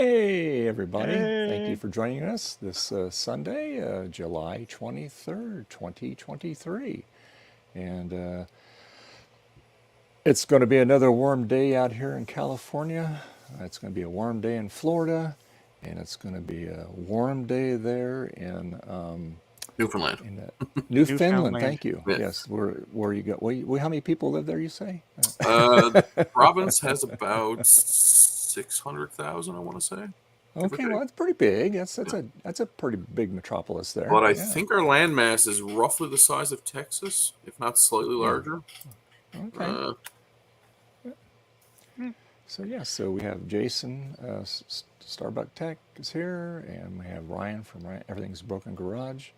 Hey, everybody. Thank you Hey. for joining us this Sunday, July 23rd, 2023. And it's going to be another warm day out here in California. It's going to be a warm day in Florida. And it's going to be a warm day there in Newfoundland. Newfoundland. Newfoundland. Thank you. Yeah. Yes, where you go. How many people live there, you say? The province has about 600,000, I want to say. Okay, well, that's pretty big. That's a pretty big metropolis there. But I Yeah. think our landmass is roughly the size of Texas, if not slightly larger. Okay. So we have Jason, Starbuck Tech is here, and we have Ryan from Everything's Broken Garage,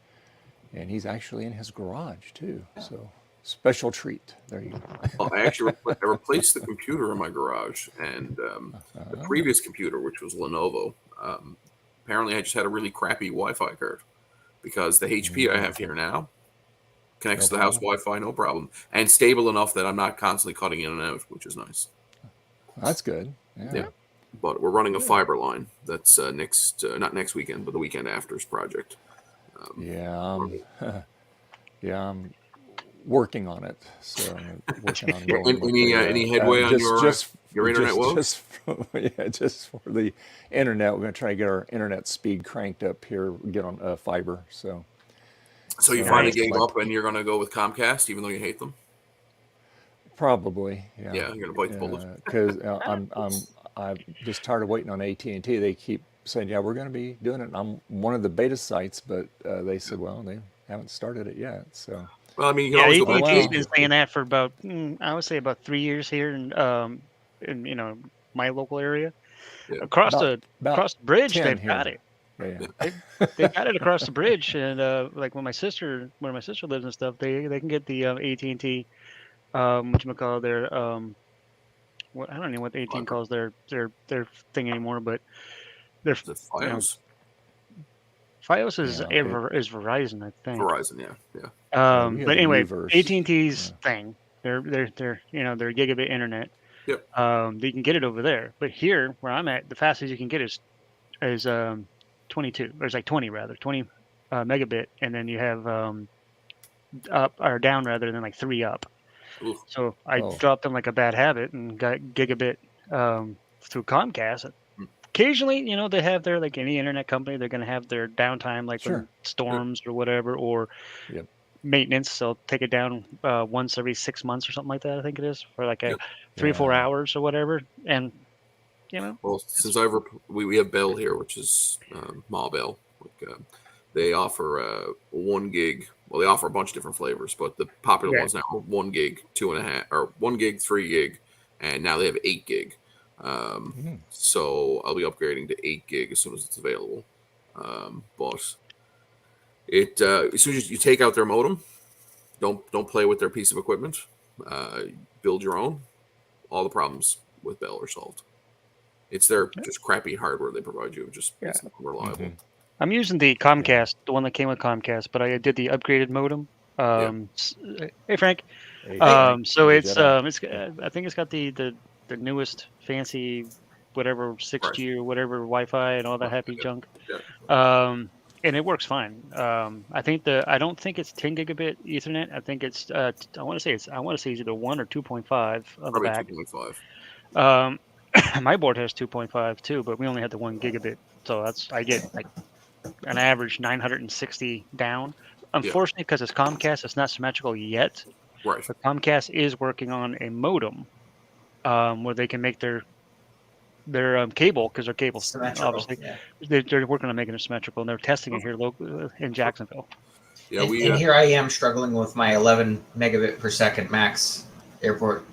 and he's actually in his garage too. So special treat. There you go. Well, I actually replaced the computer in my garage, and the previous computer, which was Lenovo, apparently I just had a really crappy Wi-Fi card, because the HP I have here now connects to the house Wi-Fi, no problem, and stable enough that I'm not constantly cutting in and out, which is nice. That's good. Yeah. But we're running a fiber line. That's not next weekend, but the weekend after's project. I'm working on it. So I'm working on going any headway on your internet woes? Just for the internet. We're going to try to get our internet speed cranked up here, get on fiber. So you finally gave up and you're going to go with Comcast, even though you hate them? Probably, yeah. Yeah, you're going to bite the bullet. Because I'm just tired of waiting on AT&T. They keep saying, yeah, we're going to be doing it. And I'm one of the beta sites, but they said, well, they haven't started it yet. So, well, I mean, you can always go back. AT&T's been saying that for about, I would say about 3 years here in my local area. Yeah. Across the bridge, they've got it. Yeah. They got it across the bridge, and like where my sister lives and stuff, they can get the AT&T. Whatchamacallit, their I don't know what AT&T calls their thing anymore, but their Fios. Fios is Verizon, I think. Verizon, yeah. But anyway, AT&T's thing, their gigabit internet. Yep. You can get it over there, but here where I'm at, the fastest you can get is 22, or it's like 20 megabit, and then you have up or down rather than like 3 up. Oof. So I dropped them like a bad habit and got gigabit through Comcast. Occasionally, they have their, like any internet company, they're going to have their downtime, like when storms or whatever, or maintenance. So take it down once every 6 months or something like that. I think it is for like 3 or 4 hours or whatever. And well, since we have Bell here, which is Ma Bell. They offer 1 gig. Well, they offer a bunch of different flavors, but the popular ones now are 1 gig, 2.5, or 1 gig, 3 gig, and now they have 8 gig. So I'll be upgrading to 8 gig as soon as it's available. But as soon as you take out their modem, don't play with their piece of equipment. Build your own. All the problems with Bell are solved. It's their just crappy hardware they provide you, just it's not reliable. I'm using the Comcast, the one that came with Comcast, but I did the upgraded modem. Hey Frank. So it's I think it's got the newest fancy whatever 6G or whatever Wi-Fi and all that happy junk. And it works fine. I don't think it's 10 gigabit Ethernet. I think it's I want to say it's either 1 or 2.5 on the back. 2.5. My board has 2.5 too, but we only had the 1 gigabit, so I get like an average 960 down. Unfortunately, because it's Comcast, it's not symmetrical yet. Right. But Comcast is working on a modem where they can make their cable, because their cable obviously they're working on making it symmetrical, and they're testing it here locally in Jacksonville. Yeah, and here I am struggling with my 11 megabit per second max airport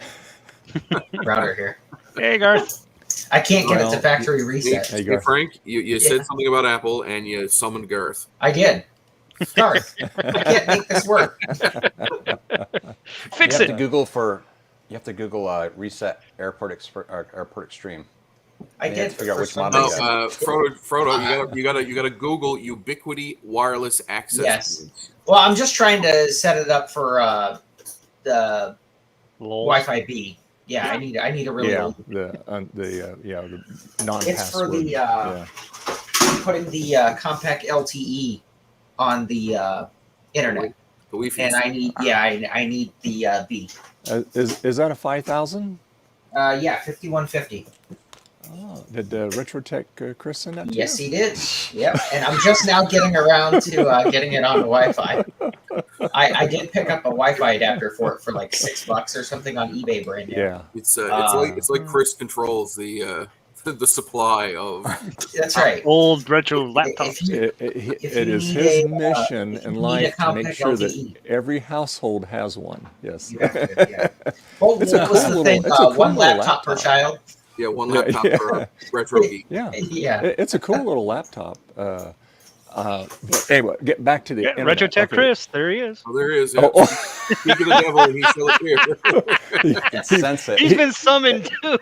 router here. Hey Garth. I can't get it to factory reset. Hey Frank, you said something about Apple and you summoned Garth. I did. Garth, I can't make this work. Fix it. You have to Google reset Airport Extreme. I did. Figure out which model. Frodo, you gotta Google Ubiquiti wireless access. Yes. Well, I'm just trying to set it up for the Wi-Fi B. Yeah, I need a really Yeah, old. the non-password. It's for the putting the compact LTE on the internet, The Wi-Fi. and I need the B. Is that a 5,000? Yeah, 5150. Oh, did RetroTech Chris send that to Yes, you? he did. Yep, and I'm just now getting around to getting it on the Wi-Fi. I did pick up a Wi-Fi adapter for it for like $6 or something on eBay brand new. Yeah. It's like Chris controls the supply of. That's right. Old retro laptops. It is need his a, mission if you in need life a to make compact sure LTE. that every household has one. Yes. You have to, yeah. Well, It's a what was cool the little- thing? it's a cool One little laptop per laptop. child. Yeah, one laptop per retro geek. Yeah. Yeah. It's a cool little laptop. Anyway, get back to the Yeah, internet. RetroTech Okay. Chris, there he is. Oh, there is. Oh, Yeah. Speak of the devil, and he shall appear. You can sense it. He's been summoned too.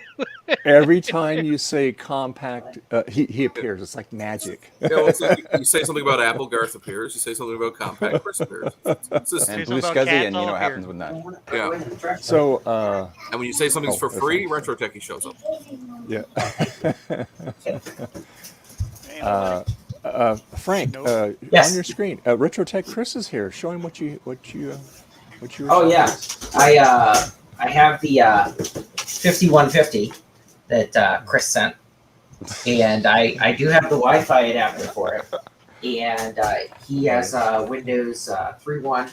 Every time you say compact, he appears. It's like magic. Yeah, well, it's like you say something about Apple, Garth appears. You say something about compact, Chris appears. It's just, And Say Blue something about Scuzzy, cats and you know all what here. happens with that. yeah. So, And when you say something's for that's free, right. Retro Techie shows up. yeah. Man, Frank, Nope. Yes. on your screen, RetroTech Chris is here, showing what you were Oh showing. yeah, I have the 5150 that Chris sent, and I do have the Wi-Fi adapter for it, and he has Windows 3.1,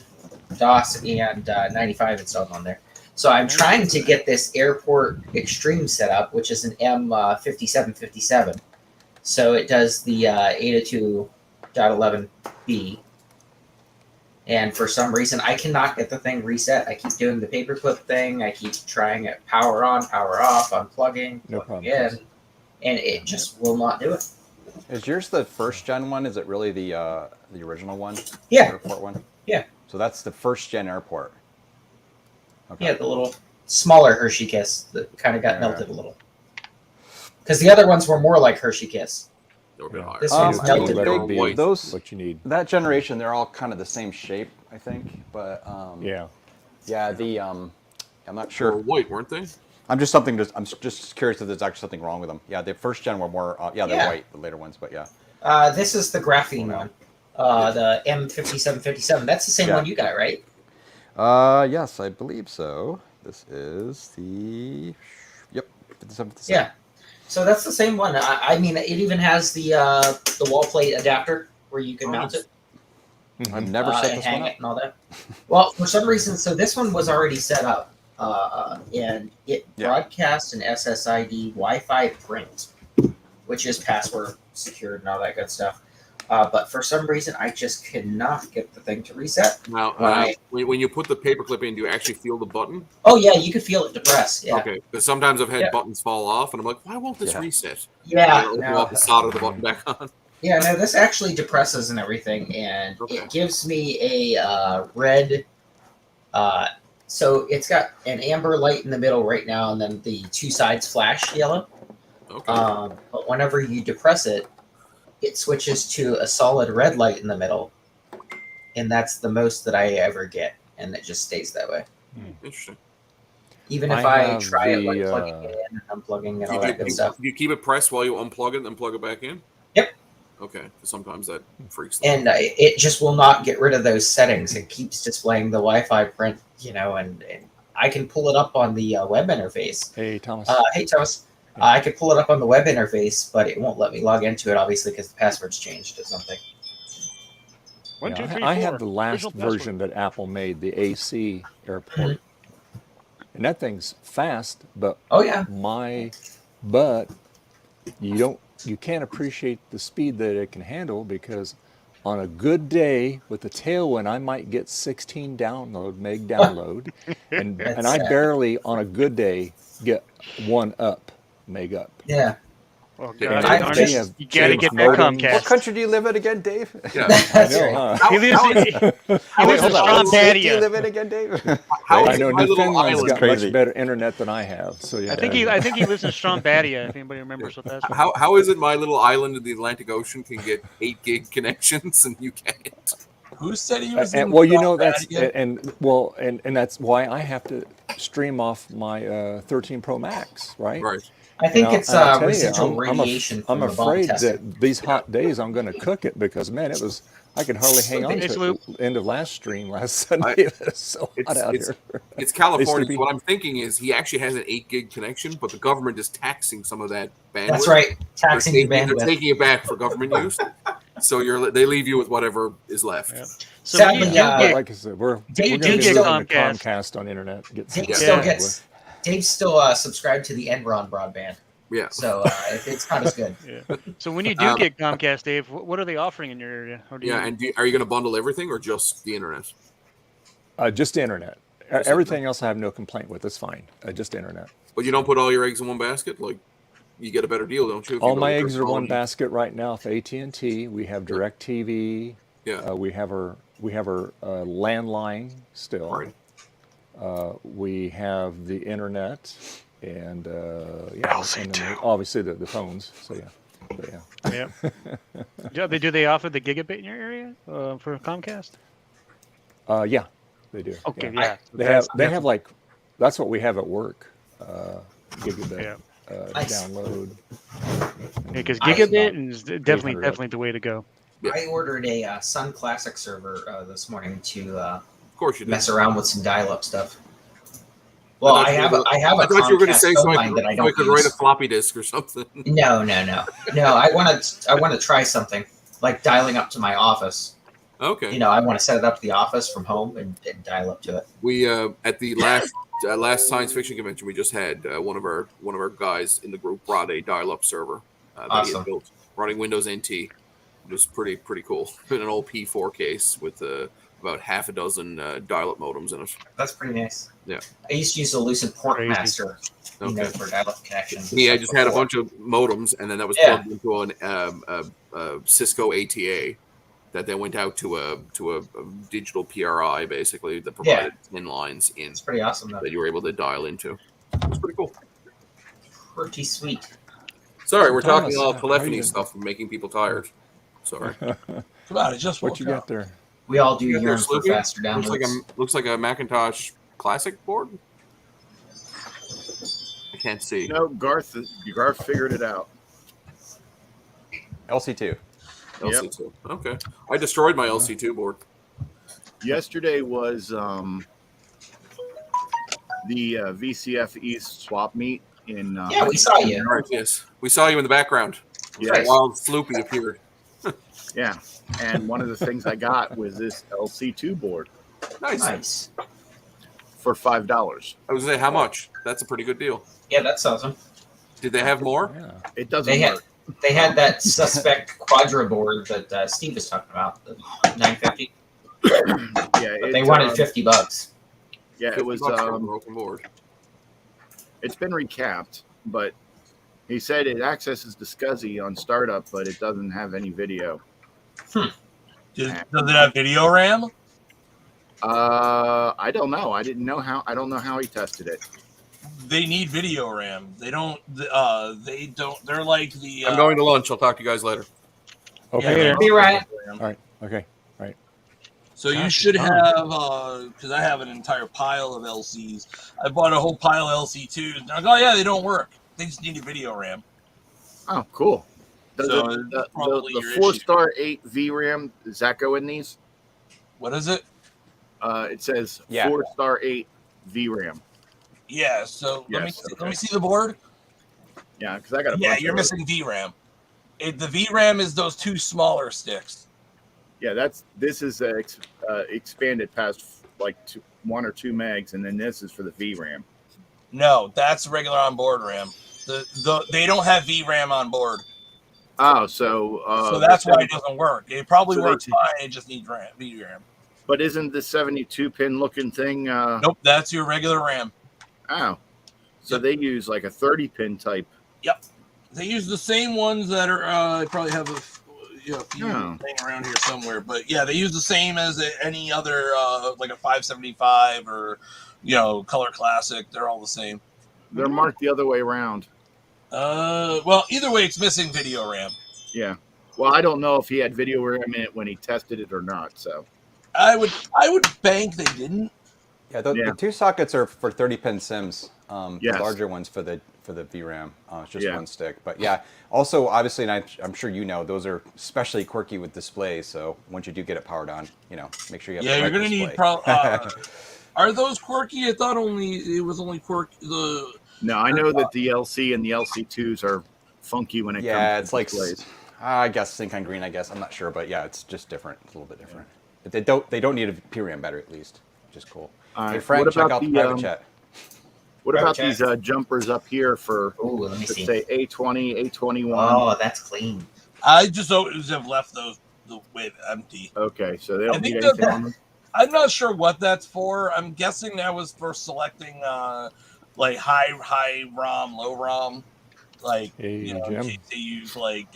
DOS, and 95 installed on there. So I'm trying to get this Airport Extreme set up, which is an M5757. So it does the 802.11b. And for some reason, I cannot get the thing reset. I keep doing the paperclip thing. I keep trying it power on, power off, unplugging, No plugging problem. in, and it just will not do it. Is yours the first gen one? Is it really the original one? Yeah. Airport one? Yeah. So that's the first gen airport. Okay. Yeah, the little smaller Hershey Kiss that kind of got Yeah. melted a little. Because the other ones were more like Hershey Kiss. They're a bit higher. This Um, one's I melted. think Let they- it be white. those- what you need. That generation, they're all kind of the same shape, I think. But Yeah. yeah, I'm not They sure. were white, weren't they? I'm just curious if there's actually something wrong with them. Yeah, the first gen were more. They're Yeah. white. The later ones, but yeah. This is the graphene one. The M5757. That's the same Yeah. one you got, right? Yes, I believe so. This is the 5757. Yeah. So that's the same one. I mean, it even has the wall plate adapter where you can mount it. I've never set And this hang one it up. and all that. Well, for some reason, so this one was already set up, and it Yeah. broadcasts an SSID Wi-Fi print, which is password secured and all that good stuff. But for some reason, I just cannot get the thing to reset. Now, Right. when you put the paperclip in, do you actually feel the button? Oh yeah, you could feel it depress. Yeah, Okay, because sometimes I've had Yeah. buttons fall off, and I'm like, why won't this Yeah. reset? yeah. And I No, open up the solder the button back on. yeah, no. This actually depresses and everything, and Okay. it gives me a red. So it's got an amber light in the middle right now, and then the two sides flash yellow. Okay. But whenever you depress it, it switches to a solid red light in the middle, and that's the most that I ever get, and it just stays that way. Interesting. Even if I I have try it like the, plugging it in and unplugging and all Do that good you, stuff. do you keep it pressed while you unplug it and then plug it back in? Yep. Okay, 'cause sometimes that freaks them. And it just will not get rid of those settings. It keeps displaying the Wi-Fi print, and I can pull it up on the web interface. Hey, Thomas. Hey, Thomas. I could pull it up on the web interface, but it won't let me log into it, obviously, because the password's changed or something. One, Yeah, two, three, I four. have the last Original password. version that Apple made, the AC airport. And that thing's fast, but Oh yeah, you can't appreciate the speed that it can handle, because on a good day with the tailwind, I might get 16 meg download, and That's I sad. barely on a good day get 1 meg up. yeah. Oh, Yeah, God, I darn just- it. You gotta James get that Morgan- Comcast. What country do you live in again, Dave? Yeah. That's I know, right. huh? He lives in, he lives in hold on. Strong What state do you Patio. live in again, Dave? How I is know my little Newfoundland's island? got Crazy. much better internet than I have. So yeah. I think he lives in Strombadia, if anybody remembers what that's. How is it my little island in the Atlantic Ocean can get 8 gig connections and you can't? Who said he was? And, well, you know that's and that's why I have to stream off my 13 Pro Max, right? Right. I think it's and I'll tell you, residual radiation I'm from the bomb afraid testing. that these hot days I'm going to cook it because man, I could hardly hang on Hey, to Sloop. it. End of last stream last Sunday. It was so hot out here. It's California. Hey, So what I'm thinking is he actually has an 8 gig connection, but the government is taxing some of that bandwidth. That's right, taxing the They're bandwidth. taking it back for government use. So they leave you with whatever is left. Yeah. So when you Sadly, do get, like I said, we're Dave going to be get living the Comcast. Comcast on internet. Dave's still subscribed to the Enron broadband, Yeah. so it's not as good. yeah. So when you do get Comcast, Dave, what are they offering in your area? Or do Yeah. you, And are you going to bundle everything or just the internet? Just internet. Everything else I have no complaint with. It's fine. Just internet. But you don't put all your eggs in one basket? Like, you get a better deal, don't you? If All you go my with eggs are one True-RMS? basket right now with AT&T. We have DirecTV. Yeah. We have our landline still. Right. We have the internet and and then obviously the phones. So yeah. But yeah. do they offer the gigabit in your area for Comcast? Yeah, they do. Okay, Yeah. yeah. They have like that's what we have at work. Gigabit Yeah. Nice. download. Because I- gigabit is 800 definitely the way to go. I ordered a Sun Classic server this morning to Of course you do. mess around with some dial-up stuff. Well, thought I you have were a I thought you were going to Comcast say phone so I line that I could, don't write a use. floppy disk or something. No. I want to try something like dialing up to my office. Okay. You know, I want to set it up to the office from home and dial up to it. We at the last science fiction convention we just had, one of our guys in the group brought a dial-up server that he Awesome. had built running Windows NT. It was pretty cool. In an old P4 case with about half a dozen dial-up modems in it. That's pretty nice. Yeah. I used to use the Lucid Port Crazy. Master, Okay. for dial-up connections. Yeah, I just had a bunch of modems, and then that was plugged into a Cisco ATA that then went out to a digital PRI basically that provided 10 lines in It's pretty awesome though. that you were able to dial into. It was pretty cool. Pretty sweet. Sorry, we're Thomas, talking all how telephony you doing? stuff and making people tired. Sorry. Come on, it just What woke you up. got there? We all do You got yearn there, for Sloopy? faster downloads. Looks like a Macintosh Classic board. I can't see. No, Garth figured it out. LC2. LC2. Okay. I destroyed my LC2 board. Yesterday was the VCF East swap meet in. Yeah, we saw you. Yes. We saw you in the background. Yes. Wild Sloopy appeared. Yeah, and one of the things I got was this LC2 board Nice. Nice. for $5. I was going to say, how much? That's a pretty good deal. Yeah, that's awesome. Did they have more? Yeah. It doesn't They had work. they had that suspect Quadra board that Steve was talking about, the 950. Yeah, But they wanted $50. Yeah, it was. $50 for a broken board. It's been recapped, but he said it accesses the SCSI on startup, but it doesn't have any video. Does it have video RAM? I don't know. I don't know how he tested it. They need video RAM. They don't. They don't. They're like the. I'm going to lunch. I'll talk to you guys later. Okay. Yeah, Be right. All right. Okay. So you Gosh, should fun. have, because I have an entire pile of LCs. I bought a whole pile of LC2s. And I'm like, oh yeah, they don't work. They just need a video RAM. Oh, cool. Does So it, it's probably the your 4-star 8 VRAM, does that go in these? What is it? It says Yeah. 4-star 8 VRAM. Yeah. So let me Yes, see, okay. let me see the board. Yeah, because I got a Yeah, bunch you're of those. missing VRAM. The VRAM is those two smaller sticks. Yeah, this is expanded past like 1 or 2 megs, and then this is for the VRAM. No, that's regular onboard RAM. They don't have VRAM on board, Oh, so so that's why it doesn't work. It probably so they works t- fine. It just needs VRAM. But isn't the 72-pin looking thing? Nope, that's your regular RAM. Oh, so they use like a 30-pin type. They use the same ones that are. I probably have a few Oh. thing around here somewhere, but yeah, they use the same as any other like a 575 or Color Classic. They're all the same. They're marked the other way around. Well, either way, it's missing video RAM. Yeah. Well, I don't know if he had video RAM in it when he tested it or not. So I would bank they didn't. Yeah, the 2 sockets are for 30-pin sims. Yes. The larger ones for the VRAM. It's just Yeah. one stick. But yeah, also obviously, and I'm sure you know, those are especially quirky with displays. So once you do get it powered on, make sure you have. Yeah, the you're right gonna display. need. Are those quirky? I thought it was only quirky. No, I know that the LC and the LC2s are funky when it Yeah, comes it's to like displays. I guess sync on green. I guess I'm not sure, but yeah, it's just different. It's a little bit different. But they don't need a PRAM battery at least, which is cool. Hey Frank, what check about out the the, private chat. What about Private these jumpers up here for, Let me let's see. say, A20, A21? Oh, that's clean. I just always have left those the way empty. Okay, so they I don't think need anything on them? I'm not sure what that's for. I'm guessing that was for selecting like high ROM, low ROM, like Hey, in Jim. case they use like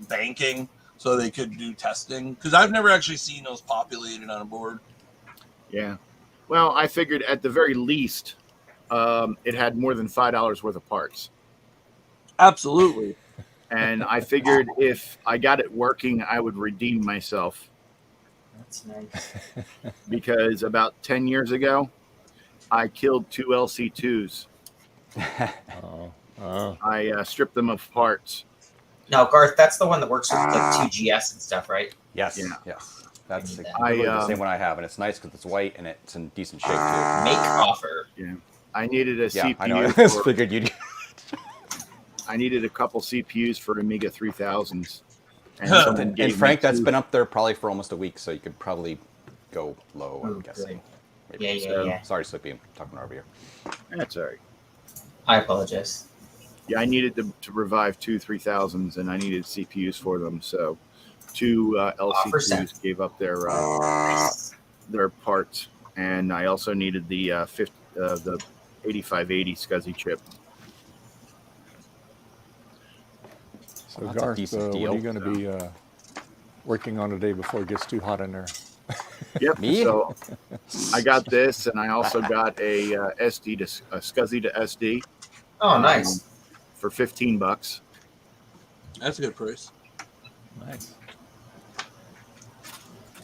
banking so they could do testing. Because I've never actually seen those populated on a board. Yeah. Well, I figured at the very least, it had more than $5 worth of parts. Absolutely. And I figured if I got it working, I would redeem myself. That's nice. Because about 10 years ago, I killed 2 LC2s. I stripped them of parts. Now, Garth, that's the one that works with like 2GS and stuff, right? Yes. Yeah. Yes. That's that. literally the same one I have, and it's nice because it's white and it's in decent shape too. Make offer. Yeah. I needed a Yeah, CPU. I know. I just figured you'd. I needed a couple CPUs for Amiga 3000s. And, And Frank, that's been up there probably for almost a week, so you could probably go low, I'm guessing. Maybe. Yeah. Sorry, Slippy, I'm talking over here. That's all right. I apologize. Yeah, I needed to revive 2 3000s, and I needed CPUs for them. So 2 LC2s gave up their parts, and I also needed the 8580 SCSI chip. So That's a Garth, decent what are deal. you going to be working on today before it gets too hot in there? Yep. Me? So I got this, and I also got a SCSI to SD. Oh, nice. For $15. That's a good price. Nice.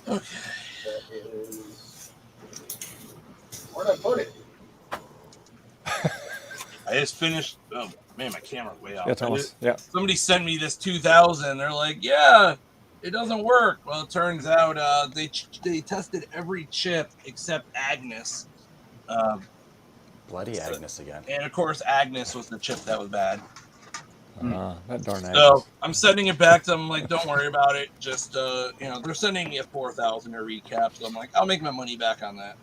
Okay. Where'd I put it? I just finished. Oh man, my camera's way off. Yeah, Thomas. Yeah. Somebody sent me this 2000. They're like, yeah, it doesn't work. Well, it turns out they tested every chip except Agnes. Bloody Agnes again. And of course, Agnes was the chip that was bad. That darn Agnes. So I'm sending it back to them. Like, don't worry about it. Just they're sending me a 4,000 or recap. So I'm like, I'll make my money back on that.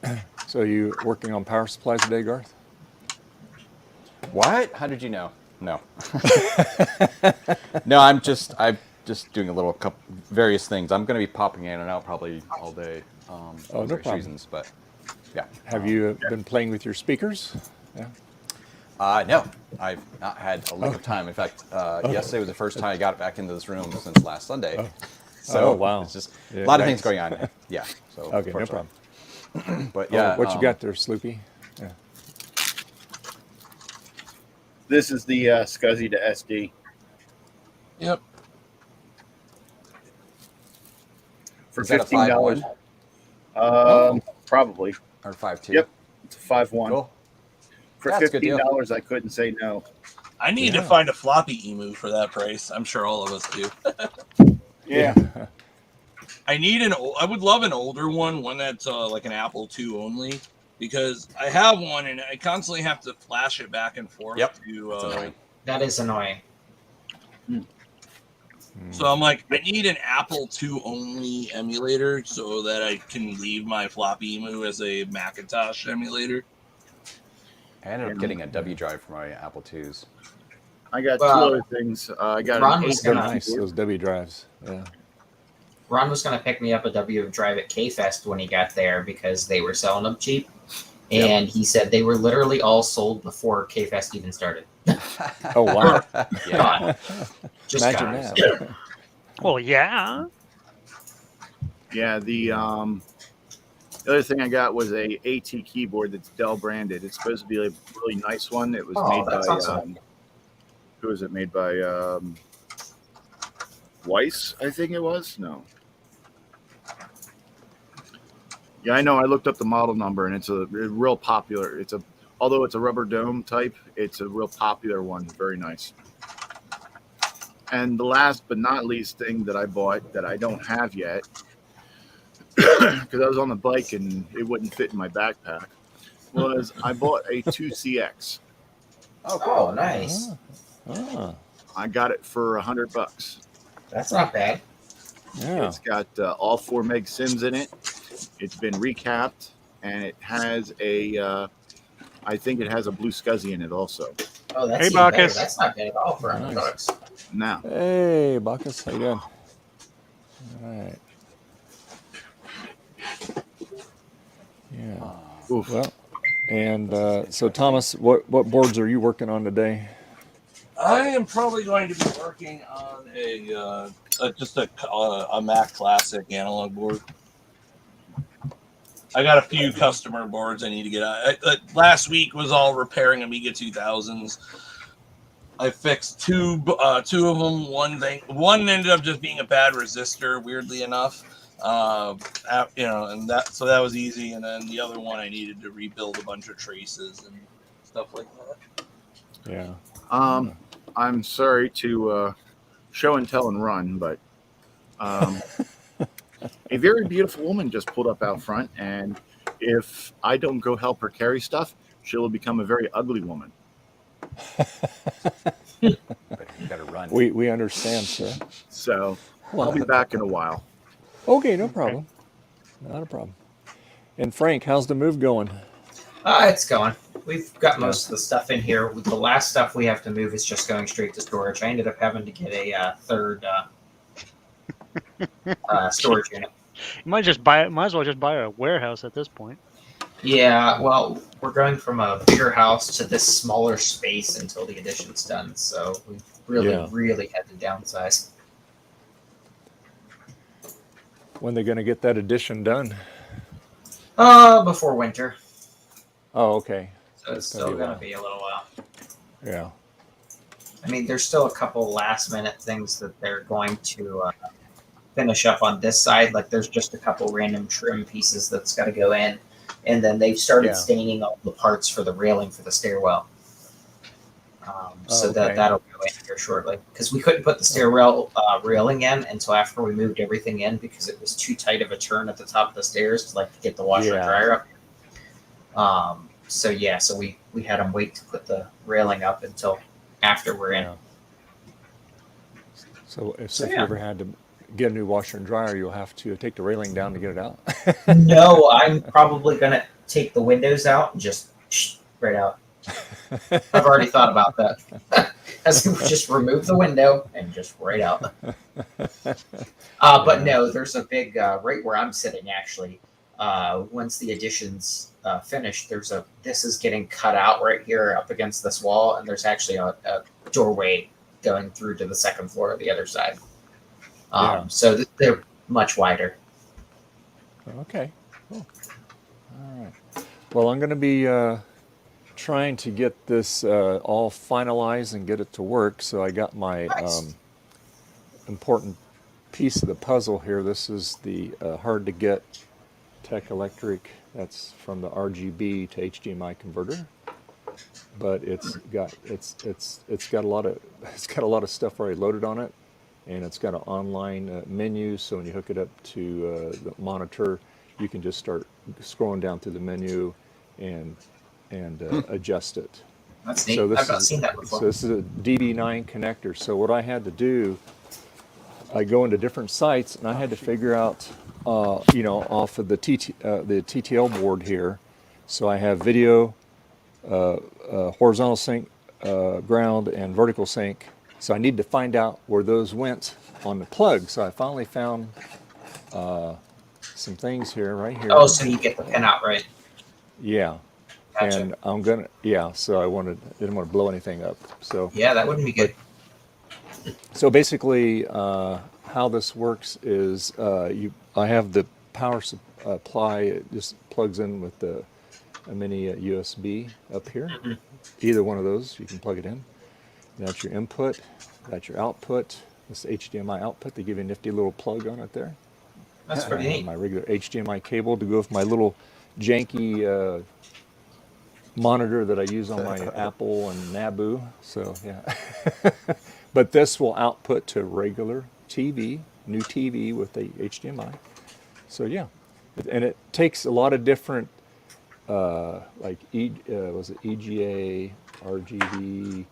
Yeah. So you working on power supplies today, Garth? What? How did you know? No. No, I'm just doing a little various things. I'm going to be popping in and out probably all day. no various problem. reasons, but yeah. Have you been playing with your speakers? Yeah. No, I've not had a lick of time. In fact, yesterday was the first time I got back into this room since last Sunday. So wow. it's just a lot of things going on. Yeah. So Okay, no problem. But yeah, what you got there, Sloopy? Yeah. This is the SCSI to SD. Yep. For Is that a $15. 5.1? Probably. Or 5.2? Yep. It's a 5.1. Cool. For That's a good deal. $15, I couldn't say no. I need to find a floppy emu for that price. I'm sure all of us do. Yeah. I would love an older one that's like an Apple II only, because I have one and I constantly have to flash it back and forth. Yep. To, annoying. That is annoying. So I'm like, I need an Apple II only emulator so that I can leave my floppy emu as a Macintosh emulator. I ended up getting a W drive for my Apple IIs. I got two Well, other things. I got Ron an was 8 gonna- Nice, those W drives. Yeah. Ron was going to pick me up a W drive at K-Fest when he got there because they were selling them cheap. And he said they were literally all sold before K-Fest even started. Oh, wow. Yeah. God. Just Imagine God. that. Well, yeah. Yeah, the other thing I got was a AT keyboard that's Dell branded. It's supposed to be a really nice one. It was Oh, made that's by awesome. who was it made by? Weiss, I think it was. No. Yeah, I know. I looked up the model number, and it's a real popular. Although it's a rubber dome type, it's a real popular one. Very nice. And the last but not least thing that I bought that I don't have yet, because I was on the bike and it wouldn't fit in my backpack, was I bought a 2CX. Oh, Oh, cool. nice. Ah, I got it for $100. That's not bad. yeah. It's got all 4 meg sims in it. It's been recapped, and it has I think it has a blue SCSI in it also. Oh, that's Hey, even better. Bacchus. That's not bad at all for Nice. $100. Now, Hey, Bacchus, how you doing? All right. Yeah. oof. Well, and so Thomas, what boards are you working on today? I am probably going to be working on just a Mac Classic analog board. I got a few customer boards I need to get out. Last week was all repairing Amiga 2000s. I fixed two of them. One ended up just being a bad resistor, weirdly enough. And that was easy. And then the other one, I needed to rebuild a bunch of traces and stuff like that. Yeah. I'm sorry to show and tell and run, but a very beautiful woman just pulled up out front, and if I don't go help her carry stuff, she'll become a very ugly woman. But you gotta run. We understand, sir. So I'll be back in a while. Okay, no problem. Not a problem. And Frank, how's the move going? It's going. We've got most of the stuff in here. The last stuff we have to move is just going straight to storage. I ended up having to get a third storage unit. You might as well just buy a warehouse at this point. Yeah, well, we're going from a bigger house to this smaller space until the addition's done. So we really had to downsize. When they going to get that addition done? Before winter. Oh, okay. So it's still going to be a little while. Yeah. I mean, there's still a couple last minute things that they're going to finish up on this side. Like there's just a couple random trim pieces that's got to go in. And then they've started staining all the parts for the railing for the stairwell. That'll go in here shortly. Because we couldn't put the stairwell railing in until after we moved everything in because it was too tight of a turn at the top of the stairs to get the washer and dryer up. So we had them wait to put the railing up until after we're in. So if you ever had to get a new washer and dryer, you'll have to take the railing down to get it out. No, I'm probably going to take the windows out and just right out. I've already thought about that. As we just remove the window and just right out. But no, there's a big, right where I'm sitting actually, once the addition's finished, this is getting cut out right here up against this wall, and there's actually a doorway going through to the second floor of the other side. So they're much wider. Okay, cool. All right. Well, I'm going to be trying to get this all finalized and get it to work. So I got my important piece of the puzzle here. This is the hard to get Tec Electric. That's from the RGB to HDMI converter. But it's got a lot of stuff already loaded on it. And it's got an online menu, so when you hook it up to the monitor, you can just start scrolling down through the menu and adjust it. That's neat. So I've not seen that before. So this is a DB9 connector. So what I had to do, I go into different sites, and I had to figure out, off of the TTL board here. So I have video, horizontal sync, ground, and vertical sync. So I need to find out where those went on the plug. So I finally found some things here, right here. Oh, so you get the pin out right. Yeah. Gotcha. And I'm gonna, so I didn't want to blow anything up. So yeah, that wouldn't be good. So basically, how this works is I have the power supply. It just plugs in with a mini USB up here. Either one of those, you can plug it in. That's your input. That's your output. this HDMI output. They give you a nifty little plug on it there. That's pretty And neat. my regular HDMI cable to go with my little janky monitor that I use on my Apple and Nabu. So yeah, but this will output to regular TV, new TV with the HDMI. So yeah, and it takes a lot of different like was it EGA, RGB,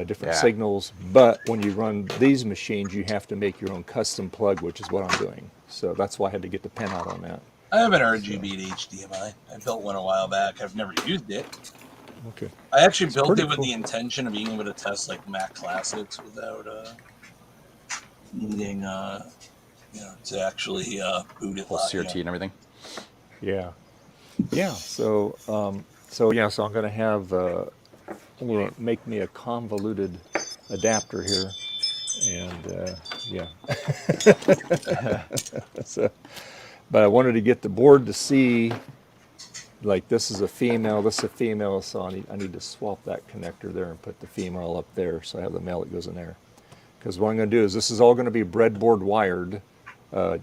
different Yeah. signals. But when you run these machines, you have to make your own custom plug, which is what I'm doing. So that's why I had to get the pin out on that. I have an RGB to HDMI. I built one a while back. I've never used it. Okay. I actually built pretty it with cool. the intention of being able to test like Mac Classics without needing to actually boot it. Full CRT and everything. Yeah. Yeah. So so I'm going to have I'm going to make me a convoluted adapter here, and yeah. So, but I wanted to get the board to see, like this is a female, this is a female, so I need to swap that connector there and put the female up there, so I have the male that goes in there. Because what I'm going to do is this is all going to be breadboard wired.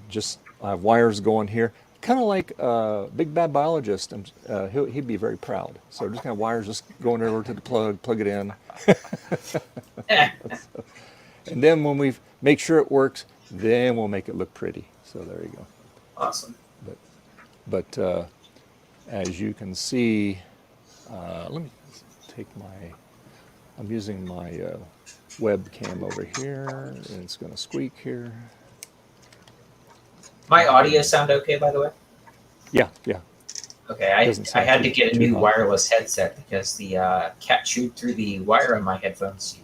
Just I have wires going here, kind of like Big Bad Biologist. He'd be very proud. So just kind of wires just going over to the plug it in. And then when we make sure it works, then we'll make it look pretty. So there you go. Awesome. But as you can see, let me take I'm using my webcam over here, and it's going to squeak here. My audio sound okay, by the way? Yeah, yeah. Okay, Doesn't I sound had to get a too new hot. wireless headset because the cat chewed through the wire on my headphones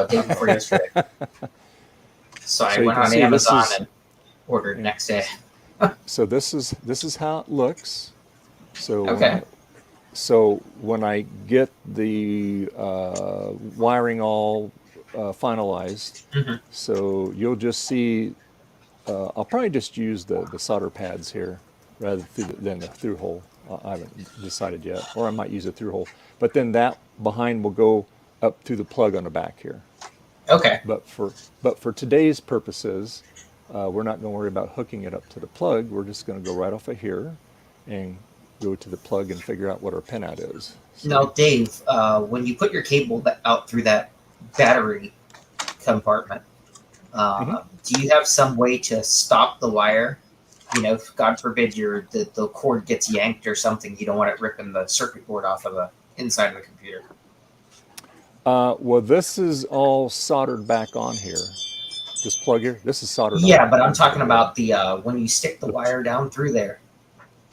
day before yesterday. So I So you went can on see this Amazon is- and ordered next day. So this is how it looks. So Okay. so when I get the wiring all finalized, Mhm. so you'll just see. I'll probably just use the solder pads here rather than the through hole. I haven't decided yet, or I might use a through hole. But then that behind will go up through the plug on the back here. Okay. But for today's purposes, we're not going to worry about hooking it up to the plug. We're just going to go right off of here and go to the plug and figure out what our pinout is. So, Now, Dave, when you put your cable out through that battery compartment, do you have some way to stop the wire? You know, if God forbid the cord gets yanked or something, you don't want it ripping the circuit board off of the inside of the computer. well, this is all soldered back on here. This plug here, this is soldered on. Yeah, but I'm talking about the when you stick the wire down through there.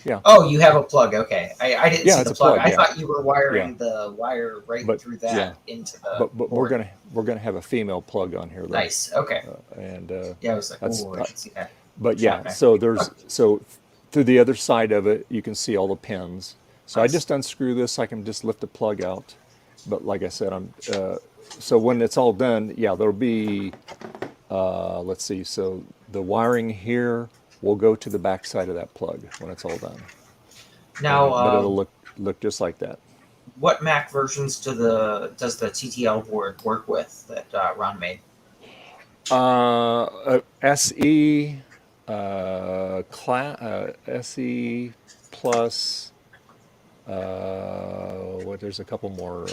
Yeah. Oh, you have a plug. Okay, I didn't Yeah, see it's the a plug. plug, I yeah. thought you were wiring the wire right But- through that into the. But we're board. gonna have a female plug on here. Though. Nice. Okay. And Yeah, I was like, that's- oh, I can see that. but yeah, Okay. so through the other side of it, you can see all the pins. So Nice. I just unscrew this. I can just lift the plug out. But like I said, so when it's all done, yeah, there'll be. Let's see. So the wiring here will go to the back side of that plug when it's all done. Now, but it'll look just like that. what Mac versions does the TTL board work with that Ron made? SE, SE plus. There's a couple more.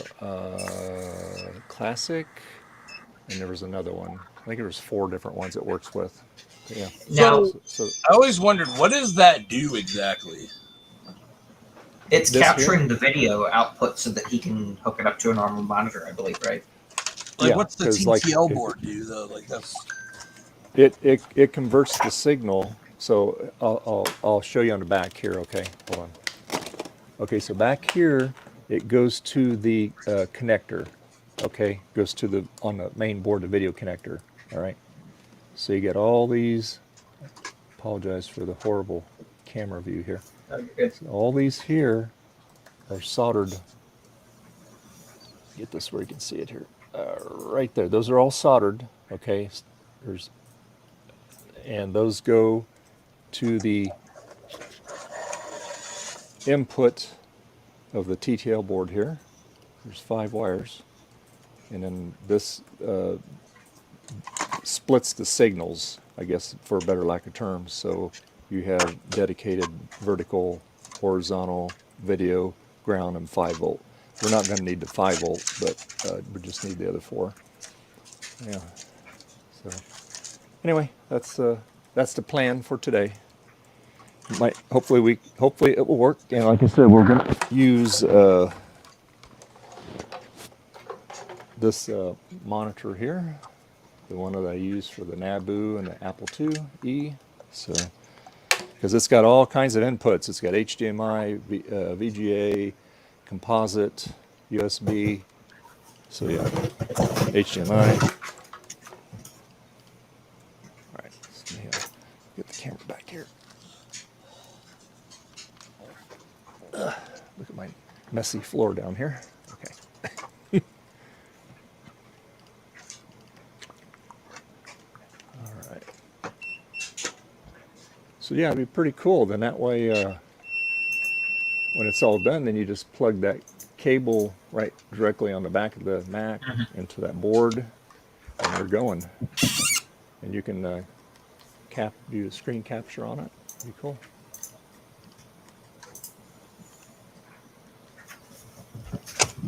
Classic, and there was another one. I think there was 4 different ones it works with. Yeah. Now, So I always wondered, what does that do exactly? it's this capturing the video output so that he can hook it up to a normal monitor, I believe, right? Like, Yeah, what's the 'cause, like, TTL board do though? Like that's it converts the signal. So I'll show you on the back here. Okay, hold on. Okay, so back here it goes to the connector. Okay, goes to on the main board, the video connector. All right. So you get all these. Apologize for the horrible camera view here. Oh, you're good. So all these here are soldered. Get this where you can see it here. Right there. Those are all soldered. Okay. And those go to the input of the TTL board here. There's 5 wires. And then this splits the signals, I guess, for a better lack of terms. So you have dedicated vertical, horizontal, video, ground, and 5-volt. We're not going to need the 5-volt, but we just need the other 4. Yeah. So anyway, that's the plan for today. Hopefully it will work. And like I said, we're going to use this monitor here, the one that I use for the Nabu and the Apple IIe. So, because it's got all kinds of inputs. It's got HDMI, VGA, composite, USB. So yeah, HDMI. All right, so get the camera back here. Look at my messy floor down here. Okay. All right. So yeah, it'd be pretty cool. Then that way, when it's all done, then you just plug that cable right directly on the back of the Mac into that board, and you're going. And you can do a screen capture on it. It'd be cool.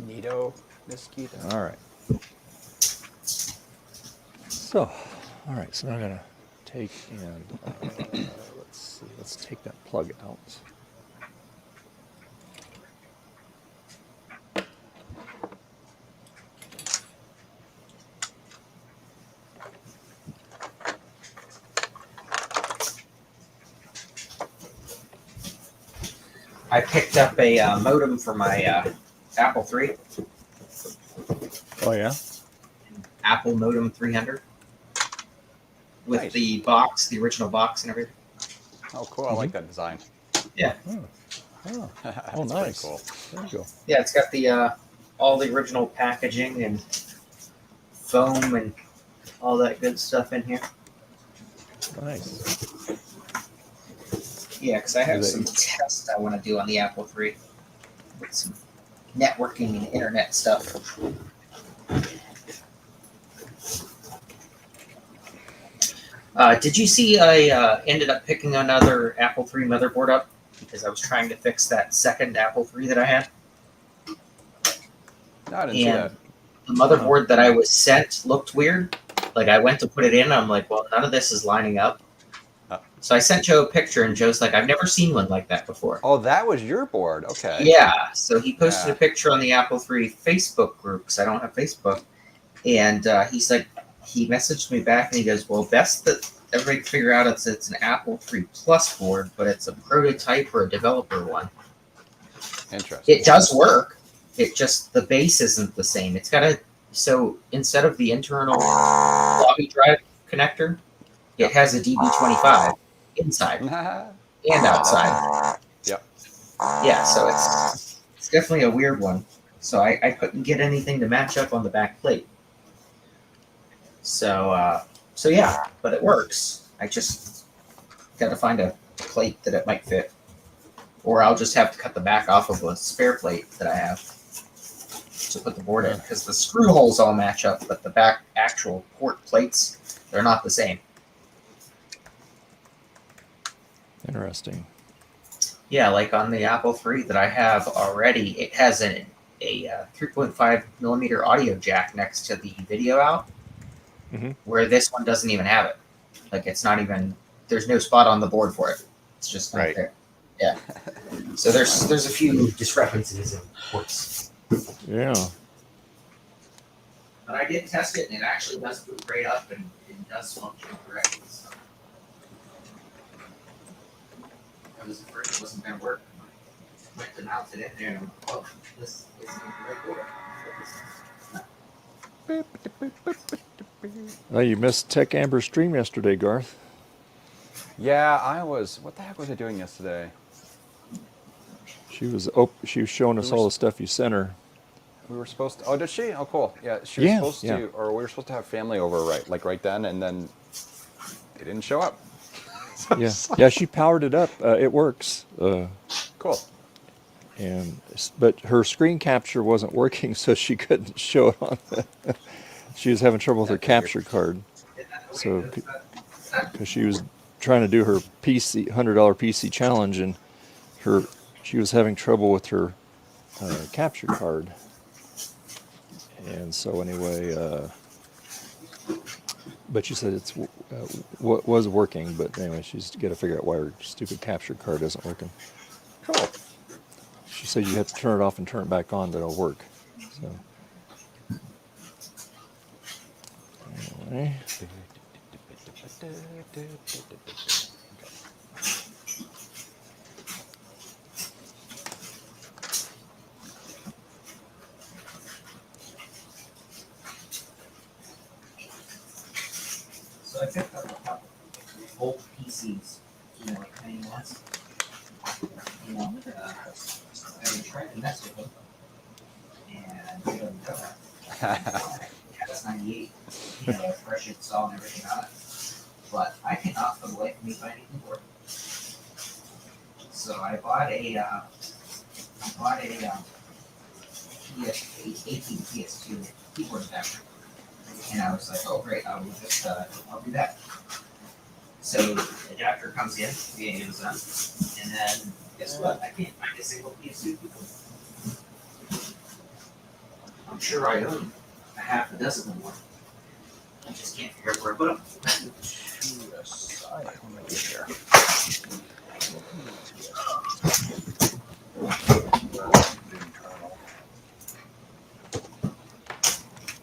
Neato, mosquito. All right. So, all right. So I'm gonna take and let's see. Let's take that plug out. I picked up a modem for my Apple III. Oh yeah. Apple Modem 300 with Nice. the box, the original box and everything. Oh, cool. I like that design. Yeah. Oh, That's nice. pretty cool. There you go. Yeah, it's got the all the original packaging and foam and all that good stuff in here. Nice. Yeah, because I have Is some it- tests I want to do on the Apple III with some networking and internet stuff. Did you see I ended up picking another Apple III motherboard up because I was trying to fix that second Apple III that I had? No, I didn't see And that. the motherboard that I was sent looked weird. Like I went to put it in, I'm like, well, none of this is lining up. So I sent Joe a picture, and Joe's like, I've never seen one like that before. Oh, that was your board. Okay. Yeah, so he posted Yeah. a picture on the Apple III Facebook group because I don't have Facebook, and he's like, he messaged me back and he goes, "Well, best that everybody can figure out it's an Apple III Plus board, but it's a prototype or a developer one. Interesting. It does work. It just the base isn't the same. It's got a so instead of the internal floppy drive connector, it has a DB25 inside and outside. Yep. Yeah, so it's definitely a weird one. So I couldn't get anything to match up on the back plate. So yeah, but it works. I just got to find a plate that it might fit, or I'll just have to cut the back off of a spare plate that I have to put the board in because the screw holes all match up, but the back actual port plates, they're not the same. Interesting. Yeah, like on the Apple III that I have already, it has a 3.5 millimeter audio jack next to the video out, where this one doesn't even have it. Like it's not even, there's no spot on the board for it. It's just not there. Yeah. So there's a few discrepancies in ports. Yeah. But I did test it, and it actually does boot right up, and it does function correctly. So. That was the first, it wasn't going to work. I went to mount it in there, and I'm like, oh, this isn't the right board. Oh, you missed Tech Amber's stream yesterday, Garth. Yeah, I was. What the heck was I doing yesterday? She was showing us all the stuff you sent her. We were supposed to. Oh, did she? Oh, cool. Yeah, she was Yeah, supposed to, or we were supposed to have family over right then, and then they didn't show up. Yeah, she powered it up. It works. Cool. But her screen capture wasn't working, so she couldn't show it on. She was having trouble with her capture card. So, because she was trying to do her PC $100 PC challenge, and she was having trouble with her capture card. And so anyway, but she said it's was working. But anyway, she's got to figure out why her stupid capture card isn't working. Cool. She said you have to turn it off and turn it back on, then it'll work. So anyway. So I picked up a couple old PCs, like tiny ones. I've been trying to mess with them, and they don't go. That's 98, fresh install and everything on it. But I cannot for the life of me find any keyboard. So I bought a PS2 keyboard adapter. And I was like, oh great, I'll do that. So the adapter comes in via Amazon, and then guess what? I can't find a single PS2 keyboard. I'm sure I own a half a dozen or more. I just can't figure out where to put them.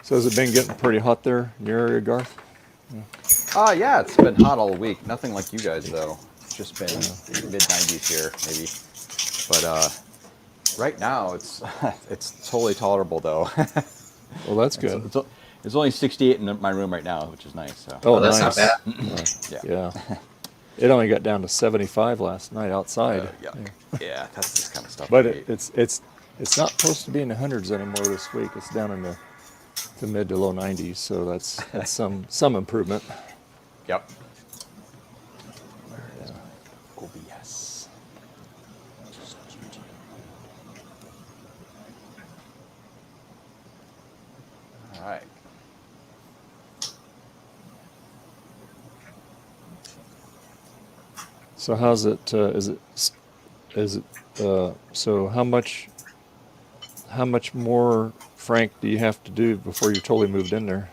So has it been getting pretty hot there in your area, Garth? Yeah, it's been hot all week. Nothing like you guys though. It's just been mid-90s here, maybe. But right now it's totally tolerable though. Well, that's good. It's only 68 in my room right now, which is nice. So. Oh, that's nice. not Yeah. Yeah. It only got down to 75 last night outside. Yeah, that's this kind of stuff. But it's not supposed to be in the hundreds anymore this week. It's down in the mid to low 90s, so that's some improvement. Yep. OBS. All right. So how's it? Is it? So how much more, Frank, do you have to do before you're totally moved in there?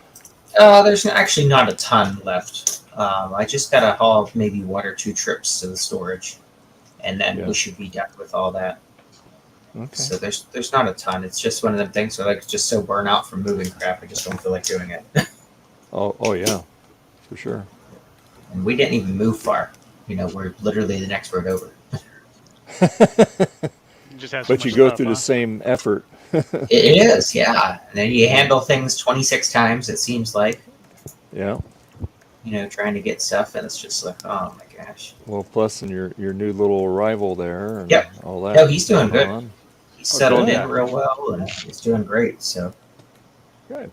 There's actually not a ton left. I just gotta haul maybe 1 or 2 trips to the storage, and then we should be done with all that. Okay. So there's not a ton. It's just one of them things where like just so burnt out from moving crap, I just don't feel like doing it. Oh yeah, for sure. And we didn't even move far. We're literally the next road over. But you go through the same effort. It is, yeah. And then you handle things 26 times, it seems like. Yeah. Trying to get stuff, and it's just like, oh my gosh. Well, plus, and your new little arrival there, and all that. No, he's doing good. On. He's settled in real well, and he's doing great. So. Good.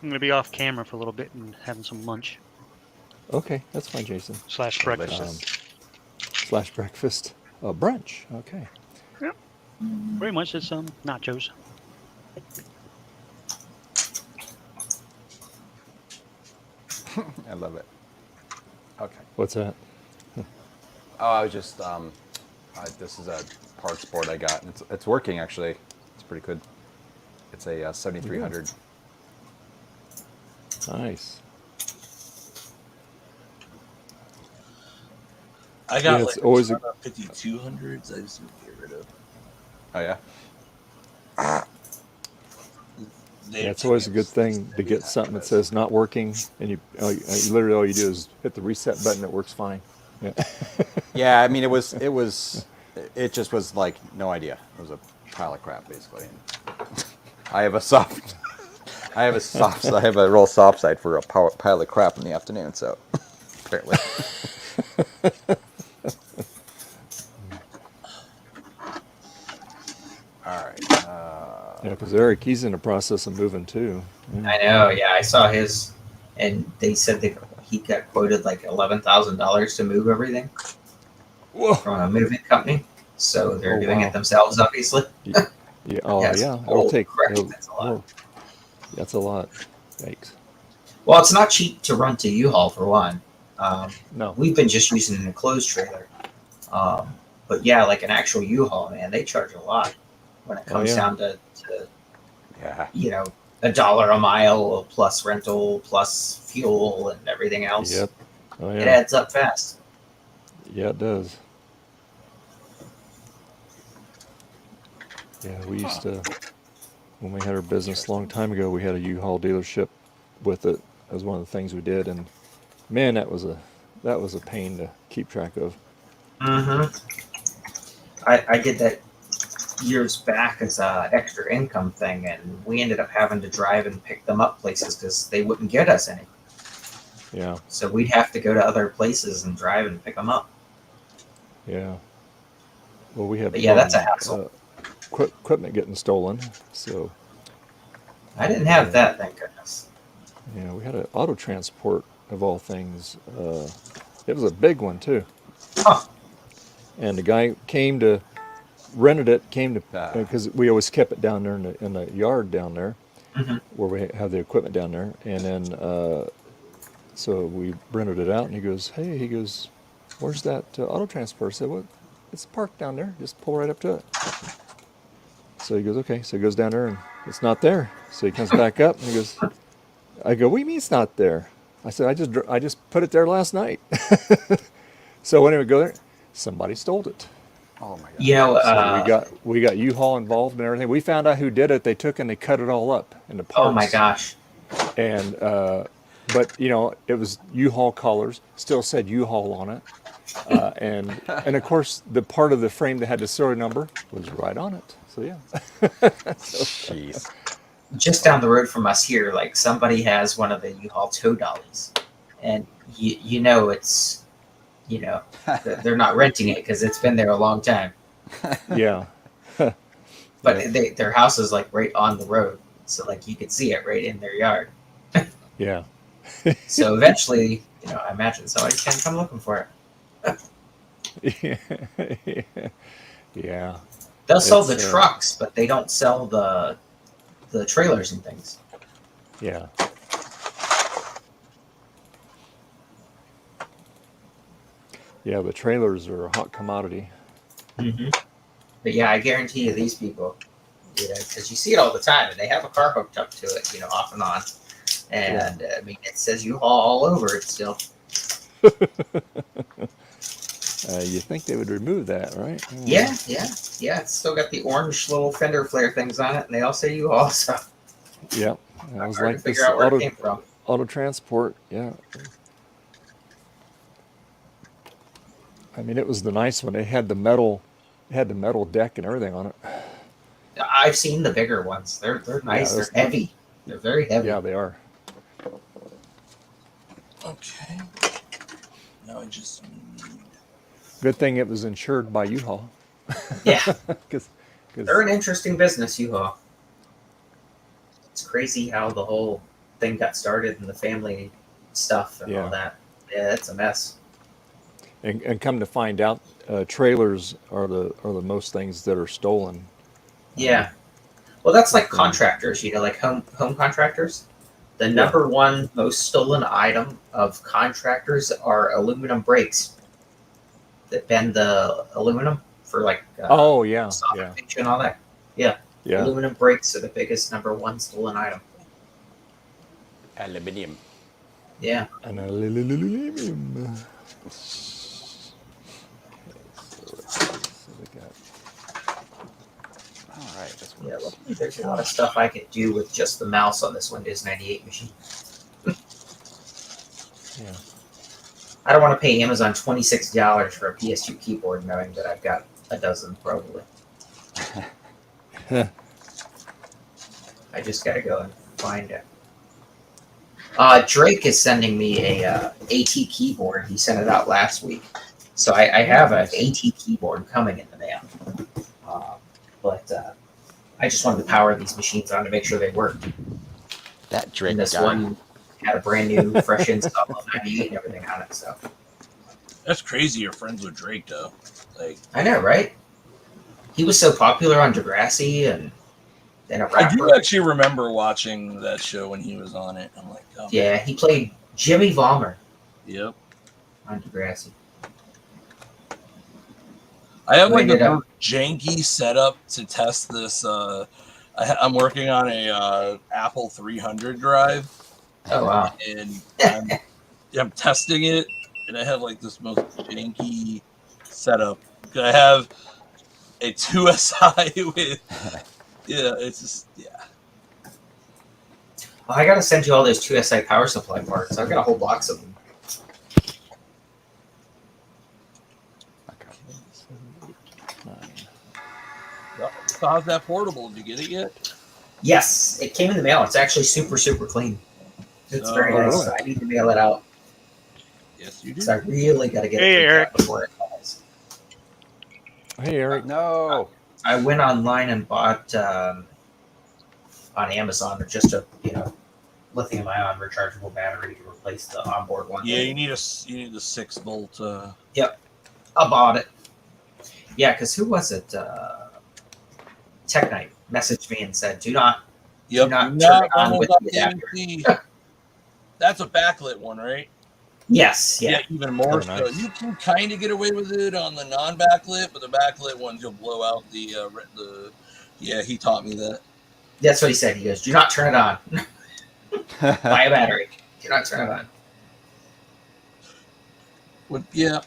I'm gonna be off camera for a little bit and having some lunch. Okay, that's fine, Jason. / breakfast. / breakfast. Brunch. Okay. Yep. Pretty much it's nachos. I love it. Okay. What's that? Oh, I was just this is a parts board I got. And it's working actually. It's pretty good. It's a 7300. Nice. I got it's always 5200s. I just need to get rid of. Oh yeah. It's always a good thing to get something that says not working, and you literally all you do is hit the reset button. It works fine. Yeah. Yeah, I mean it just was like no idea. It was a pile of crap basically. And I have a real soft side for a pile of crap in the afternoon. So apparently. All right. Yeah, because Eric, he's in the process of moving too. Yeah. I know. Yeah, I saw his, and they said that he got quoted like $11,000 to move everything. Whoa. From a moving company. So they're doing it themselves, obviously. Yeah. Oh, Yes. yeah. It'll take. Correct. That's a lot. That's a lot. Yikes. Well, it's not cheap to run to U-Haul for one. No. We've been just using an enclosed trailer. But yeah, like an actual U-Haul, man, they charge a lot when it comes down to Yeah. $1 a mile plus rental plus fuel and everything else. Yep. Oh It yeah. adds up fast. Yeah, it does. Yeah, we used to, when we had our business a long time ago, we had a U-Haul dealership with it. That was one of the things we did, and man, that was a pain to keep track of. Mm-hmm. I did that years back as a extra income thing, and we ended up having to drive and pick them up places because they wouldn't get us any. Yeah. So we'd have to go to other places and drive and pick them up. Yeah. Well, we had But yeah, that's a hassle. Equipment getting stolen, so I didn't have that, thank goodness. yeah, we had an auto transport of all things. It was a big one too. Huh. And the guy rented it, because we always kept it down there in the yard down there, where we have the equipment down there. And then, so we rented it out, and he goes, where's that auto transport? I said, well, it's parked down there. Just pull right up to it. So he goes, okay. So he goes down there, and it's not there. So he comes back up, and he goes, I go, what do you mean it's not there? I said, I just put it there last night. So when we go there, somebody stole it. Oh my God. So we got U-Haul involved and everything. We found out who did it. They took and they cut it all up into parts. Oh my gosh. And but it was U-Haul colors. Still said U-Haul on it. And of course the part of the frame that had the serial number was right on it. So yeah. Jeez. Just down the road from us here, like somebody has one of the U-Haul tow dollies, and it's they're not renting it because it's been there a long time. Yeah. But their house is like right on the road, so like you could see it right in their yard. Yeah. So eventually, I imagine somebody's gonna come looking for it. Yeah. They'll sell the trucks, but they don't sell the trailers and things. Yeah. Yeah, the trailers are a hot commodity. Mm-hmm. But yeah, I guarantee you these people, because you see it all the time, and they have a car hooked up to it, off and on. And I mean, it says U-Haul all over it still. You think they would remove that, right? Yeah. It's still got the orange little fender flare things on it, and they all say U-Haul. So yep. I was hard like to figure out where it came from. Auto transport, yeah. I mean, it was the nice one. It had the metal deck and everything on it. I've seen the bigger ones. They're nice. Yeah, they're heavy. They're very heavy. Yeah, they are. Okay. Now I just need. Good thing it was insured by U-Haul. Yeah. Cause they're an interesting business, U-Haul. It's crazy how the whole thing got started and the family stuff and all that. Yeah, it's a mess. And come to find out, trailers are the most things that are stolen. Yeah. Well, that's like contractors, like home contractors. The number one most stolen item of contractors are aluminum brakes that bend the aluminum for soffit and all that. Yeah. Aluminum brakes are the biggest number one stolen item. Aluminium. Yeah. An aluminum. All right, this Yeah, works. well, there's a lot of stuff I could do with just the mouse on this Windows 98 machine. Yeah. I don't want to pay Amazon $26 for a PS2 keyboard, knowing that I've got a dozen probably. I just got to go and find it. Drake is sending me a AT keyboard. He sent it out last week, so I have an AT keyboard coming in the mail. But I just wanted to power these machines on to make sure they worked. That Drake And this guy. one had a brand new, fresh install of 98 and everything on it. So That's crazy. You're friends with Drake, though. Like, I know, right? He was so popular on Degrassi, and then a I rapper. do actually remember watching that show when he was on it. I'm like, oh, Yeah, he played Jimmy Vollmer yep. on Degrassi. I have Who like the ended up- most janky setup to test this. I'm working on a Apple 300 drive, Oh wow. and I'm testing it, and I have like this most janky setup. I have a 2SI with it's just Well, I gotta send you all those 2SI power supply parts. I've got a whole box of them. So how's that portable? Did you get it yet? Yes, it came in the mail. It's actually super, super clean. It's Oh, very nice. really? So I need to mail it out. Yes, you did. So I really got to get Hey, it Eric. out before it falls. Hey, Eric. No. I went online and bought on Amazon just a lithium-ion rechargeable battery to replace the onboard one. Yeah, you need the 6-volt. I bought it. Yeah, because who was it? Tech Night messaged me and said, "Do not Yep. not Not turn it on almost with up the adapter." AMC. That's a backlit one, right? Yes, yeah. Even more Oh, so. nice. You can kind of get away with it on the non-backlit, but the backlit ones you'll blow out the. Yeah, he taught me that. That's what he said. He goes, "Do not turn it on. Buy a battery. Do not turn it on." But yeah,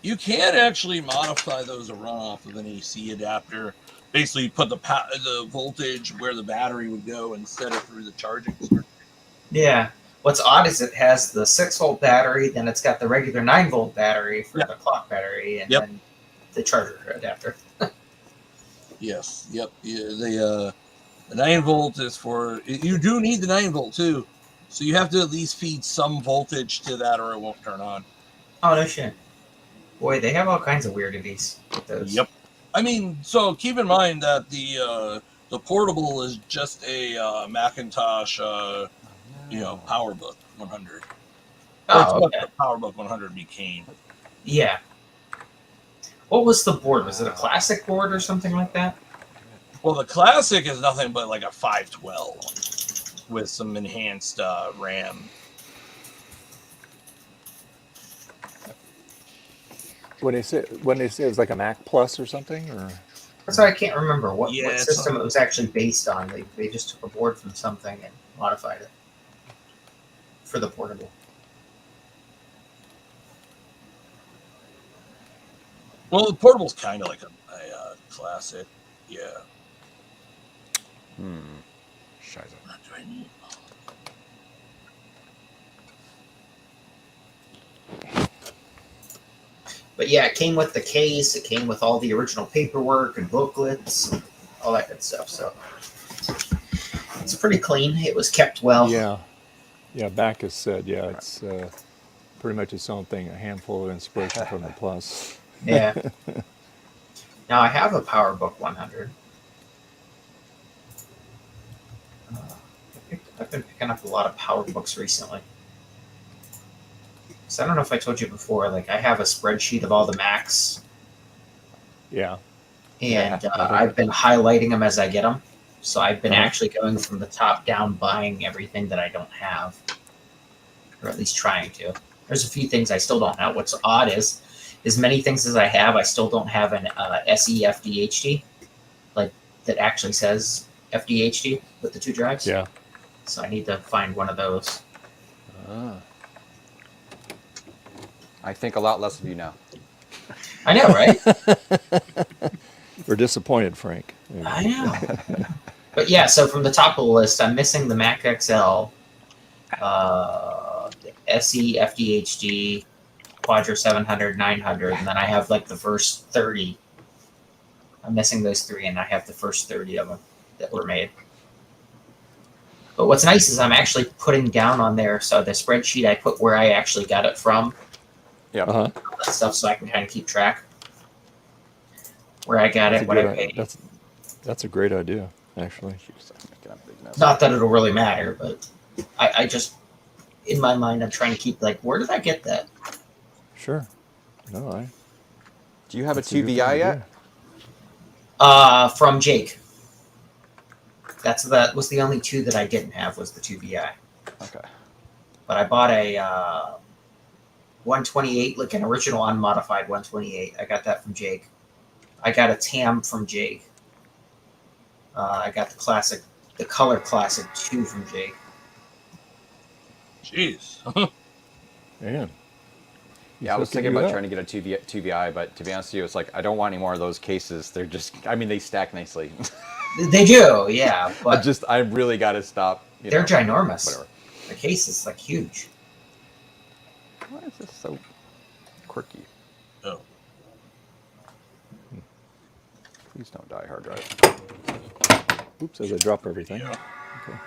you can actually modify those to run off of an AC adapter. Basically, you put the voltage where the battery would go and set it through the charging circuit. Yeah. What's odd is it has the 6-volt battery, then it's got the regular 9-volt battery for the clock battery, and then the charger adapter. Yes. Yep. Yeah, the 9-volt is for. You do need the 9-volt too, so you have to at least feed some voltage to that, or it won't turn on. Oh, no shit. Boy, they have all kinds of weirdities with those. Yep. I mean, so keep in mind that the portable is just a Macintosh, PowerBook 100. Or it's Oh, what okay. the PowerBook 100 became. Yeah. What was the board? Was it a classic board or something like that? Well, the classic is nothing but like a 512 with some enhanced RAM. When they say it's like a Mac Plus or something, or So I can't remember what Yeah, system it was actually based on. They just took a board from something and modified it for the portable. Well, the portable's kind of like a classic. Yeah. Scheiße. What do I need? But yeah, it came with the case. It came with all the original paperwork and booklets, and all that good stuff. So it's pretty clean. It was kept well. yeah. Backus said, it's pretty much its own thing. A handful of inspiration from the Plus. Yeah. Now I have a PowerBook 100. I've been picking up a lot of PowerBooks recently. So I don't know if I told you before. Like I have a spreadsheet of all the Macs, Yeah. and Yeah. I've been highlighting them as I get them. So I've been actually going from the top down, buying everything that I don't have, or at least trying to. There's a few things I still don't have. What's odd is, as many things as I have, I still don't have an SE FDHD, like that actually says FDHD with the 2 drives. Yeah. So I need to find one of those. I think a lot less of you now. I know, right? We're disappointed, Frank. I know. But yeah, so from the top of the list, I'm missing the Mac XL, the SE FDHD, Quadra 700, 900, and then I have like the first 30. I'm missing those 3, and I have the first 30 of them that were made. But what's nice is I'm actually putting down on there, so the spreadsheet I put where I actually got it from, Yeah. Uh-huh. all that stuff, so I can kind of keep track where I got it, what I paid. That's a great idea, actually. Making a big mess. Not that it'll really matter, but I just, in my mind, I'm trying to keep like, where did I get that? Sure. No, Do you have a that's a good thing 2VI to yet? From Jake. That was the only two that I didn't have was the 2VI. Okay. But I bought a 128, like an original unmodified 128. I got that from Jake. I got a TAM from Jake. I got the Color Classic 2 from Jake. Jeez. Man. Yeah, I was thinking about trying to get a 2VI, but to be honest with you, it's like I don't want any more of those cases. They're just, I mean, they stack nicely. They do, yeah. But I really got to stop. They're ginormous. Whatever. The case is like huge. Why is this so quirky? Oh. Please don't die, hard drive. Oops, as I drop everything. Yeah. Okay.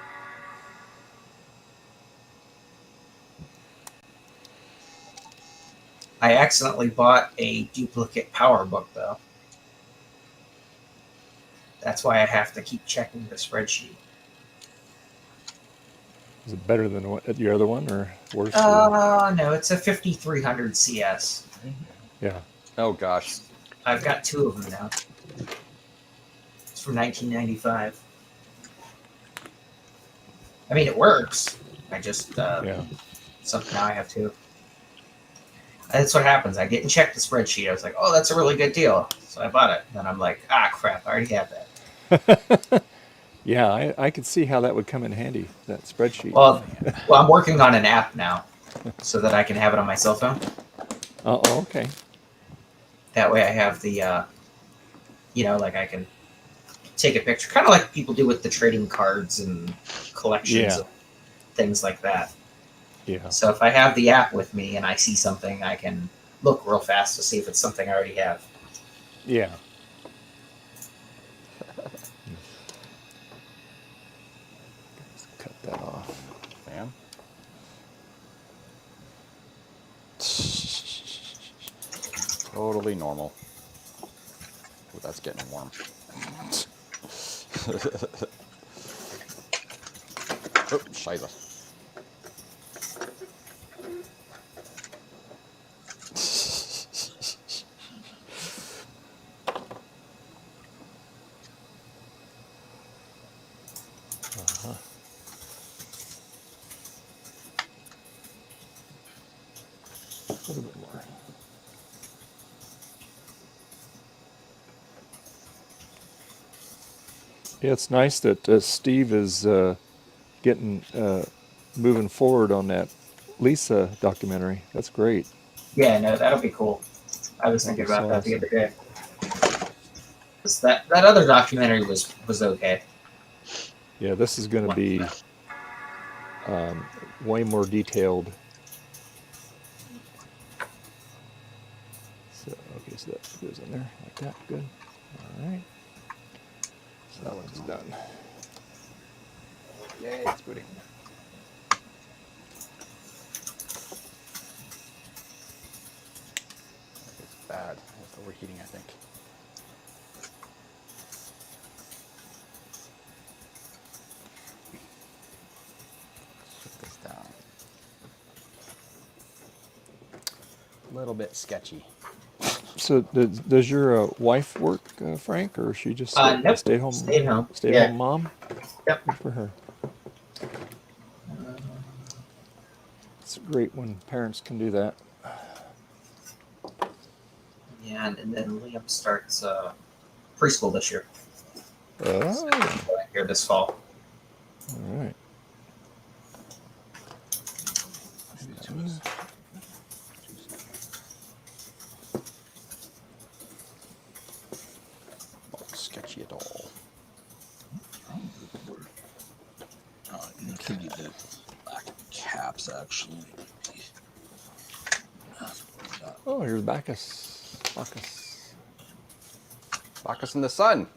I accidentally bought a duplicate power book, though. That's why I have to keep checking the spreadsheet. Is it better than your other one or worse? Or? No, it's a 5300 CS. Yeah. Oh, gosh. I've got two of them now. It's from 1995. I mean, it works. I just, Yeah. so now I have two. That's what happens. I didn't check the spreadsheet. I was like, oh, that's a really good deal. So I bought it. Then I'm like, ah, crap, I already have that. Yeah, I could see how that would come in handy, that spreadsheet. Well, I'm working on an app now so that I can have it on my cell phone. Oh, okay. That way I have the, like I can take a picture, kind of like people do with the trading cards and collections of things like that. Yeah. So if I have the app with me and I see something, I can look real fast to see if it's something I already have. Yeah. Let's cut that off. Man. Totally normal. Ooh, that's getting warm. Oh, scheiße. A little bit more. Yeah, it's nice that Steve is getting moving forward on that Lisa documentary. That's great. Yeah, no, that'll be cool. I was thinking about that the other day. 'Cause that other documentary was okay. Yeah, this is going to be way more detailed. So, okay, so that goes in there like that. Good. All right. So that one's done. Yay, it's booting. It's bad. It's overheating, I think. Put this down. A little bit sketchy. So does your wife work, Frank, or is she just Nope. stay home? Stay home. Stay Yeah. home mom. Yep. Good for her. It's great when parents can do that. Yeah, and then Liam starts preschool this year. Oh, Here this fall. all right. Not sketchy at all. You could get the black caps actually. Oh, here's Bacchus. Bacchus. Bacchus in the sun.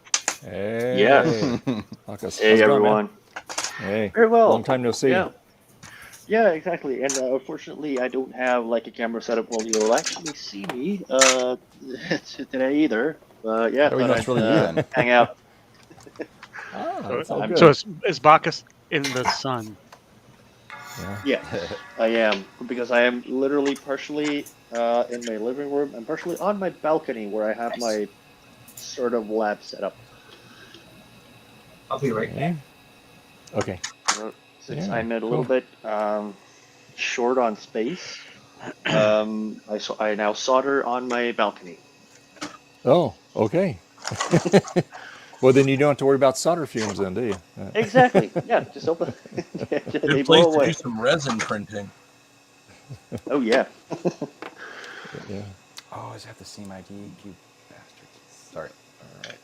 Hey. Yeah. Bacchus. Hey How's it going, everyone. man? Hey. Very well. Long time no see. Yeah. Yeah, exactly. And unfortunately, I don't have like a camera setup where you'll actually see me today either. Yeah, How do we know thought it's really you I'd then? hang out. Ah, that's all good. So is Bacchus in the sun? Yeah. Yeah, I am, because I am literally partially in my living room and partially on my balcony where I have my sort of lab set up. I'll be right back. Okay. Okay. Since Yeah, I'm a cool. little bit short on space, I now solder on my balcony. Oh, okay. Well, then you don't have to worry about solder fumes, then, do you? Exactly. Yeah, just open. Yeah, they Good blow place to do away. some resin printing. Oh yeah. Yeah. Oh, is that the same ID? You bastard. Sorry. All right.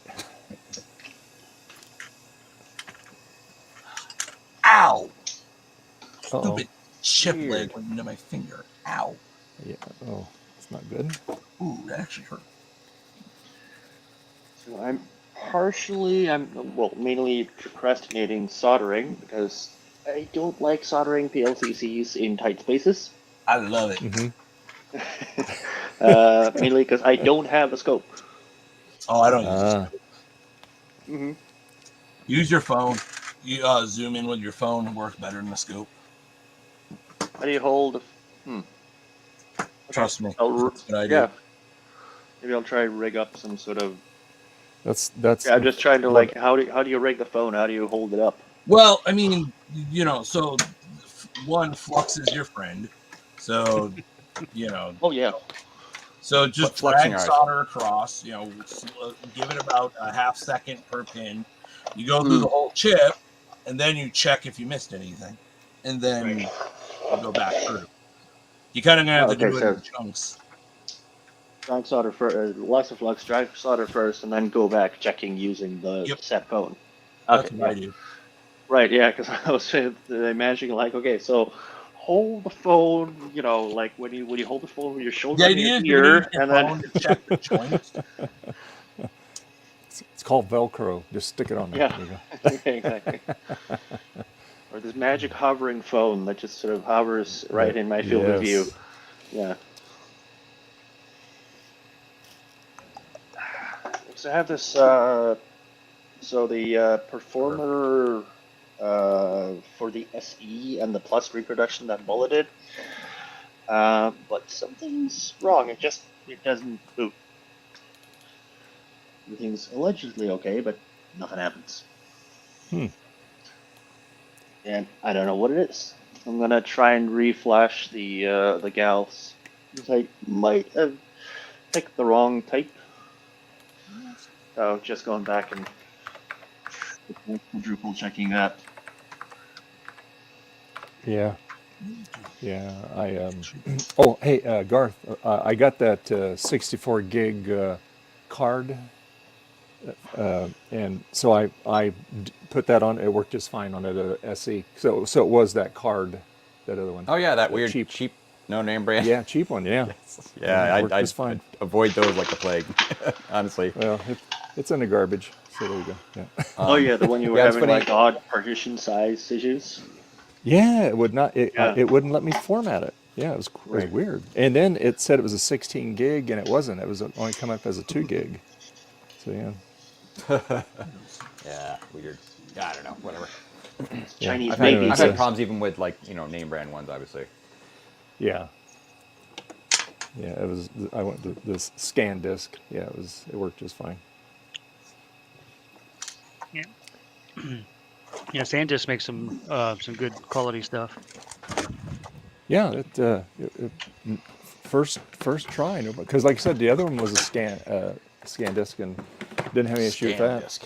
Ow! Uh-oh. Stupid chip Weird. leg went into my finger. Ow. Yeah. Oh, it's not good. Ooh, that actually hurt. So I'm mainly procrastinating soldering because I don't like soldering PLCCs in tight spaces. I love it. Mm-hmm. Mainly because I don't have a scope. Oh, I don't use this. Mm-hmm. Use your phone. You zoom in with your phone. It works better than the scope. How do you hold? Trust me. I'll, That's what I do. yeah. Maybe I'll try rig up some sort of. That's. Yeah, I'm just trying to what- how do you rig the phone? How do you hold it up? Well, I mean, so one, flux is your friend. So, Oh yeah. so just Put flux in drag your eyes. solder across, give it about a half second per pin. You go through the whole chip, and then you check if you missed anything. And then you go back through. You kind of have to do it in chunks. Drag solder first, lots of flux, drag solder first, and then go back checking using the set phone. That's Okay, what I do. right, yeah, because I was imagining okay, so hold the phone, like when you hold the phone with your shoulder The in idea your is you're ear, using your and phone then to check the joints. It's called Velcro. Just stick it on there. yeah, There you go. exactly. Or this magic hovering phone that just sort of hovers right in my field of view. Yeah. So I have this. So the performer for the SE and the Plus reproduction that Mulla did, but something's wrong. It doesn't boot. Everything's allegedly okay, but nothing happens. And I don't know what it is. I'm gonna try and reflash the gals. Because I might have picked the wrong type. So just going back and quadruple checking that. Yeah. Yeah. I Oh, hey, Garth. I got that 64 gig card, and so I put that on. It worked just fine on the SE. So it was that card, that other one. Oh yeah, that The weird cheap no name brand. Yeah, cheap one. Yeah. Yeah, it worked just I fine. avoid those like the plague. Honestly. Well, it's in the garbage. So there you go. Yeah. Oh yeah, the one you were yeah, it's having funny. like odd partition size issues. Yeah, it would not. Yeah. It wouldn't let me format it. Yeah, it was Right. weird. And then it said it was a 16 gig, and it wasn't. It was only coming up as a 2 gig. So yeah. Yeah, weird. Yeah, I don't know. Whatever. Chinese I've babies. had problems even with name brand ones, obviously. Yeah. Yeah, it was. I went to this scan disk. Yeah, it worked just fine. Yeah. Yeah, SanDisk makes some good quality stuff. Yeah, first try, because like I said, the other one was a scan disk and didn't have any issue with that. Disk.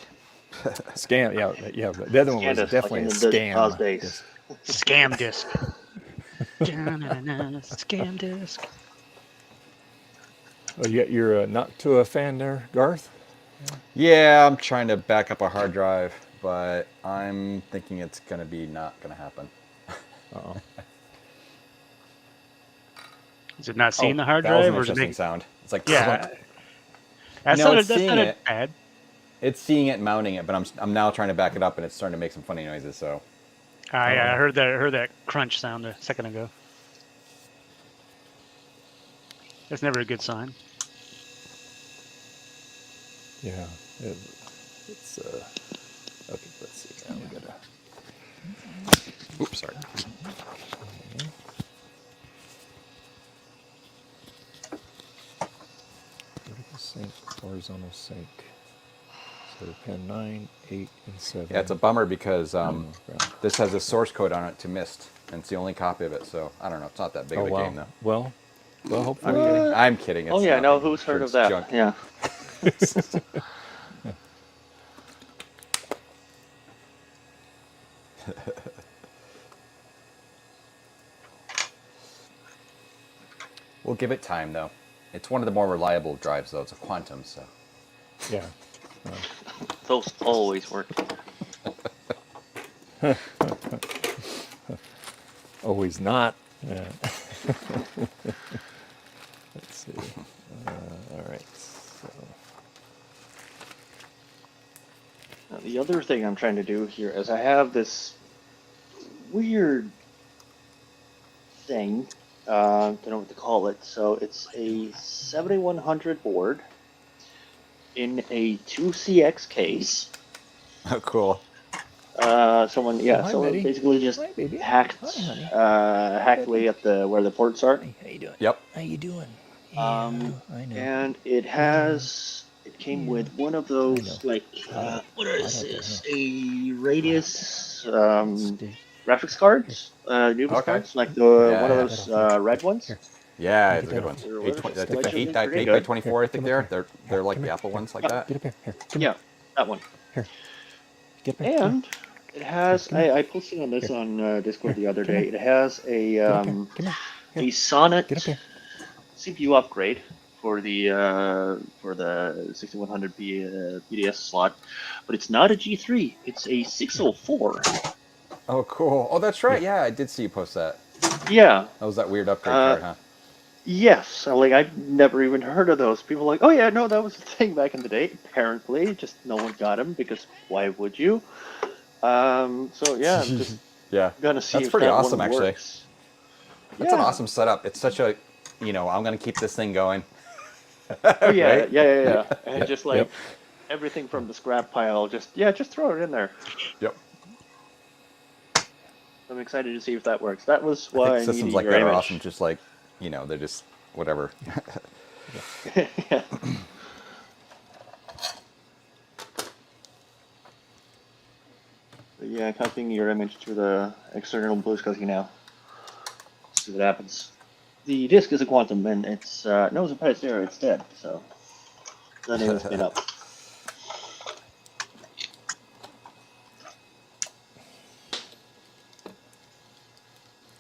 Scan, yeah. But the other one was ScanDisk, definitely like a in the scam. Oz days. disk. Scam disk. Scam disk. Oh, you're not too a fan there, Garth? Yeah, I'm trying to back up a hard drive, but I'm thinking it's gonna be not gonna happen. Uh-oh. Is it not seeing the hard That was drive, an or is it interesting making? sound. It's like Yeah, that's No, not it's seeing it. bad. It's seeing it, mounting it, but I'm now trying to back it up, and it's starting to make some funny noises. So I heard that crunch sound a second ago. That's never a good sign. Yeah. It's okay. Let's see. Now we gotta. oops, sorry. Vertical sync, horizontal sync. for pin 9, 8, and 7. Yeah, it's a bummer because ground. this has a source code on it to Mist, and it's the only copy of it. So I don't know. It's not that big of a game though. Well, hopefully. I'm kidding. It's Oh yeah, nothing. no, who's Sure, heard of it's that? junk. Yeah. We'll give it time though. It's one of the more reliable drives though. It's a Quantum, so. Yeah. Those always work. Always not. Yeah. Let's see. All right. So. Now, the other thing I'm trying to do here is I have this weird thing. Don't know what to call it. So it's a 7100 board in a 2CX case. Oh, cool. Someone Hi, Betty. basically just Hi, baby. hacked, Hi, honey. hacked away at where the ports are. Hey, how you doing? Yep. How you doing? I know. And it came with one of those, like, what is this? A Radius graphics cards, Nubis cards, like one of those red ones. Here. Yeah, it's a good one. They're 820, I think allegedly the 8 pretty 8 by good. 24. I think they're like the Apple ones like that. Get up here. Here. Come Yeah, that one. Get up here. Come And it has, I posted on this on Discord the other day. It has a Come here. Sonnet Get up here. CPU upgrade for the 6100 PDS slot, but it's not a G3. It's a 604. Oh, cool. Oh, that's right. Yeah, I did see you post that. Yeah. That was that weird upgrade card, huh? Yes. I'd never even heard of those. People are like, oh yeah, no, that was a thing back in the day. Apparently, just no one got them because why would you? So yeah, I'm just gonna see That's if pretty that awesome, one actually. works. That's an awesome setup. It's such a, I'm going to keep this thing going. Oh yeah, Right? yeah. And just like everything from the scrap pile, just throw it in there. Yep. I'm excited to see if that works. That was I why think I systems needed like your that are image. awesome. Just like, they're just whatever. Yeah. But yeah, copying your image to the external BlueScotty now. See what happens. The disk is a quantum, and it's no surprise there. It's dead, so that has been up.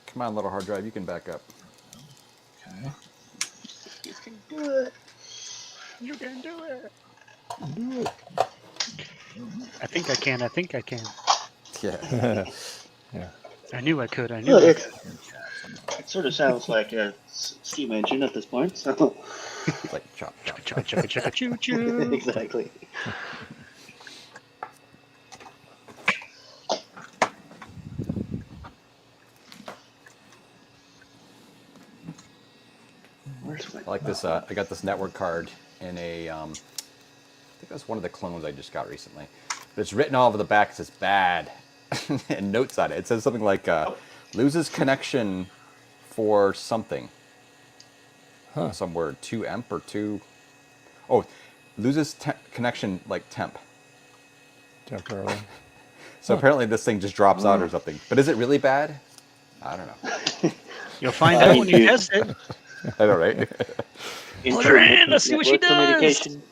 Come on, little hard drive. You can back up. Okay. You can do it. You can do it. Do it. I think I can. Yeah. Yeah. I knew I could. Well, it sort of sounds like a steam engine at this point. So It's like chop, chop, chop. Chugga chugga chugga choo choo. exactly. Where's my I like this. I got this network card in a. I think that's one of the clones I just got recently. But it's written all over the back. It says bad, and notes on it. It says something like loses connection for something. Some word 2 amp or 2. Oh, loses connection like temp. Temporarily. So apparently this thing just drops out or something. But is it really bad? I don't know. You'll find out when you test it. I know, right? Put her in. Let's see what she Network does. communication.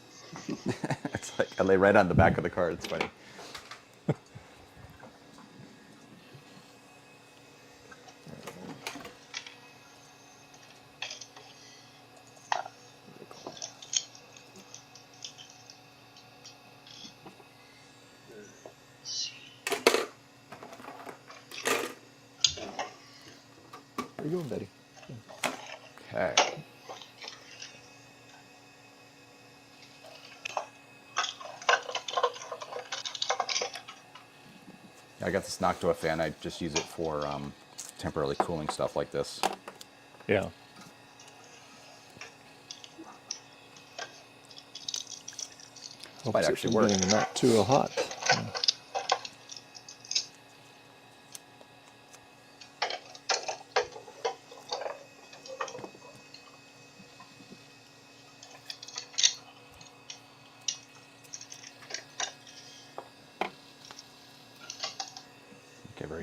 It's like I lay right on the back of the card. It's funny. Where you going, Betty? Okay. I got this Noctua fan. I just use it for temporarily cooling stuff like this. Yeah. Hopes Might it's actually work. getting not too hot. Yeah.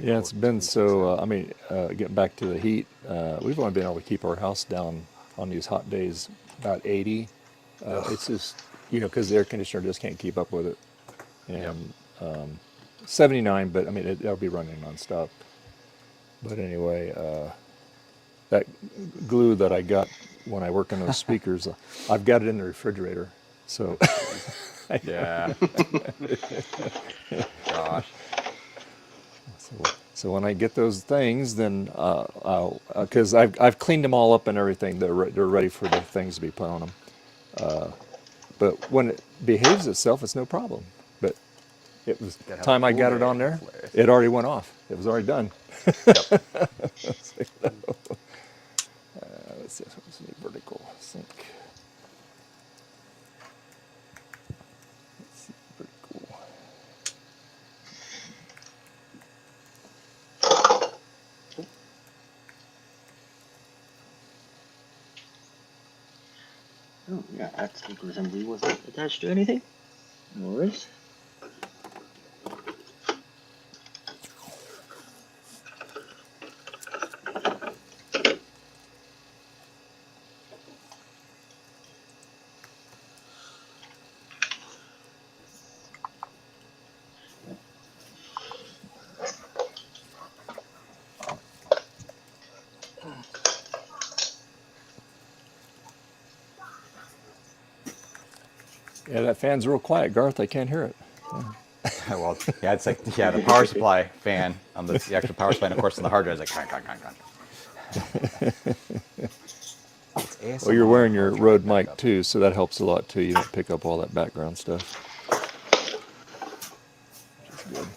very Yeah, it's important been tweaks, so. I mean, getting back to the heat, we've only been able to keep our house down on these hot days about 80. It's just because the air conditioner just can't keep up with it. Yep. And 79, but I mean it'll be running nonstop. But anyway, that glue that I got when I work on those speakers, I've got it in the refrigerator. So Yeah. Gosh. so when I get those things, then I'll because I've cleaned them all up and everything. They're ready for the things to be put on them. But when it behaves itself, it's no problem. But it was Gotta have time a I cool got it day. on there, That's hilarious. it already went off. It was already done. Yep. Let's see, let's see, vertical sync. Let's see, vertical. Oh, yeah, that speaker assembly wasn't attached to anything. No worries. Yeah, that fan's real quiet, Garth. I can't hear it. Well, yeah, it's like the power supply fan on the actual power supply, and of course on the hard drive, it's like crank, crank, crank, crank. It's Well, you're ASMR wearing your hard drive Rode mic backup. too, so that helps a lot too. You don't pick up all that background stuff. Which is good.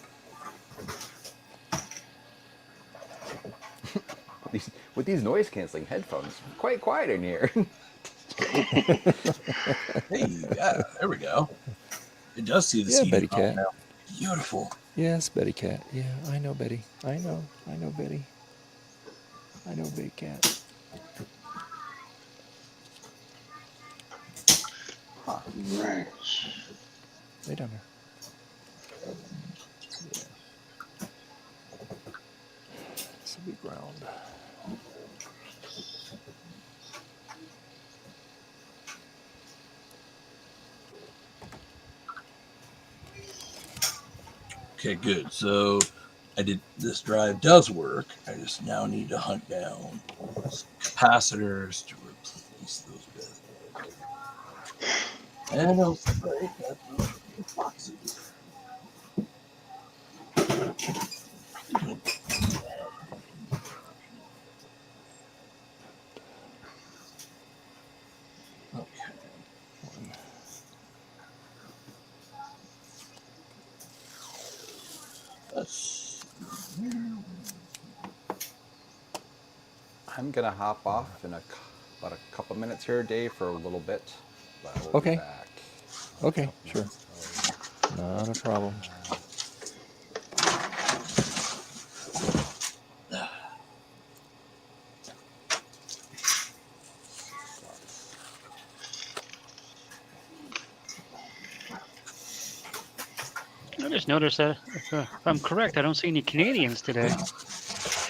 With these noise canceling headphones, quite quiet in here. Hey, yeah, there we go. It does see the Yeah, CD Betty pop Cat. now. Beautiful. Yes, Betty Cat. Yeah, I know Betty. I know Betty. I know Betty Cat. Right. Lay down there. This will be ground. Okay, good. So this drive does work. I just now need to hunt down some capacitors to replace those with. And also break up the boxes. Okay. Let's I'm gonna hop off in about a couple minutes here, Dave, for a little bit. But I will Okay. be back. Okay, sure. Not a problem. I just noticed that if I'm correct, I don't see any Canadians today.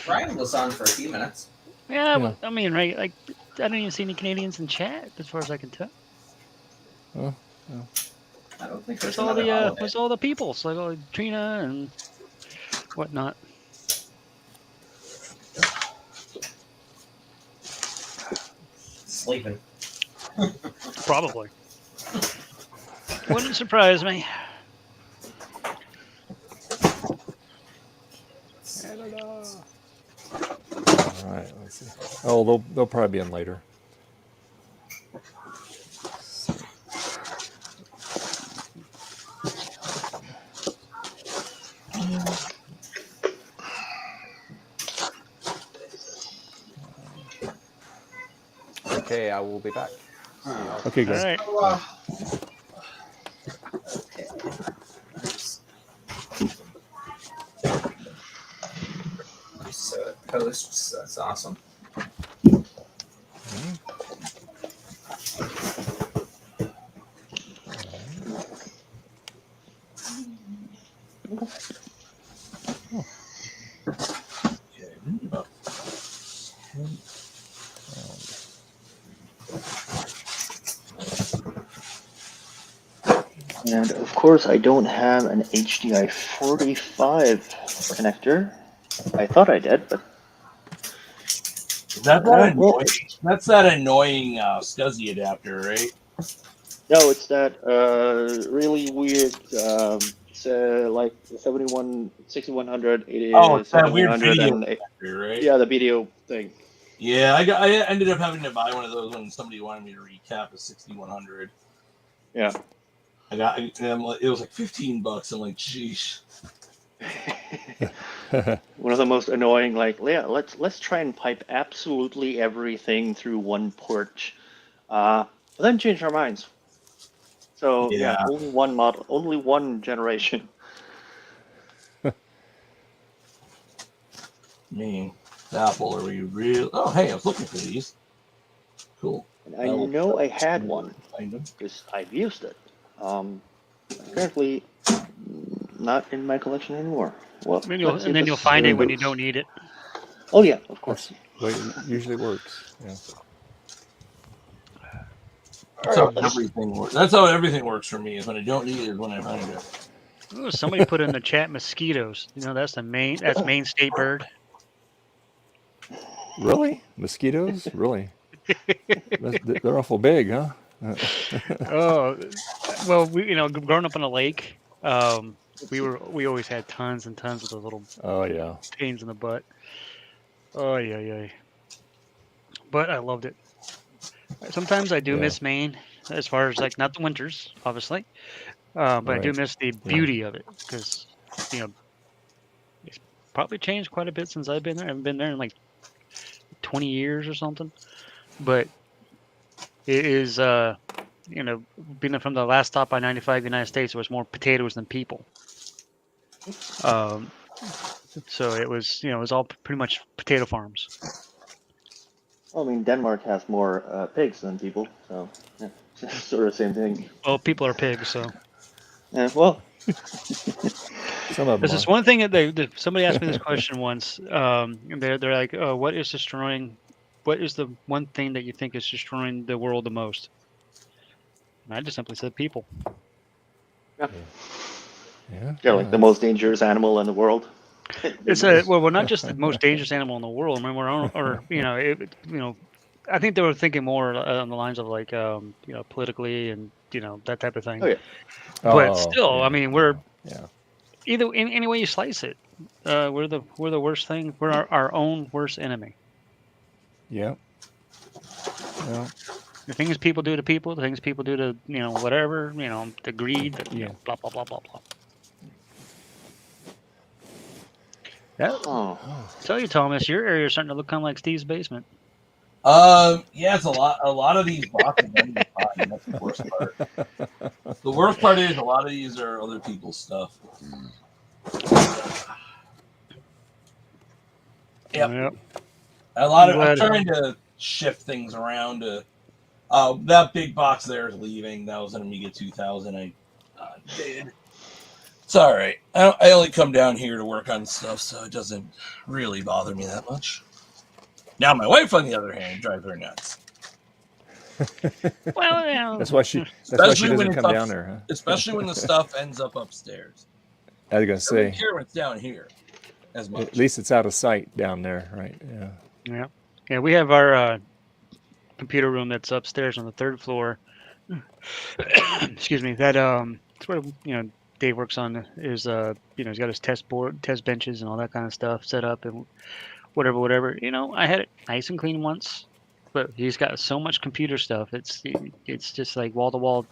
Brian was on for a few minutes. Yeah, Yeah. but, I mean, right? Like, I don't even see any Canadians in chat, as far as I can tell. Oh, I don't think Where's there's all another the holiday. where's all the people? So like Trina and whatnot. Sleeping. Probably. Wouldn't surprise me. all right. Let's see. Oh, they'll probably be in later. Okay, I will be back. Okay, All guys. right. Okay. So it posts. That's awesome. And of course, I don't have an HDI 45 connector. I thought I did, but Is that well, annoying? That's that annoying SCSI adapter, right? no, it's that really weird. It's like 6100. It is Oh, it's that weird 7100 video and adapter, right? yeah, the video thing. Yeah, I ended up having to buy one of those when somebody wanted me to recap a 6100. Yeah. It was like $15. I'm like, sheesh. One of the most annoying, like, yeah, let's try and pipe absolutely everything through one port, but then change our minds. So yeah, only one model, only one generation. Me, Apple, are we real? Oh, hey, I was looking for these. Cool. And I know I had one because I've used it. Apparently, not in my collection anymore. Well, and then you'll find it when you don't need it. Oh yeah, of course. That's the way it usually works. Yeah. That's how everything works. That's how everything works for me. Is when I don't need it, is when I find it. Ooh, somebody put in the chat mosquitoes. You know, that's Maine state bird. Really? Mosquitoes? Really? They're awful big, huh? Oh, well, growing up on a lake, we always had tons and tons of those little pains in the butt. Oh yeah. But I loved it. Sometimes I do miss Maine, as far as like not the winters, obviously, but I do miss the beauty of it because it's probably changed quite a bit since I've been there. I haven't been there in like 20 years or something, but it is being from the last stop by 95 United States, there was more potatoes than people. So it was it was all pretty much potato farms. Well, I mean, Denmark has more pigs than people, so yeah, sort of the same thing. Well, people are pigs, so. Well. Some of them This is one thing that somebody asked me this question once. They're like, "Oh, what is the one thing that you think is destroying the world the most?" And I just simply said people. Yeah, like the most dangerous animal in the world. It's not just the most dangerous animal in the world. I mean, I think they were thinking more on the lines of like, politically and that type of thing. Oh, yeah. But still, I mean, we're either in any way you slice it, we're the worst thing. We're our own worst enemy. Yeah. Well, the things people do to people, the things people do to whatever, the greed, blah blah blah blah blah. Tell you, Thomas, your area is starting to look kind of like Steve's basement. Yeah, it's a lot of these boxes. That's the worst part. The worst part is a lot of these are other people's stuff. Yep. I'm trying to shift things around to. That big box there is leaving. That was an Amiga 2000. I did. It's all right. I only come down here to work on stuff, so it doesn't really bother me that much. Now, my wife, on the other hand, drives her nuts. Well, that's why she doesn't come down there, huh? Especially when the stuff ends up upstairs. I was gonna say. I don't care what's down here as much. At least it's out of sight down there, right? Yeah. We have our computer room that's upstairs on the 3rd floor. Excuse me. That it's where Dave works on. Is he's got his test benches and all that kind of stuff set up and whatever. I had it nice and clean once, but he's got so much computer stuff. It's just like wall to wall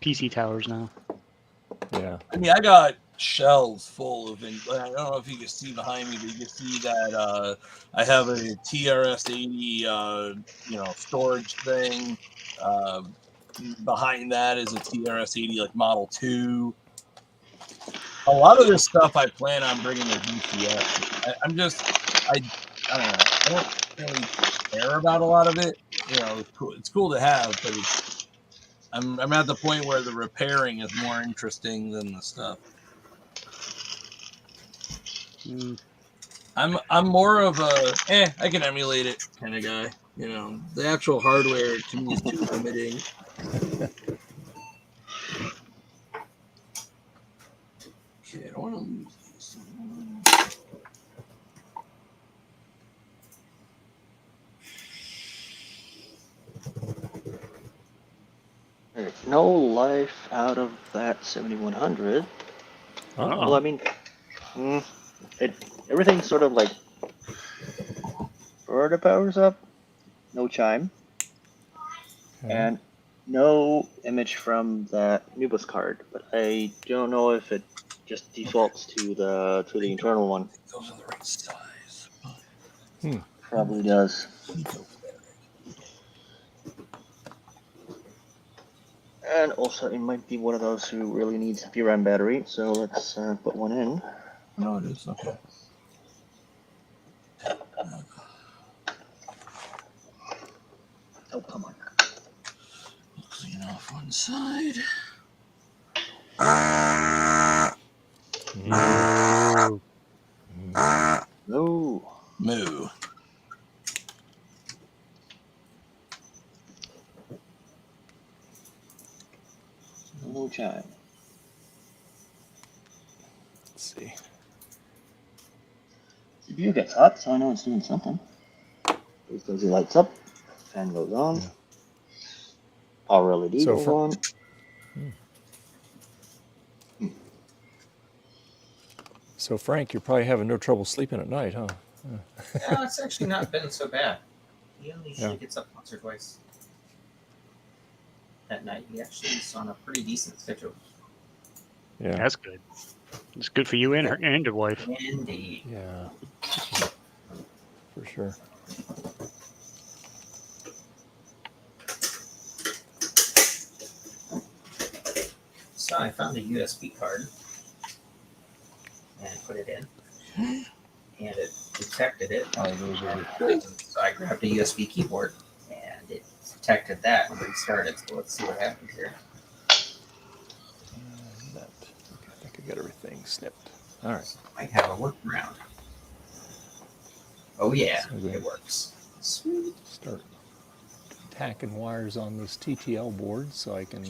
PC towers now. Yeah. I mean, I got shelves full of things. I don't know if you can see behind me, but you can see that I have a TRS-80, storage thing. Behind that is a TRS-80, like Model 2. A lot of this stuff I plan on bringing to DCS. I don't know. I don't really care about a lot of it. It's cool to have, but I'm at the point where the repairing is more interesting than the stuff. I'm more of a I can emulate it kind of guy. The actual hardware to me is too limiting. Okay, I don't want to lose this. There's no life out of that 7100. Well, I mean, everything's sort of like Florida powers up, no chime, and no image from that Nubus card. But I don't know if it just defaults to the internal one. Those are the right size. Probably does. And also, it might be one of those who really needs a PRAM battery, so let's put one in. No, it is. Okay. Oh, come on. Clean off one side. No. Moo. No chime. Let's see. CPU gets hot, so I know it's doing something. It goes, it lights up, fan goes on, power LED So goes on. So Frank, you're probably having no trouble sleeping at night, huh? No, it's actually not been so bad. He only usually gets up once or twice at night. He actually is on a pretty decent schedule. Yeah. That's good. It's good for you and her and your wife. Indeed. Yeah. For sure. So I found a USB card and put it in, and it detected it. So I grabbed a USB keyboard, and it detected that and restarted. So let's see what happens here. I think I got everything snipped. All right. Might have a workaround. Oh yeah, So we it works. Sweet. start tacking wires on this TTL board so I can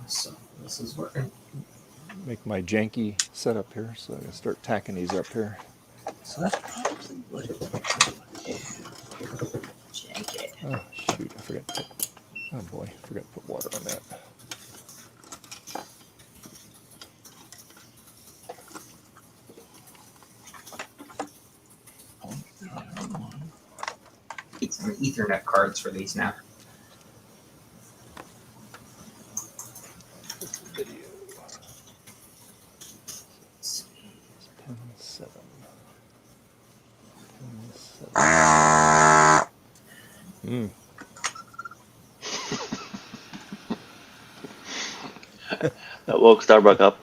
So this is working. make my janky setup here. So I can start tacking these up here. So that's probably what it Jank it. Oh shoot! I forgot to put. Oh boy! I forgot to put water on that. Some Ethernet cards for these now. Video. Pin 7. Pin 7. That woke Starbuck up.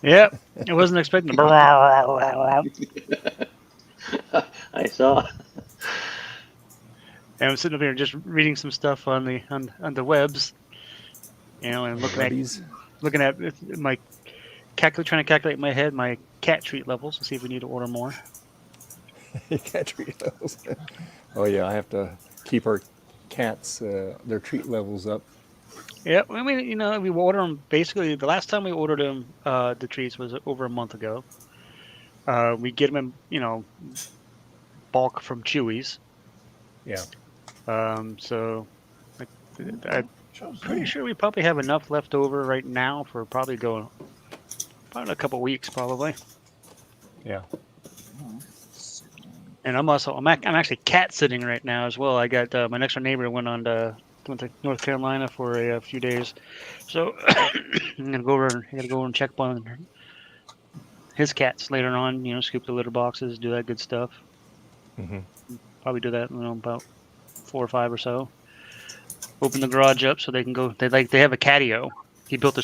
Yep. I wasn't expecting to. I saw. And I'm sitting up here just reading some stuff on the webs, and looking at my trying to calculate in my head my cat treat levels to see if we need to order more. Cat treat levels. Oh yeah, I have to keep our cats their treat levels up. Yeah, I mean, we order them basically. The last time we ordered them, the treats was over a month ago. We get them in, bulk from Chewy's. Yeah. So I'm pretty sure we probably have enough left over right now for probably a couple weeks, probably. Yeah. And I'm actually cat sitting right now as well. I got my next door neighbor went to North Carolina for a few days, so I'm gonna go over and check on his cats later on. Scoop the litter boxes, do that good stuff. Mm-hmm. Probably do that about 4 or 5 or so. Open the garage up so they can go. They have a catio. He built a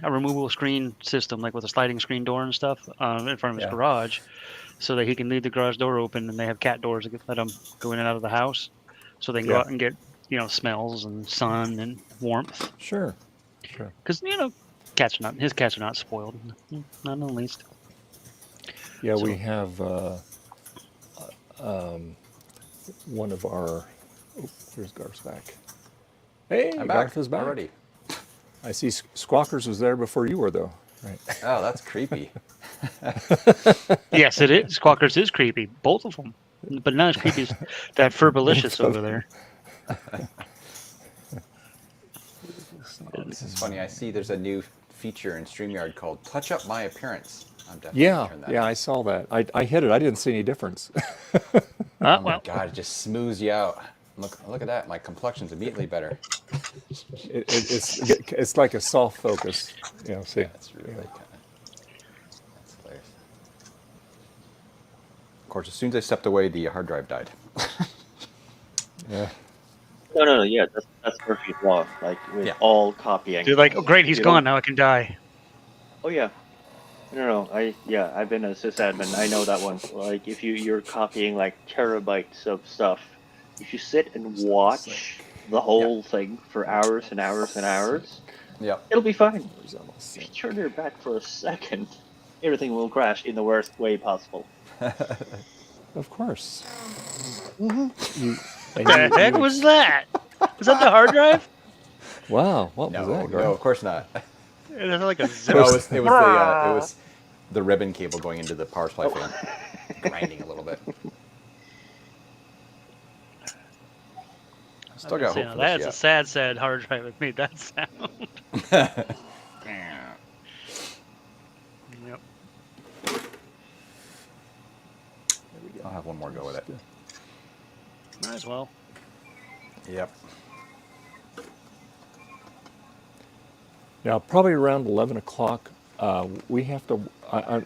removable screen system, like with a sliding screen door and stuff, in front of his garage, so that he can leave the garage door open, and they have cat doors that let them go in and out of the house, so they can go out and get smells and sun and warmth. Sure. Because his cats are not spoiled, not in the least. Yeah, we have one of our. Oh, there's Garth's back. Hey, I'm Garth back is back already. I see Squawkers was there before you were, though. Right. Oh, that's creepy. Yes, it is. Squawkers is creepy, both of them, but not as creepy as that Furbalicious over there. Oh, this is funny. I see there's a new feature in StreamYard called Touch Up My Appearance. I'm definitely gonna Yeah, turn that yeah, on. I saw that. I hit it. I didn't see any difference. Oh my Well, god, it just smooths you out. Look at that. My complexion's immediately better. It's like a soft focus. You know, see. Yeah, it's really kind of. That's hilarious. Of course, as soon as I stepped away, the hard drive died. Yeah. No. Yeah, that's Murphy's law. Like with Yeah. all copying. they're like, oh great, he's You gone. don't- Now I can die. Oh yeah. No. I've been a sysadmin. I know that one. Like if you're copying like terabytes of stuff, if you sit and watch the whole thing for hours and hours and hours, Yep. it'll be fine. If you turn your back for a second, everything will crash in the worst way possible. Of course. What the heck was that? Was that the hard drive? Wow, what was No, that, no, Garth? of course not. It was like a zip. No, it was the ribbon cable going into the power supply fan, grinding a little bit. Still got hope for That's a this sad hard drive that made that sound. yet. Yep. I'll have one more go with it. Might as well. Yep. Now, probably around 11 o'clock, we have to.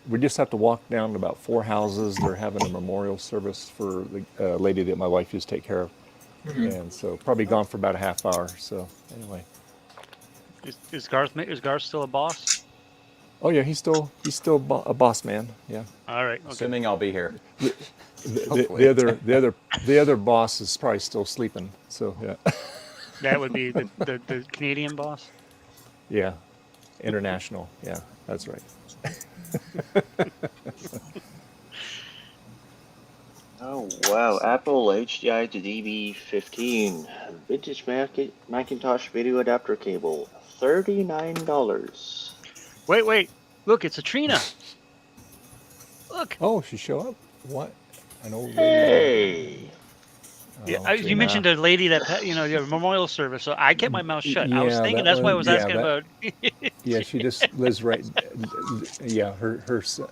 We just have to walk down to about 4 houses. They're having a memorial service for the lady that my wife used to take care of, and so probably gone for about a half hour. So anyway. Is Garth still a boss? Oh yeah, he's still a boss man. Yeah. All right. Okay. Assuming I'll be here. The other boss is probably still sleeping. So yeah. That would be the Canadian boss. Yeah. International. Yeah, that's right. Oh wow! Apple HDI to DB15 vintage Macintosh video adapter cable, $39. Wait! Look, it's a Trina. Look. Oh, she show up? What? An old lady? Hey. Yeah, you mentioned a lady that your memorial service, so I kept my mouth shut. I was Yeah, thinking that that's why I one- was yeah, asking that- about. Yeah, she just lives right. Yeah,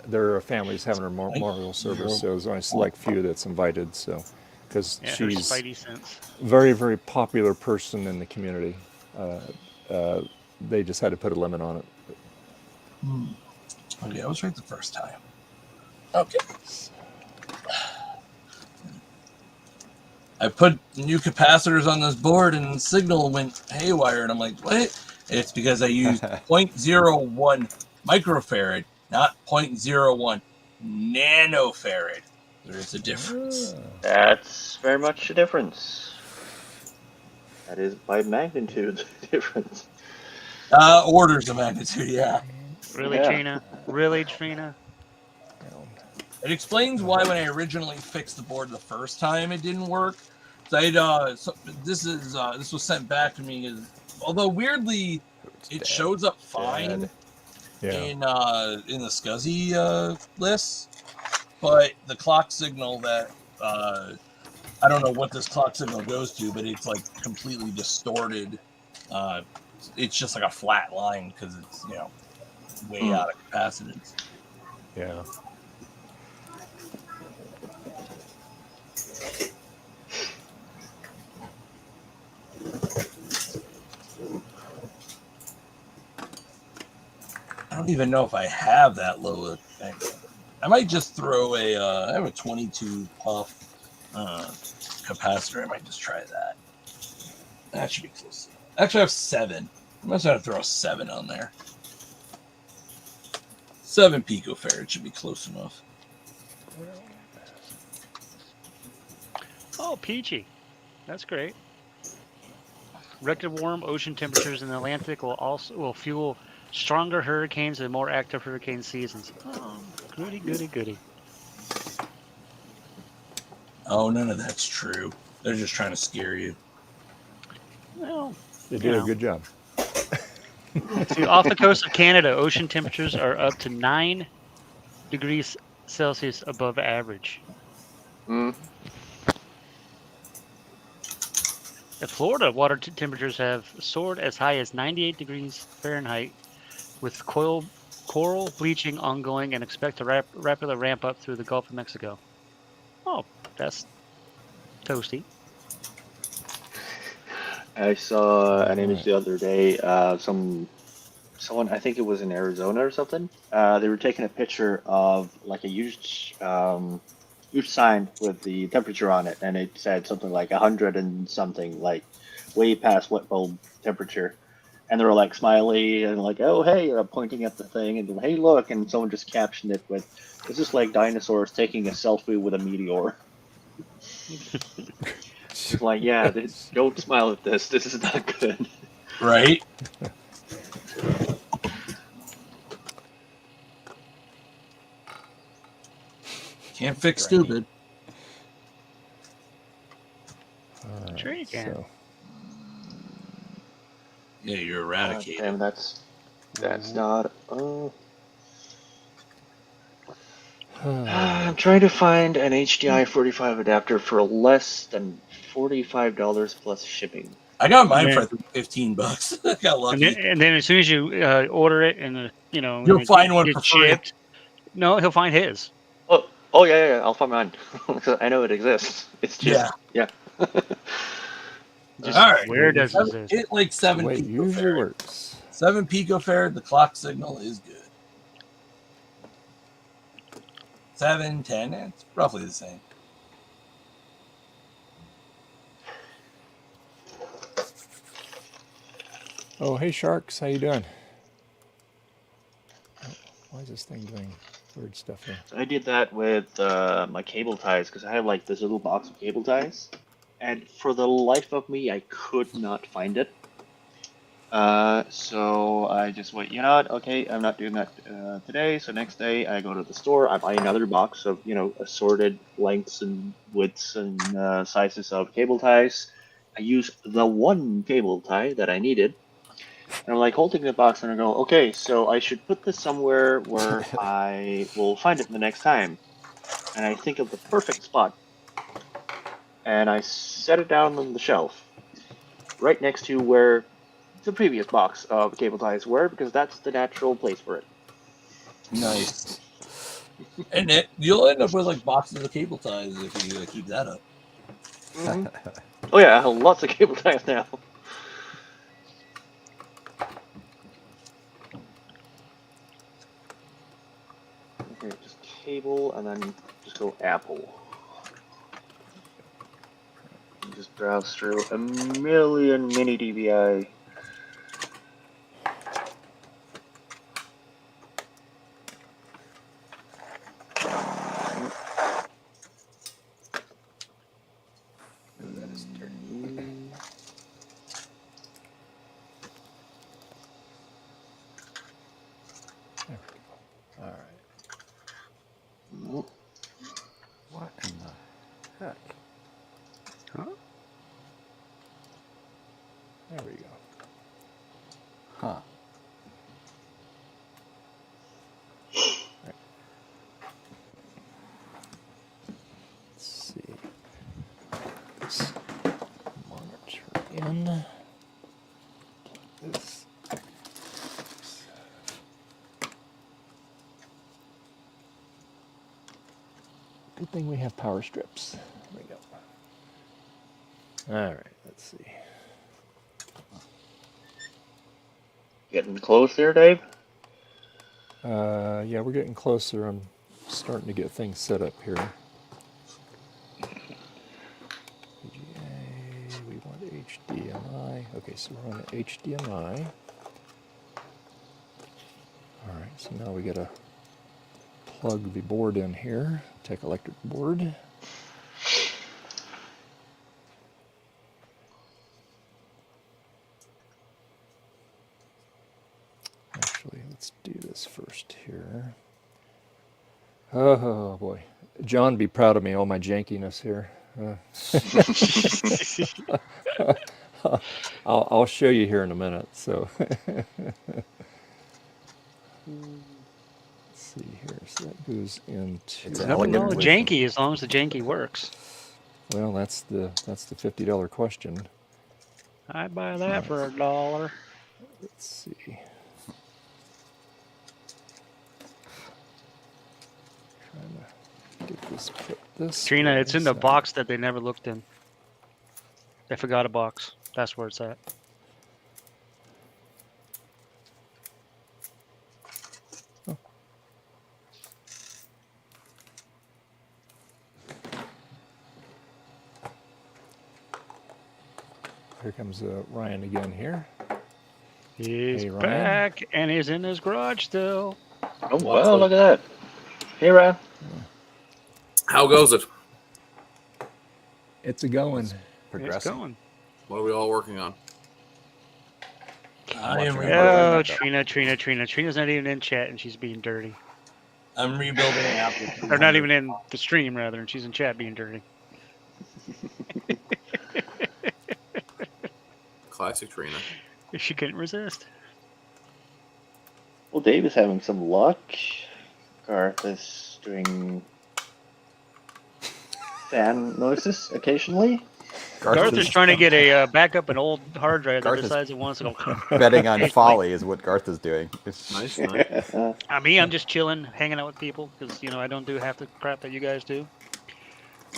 their family's having a memorial service, so there's only a select few that's invited. So, because Yeah, her she's spidey sense. very, very popular person in the community, they just had to put a limit on it. Okay, I was right the first time. Okay. I put new capacitors on this board and the signal went haywire, and I'm like, what? It's because I used 0.01 microfarad, not 0.01 nanofarad. There's a difference. That's very much a difference. That is by magnitude difference. Orders of magnitude, yeah. Really, Yeah. Trina? Really, Trina? It explains why when I originally fixed the board the first time it didn't work. So this was sent back to me although weirdly it shows up fine Yeah. in the SCSI list, but the clock signal that I don't know what this clock signal goes to, but it's like completely distorted. It's just like a flat line because it's way out of capacitance. Yeah. I don't even know if I have that low. I might just throw I have a 22 puff capacitor. I might just try that. That should be close. Actually, I have 7. I must have to throw a 7 on there. 7 picofarad should be close enough. Oh, peachy. That's great. Record warm ocean temperatures in the Atlantic will fuel stronger hurricanes and more active hurricane seasons. Oh, goody. Oh, none of that's true. They're just trying to scare you. Well, They did a good job. See, off the coast of Canada, ocean temperatures are up to 9 degrees Celsius above average. Mm. In Florida, water temperatures have soared as high as 98 degrees Fahrenheit, with coral bleaching ongoing and expect to rapidly ramp up through the Gulf of Mexico. Oh, that's toasty. I saw an image Right. the other day. Someone, I think it was in Arizona or something. They were taking a picture of like a huge sign with the temperature on it, and it said something like 100 and something, like way past wet bulb temperature. And they were like smiley and like, oh hey, pointing at the thing and hey look, and someone just captioned it with, "This is like dinosaurs taking a selfie with a meteor." It's like, yeah, don't smile at this. This is not good. Right? Can't fix stupid. All right, Sure you can. so Yeah, you're eradicated. Damn, that's not. I'm trying to find an HDI 45 adapter for less than $45 plus shipping. I got mine Yeah. for $15. I got And lucky. then as soon as you order it and You'll find one for gets free. shipped, no, he'll find his. Oh yeah, I'll find mine. I know it exists. It's just yeah. Just All right. where does it exist? It like the 7 way it usually picofarad. works. 7 picofarad. The clock signal is good. 7, 10. It's roughly the same. Oh, hey Sharks, how you doing? Oh, why is this thing doing weird stuff here? So I did that with my cable ties because I have like this little box of cable ties, and for the life of me, I could not find it. So I just went, you know what? Okay, I'm not doing that today. So next day, I go to the store. I buy another box of assorted lengths and widths and sizes of cable ties. I use the one cable tie that I needed. And I'm like holding the box and I go, okay, so I should put this somewhere where I will find it the next time. And I think of the perfect spot. And I set it down on the shelf, right next to where the previous box of cable ties were, because that's the natural place for it. Nice. And you'll end up with like boxes of cable ties if you keep that up. Mm-hmm. Oh yeah, I have lots of cable ties now. Okay, just cable and then just go Apple. And just browse through a million mini DVI. All right. What in the heck? Huh? There we go. Huh. Let's see. This monitor in. This. Good thing we have power strips. There we go. All right, let's see. Getting close there, Dave? Yeah, we're getting closer. I'm starting to get things set up here. VGA, we want HDMI. Okay, so we're on the HDMI. All right, so now we got to plug the board in here, Tec Electric board. Actually, let's do this first here. Oh boy, John, be proud of me, all my jankiness here. I'll show you here in a minute. So let's see here. So that goes into. It's an Nothing wrong elegant with janky as long as the janky works. Well, that's the $50 question. I'd buy that for $1. Let's see. Trying to get this put this. Trina, way, it's in the so- box that they never looked in. They forgot a box. That's where it's at. Here comes Ryan again here. He's Hey, Ryan. back and he's in his garage still. Oh, wow, look at that. Hey, Ryan. How goes it? It's a going. It's progressing. going. What are we all working on? I am Oh, rebuilding. Trina's not even in chat and she's being dirty. I'm rebuilding an Apple. Or not even in the stream, rather, and she's in chat being dirty. Classic Trina. She couldn't resist. Well, Dave is having some luck. Garth is doing fan noises occasionally. Garth is trying to get a backup an old hard drive that Garth is- decides it wants to go. Betting on folly is what Garth is doing. Nice, nice. I'm just chilling, hanging out with people because I don't do half the crap that you guys do.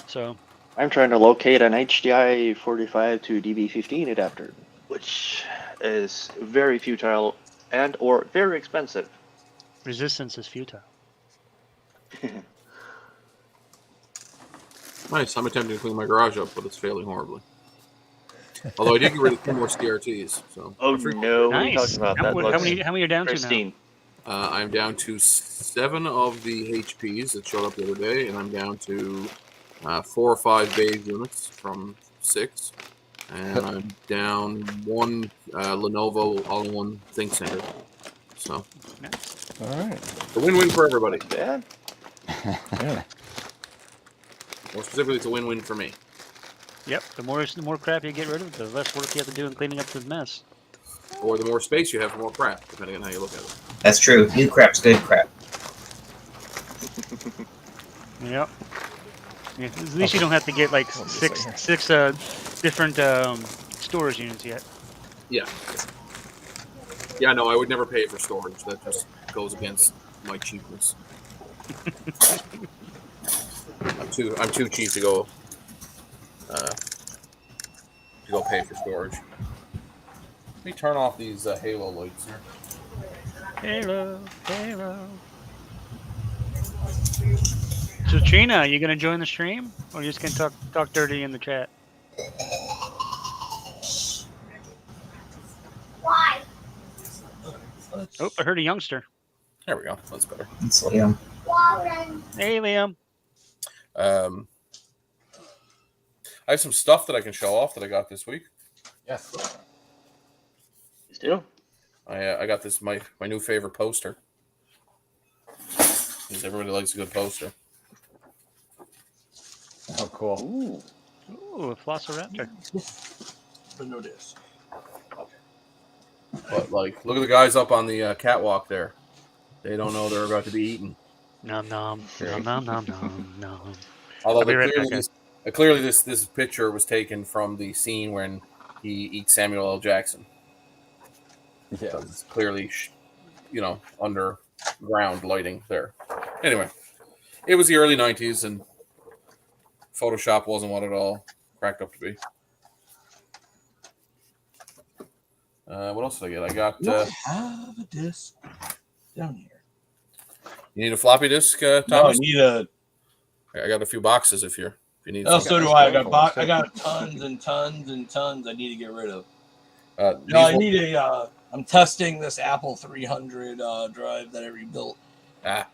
So I'm trying to locate an HDI 45 to DB15 adapter, which is very futile and or very expensive. resistance is futile. Nice. I'm attempting to clean my garage up, but it's failing horribly. Although I did get rid of 2 more CRTs. So Oh no, what are you Nice. talking about? How, That how looks many? How many are down to now? pristine. I'm down to 7 of the HPs that showed up the other day, and I'm down to 4 or 5 beige units from 6. And I'm down 1 Lenovo all-in-one Think Center. So, All right. it's a win-win for everybody. Bad. Yeah. More specifically, it's a win-win for me. Yep. The more crap you get rid of, the less work you have to do in cleaning up the mess. Or the more space you have for more crap, depending on how you look at it. That's true. New crap's good crap. Yep. Yeah, at least you don't have to get like Hold on a six second different storage units yet. Yeah. Yeah, no, I would never pay for storage. That just goes against my cheapness. I'm too cheap to go pay for storage. Let me turn off these halo lights here. Halo, halo. So Trina, you gonna join the stream, or you just gonna talk dirty in the chat? Why? Oh, I heard a youngster. There we go. That's better. It's Liam. Warren. Hey, Liam. I have some stuff that I can show off that I got this week. Yes. Still. I got this my new favorite poster. Because everybody likes a good poster. Oh, cool. Ooh. Ooh, a Velociraptor. But no disc. But like, look at the guys up on the catwalk there. They don't know they're about to be eaten. Nom nom nom nom nom nom nom. Although I'll be right clearly this picture was taken from the scene when he eats Samuel L. Jackson. Yeah. So it's clearly, underground lighting there. Anyway, it was the early 90s, and Photoshop wasn't what it all cracked up to be. What else did I get? I got... have a disc down here. you need a floppy disk, No, I Thomas? need a. I got a few boxes if you need Oh, some. so do I. I got tons and tons and tons I need to get rid of. No, I need a. I'm testing this Apple 300 drive that I rebuilt. I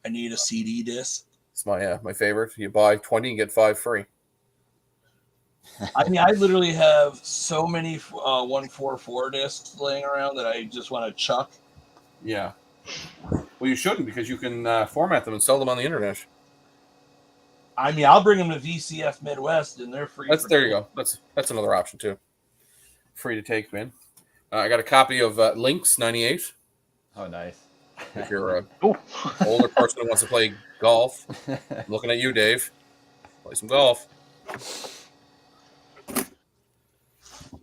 need a CD disc. It's my favorite. You buy 20 and get 5 free. I mean, I literally have so many 144 discs laying around that I just want to chuck. Yeah. Well, you shouldn't, because you can format them and sell them on the internet. I mean, I'll bring them to VCF Midwest, and they're free. There you go. That's another option too. free to take, man. I got a copy of Lynx 98. Oh, nice. If you're an Oh, older person who wants to play golf, I'm looking at you, Dave. Play some golf.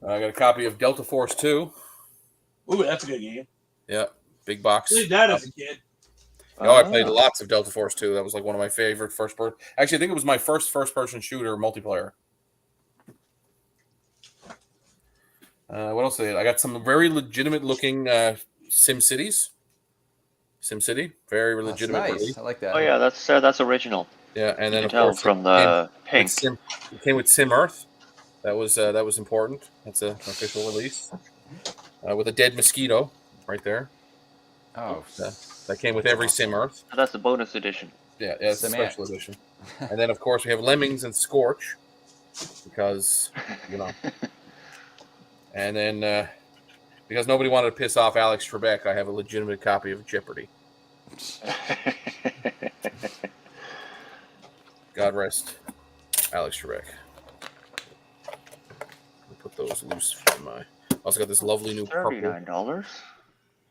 I got a copy of Delta Force 2. Ooh, that's a good game. Yeah, big box. Played that as a kid. Oh, I played lots of Delta Force 2. That was like one of my favorite first-person. Actually, I think it was my first first-person shooter multiplayer. What else did I got? Some very legitimate-looking SimCities. SimCity, very That's legitimate. nice. I like that. oh yeah, that's original. Yeah, and then You of can tell course from the pink. it came with Sim Earth. That was important. That's an official release with a dead mosquito right there. Oh, That came with every Sim Earth. Oh, that's the bonus edition. Yeah, it's a special edition. And then of course we have Lemmings and Scorch because and then because nobody wanted to piss off Alex Trebek, I have a legitimate copy of Jeopardy. God rest Alex Trebek. Put those loose from my. Also got this lovely new purple $39.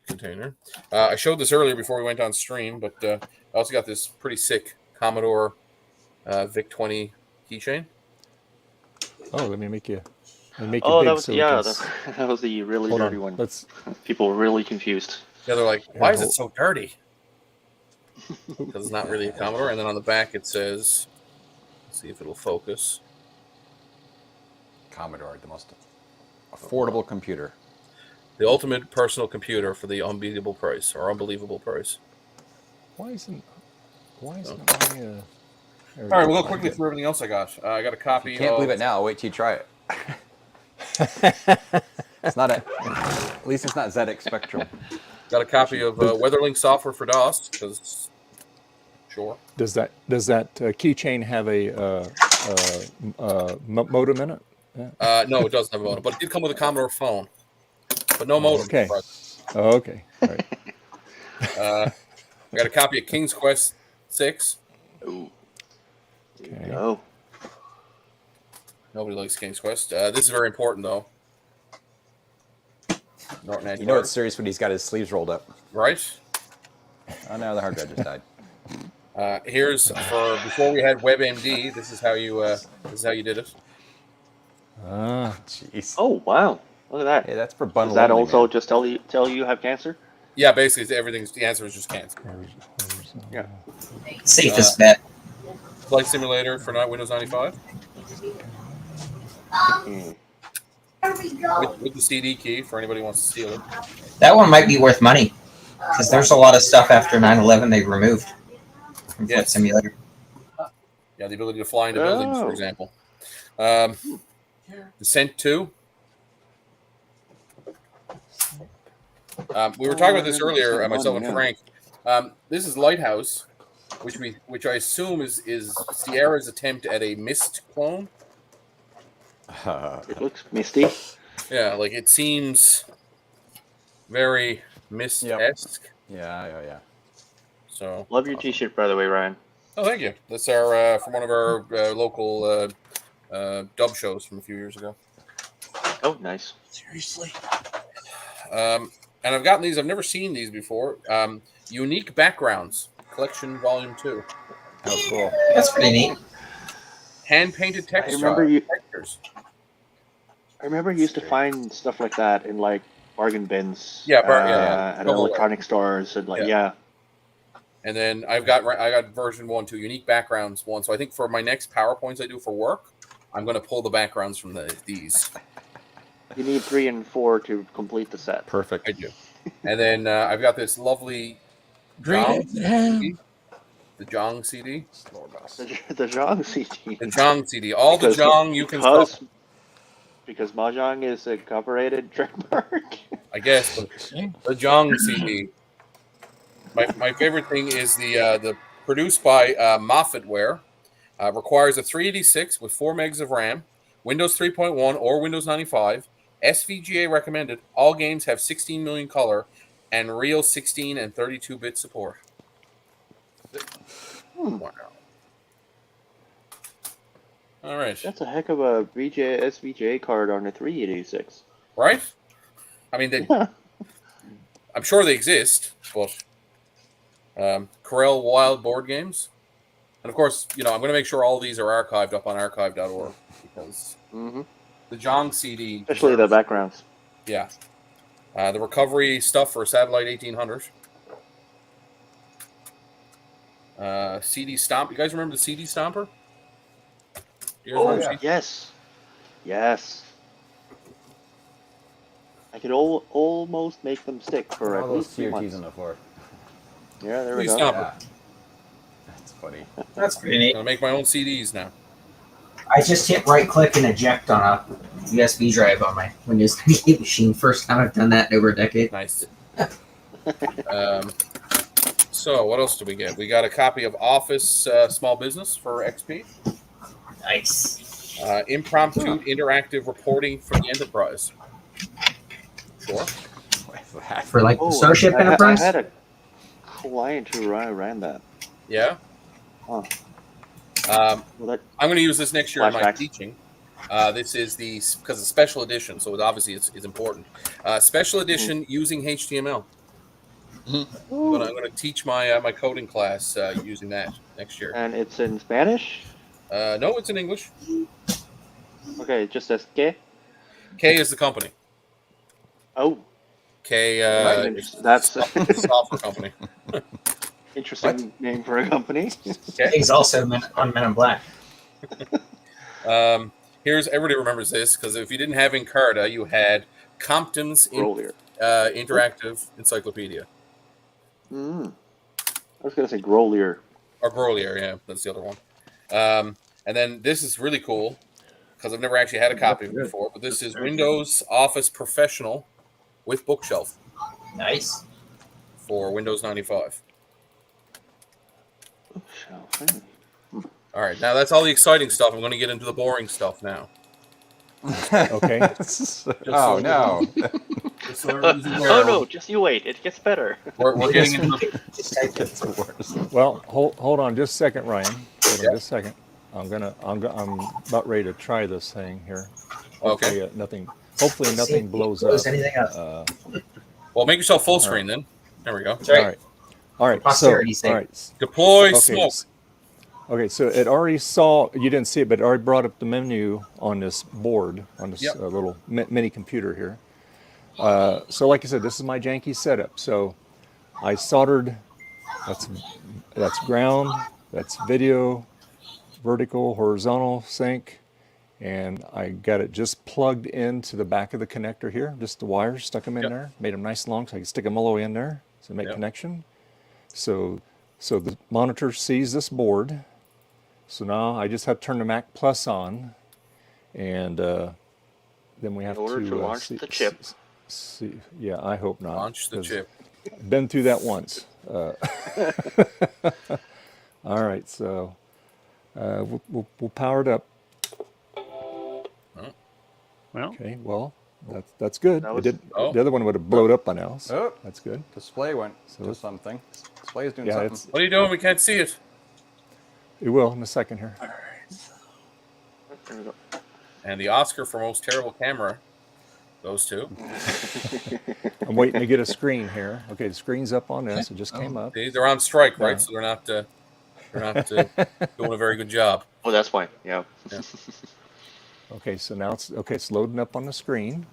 container. I showed this earlier before we went on stream, but I also got this pretty sick Commodore VIC-20 keychain. Oh, let me make you. Oh, big that was so we yeah, can that was the really hold dirty on. one. Let's. People were really confused. Yeah, they're like, why is it so dirty? Because it's not really a Commodore. And then on the back it says, let's see if it'll focus. Commodore, the most affordable computer. The ultimate personal computer for the unbeatable price or unbelievable price. Why isn't my? All right, we'll go quickly through everything else I got. I got a copy. Can't believe it now. Wait till you try it. It's not at least it's not ZX Spectrum. Got a copy of WeatherLink software for DOS because sure. Does that keychain have a modem in it? Yeah. No, it doesn't have a modem, but it did come with a Commodore phone, but no modem. Okay. Oh, okay. All right. I got a copy of King's Quest 6. Ooh. Okay. Oh. Nobody likes King's Quest. This is very important, though. You know it's serious when he's got his sleeves rolled up. Right? Oh no, the hard drive just died. Here's for before we had WebMD. This is how you did it. Jeez. Oh wow! Look at that. Hey, that's for bundle. Does that only, also man. just tell you have cancer? Yeah, basically everything's the answer is just cancer. Yeah. Safest bet. Flight Simulator for Windows 95 Hmm. with the CD key for anybody who wants to steal it. That one might be worth money because there's a lot of stuff after 9/11 they removed from Flight Yes. Simulator. Yeah, the ability to fly into buildings, for Oh. example. Descent 2. We were talking about this earlier, myself and Frank. This is Lighthouse, which I assume is Sierra's attempt at a Myst clone. It looks misty. Yeah, like it seems very Myst-esque. Yeah. So, Love your T-shirt, by the way, Ryan. oh, thank you. That's our from one of our local dub shows from a few years ago. Oh, nice. Seriously. And I've gotten these. I've never seen these before. Unique Backgrounds Collection Volume 2. Oh, cool. That's pretty neat. Hand-painted textures. I remember you used to find stuff like that in like bargain bins. Yeah, at electronic stores and like yeah. And then I got version 1 too, Unique Backgrounds 1. So I think for my next PowerPoints I do for work, I'm going to pull the backgrounds from these. You need 3 and 4 to complete the set. Perfect. I do. And then I've got this lovely Green. CD, the Jong CD. The Zhang CD. The Jong CD. All the Jong you can stop. Because Mahjong is a copyrighted trademark. I guess, but the Jong CD. My favorite thing is the produced by Moffatware. Requires a 386 with 4 megs of RAM, Windows 3.1 or Windows 95, SVGA recommended. All games have 16 million color and real 16 and 32-bit support. Wow. All right. That's a heck of a SVGA card on a 386. right? I mean, I'm sure they exist, but Corel Wild board games, and of course, I'm going to make sure all these are archived up on archive.org because the Jong CD, Especially the backgrounds. Yeah, the recovery stuff for Satellite 1800. CD Stomp. You guys remember the CD Stomper? Yes. I could almost make them stick for all at least those 3 CRTs months. on the floor. Yeah, there we CD go. Stomper. Yeah. That's funny. That's pretty I'm neat. going to make my own CDs now. I just hit right click and eject on a USB drive on my Windows 98 machine. First time I've done that in over a decade. Nice. So what else do we get? We got a copy of Office Small Business for XP. Nice. Impromptu interactive reporting for the enterprise. Sure. What's that? For like Oh, Starship Enterprise? I had a client who ran that. Yeah. Oh. I'm Well, going to use this next year in my Flashbacks. teaching. This is because it's special edition, so obviously it's important. Special edition using HTML. I'm going to teach my my coding class using that next year. And it's in Spanish? No, it's in English. Okay, it just says que. K is the company. Oh, K that's a software company. interesting name for a company. Okay. He's also on Men in Black. Everybody remembers this because if you didn't have Encarta, you had Compton's Grolier. Interactive Encyclopedia. I was going to say Grolier. Or Grolier, yeah, that's the other one. And then this is really cool because I've never actually had a copy of it before, but this is Windows Office Professional with Bookshelf Nice. for Windows 95. All right, now that's all the exciting stuff. I'm going to get into the boring stuff now. Okay. Oh no. Oh no, just you wait. It gets better. We're getting into the, It's worse. Well, hold on just a second, Ryan. Hold on just a second. I'm about ready to try this thing here. Okay. Hopefully nothing blows up. Anything up. well, make yourself full screen then. There we go. That's right. All right. So, Posterity sake. all right. Deploy Okay. smoke. Okay, so it already saw, you didn't see it, but it already brought up the menu on this board, on this little mini computer here. So like I said, this is my janky setup. So I soldered, that's ground, that's video, vertical, horizontal sync, and I got it just plugged into the back of the connector here, just the wires, stuck them in there, made them nice and long so I could stick them all the way in there to make connection. So the monitor sees this board. So now I just have to turn the Mac Plus on, and then we have In order to launch the chip. Yeah, I hope not. Launch the chip. Been through that once. All right, so we'll power it up. Well, Okay, well that's good. That It was- did, The other one would have blown up by now. So Oh. that's good. Display went to something. Display is doing Yeah, something. What are you doing? We can't see it. It will in a second here. There we go. And the Oscar for most terrible camera goes to. I'm waiting to get a screen here. Okay, the screen's up on this. It just came up. See, they're on strike, right? Yeah. So they're not doing a very good job. Oh, that's fine. Yeah. Okay, so now it's loading up on the screen.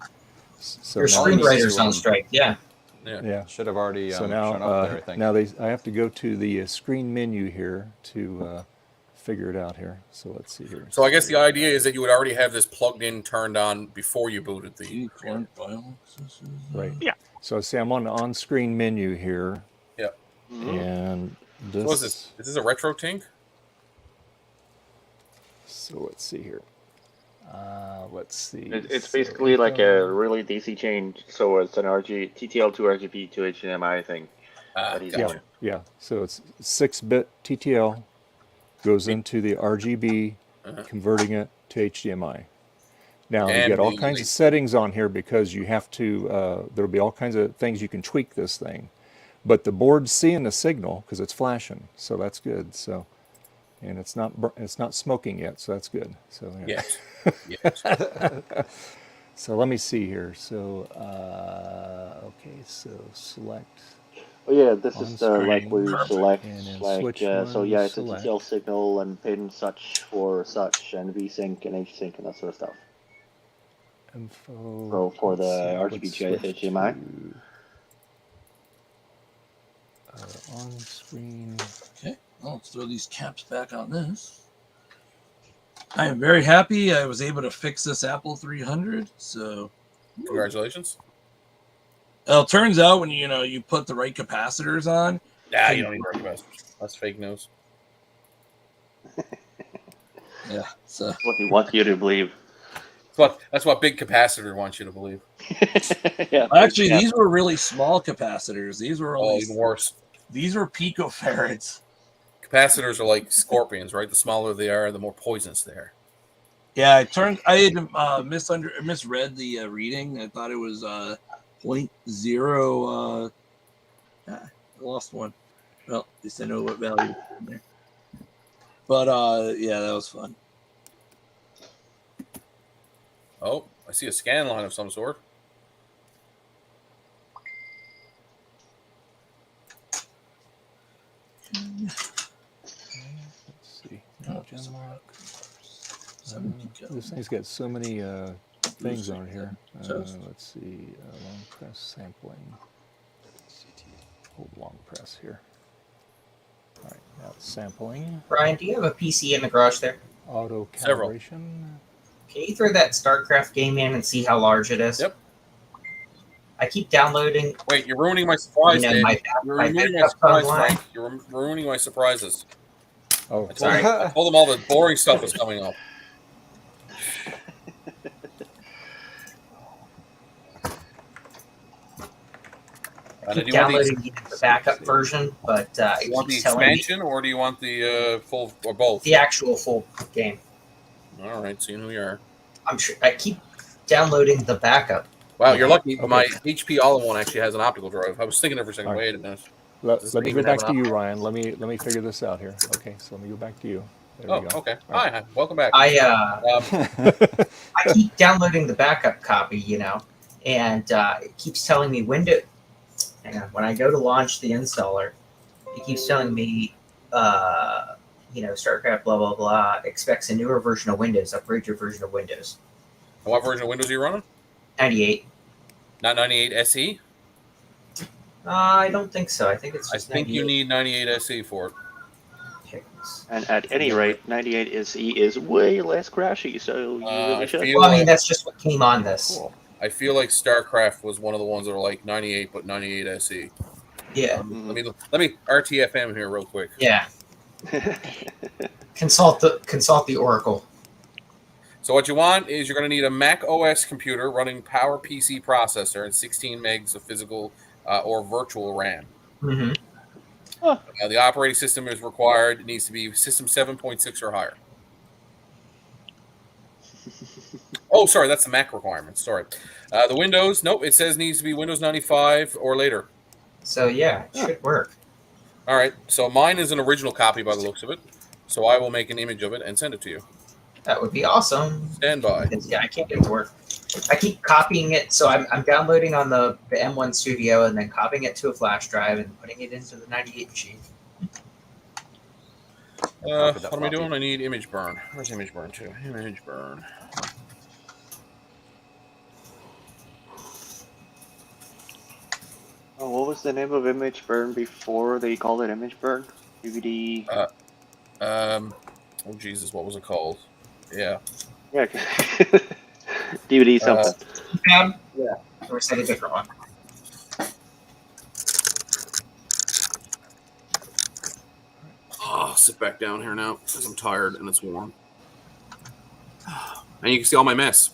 So Your now- screenwriter's on strike. Yeah. Yeah. Should have already So shown now, up there, I think. now I have to go to the screen menu here to figure it out here. So let's see here. So I guess the idea is that you would already have this plugged in, turned on before you booted the. Right. Yeah. So see, I'm on the on-screen menu here, Yeah. and So what's this? Is this a retro tink? So let's see here. Let's see. It's So, basically like a really DC change. So it's an TTL to RGB to HDMI thing. that he's yeah, doing. yeah. So it's 6-bit TTL goes into the RGB, converting it to HDMI. Now you And get all the- kinds of settings on here because you have to. There'll be all kinds of things you can tweak this thing, but the board's seeing the signal because it's flashing, so that's good. So, and it's not smoking yet, so that's good. So yeah. Yes. Yes. So let me see here. So, okay, so select Oh yeah, this on is the like where you screen, select and then like switch so one, yeah, it's a select. TTL signal and pin such for such and VSync and HSync and that sort of stuff. Info. So for let's the see, RGB let's switch HDMI. to, on screen. Okay, well, let's throw these caps back on this. I am very happy I was able to fix this Apple 300. So, Congratulations. well, it turns out when you put the right capacitors on. Yeah, you don't need right capacitors. That's fake news. Yeah, so What he wants you to believe. That's what big capacitor wants you to believe. Yeah. actually, yeah. these were really small capacitors. These were only Even worse. These were picofarads. Capacitors are like scorpions, right? The smaller they are, the more poisonous they are. Yeah, I had misread the reading. I thought it was 0.0. I lost one. Well, at least I know what value is in there. But yeah, that was fun. Oh, I see a scan line of some sort. Let's see. Genlock. This thing's got so many things on here. Let's see. Long press sampling. Hold long press here. All right, now it's sampling. Brian, do you have a PC in the garage there? Auto Several. calibration. Can you throw that StarCraft game in and see how large it is? Yep. I keep downloading. Wait, you're ruining my surprise, Dave. You're ruining my surprise, Frank. You're ruining my surprises. Oh, sorry. I told them all the boring stuff was coming up. I keep downloading the backup version, but do you want the expansion or do you want the full or both? The actual full game. All right, seeing who you are. I'm sure I keep downloading the backup. Wow, you're lucky. Okay. My HP all-in-one actually has an optical drive. I was thinking every second, All right. wait a minute. Let me go even back have to an you, Ryan. Let me figure this out here. Okay, so let me go back to you. There we go. Okay. All right. Hi, welcome back. I keep downloading the backup copy, and it keeps telling me Hang on. When I go to launch the installer, it keeps telling me, StarCraft blah blah blah expects a newer version of Windows. Upgrade your version of Windows. And what version of Windows are you running? 98. Not 98 SE? I don't think so. I think it's I just think 98. you need 98 SE for it. And at any rate, 98 SE is way less crashy, so you really should. Well, I mean, that's just what came on this. Cool. I feel like StarCraft was one of the ones that are like 98, but 98 SE. Yeah. Let me RTFM here real quick. Yeah. Consult the Oracle. So what you want is you're going to need a Mac OS computer running Power PC processor and 16 megs of physical or virtual RAM. Mm-hmm. The operating system is required. It needs to be System 7.6 or higher. Oh, sorry, that's the Mac requirement. Sorry. The Windows, nope, it says needs to be Windows 95 or later. So, yeah, it should work. All right, so mine is an original copy by the looks of it. So I will make an image of it and send it to you. That would be awesome. Stand by. Yeah, I can't get it to work. I keep copying it, so I'm downloading on the M1 Studio and then copying it to a flash drive and putting it into the 98 machine. What am I doing? I need image burn. Where's image burn to? Image burn. Oh, what was the name of Image Burn before they called it Image Burn? DVD. Oh Jesus, what was it called? Yeah. Yeah. DVD something. Yeah. Or is that a different one? Oh, sit back down here now because I'm tired and it's warm. And you can see all my mess.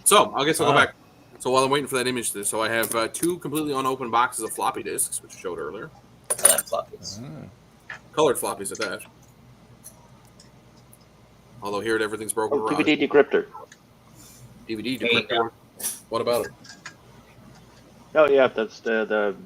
So I guess I'll go back. So while I'm waiting for that image, so I have two completely unopened boxes of floppy disks, which I showed earlier. I like floppies. Colored floppies at that. Although here everything's broken. Oh, DVD decryptor. DVD decryptor. What about it? Oh yeah, that's it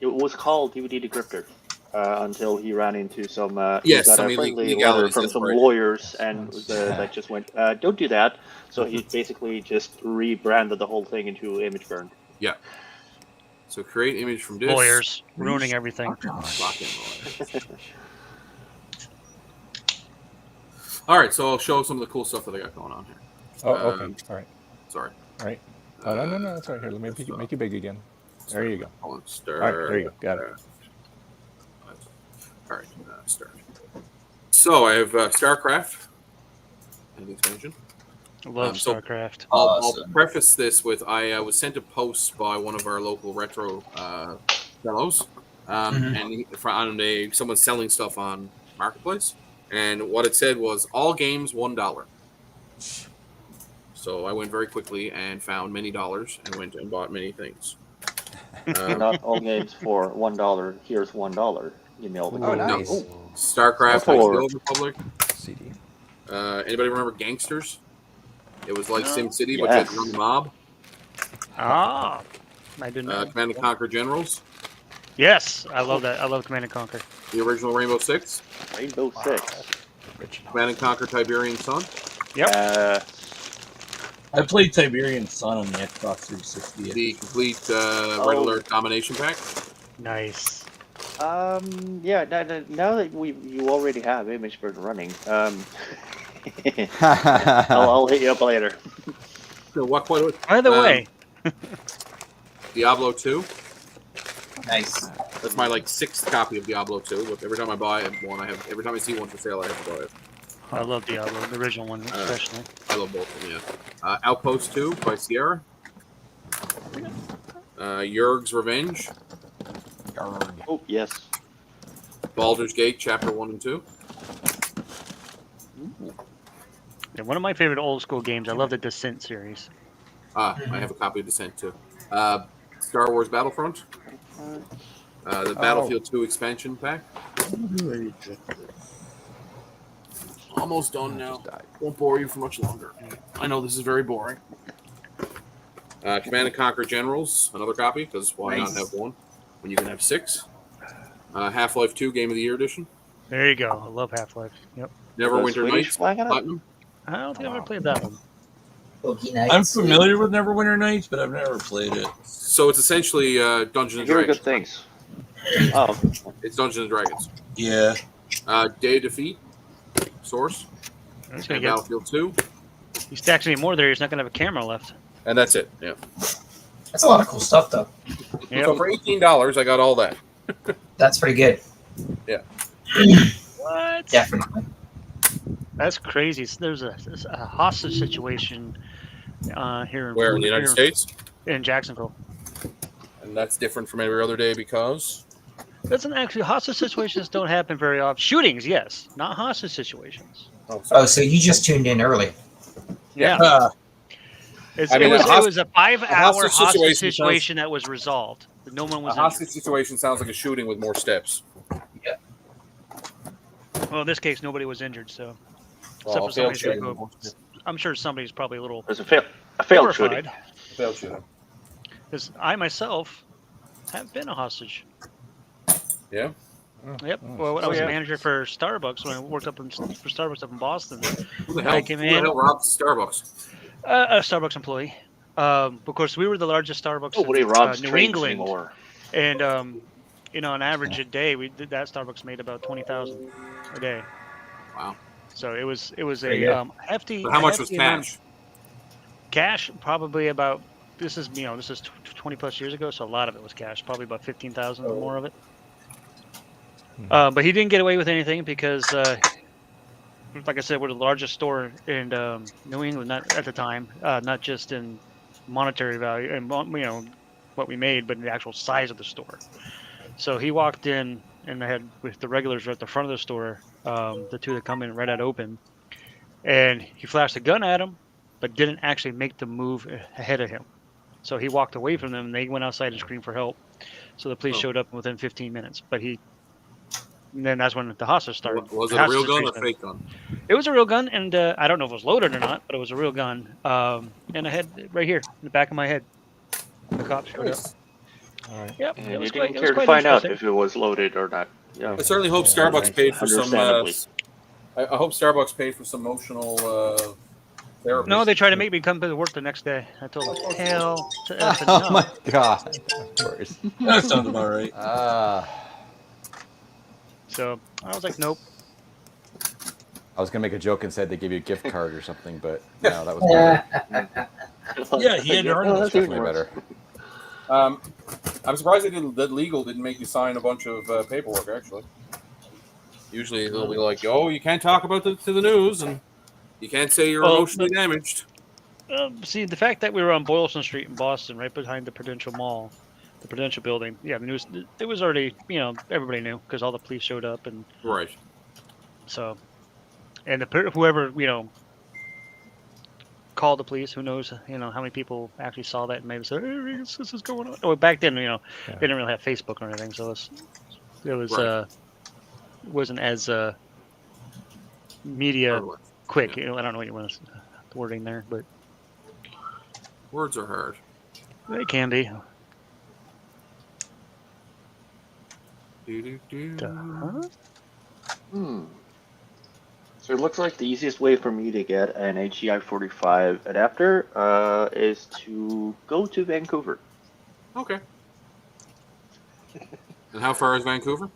was called DVD decryptor. until he ran into some. Yes, he got some a friendly letter legalities, from that's some right. lawyers, and that just went, "Don't do that." So he basically just rebranded the whole thing into Image Burn. Yeah. So create image from disk. Lawyers ruining everything. Fucking lawyers. All right, so I'll show some of the cool stuff that I got going on here. Oh, okay. All right. Sorry. All right. Oh, no. That's all right. Here, let me make you big again. There you go. Hold on. All right, there you go. Got it. All right, start. So I have StarCraft and the expansion. I love so StarCraft. I'll preface this with I was sent a post by one of our local retro fellows, and someone selling stuff on Marketplace, and what it said was all games $1. So I went very quickly and found many dollars and went and bought many things. Not all games for $1. Here's $1. Give me all the Oh, games. nice. StarCraft, Oh, Knights of the Old Republic. CD. Anybody remember Gangsters? It was like SimCity, but you Yes. had to run the mob. Ah, I didn't know. Command and Conquer Generals. Yes, I love that. I love Command and Conquer. The original Rainbow Six. Rainbow Six. Command and Conquer Tiberian Sun. Yep. I played Tiberian Sun on the Xbox 360. The complete Red Alert Domination Pack. Nice. Yeah. Now that you already have Image Burn running, I'll hit you up later. So what? By the way, Diablo 2. Nice. That's my 6th copy of Diablo 2. But every time I buy one, every time I see one for sale, I have to buy it. I love Diablo, the original one especially. I love both of them. Yeah. Outpost 2 by Sierra. Yurg's Revenge. Oh yes. Baldur's Gate Chapter 1 and 2. Yeah, one of my favorite old school games. I love the Descent series. I have a copy of Descent too. Star Wars Battlefront. The Battlefield 2 expansion pack. Almost done now. Won't bore you for much longer. I know this is very boring. Command and Conquer Generals, another copy, because why not have one when you can have 6? Half-Life 2 Game of the Year edition. There you go. I love Half-Life. Yep. Neverwinter Swedish Nights flag on it? Platinum. I don't think I've ever played that one. Boogie Nights. I'm familiar with Neverwinter Nights, but I've never played it. So it's essentially Dungeons I and hear Dragons. good things. Oh, It's Dungeons and Dragons. Yeah. Day of Defeat, Source, That's and gonna get. Battlefield 2, He stacks any more there. He's not gonna have a camera left. and that's it. Yeah. That's a lot of cool stuff, though. Yep. So for $18, I got all that. That's pretty good. What? Definitely. That's crazy. So there's a hostage situation here in Where in the United States? in Jacksonville. And that's different from every other day because Doesn't actually hostage situations don't happen very often. Shootings, yes, not hostage situations. Oh, so you just tuned in early. Yeah. It was a 5-hour hostage hostage situation situation that was resolved. No one a was hostage injured. situation sounds like a shooting with more steps. Well, in this case, nobody was injured, so Well, except for failed somebody shooting. I'm sure somebody's probably a little there's a failed shooting. horrified. Failed shooting. Because I myself have been a hostage. Yeah. Yep. Well, when I was a manager for Starbucks, when I worked for Starbucks up in Boston, Who the I hell? came Who the in. hell robbed Starbucks? A Starbucks employee. Of course, we were the largest Starbucks Nobody in robs New trains England, anymore. and on average a day, that Starbucks made about 20,000 a day. Wow. So it was Yeah. a hefty. But how much was hefty amount. cash? Cash, probably about. This is 20 plus years ago, so a lot of it was cash. Probably about 15,000 or more of it. But he didn't get away with anything because, like I said, we're the largest store in New England, not at the time, not just in monetary value and what we made, but in the actual size of the store. So he walked in, and I had with the regulars right at the front of the store, the two that come in right at open, and he flashed a gun at him, but didn't actually make the move ahead of him. So he walked away from them, and they went outside and screamed for help. So the police showed up within 15 minutes, and then that's when the hostage started. Was it The a real hostage gun or situation. fake gun? It was a real gun, and I don't know if it was loaded or not, but it was a real gun. And I had it right here in the back of my head. The cops showed up. All right. Yep. And It you was didn't quite, care to quite find out interesting. if it was loaded or not. Yeah. I certainly hope Yeah, Starbucks paid for some. Understandably. I hope Starbucks paid for some emotional therapy. No, they tried to make me come to work the next day. I told them, hell to F and Oh no. my god! Of course. That sounds about right. So I was like, nope. I was gonna make a joke and said they give you a gift card or something, but no, that was better. Yeah, he had to earn this. that's even Definitely worse. better. I'm surprised that legal didn't make you sign a bunch of paperwork. Actually, usually they'll be like, "Oh, you can't talk about it to the news, and you can't say you're Well, emotionally damaged." See, the fact that we were on Boylston Street in Boston, right behind the Prudential Mall, the Prudential building, yeah, the news, it was already, everybody knew because all the police showed up. And Right. so, and whoever, called the police, who knows, how many people actually saw that and maybe said, hey, this is going on. Oh, back then, they didn't really have Facebook or anything. So it was Right. wasn't as media Otherwise, quick. yeah. I don't know what you want to the wording there, but Words are hard. they can be. Do-do-do. So it looks like the easiest way for me to get an HDI 45 adapter is to go to Vancouver. Okay. And how far is Vancouver?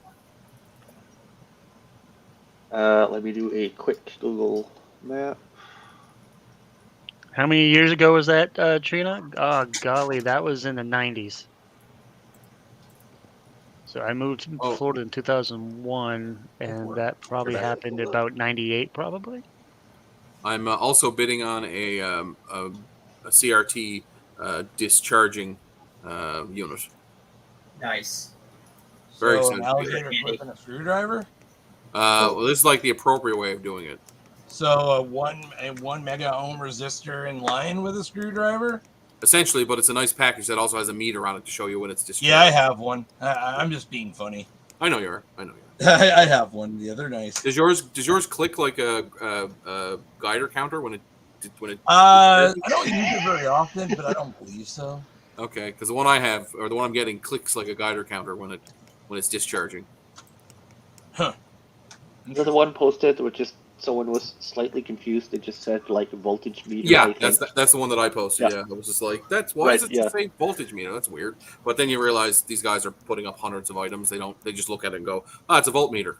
Let me do a quick Google map. How many years ago was that, Trina? Oh, golly, that was in the 90s. So I moved to Florida in 2001, and that probably happened about 98, probably. I'm also bidding on a CRT discharging unit. Nice. Very So an expensive. alligator clipping a screwdriver. Well, this is like the appropriate way of doing it. So a one mega ohm resistor in line with a screwdriver. Essentially, but it's a nice package that also has a meter on it to show you when it's discharged. Yeah, I have one. I'm just being funny. I know you are. I know you are. I have one. Yeah, they're nice. Does yours click like a guider counter when it I don't use it very often, but I don't believe so. Okay, because the one I have or the one I'm getting clicks like a guider counter when it's discharging. Huh. Is that the one posted with just someone was slightly confused? They just said like voltage meter. Yeah, I think. that's the one that I posted. Yeah. Yeah, I was just like, why is it yeah. just saying voltage meter? That's weird. But then you realize these guys are putting up hundreds of items. They just look at it and go, it's a voltmeter.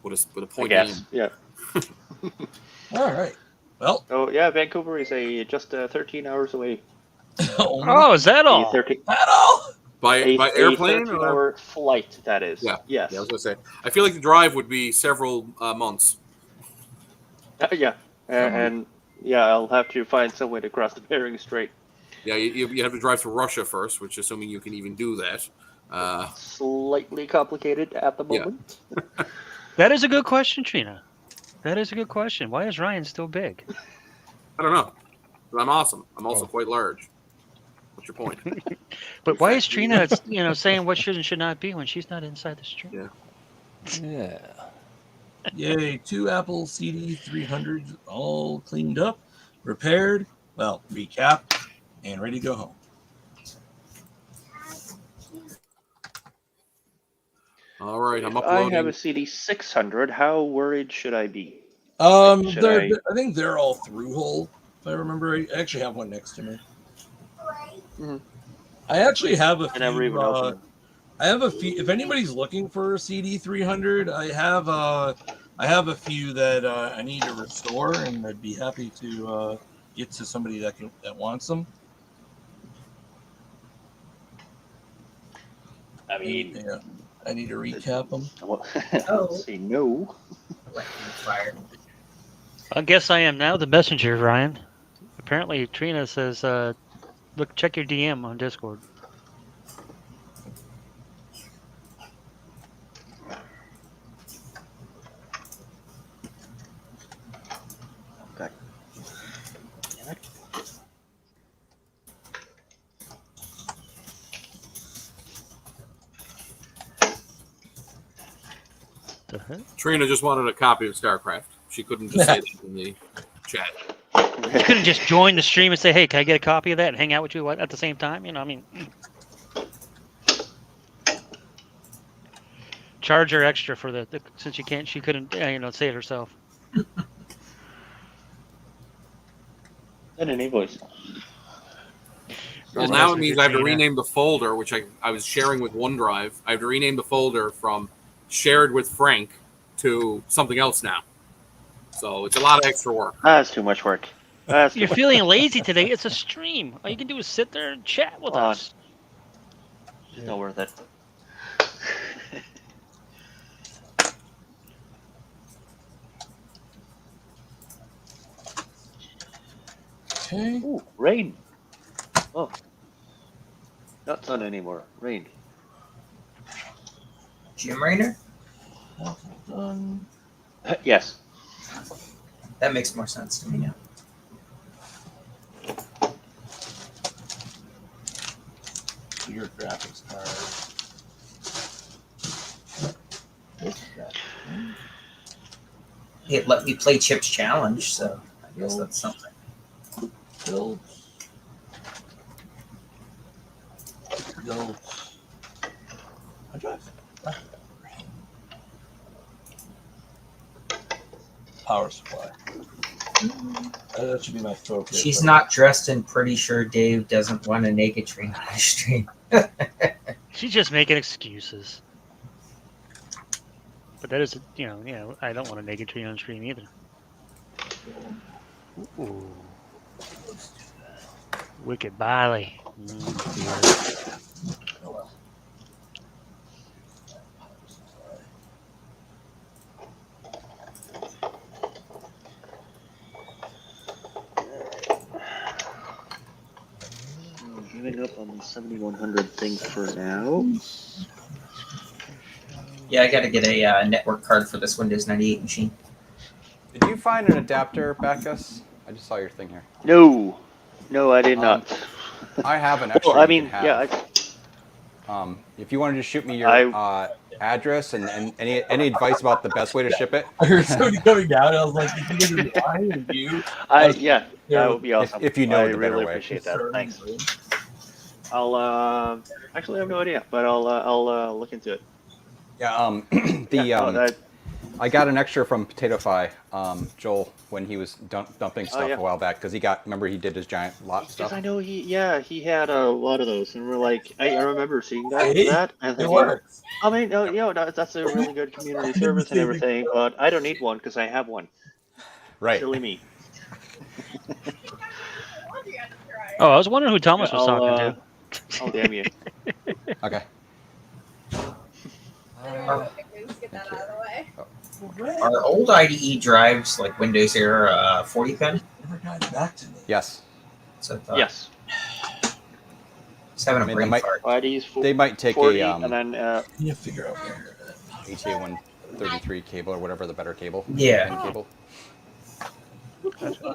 With a I point guess. in. Yeah. All right. Well. Oh yeah, Vancouver is just 13 hours away. Oh, is that all? That all? By airplane a 13-hour or flight? That is. Yeah. Yes. Yeah, I was gonna say. I feel like the drive would be several months. Yeah. And yeah, I'll have to find some way to cross the Bering Strait. Yeah, you have to drive through Russia first, which assuming you can even do that. Slightly complicated at the moment. Yeah. That is a good question, Trina. That is a good question. Why is Ryan still big? I don't know. I'm awesome. I'm also quite large. What's your point? But why is Trina, saying what should and should not be when she's not inside the stream? Yeah. Yeah. Yay! 2 Apple CD 300s all cleaned up, repaired, recapped, and ready to go home. All right, I'm If uploading. I have a CD 600. How worried should I be? I I- think they're all through hole. If I remember, I actually have one next to me. Mhm. I actually have a I never few. even opened it. I have a few. If anybody's looking for a CD 300, I have a few that I need to restore, and I'd be happy to get to somebody that wants them. I mean, Yeah, I need to recap them. well, Oh. say no. Fired. I guess I am now the messenger, Ryan. Apparently, Trina says, look, check your DM on Discord. Okay. Damn it. The heck? Trina just wanted a copy of StarCraft. She couldn't just say it in the chat. You couldn't just join the stream and say, hey, can I get a copy of that and hang out with you at the same time? charge her extra for the since she couldn't say it herself. Send an invoice. Well, Just now mess it with means your I have to Tina. rename the folder, which I was sharing with OneDrive. I have to rename the folder from shared with Frank to something else now. So it's a lot of extra work. That's too much work. That's too You're much feeling lazy today. It's a stream. All you can do is sit there and chat with on. us. It's not worth it. Okay. Ooh, rain. Oh. Not sun anymore. Rain. Jim Raynor? Done. Yes. That makes more sense to me now. Your graphics card. It let me play Chip's Challenge, so I guess that's something. Build. Build. Hard drive. Power supply. That should be my focus. She's not dressed and pretty sure Dave doesn't want a naked train on his stream. She's just making excuses. But that is, I don't want a naked tree on stream either. Ooh. Wicked Barley. Oh, well. Giving up on the 7100 thing for now. Yeah, I got to get a network card for this Windows 98 machine. Did you find an adapter, Bacchus? I just saw your thing here. No, I did not. I have an extra. Well, I you mean, can yeah. have. If you wanted to shoot me your address and any advice about the best way to ship it. I heard somebody coming down. I was like, you think it's I and you? Yeah, that would be awesome. If you know I the better really way. appreciate that. Thanks. I'll actually I have no idea, but I'll look into it. Yeah. I got an extra from PotatoFi, Joel, when he was dumping stuff a while back because remember he did his giant lot stuff. Because I know he had a lot of those, and we're like, I remember seeing that. And It thinking, works. I mean, that's a really good community service and everything, but I don't need one because I have one. Right. Silly me. Oh, I was wondering who Thomas was talking to. I'll damn you. Okay. Are old IDE drives like Windows era 40 pin? Never got back to me. Yes. So I thought. Yes. Just having a brain fart. ID's They might take 40, a and then Can you figure out where? HA 133 cable or whatever the better cable. Yeah. Pin cable.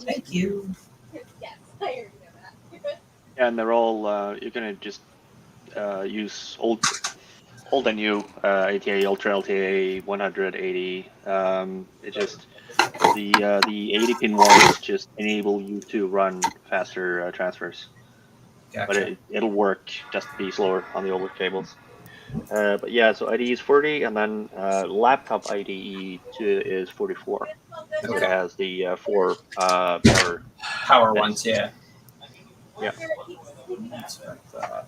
Thank you. and they're all you're gonna just use old and new ATA Ultra LTA 180. It just the 80 pin ones just enable you to run faster transfers. Gotcha. But it'll work, just be slower on the older cables. But yeah, so IDE is 40, and then laptop IDE is 44. So it has the 4 power ones, yeah. Yeah. That's what I thought.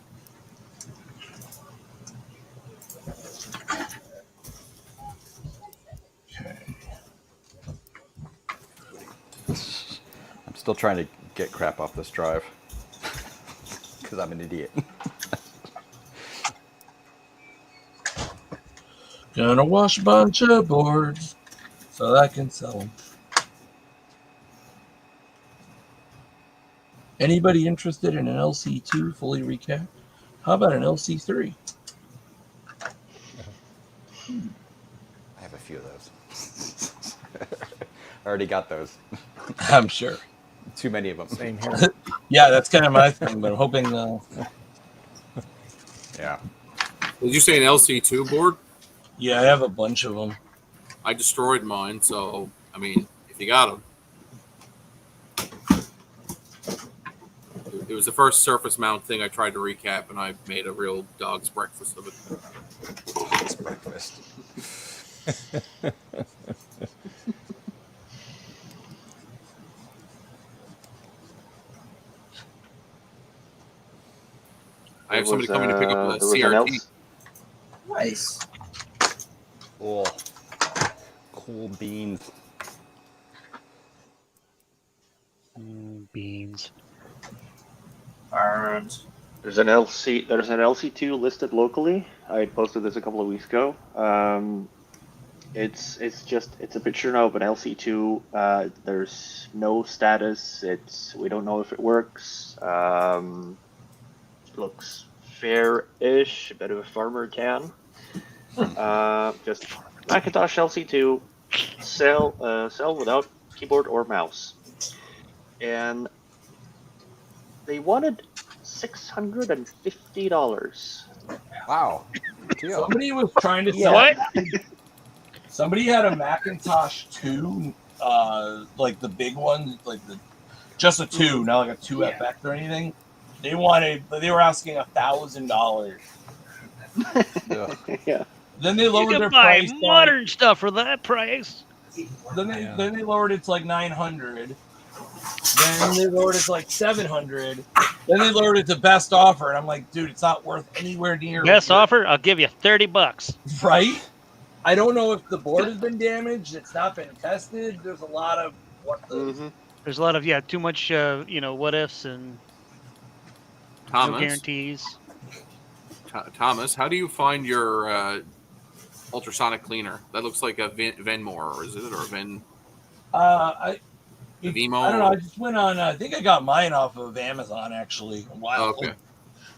I'm still trying to get crap off this drive because I'm an idiot. Gonna wash a bunch of boards so I can sell them. Anybody interested in an LC2 fully recapped? How about an LC3? I have a few of those. I already got those. I'm sure. Too many of them. Same here. Yeah, that's kind of my thing, but I'm hoping. Yeah. Did you say an LC2 board? Yeah, I have a bunch of them. I destroyed mine, so I mean, if you got them, it was the first surface mount thing I tried to recap, and I made a real dog's breakfast of it. breakfast. I have somebody coming to pick up the there was an CRT. Nice. Oh, cool beans. Beans. Burns. There's an LC2 listed locally. I posted this a couple of weeks ago. It's a picture now of an LC2. There's no status. We don't know if it works. Looks fair-ish, a bit of a farmer can. Just Macintosh LC2, sell without keyboard or mouse. And they wanted $650. Wow. Deal. Somebody was trying to sell. What? Somebody had a Macintosh 2, like the big one, just a 2, not like a 2FX or anything. They were asking $1,000. Yeah. Then they You lowered can their buy price. modern stuff for that price. Then they lowered it to like $900. Then they lowered it to like $700. Then they lowered it to best offer, and I'm like, dude, it's not worth anywhere near Best offer, I'll give you $30. right? I don't know if the board has been damaged. It's not been tested. There's a lot of There's a lot of too much what ifs and no Thomas, guarantees. Thomas, how do you find your ultrasonic cleaner? That looks like a Venmore, or is it, or a Vimo? I don't know. I just went on. I think I got mine off of Amazon actually a while ago. Okay,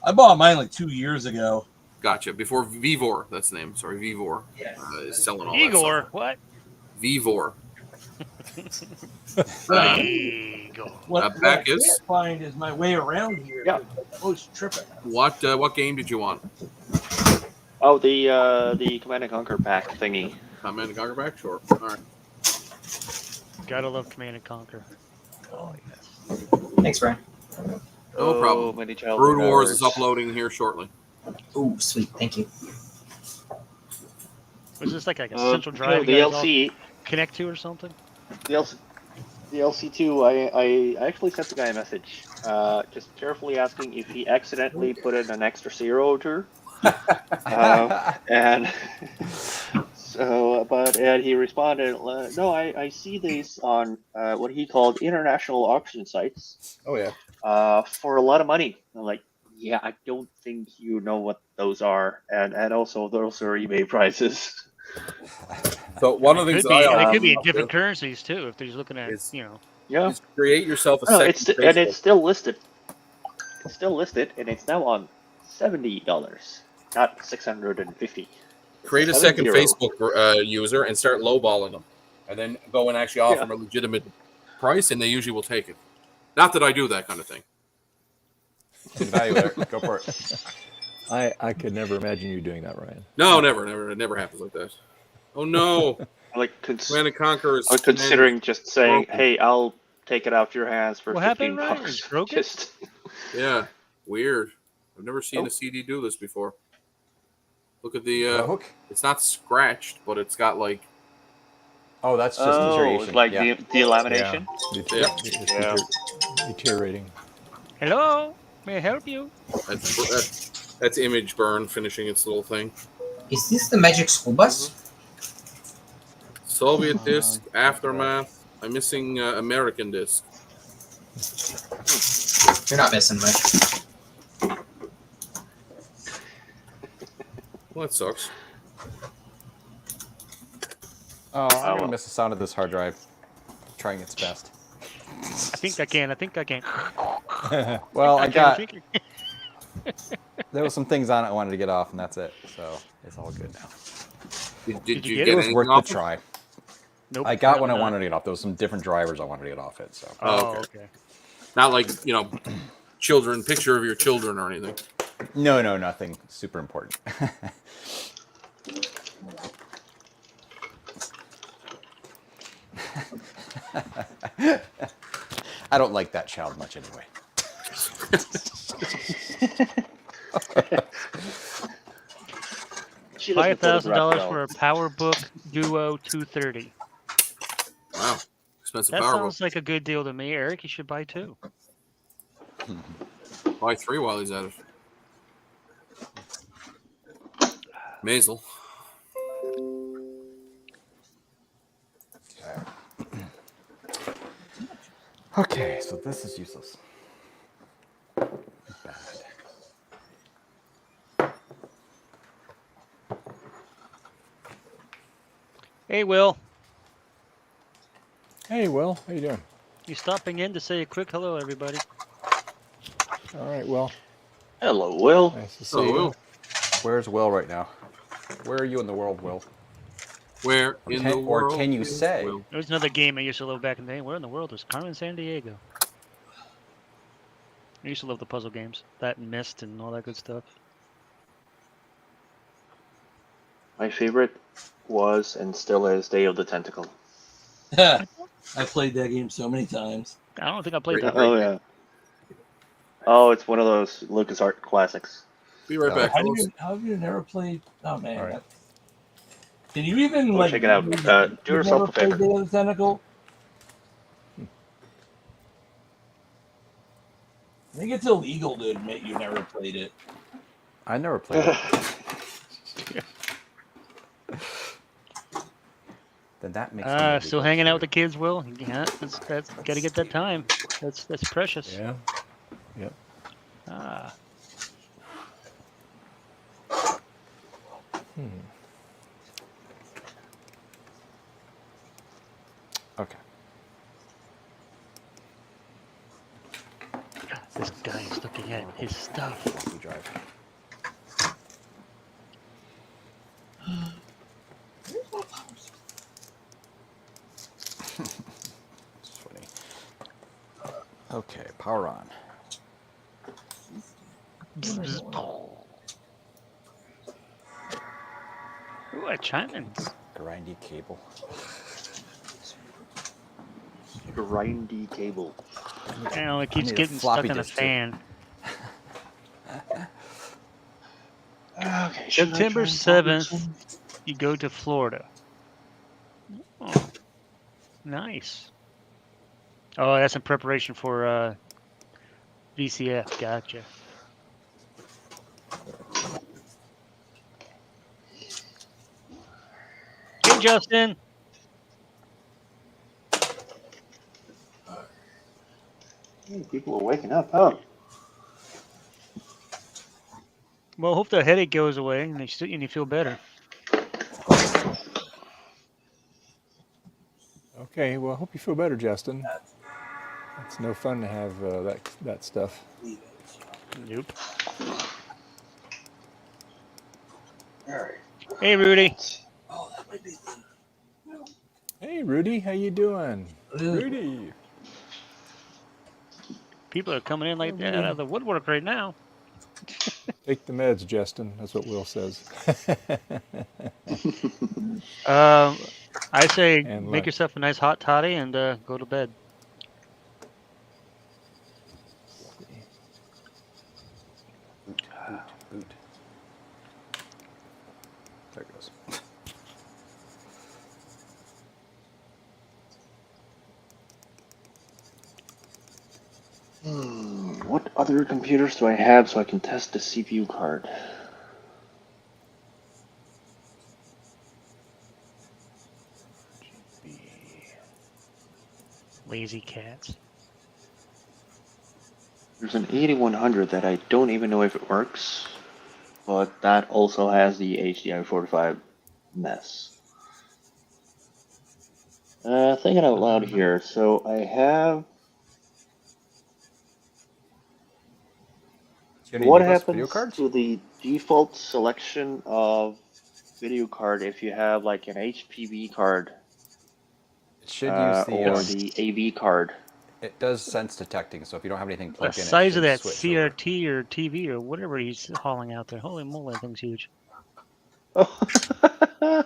I bought mine like 2 years ago. gotcha. Before Vivor, that's the name. Sorry, Vivor is selling all that Igor, stuff. what? Vivor. Igor. What I Bacchus. can't find is my way around here. Yeah. Oh, it's tripping. What game did you want? Oh, the Command and Conquer pack thingy. Command and Conquer back? Sure. All right. Gotta love Command and Conquer. Oh yes. Thanks, Brian. No problem. Many child Brood Wars is hours. uploading here shortly. Ooh, sweet. Thank you. Was this like a central drive? No, you the guys all LC, connect to or something? the LC2. I actually sent the guy a message, just carefully asking if he accidentally put in an extra zero or two. And so, and he responded, no, I see these on what he called international auction sites. Oh yeah. For a lot of money. I'm like, yeah, I don't think you know what those are, and also those are eBay prices. So one of the things They could be in different currencies too. If they're just looking at Yeah, is create yourself a no, second it's Facebook. and it's still listed. It's still listed, and it's now on $70, not $650. Create a second Facebook user and start lowballing them, and then go and actually offer them a legitimate price, and they usually will take it. Not that I do that kind of thing. Value there. Go for it. I could never imagine you doing that, Ryan. No, never. It never happens like that. Oh no! Command and Conquer is. I was considering just saying, broken. "Hey, I'll take it out your hands for What 15 happened, Ryan? bucks." It's broken? Just Yeah, weird. I've never seen a CD do this before. Look at the hook. It's not scratched, but it's got like. Oh, that's just deterioration. it's like yeah. delamination. Yeah. Deteriorating. hello, may I help you? That's image burn finishing its little thing. Is this the Magic School Bus? Soviet disc, Aftermath. I'm missing American disc. You're not missing much. Well, that sucks. Oh, I'm gonna miss the sound of this hard drive. Trying its best. I think I can. Well, I got. think- There was some things on it I wanted to get off, and that's it. So it's all good now. Did you get get It was anything worth off the it? try. Nope. I got what I not. wanted to get off. There was some different drivers I wanted to get off it. So Oh, okay. okay. Not like children, picture of your children or anything. no, nothing super important. I don't like that child much anyway. she doesn't $5,000 photograph for a PowerBook Duo 230. Wow, expensive That power. sounds like a good deal to me, Eric. You should buy 2. Buy 3 while he's at it. Maisel. Okay, so this is useless. Bad. Hey, Will. Hey, Will, how you doing? You stopping in to say a quick hello, everybody? All right, Will. Hello, Will. Nice to see Oh, you. Will. Where's Will right now? Where are you in the world, Will? Where in the world? Or can you is say? Will? There was another game I used to love back in the day. Where in the world is Carmen Sandiego? I used to love the puzzle games. That and Myst and all that good stuff. My favorite was and still is Day of the Tentacle. I played that game so many times. I don't think I played that. Oh yeah. Oh, it's one of those LucasArts classics. Be right back, How fellas. have you never played? Oh man. All right. Can you even Go check it out. Do you yourself never a favor. played Day of the Tentacle? I think it's illegal to admit you never played it. I never played it. Then that makes me Still hanging out with the kids, Will? Yeah, that's got to get that time. That's precious. Yeah. Yep. Ah. Okay. This guy is looking at his stuff. We drive. It's funny. Okay, power on. Ooh, a Chapman's. Grindy cable. Grindy cable. You know, it keeps need a getting floppy stuck in the disk, too. fan. Okay. September 7th, you go to Florida. Oh, nice. Oh, that's in preparation for VCF. Gotcha. Hey, Justin. Hey, people are waking up. Oh. Well, hope the headache goes away and you feel better. Okay, well, I hope you feel better, Justin. It's no fun to have that stuff. Nope. All right. Hey, Rudy. Oh, that might be. Hey, Rudy, how you doing? Rudy. People are coming in like that out of the woodwork right now. Take the meds, Justin. That's what Will says. I say And make lunch. yourself a nice hot toddy and go to bed. Boot. There it goes. What other computers do I have so I can test the CPU card? Lazy cats. There's an 8100 that I don't even know if it works, but that also has the HDI 45 mess. Thinking out loud here, so I have. What happens to the default selection of video card if you have like an HPV card? It should use or the AV card. It does sense detecting, so if you don't have anything The plugged in, size of it that should switch over. CRT or TV or whatever he's hauling out there. Holy moly, that thing's huge. Yeah.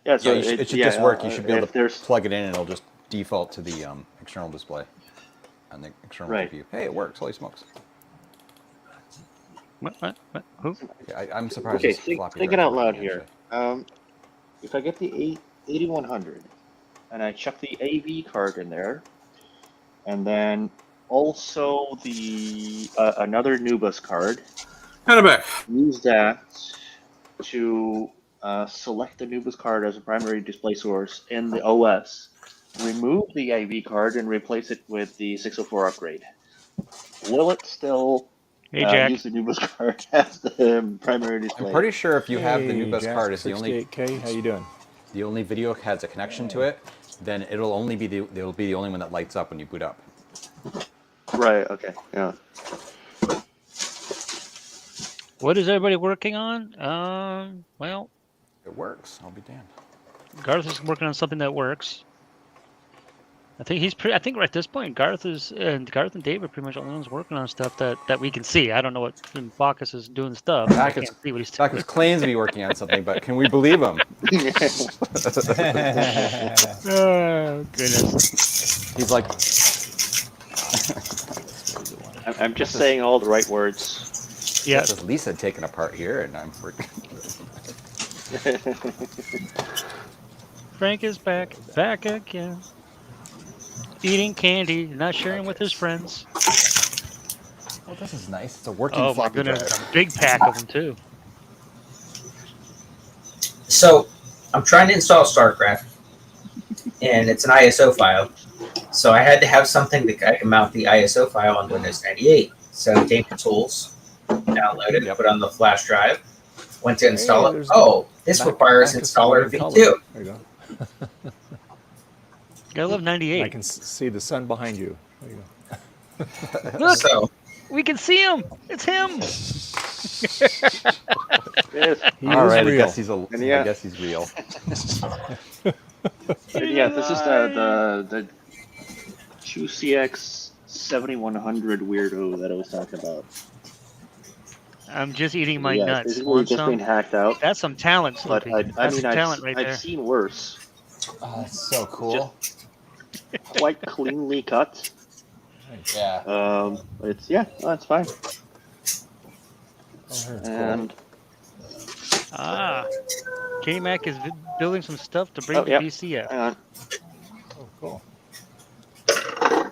Yeah, so it should just work. You should be able to plug it in, and it'll just default to the external display on the external Right. view. Hey, it works. Holy smokes! What? Who? I'm surprised. Okay, this floppy thinking drive's out loud working, here. If I get the 8100 and I chuck the AV card in there, and then also the another Nubus card, Kind of back. use that to select the Nubus card as a primary display source in the OS, remove the AV card and replace it with the 604 upgrade. Will it still Hey, Jack. use the Nubus card as the primary display? I'm pretty sure if you have the Hey, Nubus Jack, card, it's the only 68K. How you doing? video has a connection to it, then it'll be the only one that lights up when you boot up. Right, okay, yeah. What is everybody working on? Well, It works. I'll be damned. Garth is working on something that works. I think I think right at this point, Garth and Dave are pretty much the only ones working on stuff that we can see. I don't know what Bacchus is doing stuff. I can't see what he's doing. Bacchus claims to be working on something, but can we believe him? Oh goodness! He's like, I'm just saying all the right words. Yeah. this is Lisa taken apart here, and I'm working. Frank is back again. Eating candy, not sharing with his friends. Oh, this is nice. It's a working Oh my floppy goodness, drive. a big pack of them too. So I'm trying to install StarCraft, and it's an ISO file. So I had to have something that I can mount the ISO file on Windows 98. So came to Tools, downloaded it, put it on the flash drive, went to install it. Oh, this requires installer V2. There you go. I love 98. I can see the sun behind you. There you go. Look, So we can see him. It's him. Yes. He All is right, I real. guess he's yeah. I guess he's real. And yeah, this is the 2CX 7100 weirdo that I was talking about. I'm just eating my Yeah, nuts. basically Want just been some? hacked out. That's some talent, But Slippy. I That's mean, some talent right I've there. seen worse. Oh, that's so cool. Quite cleanly cut. Yeah. It's no, it's fine. Oh, that's And K-Mac is building some stuff to bring Oh, to yeah. VCF. hang on. cool. Oh, cool.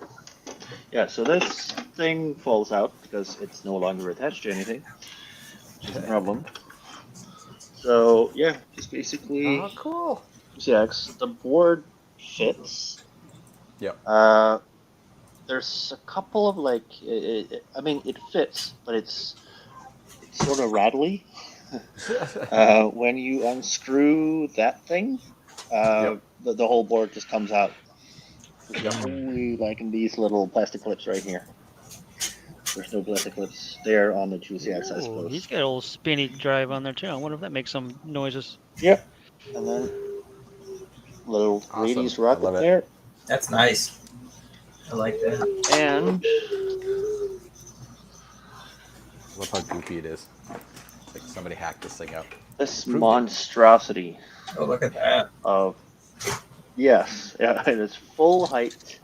Yeah, so this thing falls out because it's no longer attached to anything, which is a problem. So yeah, just basically Oh, cool. 2CX. The board fits. Yep. There's a couple of like, I mean, it fits, but it's sort of rattly. When you unscrew that thing, the whole board just comes out. It's only like in these little plastic clips right here. There's no plastic clips there on the 2CX, I Ooh, suppose. he's got a little spinny drive on there too. I wonder if that makes some noises. Yep. And then little Awesome. radius I rocket love it. there. that's nice. I like that. And I love how goofy it is. It's like somebody hacked this thing up. this monstrosity Oh, look at that. of, yes, yeah, it is full height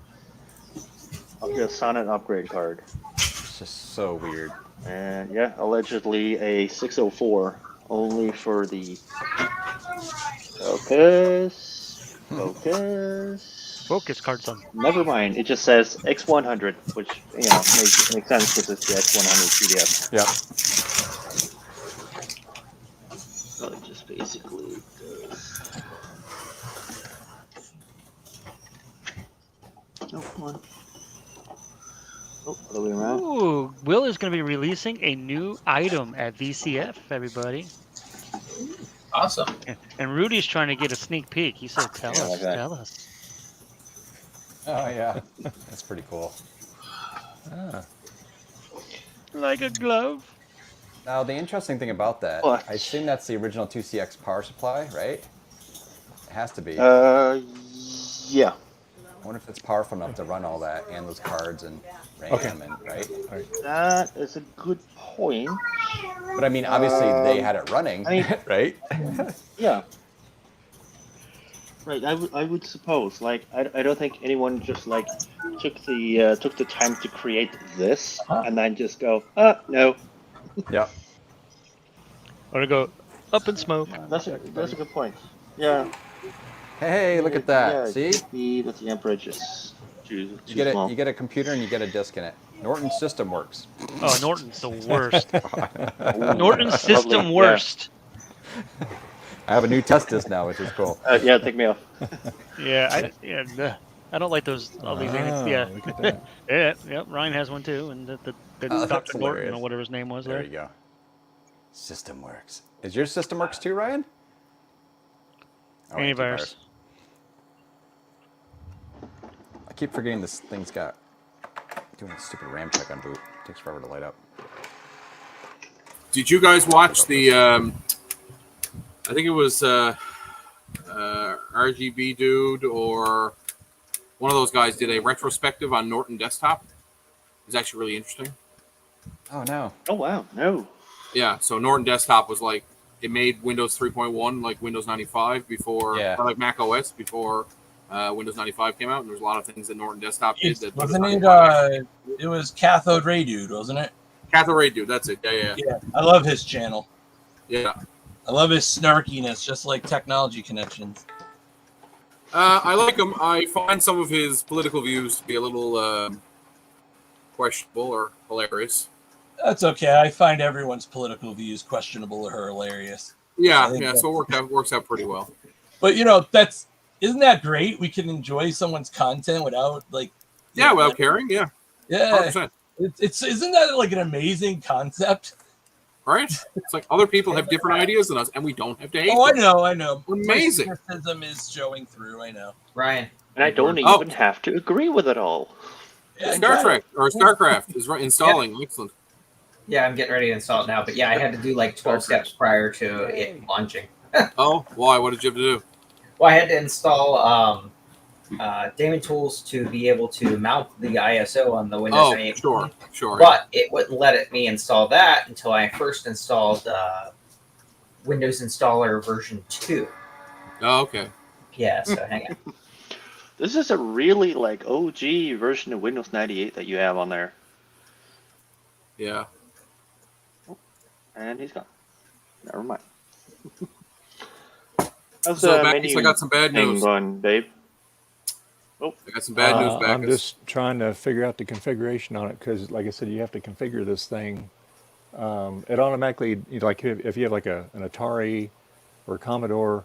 of the Sonnet upgrade card. It's just so weird. And yeah, allegedly a 604 only for the Focus card, son. Never mind. It just says X100, which makes sense because it's the X100 PDF. Yep. So it just basically does. Oh, come on. Oh, other way around. Ooh, Will is going to be releasing a new item at VCF, everybody. Awesome. And Rudy's trying to get a sneak peek. He said, tell Yeah, us, like that. tell us. Oh yeah. That's pretty cool. Ah, Like a glove. Now the interesting thing about that, What? I assume that's the original 2CX power supply, right? It has to be. Yeah. I wonder if it's powerful enough to run all that and those cards and RAM Okay. and right. all right. That is a good point. But I mean, obviously they had it running, I mean- right? Yeah. Right, I would suppose. Like, I don't think anyone just like took the time to create this and then just go, no. Yep. Or to go up in smoke. That's a good point. Yeah. Hey, look at that. Yeah, See? but the amperage is too You small. get a computer and you get a disk in it. Norton's system works. Oh, Norton's the worst. Ooh, Norton's system lovely, worst. I have a new test disk now, which is cool. Yeah, take me off. I don't like those. All these. Look at that. Yeah. Ryan has one too, and the Oh, that's Dr. Norton hilarious. or whatever his name was There there. you go. System works. Is your system works too, Ryan? Oh, Antivirus. I keep forgetting this thing's got doing a stupid RAM check on boot. It takes forever to light up. Did you guys watch the? I think it was RGB dude or one of those guys did a retrospective on Norton Desktop. It's actually really interesting. Oh no. Oh wow, no. Yeah, so Norton Desktop was like it made Windows 3.1 like Windows 95 before, or like Mac OS before Windows 95 came out. And there's a lot of things that Norton Desktop did. That Wasn't it? It was Cathode Ray Dude, wasn't it? Cathode Ray Dude. That's it. Yeah. I love his channel. Yeah. I love his snarkiness, just like Technology Connections. I like him. I find some of his political views to be a little questionable or hilarious. That's okay. I find everyone's political views questionable or hilarious. Yeah. So it works out pretty well. But isn't that great? We can enjoy someone's content without without caring. Yeah. 100%. Isn't that like an amazing concept? Right? It's like other people have different ideas than us, and we don't have to hate them. I know. Amazing. My criticism is showing through. I know. Ryan. And I don't even have to agree with it all. Yeah, Star Trek or StarCraft is installing. Excellent. Yeah, I'm getting ready to install it now. But yeah, I had to do like 12 steps prior to it launching. Oh, why? What did you have to do? Well, I had to install Daemon Tools to be able to mount the ISO on the Windows 98. Sure. But it wouldn't let me install that until I first installed Windows Installer version 2. Oh, okay. Yeah, so hang on. This is a really OG version of Windows 98 that you have on there. Yeah. And he's gone. Never mind. I got some bad news. Going, babe. I got some bad news back. I'm just trying to figure out the configuration on it because, like I said, you have to configure this thing. It automatically, like if you have like an Atari or a Commodore,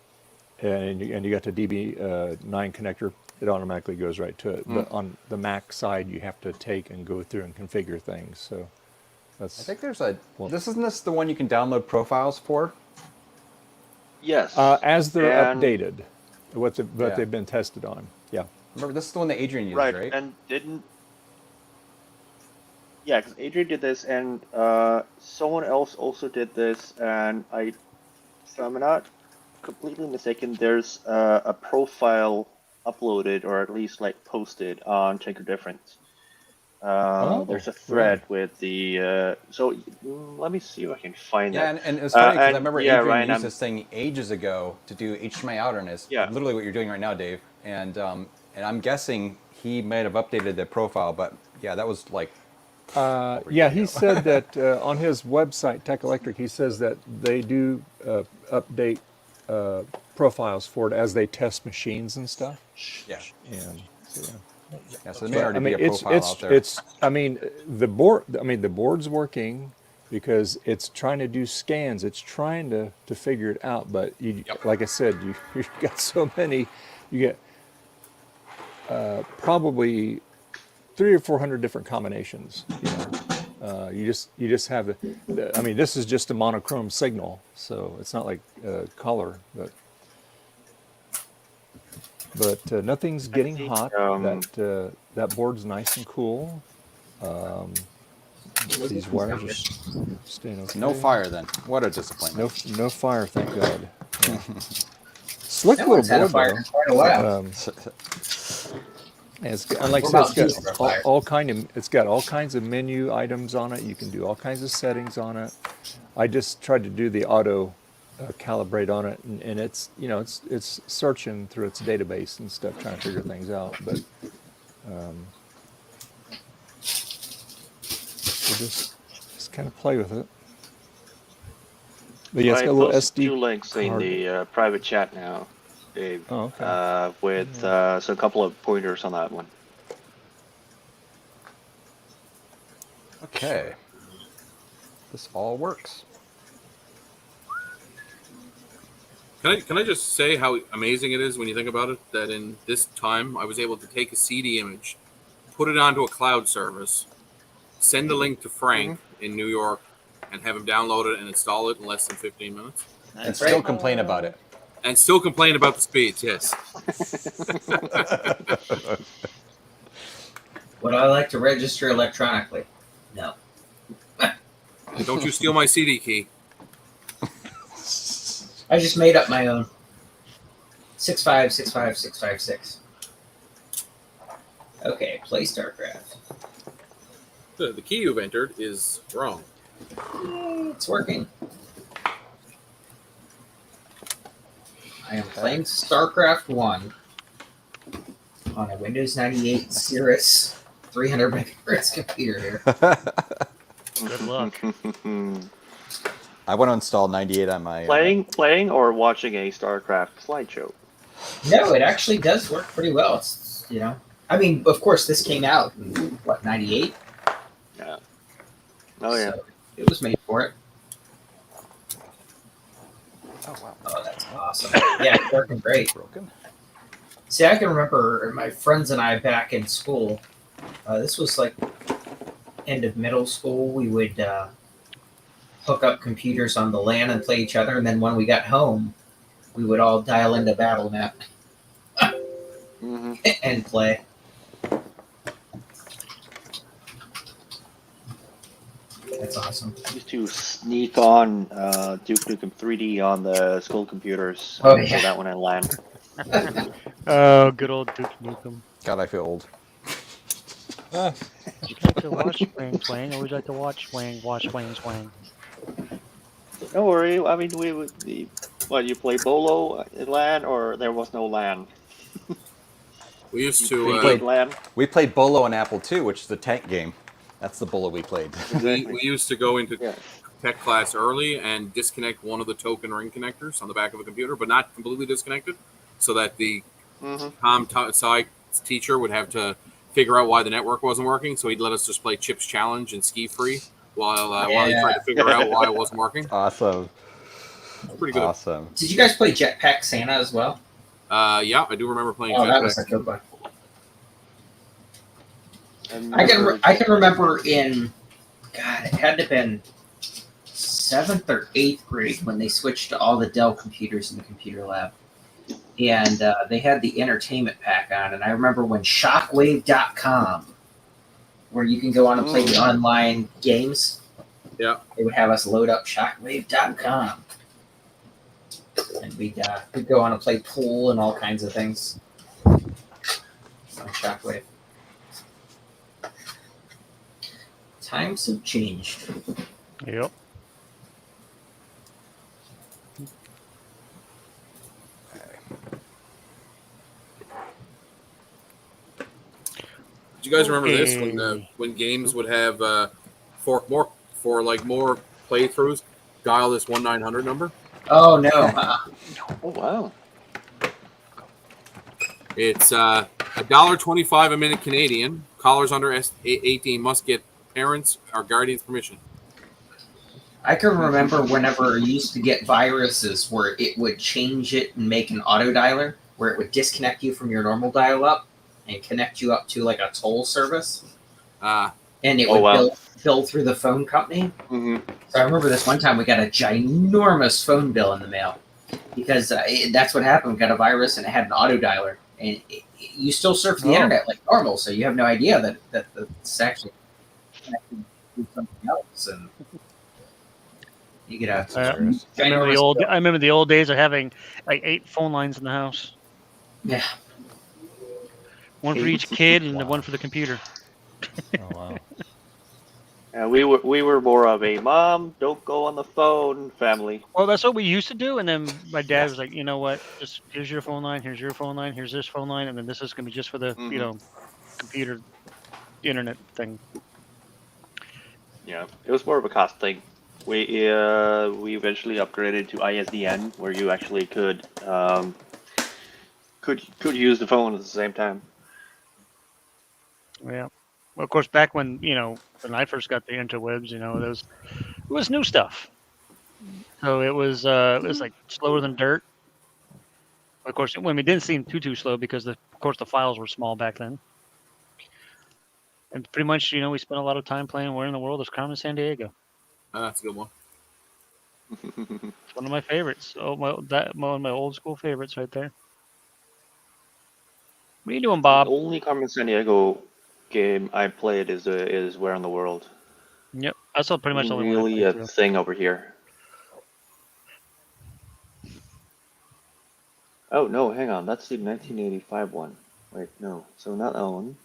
and you got the DB9 connector, it automatically goes right to it. But on the Mac side, you have to take and go through and configure things. So that's. I think there's isn't this the one you can download profiles for? Yes. As they're updated, what they've been tested on. Yeah. Remember, this is the one that Adrian used, right? And didn't. Yeah, because Adrian did this, and someone else also did this, and if I'm not completely mistaken, there's a profile uploaded, or at least posted on Check Your Difference. There's a thread with the. So let me see if I can find that. Yeah, and it's funny because I remember Adrian Ryan, used this thing ages ago to do HDMI out, and it's literally what you're doing right now, Dave. And I'm guessing he might have updated the profile, but yeah, that was he said that on his website, Tec Electric, he says that they do update profiles for it as they test machines and stuff. Yeah. And so, yeah, so there may already be a profile out there. The board's working because it's trying to do scans. It's trying to figure it out. But like I said, you've got so many. You get probably 300 or 400 different combinations. You just have this is just a monochrome signal, so it's not like color, but nothing's getting hot. That board's nice and cool. These wires are staying okay. No fire then. What a disappointment. No fire, thank God. Yeah. Slick little board fire quite a while. And like I said, it's got all kinds of menu items on it. You can do all kinds of settings on it. I just tried to do the auto calibrate on it, and it's it's searching through its database and stuff, trying to figure things out. But we'll just kind of play with it. But yeah, it's I got a little posted SD 2 links in card. the private chat now, Dave. Oh, okay. With so a couple of pointers on that one. Okay. This all works. Can I just say how amazing it is when you think about it, that in this time I was able to take a CD image, put it onto a cloud service, send the link to Frank in New York, and have him download it and install it in less than 15 minutes. And still complain about it. And still complain about the speeds, yes. Would I like to register electronically? No. Don't you steal my CD key. I just made up my own. 6565656. Okay, play StarCraft. The key you've entered is wrong. It's working. I am playing StarCraft 1 on a Windows 98 Cirrus 300 megahertz computer here. Good luck. I want to install 98 on my... Playing or watching a StarCraft slideshow? No, it actually does work pretty well. It's, I mean, of course, this came out in, 98? Yeah. Oh, yeah. So it was made for it. Oh, wow. Oh, that's awesome. Yeah, it's working great. Broken. See, I can remember my friends and I back in school. This was like end of middle school. We would hook up computers on the LAN and play each other. And then when we got home, we would all dial into BattleNet and play. That's awesome. Used to sneak on Duke Nukem 3D on the school computers. Oh, yeah. So that one in LAN. Oh, good old Duke Nukem. God, I feel old. Would you like to watch Swang Swang, or would you like to watch Swang Swang? Don't worry. I mean, we would. You play Bolo in LAN, or there was no LAN? We used We to played LAN. We played Bolo on Apple II, which is the tank game. That's the Bolo we played. we used to go into Yeah. tech class early and disconnect one of the token ring connectors on the back of a computer, but not completely disconnected, so that the sci teacher would have to figure out why the network wasn't working. So he'd let us just play Chips Challenge and Ski Free while he tried to figure out why it wasn't working. Awesome. Pretty good. Awesome. Did you guys play Jetpack Santa as well? Yeah, I do remember playing. Oh, that Jetpack. was a good one. And I can remember in, God, it had to have been 7th or 8th grade when they switched to all the Dell computers in the computer lab. And they had the entertainment pack on. And I remember when Shockwave.com, where you can go on and play the online games, Yeah. they would have us load up Shockwave.com. And we'd go on and play pool and all kinds of things on Shockwave. Times have changed. Yep. Do you guys remember this when games would have for more playthroughs, dial this 1-900 number? Oh no! Oh wow! It's $1.25 a minute Canadian. Callers under 18 must get parents' or guardians' permission. I can remember whenever you used to get viruses where it would change it and make an auto dialer, where it would disconnect you from your normal dial up and connect you up to like a toll service. And it would bill through the phone company. Mm-hmm. So I remember this one time we got a ginormous phone bill in the mail because that's what happened. We got a virus and it had an auto dialer, and you still surf the internet like normal, so you have no idea that it's actually connected to something else, and you get a ginormous I remember the old days of having like 8 phone lines in the house. Yeah. One for each kid and one for the computer. Oh wow. We were more of a mom, don't go on the phone family. Well, that's what we used to do, and then my dad was like, you know what? Just here's your phone line, here's your phone line, here's this phone line, and then this is gonna be just for the computer internet thing. Yeah, it was more of a cost thing. We eventually upgraded to ISDN, where you actually could use the phone at the same time. Yeah. Well, of course, back when when I first got the interwebs, it was new stuff. So it was like slower than dirt. Of course, when it didn't seem too slow because of course the files were small back then. And pretty much, we spent a lot of time playing Where in the World is Carmen Sandiego. That's a good one. It's one of my favorites. One of my old school favorites right there. What are you doing, Bob? The only Carmen Sandiego game I played is Where in the World. Yep, I saw pretty much the only really one I a played thing over here. Oh no, hang on, that's the 1985 one. Wait, no, so not that one.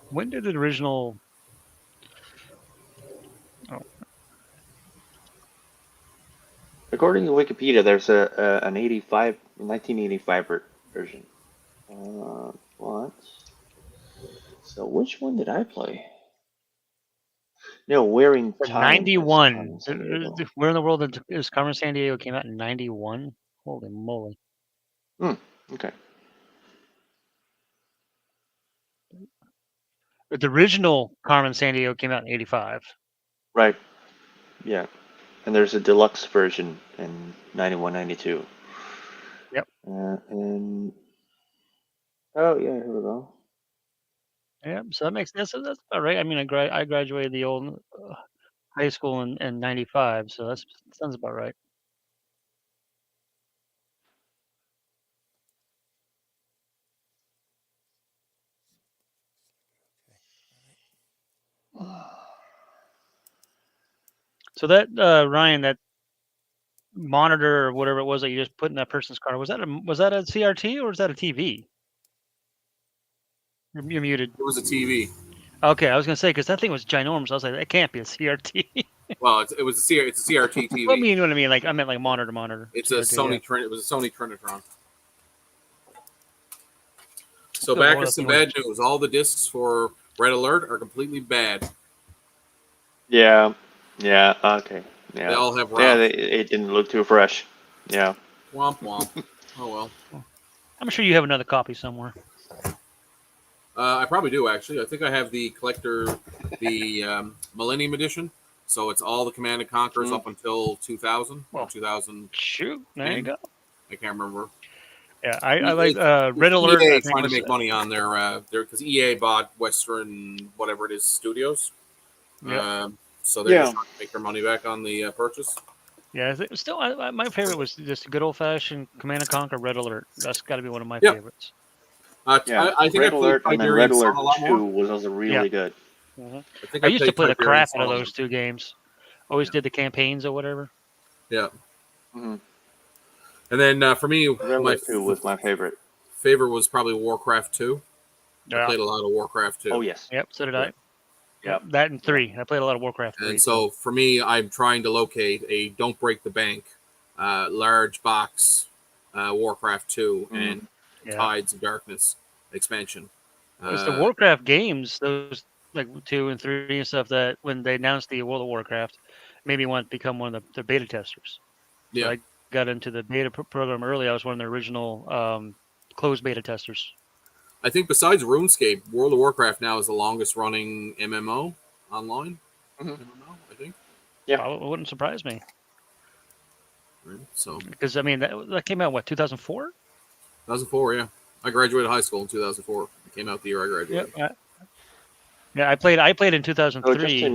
When did the original? Oh. According to Wikipedia, there's an 1985 version. What? So which one did I play? No, Wearing Time. 91. Where in the World is Carmen Sandiego came out in 91? Holy moly. Okay. The original Carmen Sandiego came out in 85. Right. Yeah. And there's a deluxe version in 91, 92. Yep. And oh yeah, here we go. Yeah, so that makes sense. That's about right. I mean, I graduated the old high school in 95, so that sounds about right. So that Ryan, that monitor or whatever it was that you just put in that person's car, was that a CRT or was that a TV? You're muted. It was a TV. Okay, I was gonna say because that thing was ginormous. I was like, that can't be a CRT. Well, it's a CRT TV. Well, you know what I mean? Like I meant like monitor. It's CRT, a Sony. yeah. It was a Sony Trinitron. So Good back Lord, is some bad news. All the discs for Red Alert are completely bad. Yeah. Yeah. Okay. Yeah. They all have ROMs. Yeah. It didn't look too fresh. Yeah. Womp womp. Oh well. I'm sure you have another copy somewhere. I probably do actually. I think I have the collector, the Millennium Edition. So it's all the Command and Conquerors up until 2000 or 2000. Shoot, there you go. I can't remember. Yeah, I like Red Alert. EA I think trying to make money on their because EA bought Western whatever it is studios. Yeah. So they're just trying to make their money back on the purchase. Yeah, still, my favorite was just a good old fashioned Command and Conquer Red Alert. That's got to be one of my favorites. Yeah, I think Red Alert and then Red Alert 2 was also really good. I used to play the crap out of those two games. Always did the campaigns or whatever. Yeah. And then for me, Red Alert 2 was my favorite. Favorite was probably Warcraft 2. Yeah. I played a lot of Warcraft 2. Oh, yes. Yep, so did I. Yep. That and 3. I played a lot of Warcraft 3. And so for me, I'm trying to locate a Don't Break the Bank large box Warcraft 2 and Tides of Darkness expansion. It's the Warcraft games, those like 2 and 3 and stuff, that when they announced the World of Warcraft, made me want to become one of the beta testers. Yeah. So I got into the beta program early. I was one of the original closed beta testers. I think besides RuneScape, World of Warcraft now is the longest running MMO online. MMO, I think. Yeah, it wouldn't surprise me. Right, so because I mean that came out what 2004? 2004, yeah. I graduated high school in 2004. It came out the year I graduated. Yeah, I played in 2003,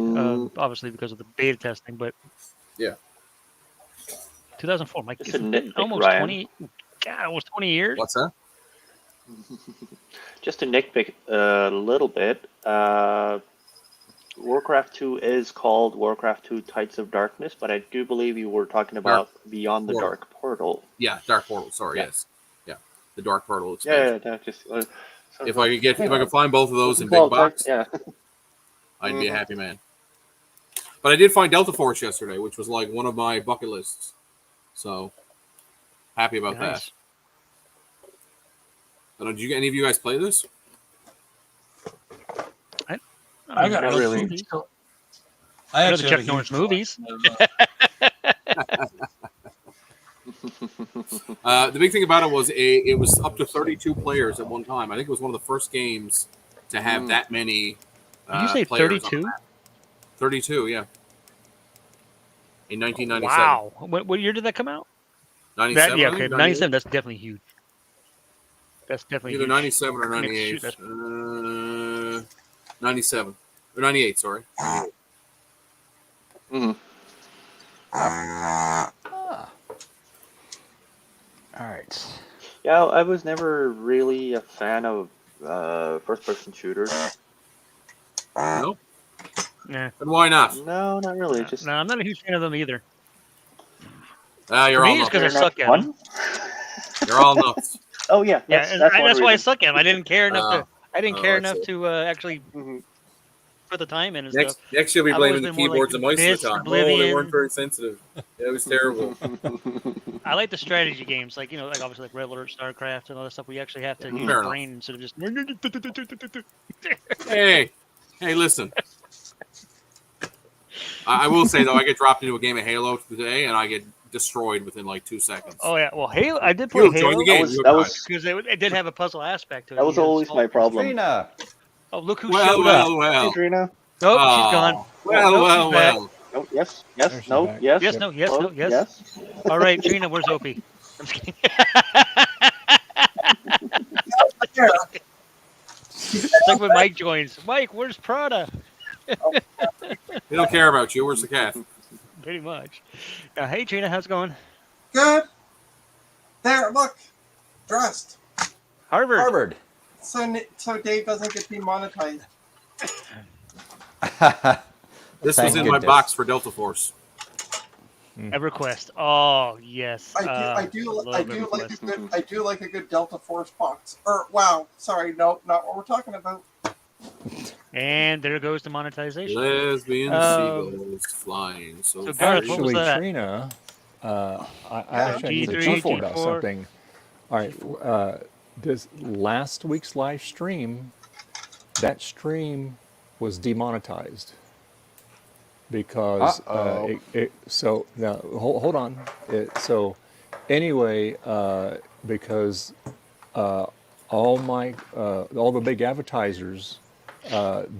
obviously because of the beta testing, but yeah, 2004. Mike, almost Ryan. 20. God, almost 20 years. What's that? Just to nitpick a little bit, Warcraft 2 is called Warcraft 2 Tides of Darkness, but I do believe you were talking about Beyond the Dark Portal. Yeah, Dark Portal. Sorry, yes. Yeah, the Dark Portal expansion. Yeah, just if I could find both of those in big box, I'd be a happy man. But I did find Delta Force yesterday, which was like one of my bucket lists. So happy about that. Did any of you guys play this? I got really. I I know the actually have Chuck a Norris huge movies. The big thing about it was it was up to 32 players at one time. I think it was one of the first games to have that many Did you say players on 32? that. 32, yeah. In 1997. Wow. What year did that come out? 97, That, yeah, I think, okay, 98? 97. That's definitely huge. That's definitely Either huge. 97 or I mean, 98. shoot, that's- 97. Or 98, sorry. Mhm. All right. Yeah, I was never really a fan of first-person shooters. No? Yeah. And why not? No, not really. Just No, I'm not a huge fan of them either. You're For all me, it's nuts. because I they're not suck at them. fun. You're all nuts. Oh yeah, Yeah, that's and one that's why I reason. suck at them. I didn't care enough to. I didn't care I enough see. to actually Mhm. put the time in and Next, stuff. next you'll be I've blaming always the been more like keyboards and mice Myst, for the time. Oh, they Oblivion. weren't very sensitive. It was terrible. I like the strategy games, like like obviously like Red Alert, StarCraft, and all that stuff. We actually have to use Fair your enough. brain instead of just. Hey, listen. I will say though, I get dropped into a game of Halo today, and I get destroyed within like 2 seconds. Oh yeah, well Halo. I did play You'll join Halo the game. was- You'll that try. was- because it did have a puzzle aspect to it. That was You had always small- my problem. Trina. Oh, look who Well, showed up. Hey, well. Trina. Nope, Oh, she's gone. Well, Nope, well, she's back. well. No, yes, There yes, she's no, back. yes. Yes, no, yes, oh, no, yes. yes. All right, Trina, where's Opie? I'm just kidding. It's like when Mike joins. Mike, where's Prada? They don't care about you. Where's the cat? Pretty much. Hey, Trina, how's it going? Good. There, look. Dressed. Harvard. Harvard. So Dave doesn't get demonetized. This Thank was in my goodness. box for Delta Force. EverQuest. Oh yes. I do love like a good Delta Force box. Or wow, sorry, no, not what we're talking about. And there goes the monetization. Lesbian seagulls flying. So, so Gareth, what was Actually, that? Trina, I actually need to G3, talk about G4. something. All right, this last week's live stream, that stream was demonetized because so now hold on. So anyway, because all the big advertisers.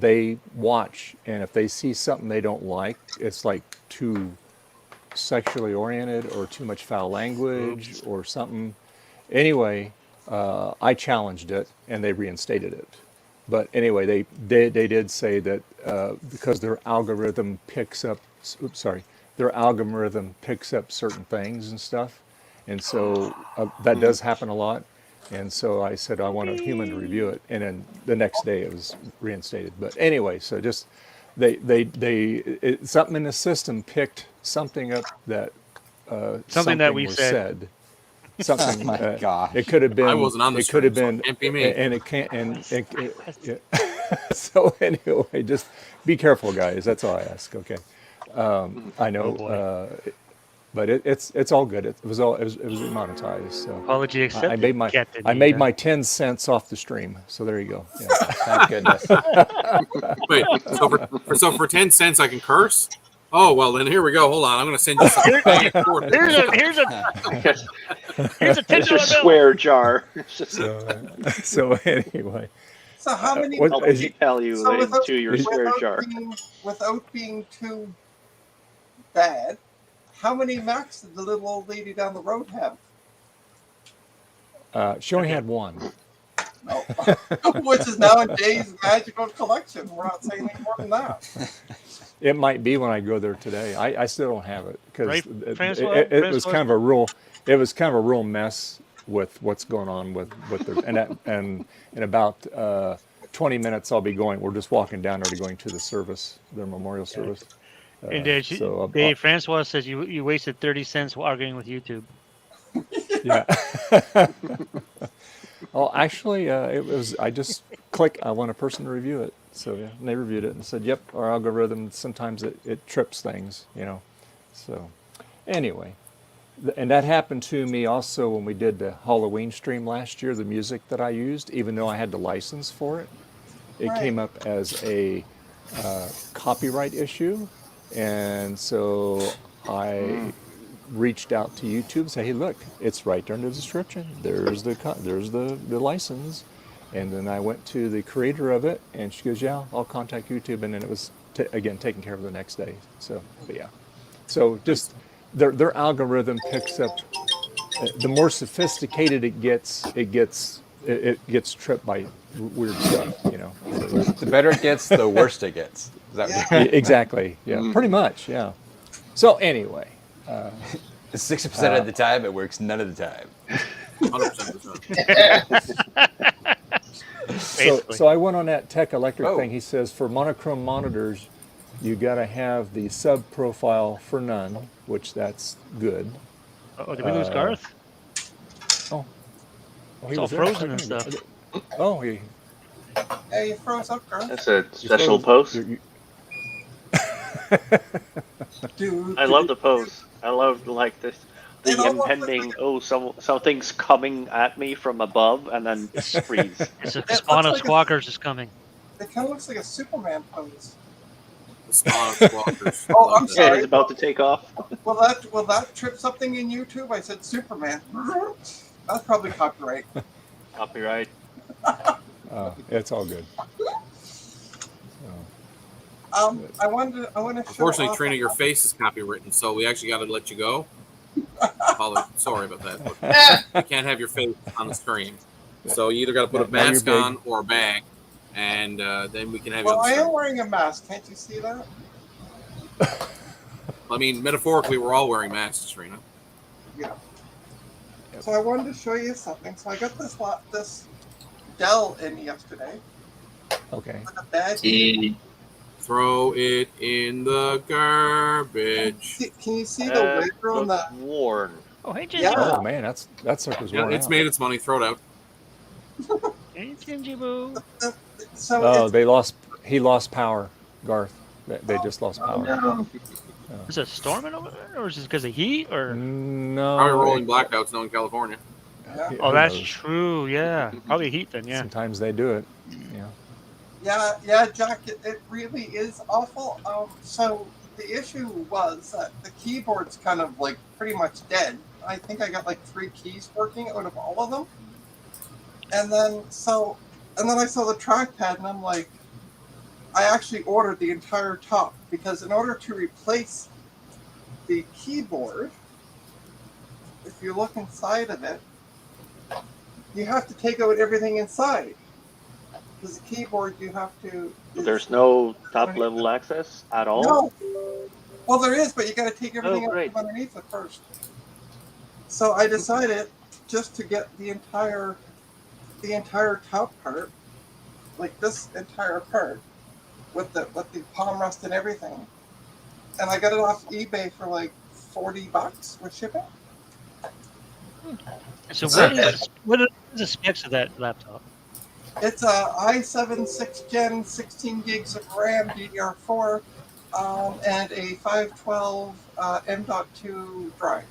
They watch, and if they see something they don't like, it's like too sexually oriented or too much foul language or something. Anyway, I challenged it, and they reinstated it. But anyway, they did say that because their algorithm picks up, their algorithm picks up certain things and stuff, and so that does happen a lot. And so I said, I want a human to review it. And then the next day it was reinstated. But anyway, so just something in the system picked something up that Something that we was said. Something. Oh my God. It could have been. I wasn't on the It could have stream, been. so it can't be me. And it can't. So anyway, just be careful, guys. That's all I ask. Okay. I know. boy. But it's all good. It was monetized. So Apology accepted. I made my 10 cents off the stream. So there you go. Yeah. Thank goodness. Wait, so for 10 cents I can curse? Oh well, then here we go. Hold on, I'm going to send you something. Here's a $10 It's your bill. swear jar. So anyway, So how many? what- I'll is it- PayPal you so into your swear jar. Without being too bad, how many Macs did the little old lady down the road have? she only had one. No. Which is now in Dave's magical collection. We're not saying any more than that. It might be when I go there today. I still don't have it because Right, it Francois? was Francois? kind of a real. It was kind of a real mess with what's going on with the and in about 20 minutes I'll be going. We're just walking down there to going to the service, their memorial service. And Dave Francois says you wasted 30 cents arguing with YouTube. Yeah. Well, actually, it was. I just click. I want a person to review it. So yeah, and they reviewed it and said, "Yep, our algorithm sometimes it trips things, you know." So anyway, and that happened to me also when we did the Halloween stream last year. The music that I used, even though I had the license for it, it Right. came up as a copyright issue. And so I reached out to YouTube and say, hey, look, it's right there in the description. There's the license. And then I went to the creator of it, and she goes, yeah, I'll contact YouTube. And then it was, again, taken care of the next day. So, but yeah. So just their algorithm picks up, the more sophisticated it gets tripped by weird stuff, you know. The better it gets, the worse it gets. Is that Exactly. Yeah, pretty much. Yeah. So anyway, 60% of the time it works, none of the time. 100% of the time. so I went on that Tec Electric Oh. thing. He says for monochrome monitors, you got to have the sub profile for none, which that's good. Oh, did we lose Garth? It's all frozen and stuff. Oh, he. Yeah, you froze up, girl. That's a special post. Dude. I love the post. I love like this. The It almost impending, something's coming at me from above, and then freeze. It's a It looks spawn of like a- squawkers is coming. It kind of looks like a Superman pose. The spawn of squawkers. Oh, I'm Yeah, sorry. he's about to take off. Will that trip something in YouTube? I said Superman. That's probably copyright. Copyright. It's all good. I wanted to show Unfortunately, off- Trina, your face is copywritten, so we actually got to let you go. Sorry about that. But you can't have your face on the screen. So you either got to put a Now you're mask big. on or a bag, and then we can have you Well, on I the am screen. wearing a mask. Can't you see that? I mean, metaphorically, we're all wearing masks, Trina. Yeah. So I wanted to show you something. So I got this Dell in yesterday Okay. with a bad. Throw it in the garbage. Can you see the waiver on the? Worn. Oh, hey, Gingy Yeah. Boo. Oh man, that sucker's Yeah, worn it's out. made its money. Throw it out. Hey, Gingy Boo. So Oh, it's, he lost power, Garth. They just lost power. Is it storming over there, or is it because of heat, or? No. Probably rolling blackouts now in California. yeah. Oh, who that's knows? true. Yeah, probably heat then. Yeah. Sometimes they do it. Yeah. Yeah, Jack. It really is awful. So the issue was that the keyboard's kind of like pretty much dead. I think I got like 3 keys working out of all of them. And then I saw the trackpad, and I'm like, I actually ordered the entire top because in order to replace the keyboard, if you look inside of it, you have to take out everything inside. Because the keyboard, you have to. There's no top level access at all. No. Well, there is, but you got to take everything out great. from underneath it first. So I decided just to get the entire top part, like this entire part, with the palm rest and everything, and I got it off eBay for like $40 with shipping. So what are the specs of that laptop? It's a i7 6th Gen, 16 gigs of RAM, DDR4, and a 512 M.2 drive.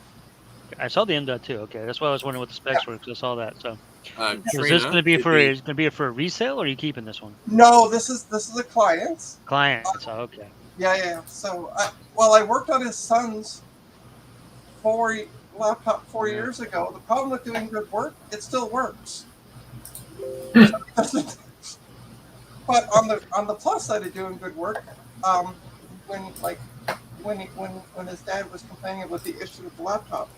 I saw the M.2. Okay, that's why I was wondering what the specs were, because I saw that. So, is Trina, this going to be did for the- is going to be for a resale, or are you keeping this one? No, this is a client's. Client. So, okay. Yeah. So, I worked on his son's laptop 4 years ago. The problem with doing good work, it still works. But on the plus side of doing good work, when his dad was complaining about the issue with the laptop,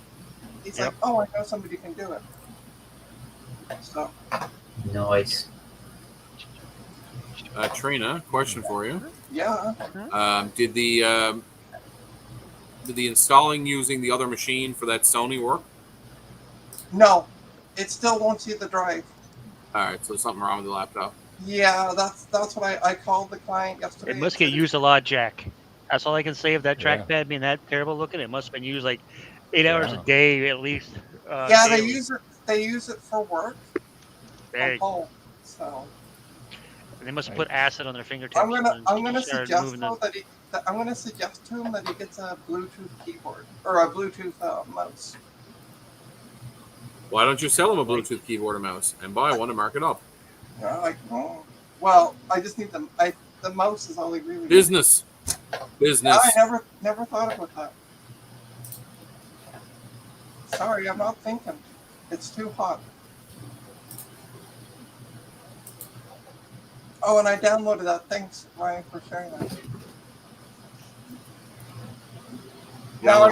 he's like, "Oh, I know somebody can do it." So, Noise. Trina, question for you. yeah. Did the installing using the other machine for that Sony work? No, it still won't see the drive. All right, so there's something wrong with the laptop. Yeah, that's what I called the client yesterday. It must get used a lot, Jack. That's all I can say of that Yeah. trackpad being that terrible looking. It must have been used like 8 hours a Yeah. day at least. Yeah, they daily. use it. They use it for work. There you From go. home. So They must have put acid on their fingertips. I'm gonna started suggest moving though them. I'm gonna suggest to him that he gets a Bluetooth keyboard or a Bluetooth mouse. Why don't you sell him a Bluetooth keyboard and mouse and buy one and mark it up? Yeah, well, I just need the mouse is all he really needs. Business. Business. I never thought about that. Sorry, I'm not thinking. It's too hot. Oh, and I downloaded that. Thanks, Ryan, for sharing that. Now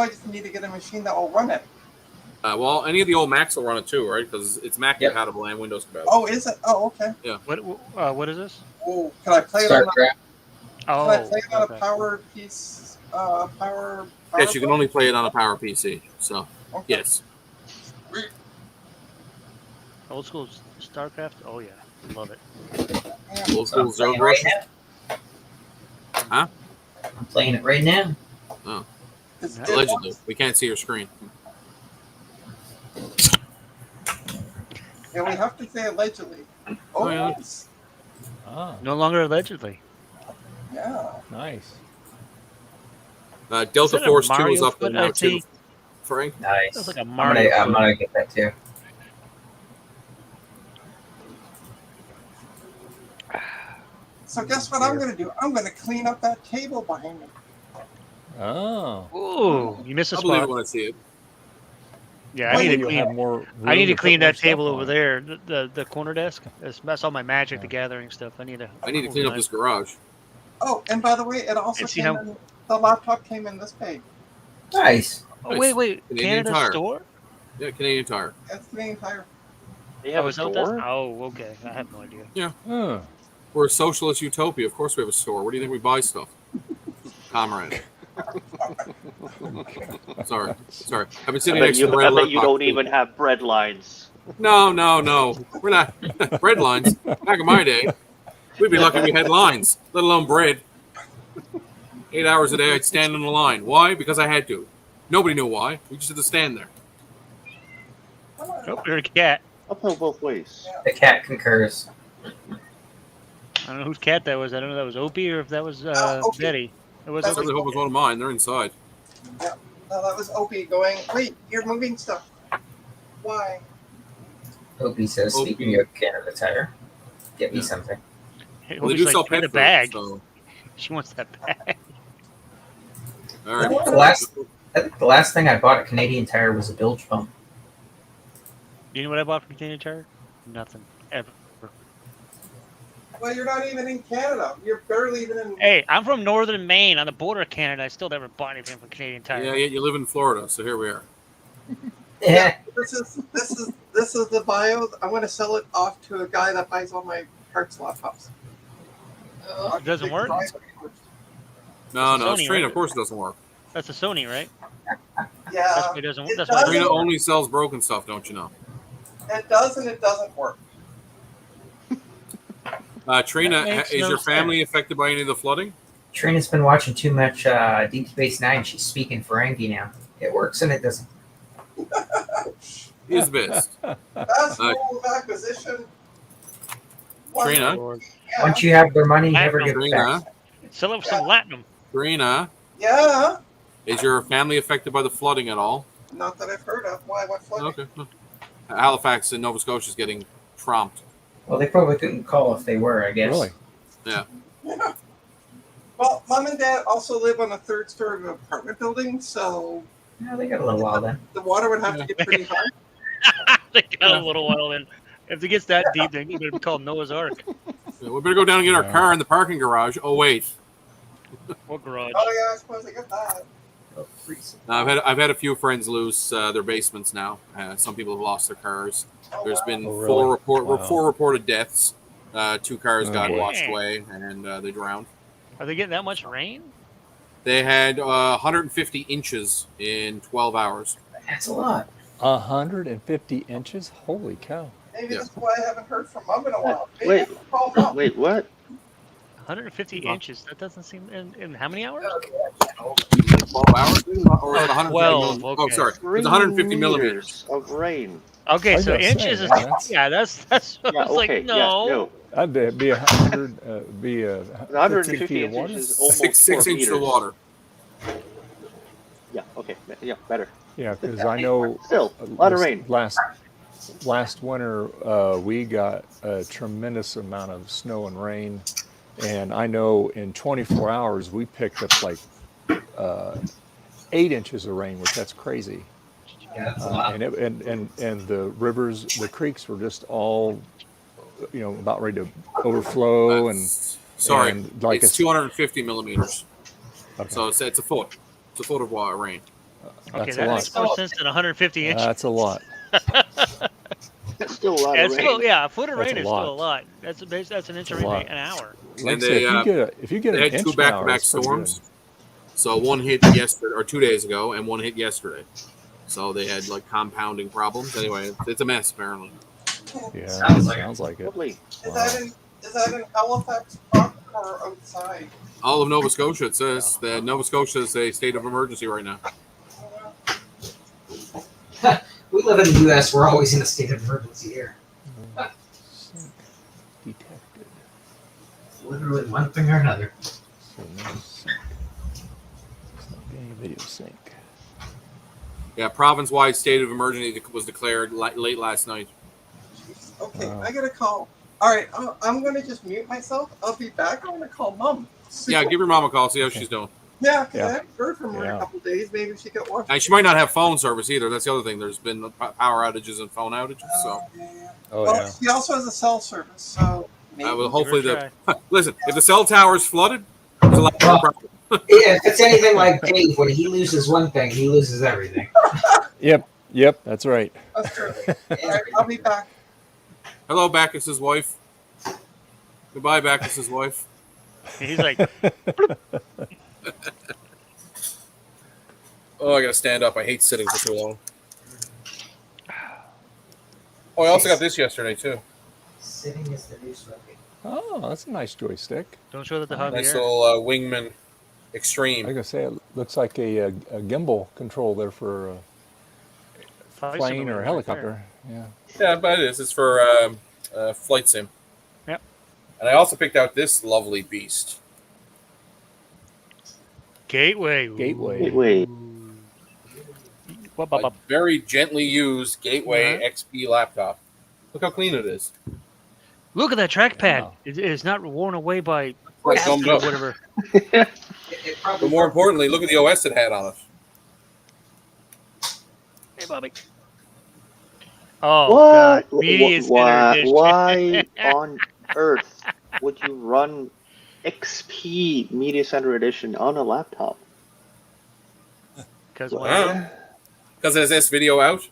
I just need to get a machine that will run it. Well, any of the old Macs will run it too, right? Because it's Mac compatible and Windows compatible. Oh, is it? Oh, okay. Yeah. What is this? Oh, can I play it on? Can I play it on okay. a power piece? Power. Yes, you can only play it on a Power PC. So, yes. Old school StarCraft. Oh yeah, love it. Old school Zone right Rush. Huh? I'm playing it right now. Oh. Allegedly. We can't see your screen. Yeah, we have to say allegedly. Oh, yeah. yes. Ah, No longer allegedly. Yeah. nice. Delta that a Force 2 Mario is up there foot now I too. see? Frank? Nice. That's like a I'm Mario gonna get that too. So guess what I'm going to do? I'm going to clean up that table behind me. Oh. Ooh, you missed a I believe it spot. when I see it. Yeah, Well, I need to You'll clean. have more I need room to put clean more that stuff table on over it. there, the corner desk. That's all my Magic the Gathering stuff. I need to clean up this garage. Oh, and by the way, it also And see came how- in, the laptop came in this bag. Nice. Oh wait, Canadian Canada Tire. store? Yeah, Canadian Tire. That's the entire. They have Oh, a is that what that's? store? Oh, okay. I have no idea. Yeah. Huh. We're a socialist utopia. Of course we have a store. Where do you think we buy stuff? Comrade. Sorry. I've been I sitting next to the red bet alert you box. don't even have bread lines. No. We're not. Bread lines. Back in my day, we'd be lucky we had lines, let alone bread. 8 hours a day, I'd stand in the line. Why? Because I had to. Nobody knew why. We just had to stand there. Oh, you're a cat. Uphill both ways. The cat concurs. I don't know whose cat that was. I don't know if that was Opie or if that was Opie. Betty. It was I That's Opie. certainly hope it was one of mine. They're inside. Yeah. No, that was Opie going. Wait, you're moving stuff. Why? Opie says, Opie. speaking of Canada Tire, get me Yeah. something. Hey, Well, they Opie's do sell like, "Give me pet the food. bag." So, She wants that bag. all right. I think the last thing I bought at Canadian Tire was a bilge pump. You know what I bought from Canadian Tire? Nothing ever. Well, you're not even in Canada. You're barely even in. Hey, I'm from northern Maine, on the border of Canada. I still never bought anything from Canadian Tire. Yeah, yet you live in Florida, so here we are. Yeah. This is the bio. I'm going to sell it off to a guy that buys all my parts laptops. It doesn't work? No, It's a it's Sony, Trina. right? Of course it doesn't work. That's a Sony, right? That's Yeah, why it doesn't. it That's why it does. Trina doesn't work. only sells broken stuff, don't you know? it does and it doesn't work. Trina, That makes is no your family affected by any of the flooding? Trina's been watching too much Deep Space Nine. She's speaking Ferengi now. It works and it doesn't. Is best. That's rule of acquisition. Trina? Yeah. Once you have their money, never give it Trina, back. Sell it with some Latinum. Trina, Yeah. is your family affected by the flooding at all? Not that I've heard of. Why? What flooding? Okay. Halifax and Nova Scotia is getting trumped. Well, they probably couldn't call if they were, I guess. Really? Yeah. Yeah. Well, Mom and Dad also live on the third story of an apartment building, so Yeah, they got a little while then. the water would have to get pretty high. They got a little while in. If it gets that deep, then it would be called Noah's Ark. Yeah, we better go down and get our Yeah. car in the parking garage. Oh, wait. Or garage. Oh yeah, I suppose I get that. Oh, freeze. I've had a few friends lose their basements now. Some people have lost their cars. Oh, There's wow. been Oh, really? Wow. four reported deaths. 2 cars Oh, got boy. washed away and they drowned. Are they getting that much rain? They had 150 inches in 12 hours. That's a lot. 150 inches? Holy cow. Maybe Yeah. that's why I haven't heard from Mom in a while. Maybe Wait. it's called up. Wait, what? 150 inches. That doesn't seem. In how many hours? 12 hours? Or was it 150 12, millimeters? Oh, okay. sorry. It was 150 millimeters. Of rain. Okay, I was so gonna say, inches is. that's- Yeah, that's. I Yeah, was like, okay. no. Yeah, no. That'd be 100, be 150 feet of water? inches is almost 6 4 inches meters. of water. Yeah, okay. Yeah, better. Yeah, because I know Still, a lot of rain. last winter we got a tremendous amount of snow and rain, And I know in 24 hours we picked up like 8 inches of rain, which that's crazy. Yeah, that's a lot. And the rivers, the creeks were just all, about ready to overflow. Sorry, and like it's 250 millimeters. Okay. So it's a foot. It's a foot of rain. Okay, That's a that lot. makes more sense than 150 inches. That's a lot. That's still a lot Yeah, of it's rain. still, yeah, a foot of That's rain a is lot. still a lot. That's an inch of That's a rain lot. an hour. Like And I say, they, if you get They an had two inch an hour, back-to-back that's pretty good. storms. So one hit yesterday or 2 days ago, and one hit yesterday. So they had like compounding problems. Anyway, it's a mess apparently. Yeah, Sounds like it. Lovely. Is that in Halifax proper or outside? All of Nova Scotia, it says that Nova Scotia is a state of emergency right now. We live in the U.S. We're always in a state of emergency here. Sync detected. Literally one thing or another. So no sync. It's not getting a video sync. Yeah, province-wide state of emergency was declared late last night. Okay, Wow. I got a call. All right, I'm going to just mute myself. I'll be back. I'm going to call Mom. Yeah, give your mom a call, see how she's doing. Yeah, because Yeah. I haven't heard from her in Yeah. a couple days. Maybe she got one. And she might not have phone service either. That's the other thing. There's been power outages and phone outages. So Yeah. Oh Well, yeah. she also has a cell service, so maybe. well, hopefully Give her a listen. If the cell tower is flooded, there's a lot more problem. Yeah, if it's anything like Dave, when he loses one thing, he loses everything. Yep, that's right. That's true. All right, I'll be back. Hello, Bacchus's wife. Goodbye, Bacchus's wife. He's like, Oh, I gotta stand up. I hate sitting for too long. Oh, I also got this yesterday too. Sitting is the new smoking. Oh, that's a nice joystick. don't show that the Nice Javier. little Wingman I was Extreme. gonna say it looks like a gimbal control there for a plane or a helicopter. Yeah. Yeah, but it is. It's for flight sim. Yep. And I also picked out this lovely beast. Gateway. Gateway. Wait. Like very gently used Gateway XP laptop. Look how clean it is. Look at that trackpad. Wow. It's not worn away by Right, gummed or up. whatever. It probably But more importantly, look at the OS it had on it. Hey, Bobby. Oh, What? God. Media Center Why, edition. why on earth would you run XP Media Center Edition on a laptop? Because Because it has this video out,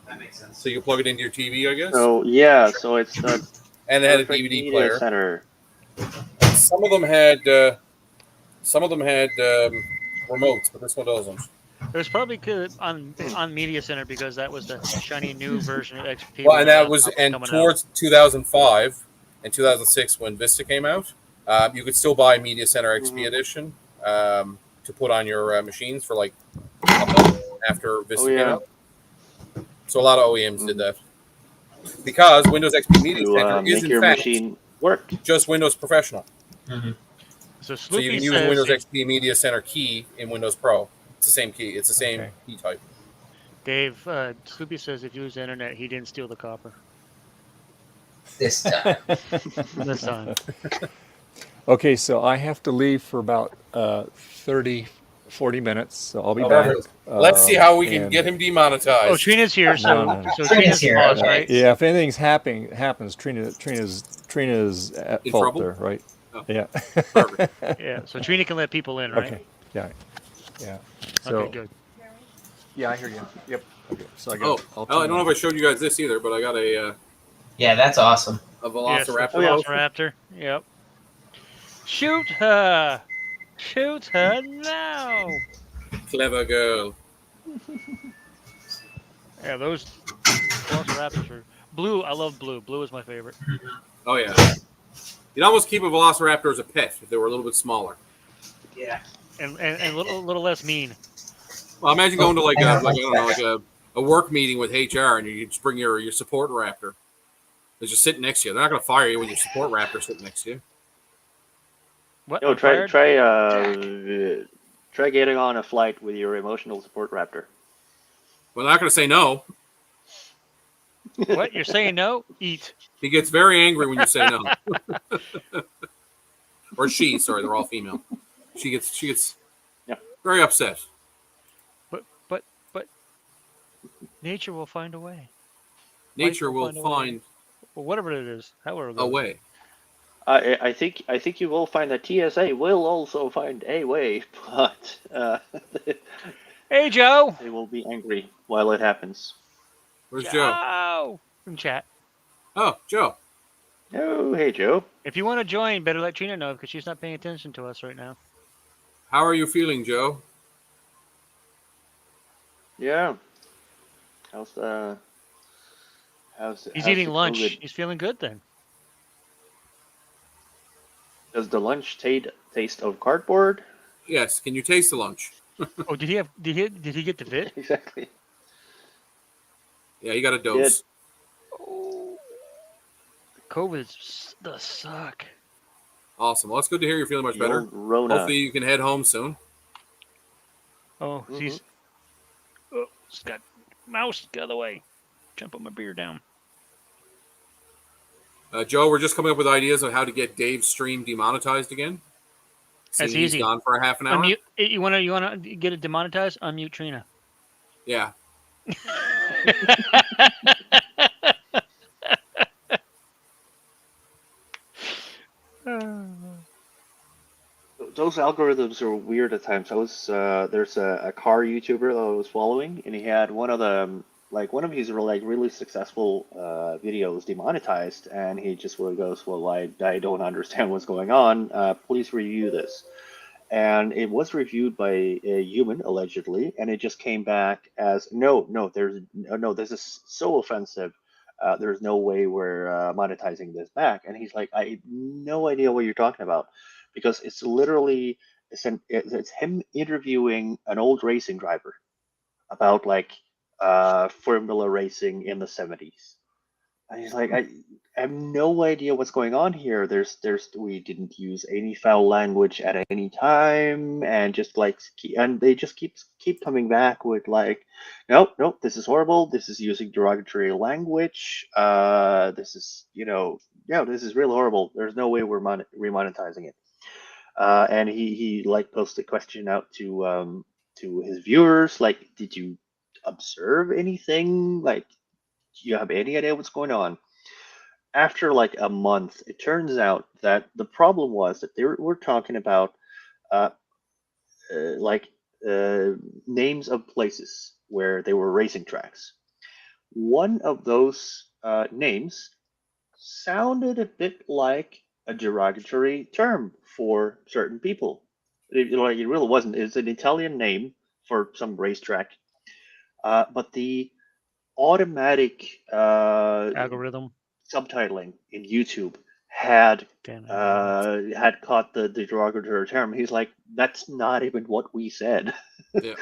that makes sense. so you can plug it into your TV, I guess. So yeah, so it's the And it had a perfect DVD Media player. Center. Some of them had remotes, but this one doesn't. it was probably good on Media Center because that was the shiny new version of XP. Well, and that was coming and out. towards 2005 and 2006 when Vista came out, you could still buy Media Center XP Edition to put on your machines for like a month after Vista came out. So a lot of OEMs did that because Windows XP Media Center Make is in your fact machine work. just Windows Professional. So So you Sloopy can use says, Windows XP Media Center key in Windows Pro. It's the same key. It's the same Okay. key type. Dave, Sloopy says if you use the internet, he didn't steal the copper This time. this time. Okay, so I have to leave for about 30, 40 minutes, so I'll be Oh, back. perfect. Let's see how we can and- get him demonetized. Oh, Trina's here, so No. so Trina's Trina's here, paused, okay. right? Yeah, if anything's happens, Trina's at In fault trouble? there, right? Oh. Yeah. Perfect. Yeah, so Trina can let people in, right? Okay. Yeah. So Okay, good. yeah, I hear you. Yep. Okay. So I Oh, got. I don't know if I showed you guys this either, but I got a Yeah, that's awesome. Yes, Velociraptor. Velociraptor. Yep. Shoot her! Shoot her now! Clever girl. Yeah, those Velociraptors are blue. I love blue. Blue is my favorite. Oh yeah. You'd almost keep a Velociraptor as a pet if they were a little bit smaller. Yeah. And a little less mean. Well, imagine going to like a work meeting with HR and you just bring your support raptor. They're just sitting next to you. They're not going to fire you when your support raptor sitting next to you. What? Yo, I'm try fired? try getting on a flight with your emotional support raptor. Well, they're not going to say no. What? You're saying no? Eat. He gets very angry when you say no. Or she, sorry, they're all female. She gets Yeah. very upset. But nature will find a way. Nature will will find a find Well, whatever it is, however it a goes. way. I think you will find that TSA will also find a way, but Hey, Joe. they will be angry while it happens. Where's Joe? Joe. In chat. Oh, Joe. Oh, hey Joe. If you want to join, better let Trina know because she's not paying attention to us right now. How are you feeling, Joe? Yeah. How's He's eating the lunch. COVID? He's feeling good then. Does the lunch taste of cardboard? Yes. Can you taste the lunch? Oh, did he get the vid? Exactly. Yeah, you got a dose. Oh, COVID does suck. Awesome. Well, it's good to hear you're feeling much The better. old Rona. Hopefully you can head home soon. Oh, he's got mouse the other way. Jump on my beer down. Joe, we're just coming up with ideas on how to get Dave's stream demonetized again. That's Seeing easy. He's gone for a half an hour. Unmute, you wanna get it demonetized? Unmute Trina. Yeah. Those algorithms are weird at times. There's a car YouTuber that I was following, and he had one of his really successful videos demonetized, and he just goes, "Well, I don't understand what's going on. Please review this." And it was reviewed by a human allegedly, and it just came back as no. This is so offensive. There's no way we're monetizing this back. And he's like, I have no idea what you're talking about, because it's literally it's him interviewing an old racing driver about Formula racing in the 70s. And he's like, I have no idea what's going on here. We didn't use any foul language at any time, and they just keep coming back with nope, this is horrible. This is using derogatory language. This is this is real horrible. There's no way we're remonetizing it. And he posted a question out to his viewers, did you observe anything? Do you have any idea what's going on? After a month, it turns out that the problem was that they were talking about names of places where they were racing tracks. One of those names sounded a bit like a derogatory term for certain people. It really wasn't. It's an Italian name for some racetrack, but the automatic Algorithm subtitling in YouTube had Damn it. had caught the derogatory term. He's like, that's not even what we said. Yeah.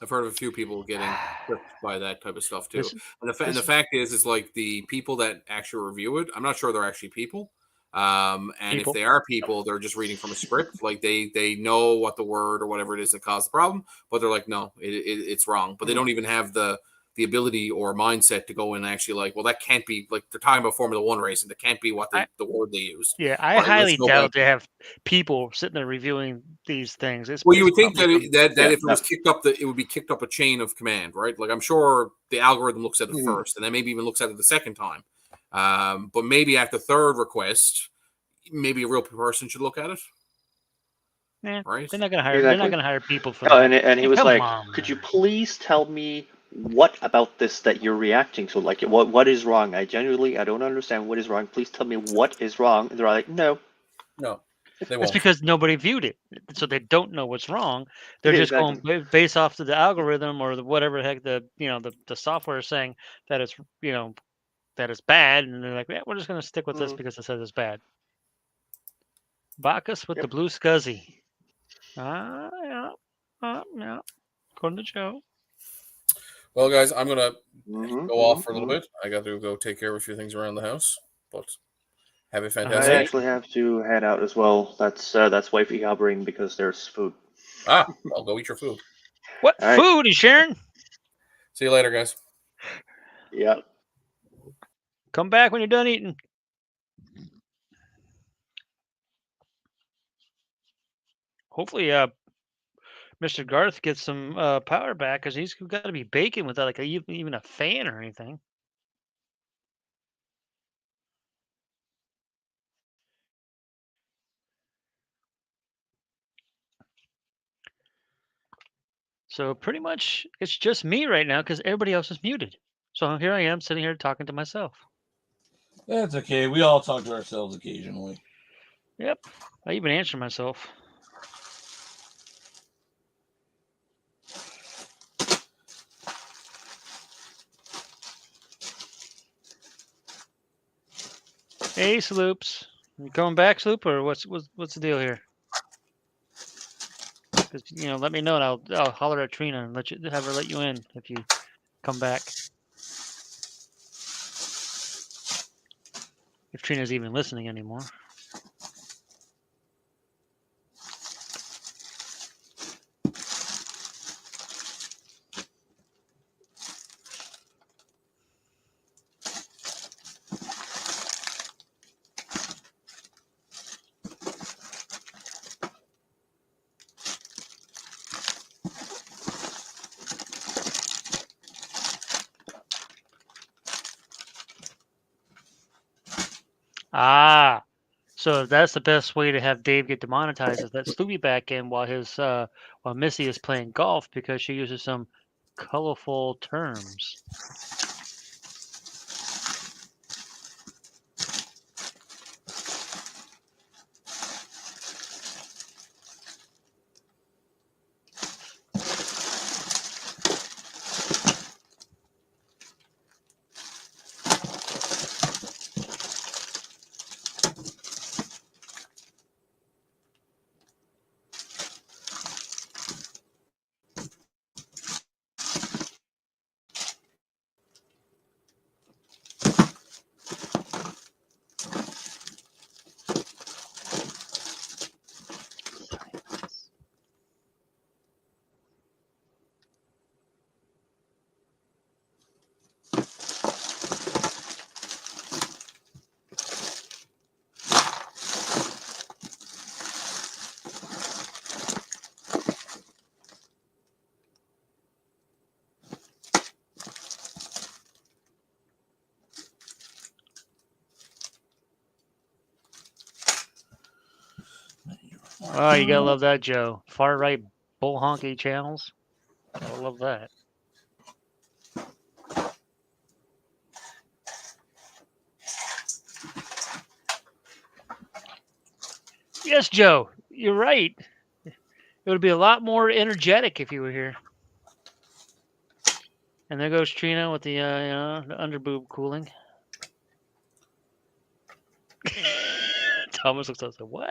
I've heard of a few people getting tripped by that type of stuff too. And the fact is like the people that actually review it, I'm not sure they're actually people. And if they are people, they're just reading from a script. Like they know what the word or whatever it is that caused the problem, but they're like, no, it's wrong. But they don't even have the ability or mindset to go in and actually well, that can't be, like, they're talking about Formula One racing. That can't be what the word they used. Yeah, I highly doubt they have people sitting there reviewing these things. Well, you would think that if it was kicked up, it would be kicked up a chain of command, right? Like, I'm sure the algorithm looks at it first, and then maybe even looks at it the second time. But maybe at the third request, maybe a real person should look at it. Yeah, right? They're not gonna hire. Exactly. They're not gonna hire people for Oh, that. and he was Come like, on, could man. you please tell me what about this that you're reacting to? Like, what is wrong? I don't understand what is wrong. Please tell me what is wrong. And they're like, no. No, they That's won't. because nobody viewed it, so they don't know what's wrong. They're just going based off to the algorithm or whatever the heck the software is saying that it's that it's bad, and they're like, yeah, we're just gonna stick with this because it says it's bad. Bacchus with the blue scuzzy. Yeah. According to Joe. Well, guys, I'm gonna go off for a little bit. I got to go take care of a few things around the house, but have a fantastic. I actually have to head out as well. That's wifey hovering because there's food. I'll go eat your food. What All right. food is sharing? See you later, guys. Yeah. Come back when you're done eating. Hopefully, Mr. Garth gets some power back, because he's got to be baking without like even a fan or anything. So pretty much it's just me right now because everybody else is muted. So here I am sitting here talking to myself. That's okay. We all talk to ourselves occasionally. Yep. I even answer myself. Hey, Sloops. You coming back, Sloop, or what's the deal here? Just, let me know, and I'll holler at Trina and have her let you in if you come back. If Trina's even listening anymore. Ah, so that's the best way to have Dave get demonetized, is that Sloopy back in while Missy is playing golf, because she uses some colorful terms. Oh, you gotta love that, Joe. Far right bull honky channels. I love that. Yes, Joe, you're right. It would be a lot more energetic if you were here. And there goes Trina with the the underboob cooling. Thomas looks like, what?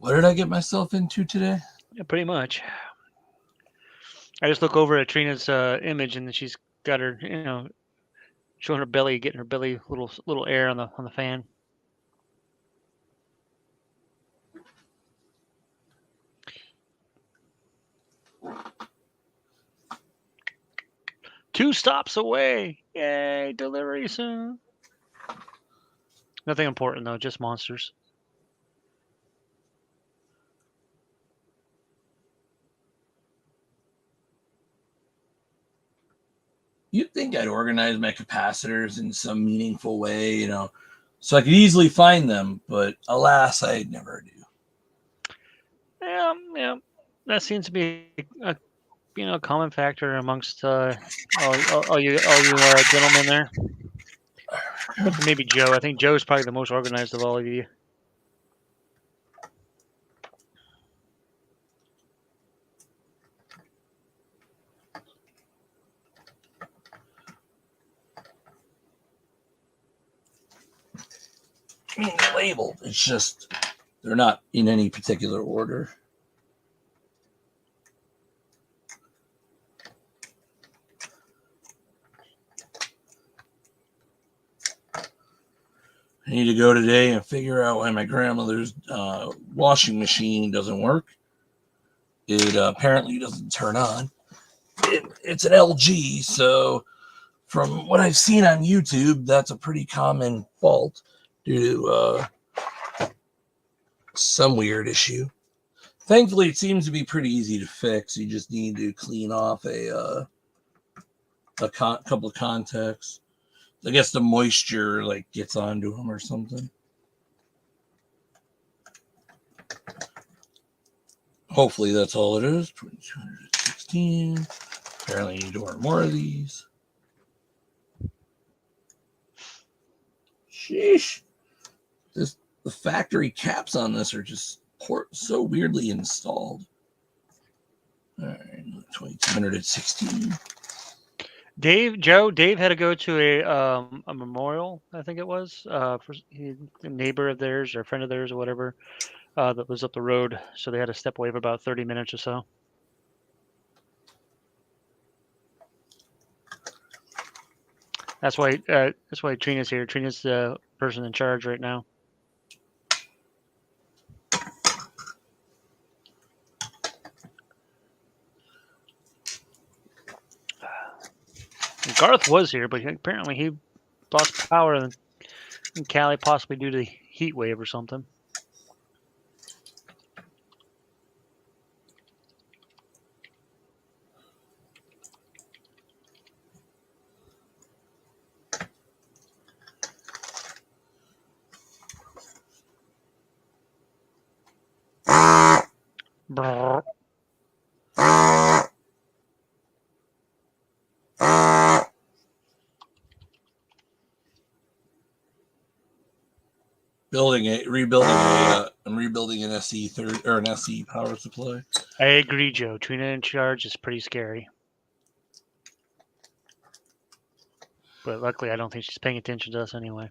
What did I get myself into today? Yeah, pretty much. I just look over at Trina's image, and she's got her, showing her belly, getting her belly little air on the fan. Two stops away. Yay, delivery soon. Nothing important though, just monsters. You'd think I'd organize my capacitors in some meaningful way, so I could easily find them, but alas, I never do. Yeah, that seems to be a common factor amongst all you gentlemen there. Except for maybe Joe. I think Joe's probably the most organized of all of you. I mean, they're labeled. It's just they're not in any particular order. I need to go today and figure out why my grandmother's washing machine doesn't work. It apparently doesn't turn on. it's an LG, so from what I've seen on YouTube, that's a pretty common fault due to some weird issue. Thankfully, it seems to be pretty easy to fix. You just need to clean off a couple of contacts. I guess the moisture like gets onto them or something. Hopefully that's all it is. 2216. Apparently you need to order more of these. Sheesh. The factory caps on this are just so weirdly installed. All right, 2216. Dave had to go to a memorial, I think it was, for a neighbor of theirs or a friend of theirs or whatever that was up the road. So they had to step away for about 30 minutes or so. That's why Trina's here. Trina's the person in charge right now. Garth was here, but apparently he lost power in Cali, possibly due to the heat wave or something. Brrr. I'm rebuilding an SE or an SE power supply. I agree, Joe. Trina in charge is pretty scary. But luckily, I don't think she's paying attention to us anyway.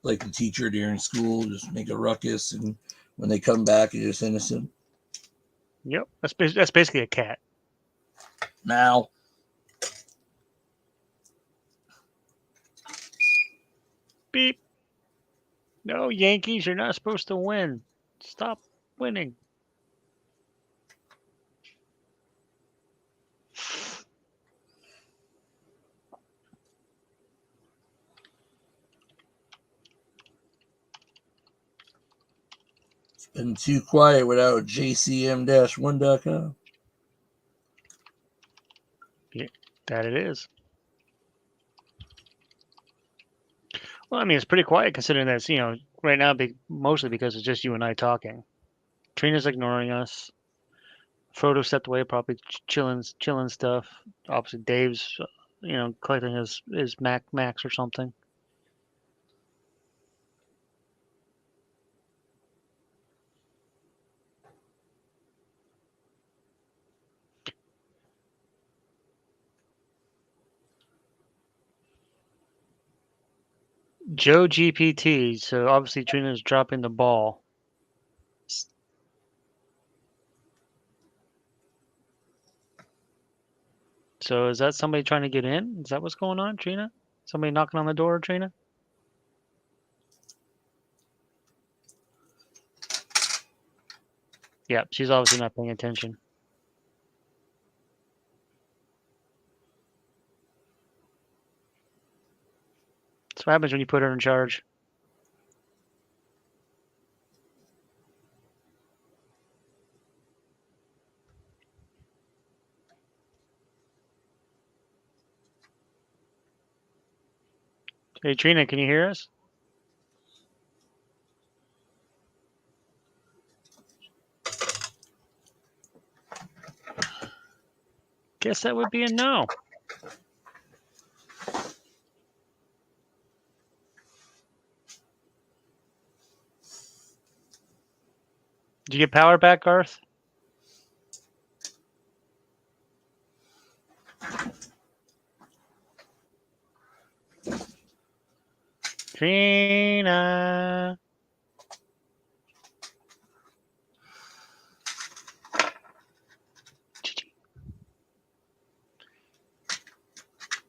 Like the teacher during school, just make a ruckus, and when they come back, you're just innocent. Yep, that's basically a cat. Now. Beep. No, Yankees, you're not supposed to win. Stop winning. It's been too quiet without JCM-1.com. Yeah, that it is. Well, I mean, it's pretty quiet considering that it's, right now, mostly because it's just you and I talking. Trina's ignoring us. Frodo stepped away, probably chilling stuff. Obviously, Dave's, collecting his Max or something. Joe GPT, so obviously Trina's dropping the ball. So is that somebody trying to get in? Is that what's going on, Trina? Somebody knocking on the door, Trina? Yeah, she's obviously not paying attention. That's what happens when you put her in charge. Hey, Trina, can you hear us? Guess that would be a no. Did you get power back, Garth? Trina.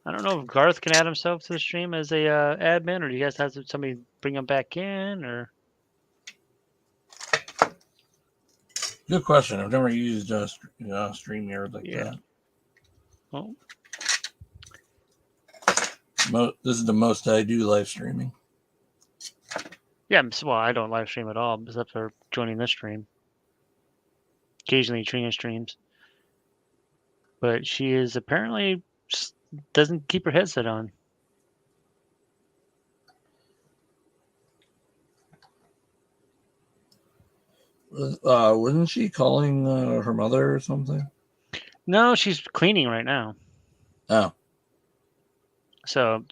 I don't know if Garth can add himself to the stream as a admin, or do you guys have somebody bring him back in, or? Good question. I've never used StreamYard like that. Well, This is the most I do live streaming. yeah. Well, I don't live stream at all, except for joining this stream. Occasionally, Trina streams, but she is apparently doesn't keep her headset on. Wasn't she calling her mother or something? No, she's cleaning right now. Oh, So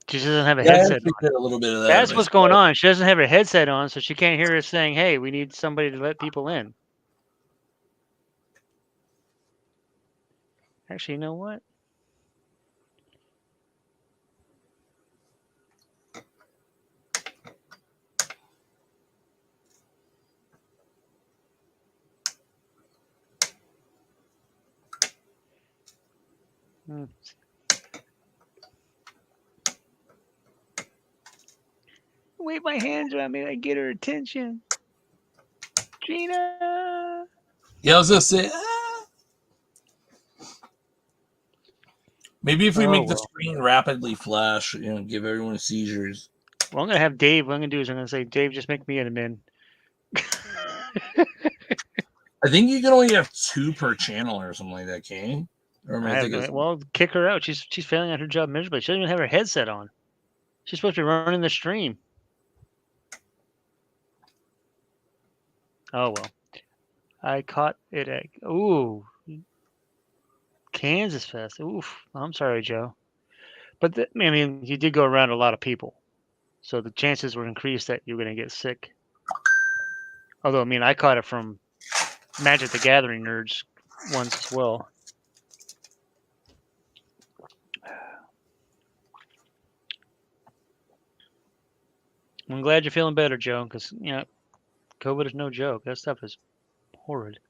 she doesn't have a yeah, headset she on. did a little bit of that. That's what's going on. She doesn't have her headset on, so she can't hear us saying, "Hey, we need somebody to let people in." Actually, you know what? Wave my hands around me, I get her attention. Gina. Yeah, I was gonna say. Maybe if we make the screen rapidly flash, give everyone seizures. Well, I'm gonna have Dave. What I'm gonna do is I'm gonna say, Dave, just make me admin. I think you can only have 2 per channel or something like that, can you? Or Well, kick her out. She's failing at her job miserably. She doesn't even have her headset on. She's supposed to be running the stream. Oh well. I caught it at Kansas Fest. Oof. I'm sorry, Joe. But I mean, you did go around a lot of people, so the chances were increased that you're going to get sick. Although, I mean, I caught it from Magic the Gathering nerds once as well. I'm glad you're feeling better, Joe, because COVID is no joke. That stuff is horrid.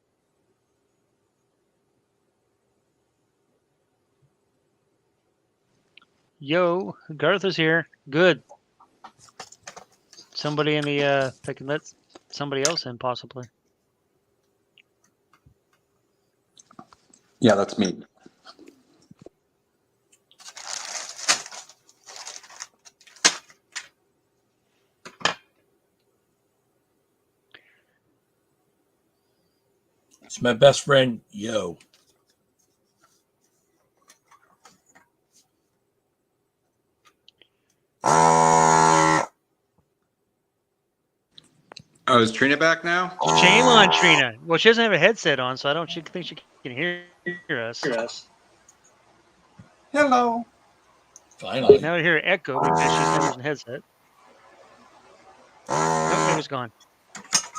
Yo, Garth is here. Good. Somebody in the they can let somebody else in possibly. Yeah, that's me. It's my best friend, Yo. Oh, is Trina back now? Shame on Trina. Well, she doesn't have a headset on, so I don't think she can hear us. Hello. Finally. Now I hear echo because she's not using a headset. Nope, it was gone.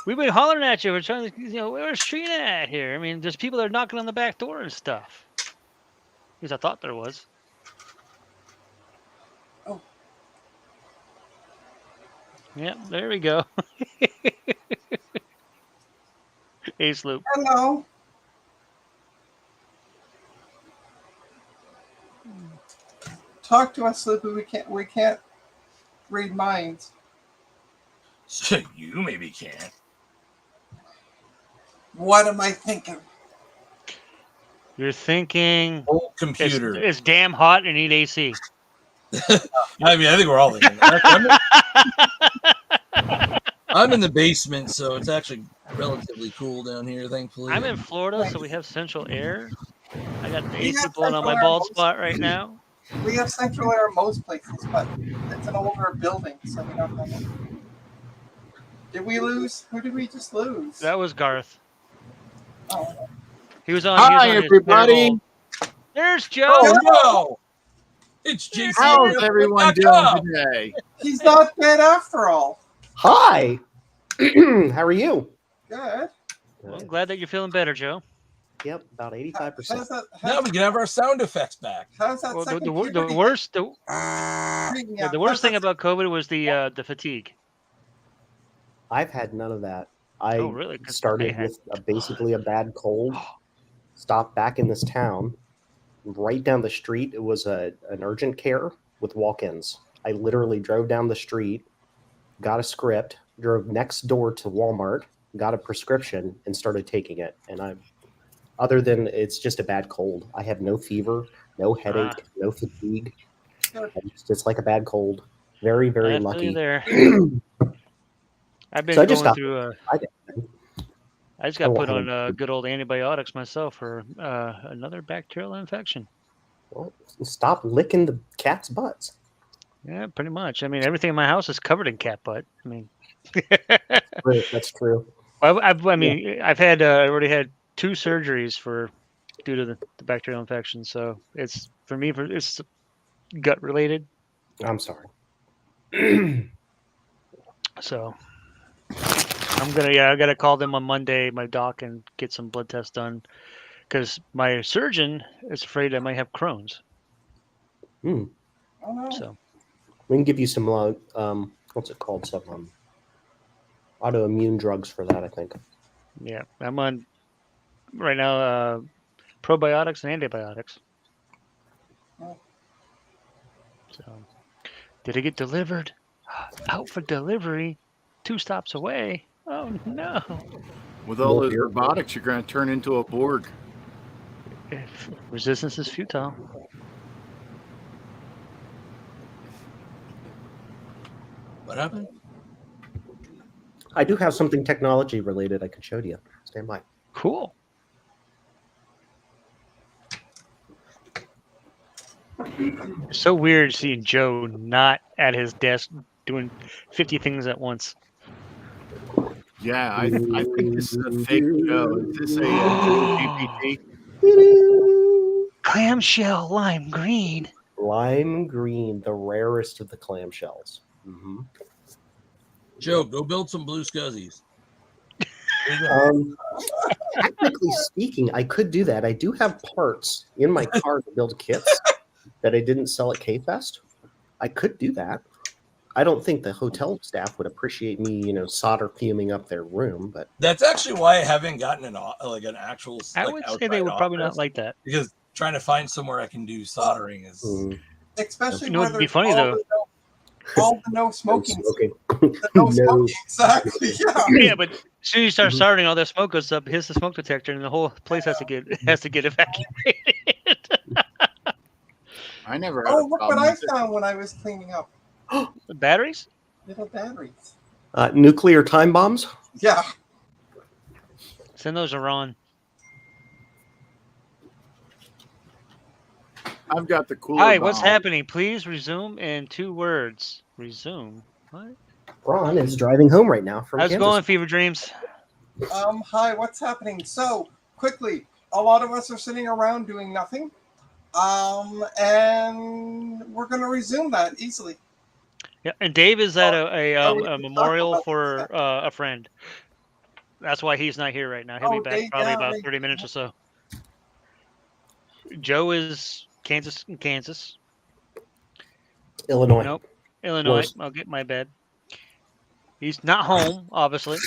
We've been hollering at you. We're trying to, where's Trina at here? I mean, there's people that are knocking on the back door and stuff. At least I thought there was. Oh. Yep, there we go. Ace Loop. Hello. Talk to us, Loopy. We can't read minds. So you maybe can't. What am I thinking? You're thinking Old computer. It's damn hot and need AC. I mean, I think we're all thinking that. I'm in the basement, so it's actually relatively cool down here, thankfully. I'm in Florida, so we have central air. I got the AC blowing on my bald spot right now. We have central air in most places, but it's an older building, so we don't have it. Did we lose? Who did we just lose? That was Garth. Oh. He was on. Hi, his everybody. There's Joe. Oh, no. It's Jason. How's everyone doing today? He's not dead after all. Hi. How are you? Good. Well, I'm glad that you're feeling better, Joe. Yep, about 85%. Now we can have our sound effects back. How's that Well, second the puberty worst treating you? the worst thing about COVID was the fatigue. I've had none of that. I really? 'Cause started I had- with basically a bad cold, stopped back in this town. Right down the street, it was an urgent care with walk-ins. I literally drove down the street, got a script, drove next door to Walmart, got a prescription, and started taking it. And other than it's just a bad cold. I have no fever, no headache, no fatigue. It's like a bad cold. Very, very I feel lucky. you there. I've been So I just going stopped. through. I just got put on good old antibiotics myself for another bacterial infection. Well, stop licking the cat's butts. Yeah, pretty much. I mean, everything in my house is covered in cat butt. I mean, That's true. I've already had 2 surgeries due to the bacterial infection. So it's it's gut related. I'm sorry. So I gotta call them on Monday, my doc, and get some blood tests done, because my surgeon is afraid I might have Crohn's. Oh, no. So We can give you some what's it called? Some autoimmune drugs for that, I think. yeah, I'm on right now probiotics and antibiotics. Oh. So did it get delivered? Out for delivery, 2 stops away. Oh no! With all those robotics, you're going to turn into a Borg. If resistance is futile. What happened? I do have something technology related I can show to you. Stand by. Cool. It's so weird seeing Joe not at his desk doing 50 things at once. Yeah, I think this is a fake show. Is this a GPT? Clamshell lime green. Lime green, the rarest of the clamshells. Mm-hmm. Joe, go build some blue scuzzies. Technically speaking, I could do that. I do have parts in my car to build kits that I didn't sell at K-Fest. I could do that. I don't think the hotel staff would appreciate me, solder fuming up their room, but That's actually why I haven't gotten an actual. I would say they would probably not like that, because trying to find somewhere I can do soldering is. Especially where it'd be funny though. All the no smoking. The no smoking, exactly. Yeah. Yeah, but as soon as you start soldering, all that smoke goes up, hits the smoke detector, and the whole place has to get evacuated. I never had Oh, a look problem what I with it. found when I was cleaning up. The batteries? Little batteries. Nuclear time bombs? Yeah. Send those to Ron. I've got the cooler. Hi, what's bomb. happening? Please resume in 2 words. Resume. What? Ron is driving home right now from How's it Kansas. going, Fever Dreams? Hi, what's happening? So, quickly, a lot of us are sitting around doing nothing. And we're going to resume that easily. Yeah, and Dave is at a memorial for a friend. That's why he's not here right now. He'll be back Dave, probably yeah, about right. 30 minutes or so. Joe is Kansas. Illinois. Nope. Illinois. Worse. I'll get my bed. He's not home, obviously.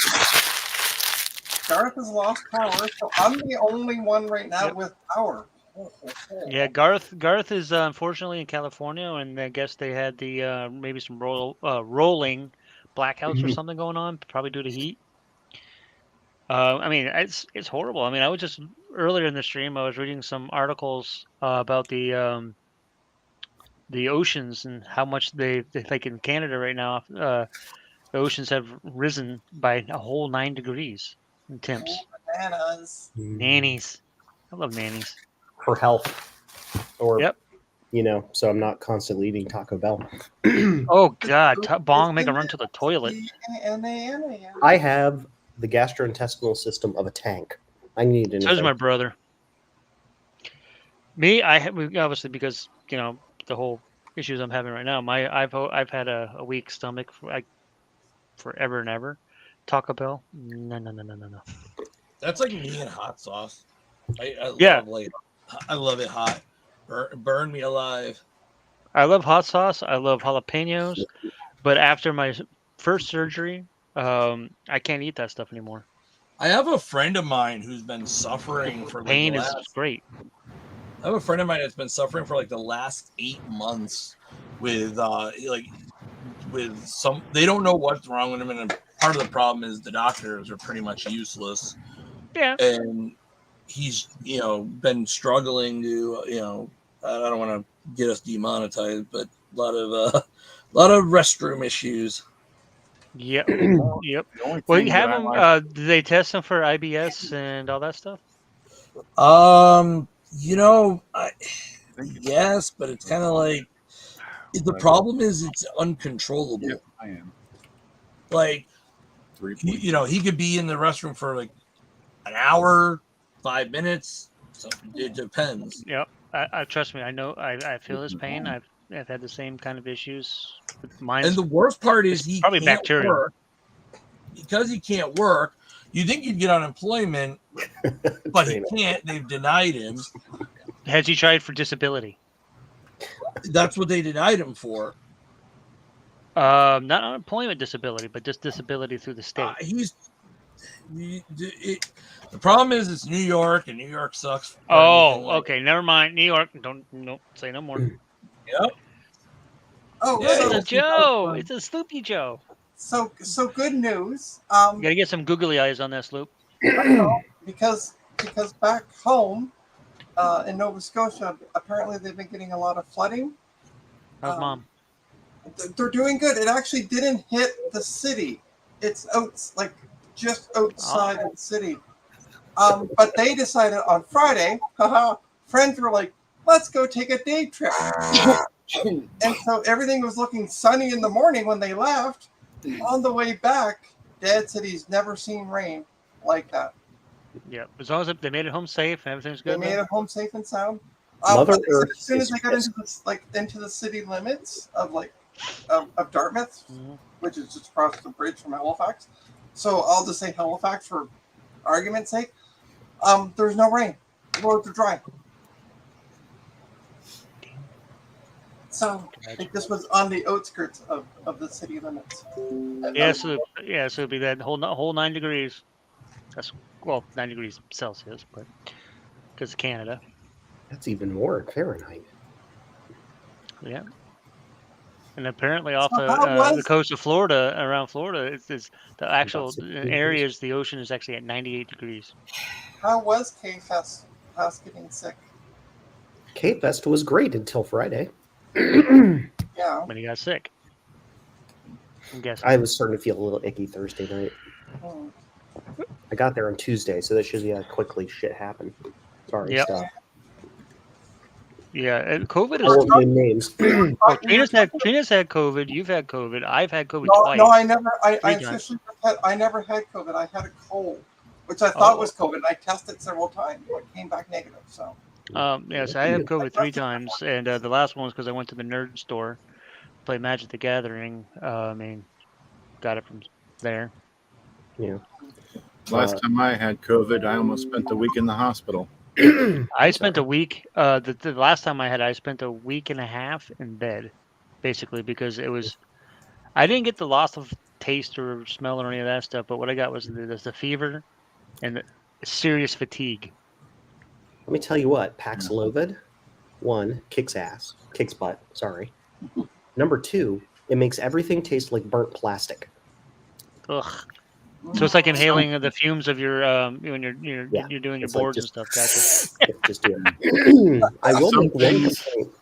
Gareth has lost power, so I'm the only one right now with power. Yeah, Garth is unfortunately in California, and I guess they had the maybe some rolling blackouts or something going on, probably due to heat. I mean, it's horrible. I mean, I was just earlier in the stream, I was reading some articles about the oceans and how much they like in Canada right now. The oceans have risen by a whole 9 degrees in temps. Bananas. Nannies, I love nannies. For health. Or, Yep. So I'm not constantly eating Taco Bell. Oh God, Bong, make a run to the toilet. I have the gastrointestinal system of a tank. I need anything. So does my brother. Me, obviously because the whole issues I'm having right now. I've had a weak stomach for forever and ever. Taco Bell, no. That's like me and hot sauce. I love it hot. Burn me alive. I love hot sauce. I love jalapenos, but after my first surgery, I can't eat that stuff anymore. I have a friend of mine who's been suffering for pain is great. I have a friend of mine that's been suffering for like the last 8 months with some. They don't know what's wrong with him, and part of the problem is the doctors are pretty much useless. Yeah. And he's, been struggling to, I don't want to get us demonetized, but a lot of restroom issues. Yep. Yep. The only Well, thing you have that I them. like- Do they test them for IBS and all that stuff? Yes, but it's kind of like the problem is it's uncontrollable. Yeah, I am. Like, 3. he could be in the restroom for like an hour, 5 minutes. So it depends. Yep. I trust me. I know. I feel this pain. I've had the same kind of issues. Mine. And the worst part is he probably can't bacterial. work. Because he can't work, you think you'd get unemployment, but he can't. They've denied him. Has he tried for disability? That's what they denied him for. Not unemployment disability, but just disability through the state. The problem is it's New York, and New York sucks. Okay, never mind. New York, don't say no more. Yep. Oh, Yeah, It's a Joe. It's a Sloopy Joe. So good news. You gotta get some googly eyes on that Sloop. Because back home in Nova Scotia, apparently they've been getting a lot of flooding. How's mom? They're doing good. It actually didn't hit the city. It's just outside of the city. But they decided on Friday, friends were like, let's go take a day trip. And so everything was looking sunny in the morning when they left. On the way back, Dad said he's never seen rain like that. Yeah, as long as they made it home safe and everything's good. They made it home safe and sound. Mother But Earth as soon as is they got into the city limits of Dartmouth, which is just across the bridge from Halifax, so I'll just say Halifax for argument's sake. There's no rain. The roads are dry. So I think this was on the outskirts of the city limits. Yeah, so it'd be that whole 9 degrees. That's 9 degrees Celsius, but because of Canada. That's even more Fahrenheit. Yeah. And apparently off So how the coast of Florida, around Florida, it's the actual About 60 areas. The ocean is actually at 98 degrees. How was K-Fest getting sick? K-Fest was great until Friday. Yeah. When he got sick. I'm guessing. I was starting to feel a little icky Thursday night. Hmm. I got there on Tuesday, so that shows you how quickly shit happened. Sorry, Yep. stuff. Yeah, and COVID I won't is. name names. Well, Trina's had COVID. You've had COVID. I've had COVID twice. No, I never. I times. officially I never had COVID. I had a cold, which I thought was COVID. I tested several times, but it came back negative. So. Yes, I have COVID 3 times, and the last one was because I went to the nerd store, play Magic the Gathering. Got it from there. Yeah. Last time I had COVID, I almost spent the week in the hospital. I spent a week. The last time I spent a week and a half in bed, basically because it was. I didn't get the loss of taste or smell or any of that stuff, but what I got was the fever and the serious fatigue. Let me tell you what, Paxlovid, 1, kicks ass. Kicks butt, sorry. Number 2, it makes everything taste like burnt plastic. Ugh. So it's like inhaling the fumes of your when you're doing your it's like boards and just- stuff. Gotcha. Just do it. I will make one things- complaint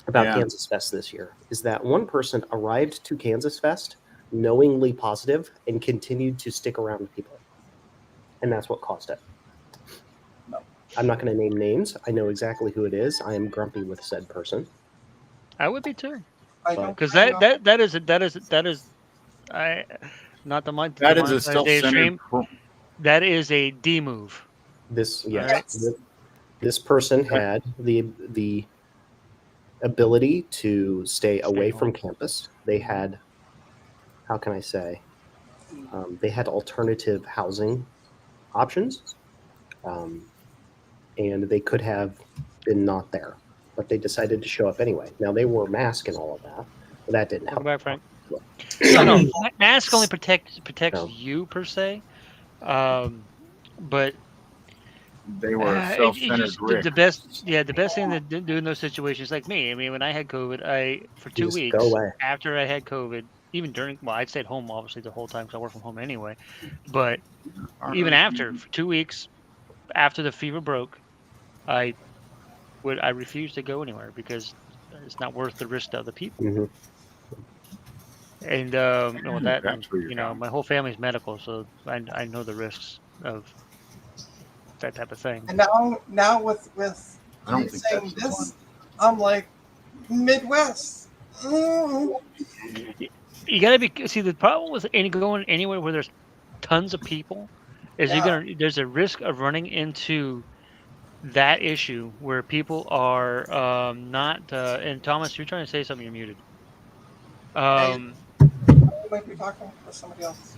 about Yeah. Kansas Fest this year, is that one person arrived to Kansas Fest knowingly positive and continued to stick around with people. And that's what caused it. I'm not going to name names. I know exactly who it is. I am grumpy with said person. I would be too, I don't. because that is I not the month. That is a self-centered. stream. That is a D move. This Alright. this person had the ability to stay away from campus. They had, how can I say, they had alternative housing options, and they could have been not there, but they decided to show up anyway. Now they wore a mask and all of that, but that didn't help. Welcome back, Frank. Yeah. No, mask only protects No. you per se, but They were it self-centered. just, the best thing to do in those situations, like me. I mean, when I had COVID, for 2 just weeks go away. after I had COVID, even during, well, I stayed home obviously the whole time because I work from home anyway. But even after, for 2 weeks after the fever broke, I refused to go anywhere because it's not worth the risk to other people. Hmm. And with that, That's where you're going. my whole family's medical, so I know the risks of that type of thing. And now with I don't you think saying that's the this, I'm like Midwest. Mm. You gotta be see the problem with going anywhere where there's tons of people is there's a risk of running into that issue where people are not and Thomas, you're trying to say something, you're muted. You might be talking to somebody else.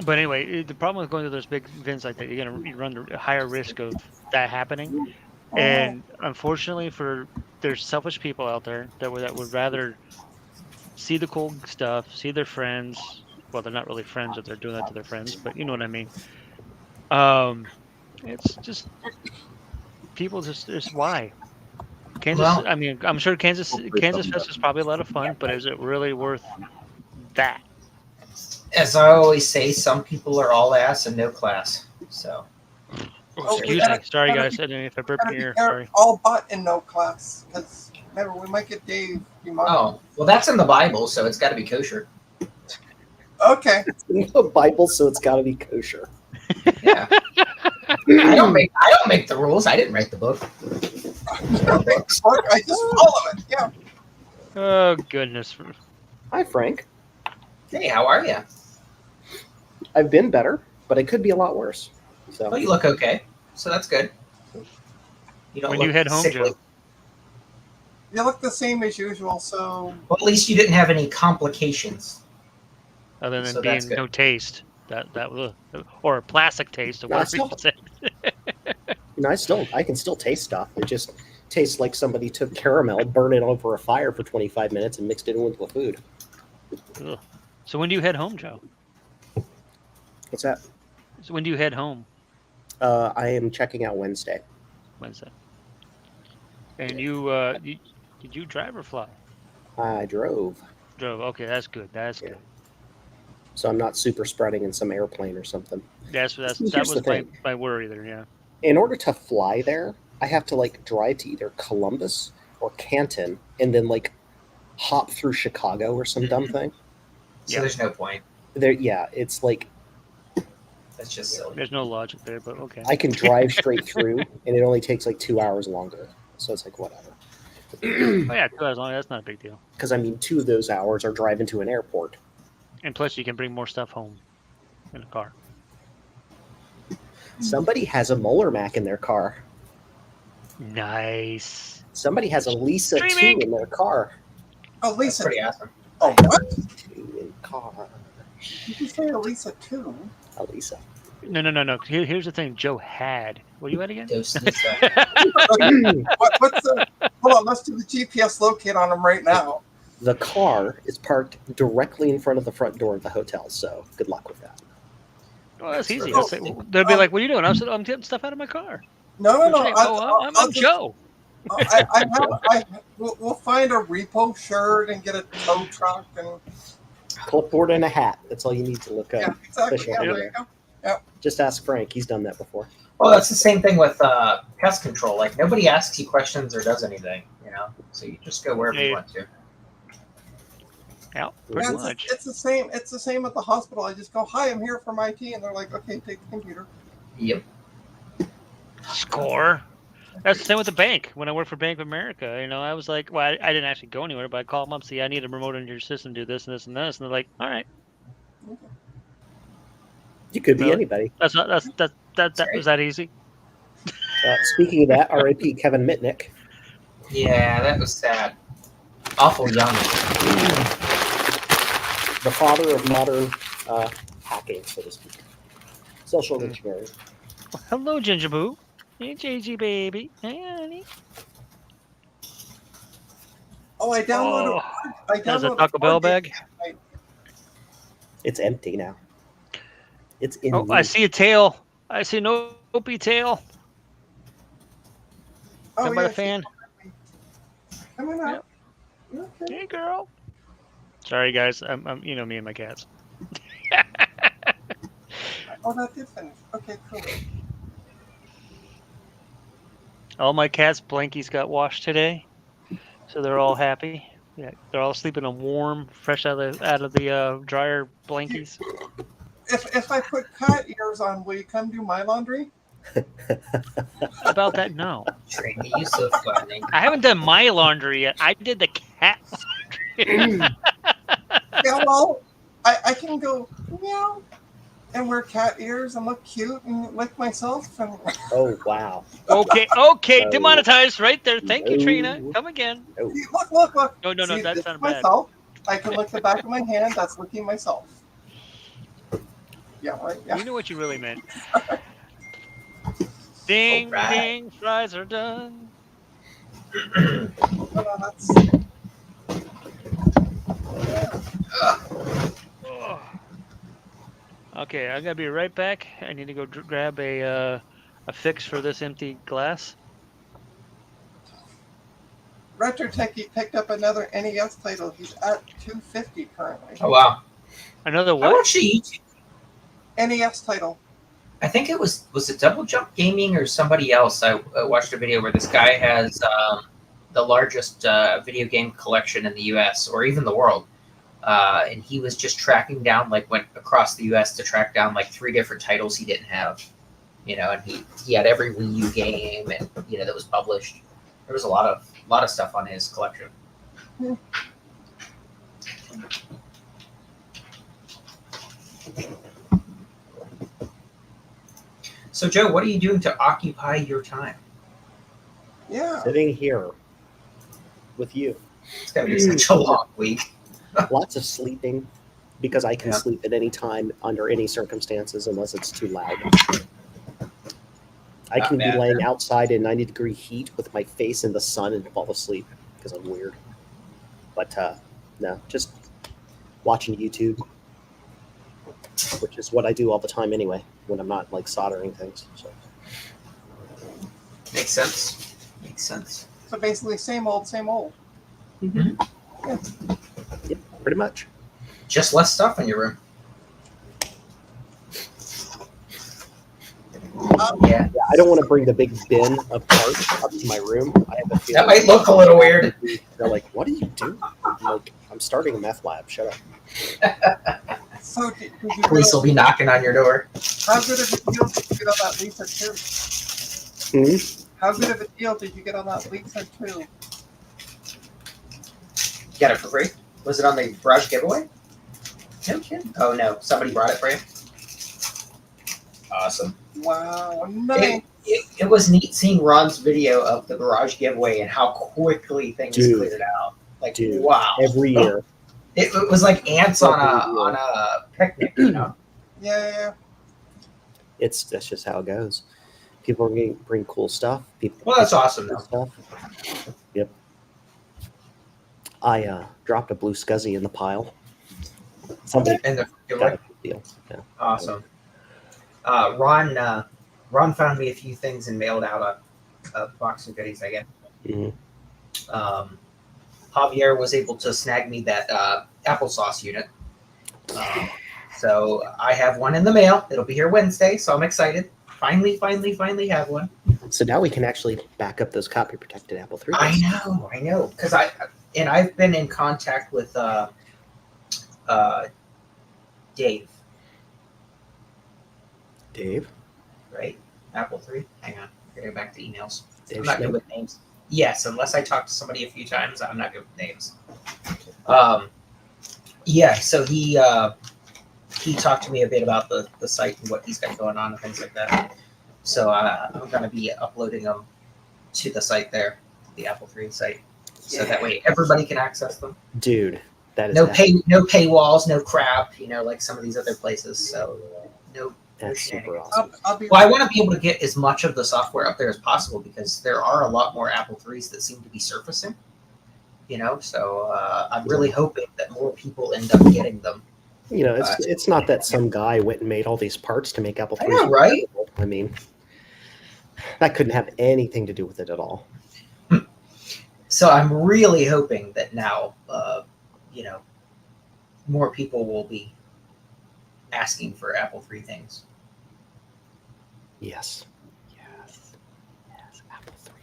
But anyway, the problem with going to those big events like that, you run a higher risk of that happening. And unfortunately, there's selfish people out there that would rather see the cool stuff, see their friends. Well, they're not really friends if they're doing that to their friends, but you know what I mean. It's just people just why Kansas. Well- I mean, I'm sure Kansas Fest is probably a lot of fun, but is it really worth that? As I always say, some people are all ass and no class. So Excuse me. Sorry, guys. I didn't know if I burped in your ear. Sorry. All but in no class, because remember we might get Dave. oh, well, that's in the Bible, so it's got to be kosher. Okay. It's in the Bible, so it's got to be kosher. Yeah. I don't make the rules. I didn't write the book. I just follow it. Yeah. Oh goodness. Hi, Frank. Hey, how are you? I've been better, but it could be a lot worse. So Oh, you look okay. So that's good. You don't When look you head home, sickly. Joe. You look the same as usual, so Well, at least you didn't have any complications. Other than So being that's good. no taste, that or a plastic taste, or No, whatever you it's say. I can still taste stuff. It just tastes like somebody took caramel, burned it over a fire for 25 minutes, and mixed it in with the food. Ugh. So when do you head home, Joe? What's that? So when do you head home? I am checking out Wednesday. Wednesday. And did you drive or fly? I drove, Drove. Okay, that's good. That's good. so I'm not super spreading in some airplane or something. That Here's was the thing. my worry there. Yeah. In order to fly there, I have to drive to either Columbus or Canton, and then hop through Chicago or some dumb thing. So there's no point. It's That's just silly. There's no logic there, but okay. I can drive straight through, and it only takes 2 hours longer. So it's whatever. Oh yeah, 2 hours long. That's not a big deal. Because 2 of those hours are driving to an airport. And plus, you can bring more stuff home in a car. Somebody has a Molar Mac in their car. Nice. Somebody has a Lisa 2 Streaming. in their car. Oh, That's Lisa. pretty awesome. Oh, what? 2 in car. Did you say a Lisa too? A Lisa. No. Here's the thing. Joe had. What are you at again? Dose Lisa. What's the? Hold on. Let's do the GPS locate on them right now. The car is parked directly in front of the front door of the hotel, so good luck with that. Well, that's easy. Oh, They'll be like, "What are you doing?" I'm getting stuff out of my car. No. What's your name? I'm Joe. We'll find a repo shirt and get a tow truck and Clipboard and a hat. That's all you need to look up. yeah, exactly. Official Yeah, over there you there. go. Just ask Frank. He's done that before. Well, that's the same thing with pest control. Nobody asks you questions or does anything, So you just go wherever you want to. Yeah, pretty Yeah, much. it's the same. It's the same at the hospital. I just go, "Hi, I'm here from IT," and they're like, "Okay, take the computer." Yep. Score. That's the same with the bank. When I worked for Bank of America, I was like, well, I didn't actually go anywhere, but I called them up, see, I need a remote on your system, do this and this and this, and they're like, all right. You could be Really? anybody. That was that easy. Speaking of that, R.I.P. Kevin Mitnick. Yeah, that was sad. Awful young. The father of modern hacking, so to speak. Social engineering. Well, hello, Ginger Boo. Hey, JG baby. Hey, honey. Oh, I downloaded. I That's a downloaded Taco Bell bag. It's empty now. It's in. Oh, I see a tail. I see an Opie tail. Oh, Am I yeah, a fan? coming up. Okay. Hey, girl. Sorry, guys. I'm you know me and my cats. Oh, that did finish. Okay, cool. All my cats' blankies got washed today, so they're all happy. Yeah, they're all sleeping on warm, fresh out of the dryer blankies. If I put cat ears on, will you come do my laundry? About that, no. Trini, you so funny. I haven't done my laundry yet. I did the cat laundry. Yeah, well, I can go meow and wear cat ears and look cute and lick myself. And Oh wow. Okay, No. demonetized right there. Thank you, No. Trina. Come again. Oh, See, look. No, See, that's this not is bad. myself. I can lick the back of my hand. That's licking myself. Yeah, right. Yeah. You know what you really meant. Ding, Alright. ding, fries are done. That's Oh. Okay, I gotta be right back. I need to go grab a fix for this empty glass. Retro Techie picked up another NES title. He's at 250 currently. Oh wow! Another I what? watched a YouTube. NES title. I think it was it Double Jump Gaming or somebody else. I watched a video where this guy has the largest video game collection in the U.S. or even the world, and he was just tracking down, like went across the U.S. to track down like 3 different titles he didn't have, and he had every Wii U game and that was published. There was a lot of stuff on his collection. So, Joe, what are you doing to occupy your time? Yeah. sitting here with you. It's going to be such a long week. Lots of sleeping because I can Yeah. sleep at any time under any circumstances unless it's too loud. I Not can bad, be laying outside in 90-degree heat with my face in the sun and fall asleep because I'm weird. But no, just watching YouTube, which is what I do all the time anyway when I'm not like soldering things. So Makes sense. Makes sense. So basically, same old, same old. yep, pretty much. Just less stuff in your room. Yeah, Yeah, I don't want to bring the big bin of parts up to my room. I have a feeling that might look a little weird. They're like, "What are you doing?" I'm like, "I'm starting a meth lab. Shut up." So did you Police will be knocking on your door. how good of a deal did you get on that Lisa 2? How good of a deal did you get on that Lisa 2? You got it for free? Was it on the garage giveaway? No kidding. Oh no, somebody brought it for you. Awesome. Wow, nice. It was neat seeing Ron's video of the garage giveaway and how quickly things Dude. cleared out. Like, Dude, wow. every year. It was like ants on a picnic, Yeah. That's just how it goes. People bring cool stuff. People Well, that's awesome, cool though. stuff. Yep. I dropped a blue scuzzy in the pile. Somebody And the got giveaway. a good deal. Yeah. Awesome. Ron found me a few things and mailed out a box of goodies, I guess. Mhm. Javier was able to snag me that applesauce unit. So I have one in the mail. It'll be here Wednesday, so I'm excited. Finally have one. So now we can actually back up those copy protected Apple III. I know. Because I've been in contact with Dave, Dave. right? Apple III. Hang on. Gotta go back to emails. Dave I'm not Schmidt? good with names. Yes, unless I talk to somebody a few times, I'm not good with names. Yeah, so he talked to me a bit about the site and what he's got going on and things like that. So I'm going to be uploading them to the site there, the Apple III site, so that way everybody can access them. Dude, that is No paywalls, no crap, like some of these other places. So no. That's super awesome. I'll be Well, I want to be able to get as much of the software up there as possible because there are a lot more Apple IIIs that seem to be surfacing. So I'm really hoping that more people end up getting them. It's not that some guy went and made all these parts to make Apple I IIIs. know, right? I mean, that couldn't have anything to do with it at all. So I'm really hoping that now, more people will be asking for Apple III things. Yes. Yes. Apple III.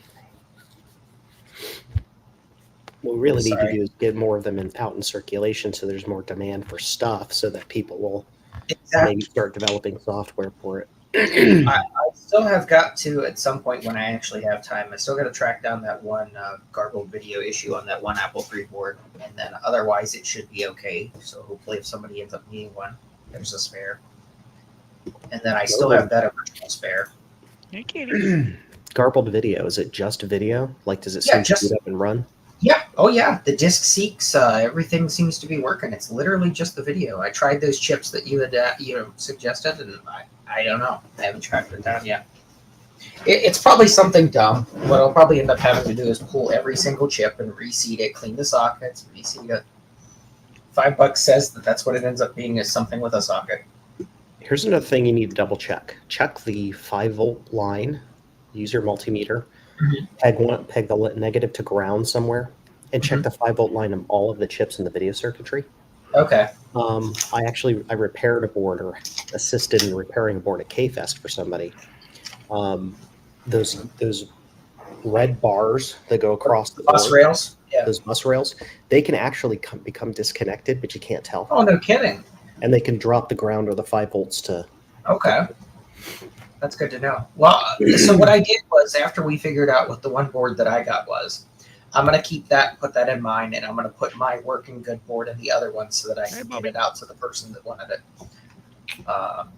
What we really need to do is get more of them out in circulation so there's more demand for stuff so that people will maybe start developing software for it. I still have got to, at some point when I actually have time, I still got to track down that one garbled video issue on that one Apple III board, and then otherwise it should be okay. So hopefully if somebody ends up needing one, there's a spare. And then I still have that original spare. Hey, kitty. Garbled video, is it just video? Like, does it seem to boot up and run? Yeah. Oh, yeah. The disk seeks, everything seems to be working. It's literally just the video. I tried those chips that you had suggested, and I don't know. I haven't tracked it down yet. It's probably something dumb. What I'll probably end up having to do is pull every single chip and reseed it, clean the sockets, reseed it. $5 says that's what it ends up being, is something with a socket. Here's another thing you need to double check. Check the 5-volt line. Use your multimeter. Peg the negative to ground somewhere, and check the 5-volt line of all of the chips in the video circuitry. Okay. I repaired a board, or assisted in repairing a board at K-Fest for somebody. Those red bars that go across the bus board, rails. Yeah. Those bus rails, they can actually become disconnected, but you can't tell. Oh, no kidding. And they can drop the ground or the 5 volts to. Okay. That's good to know. Well, so what I did was, after we figured out what the one board that I got was, I'm going to keep that, put that in mind, and I'm going to put my working good board in the other one so that I can get it out to the person that wanted it.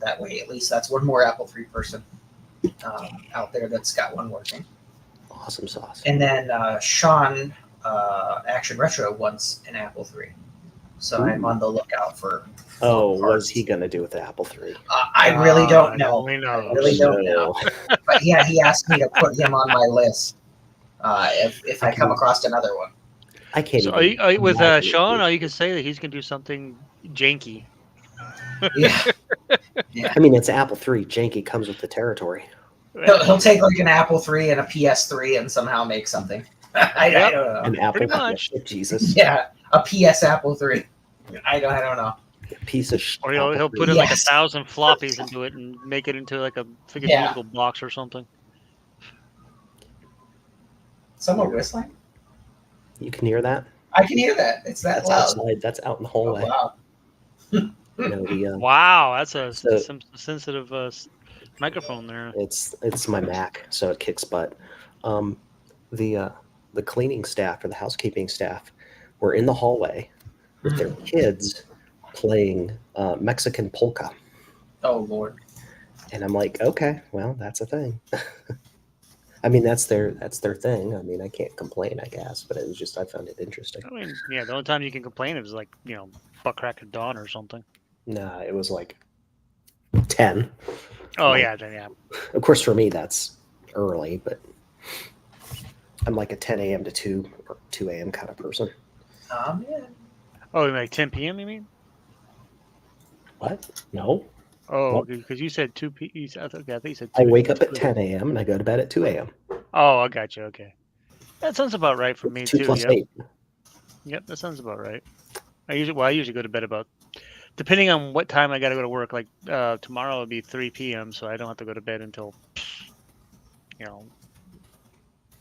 That way, at least that's one more Apple III person out there that's got one working. Awesome sauce. And then Sean, Action Retro, wants an Apple III. So I'm on the lookout for. What's he going to do with the Apple III? I really don't know. Only knows. I really don't know. But yeah, he asked me to put him on my list if I come across another one. I can't. So are you with Sean? Or you can say that he's going to do something janky. Yeah. I mean, it's Apple III. Janky comes with the territory. He'll take like an Apple III and a PS3 and somehow make something. I don't know. An Apple, pretty much. Jesus. Yeah, a PS Apple III. I don't know. A piece of shit. Or he'll put in like 1,000 floppies into it and make it into like a freaking musical box or something. Someone whistling? You can hear that? I can hear that. It's that That's loud. outside. That's out in the hallway. Oh, wow. Wow, that's a sensitive microphone there. It's my Mac, so it kicks butt. The cleaning staff or the housekeeping staff were in the hallway with their kids playing Mexican polka. Oh Lord. And I'm like, okay, well, that's a thing. I mean, that's their thing. I mean, I can't complain, I guess, but it was just, I found it interesting. I mean, yeah, the only time you can complain is like, butt crack of dawn or something. Nah, it was like 10. Oh, yeah, then, yeah. Of course, for me, that's early, but I'm like a 10 a.m. to 2 or 2 a.m. kind of person. Oh, man. Oh, like 10 p.m., you mean? What? No. Oh, because you said 2 p.m. I think you said 2 I wake up at 10 a.m. and I go to bed at 2 a.m. Oh, I got you. Okay. That sounds about right for me, 2 too. plus Yep. 8. Yep, that sounds about right. I usually go to bed about, depending on what time I got to go to work, like tomorrow will be 3 p.m., so I don't have to go to bed until,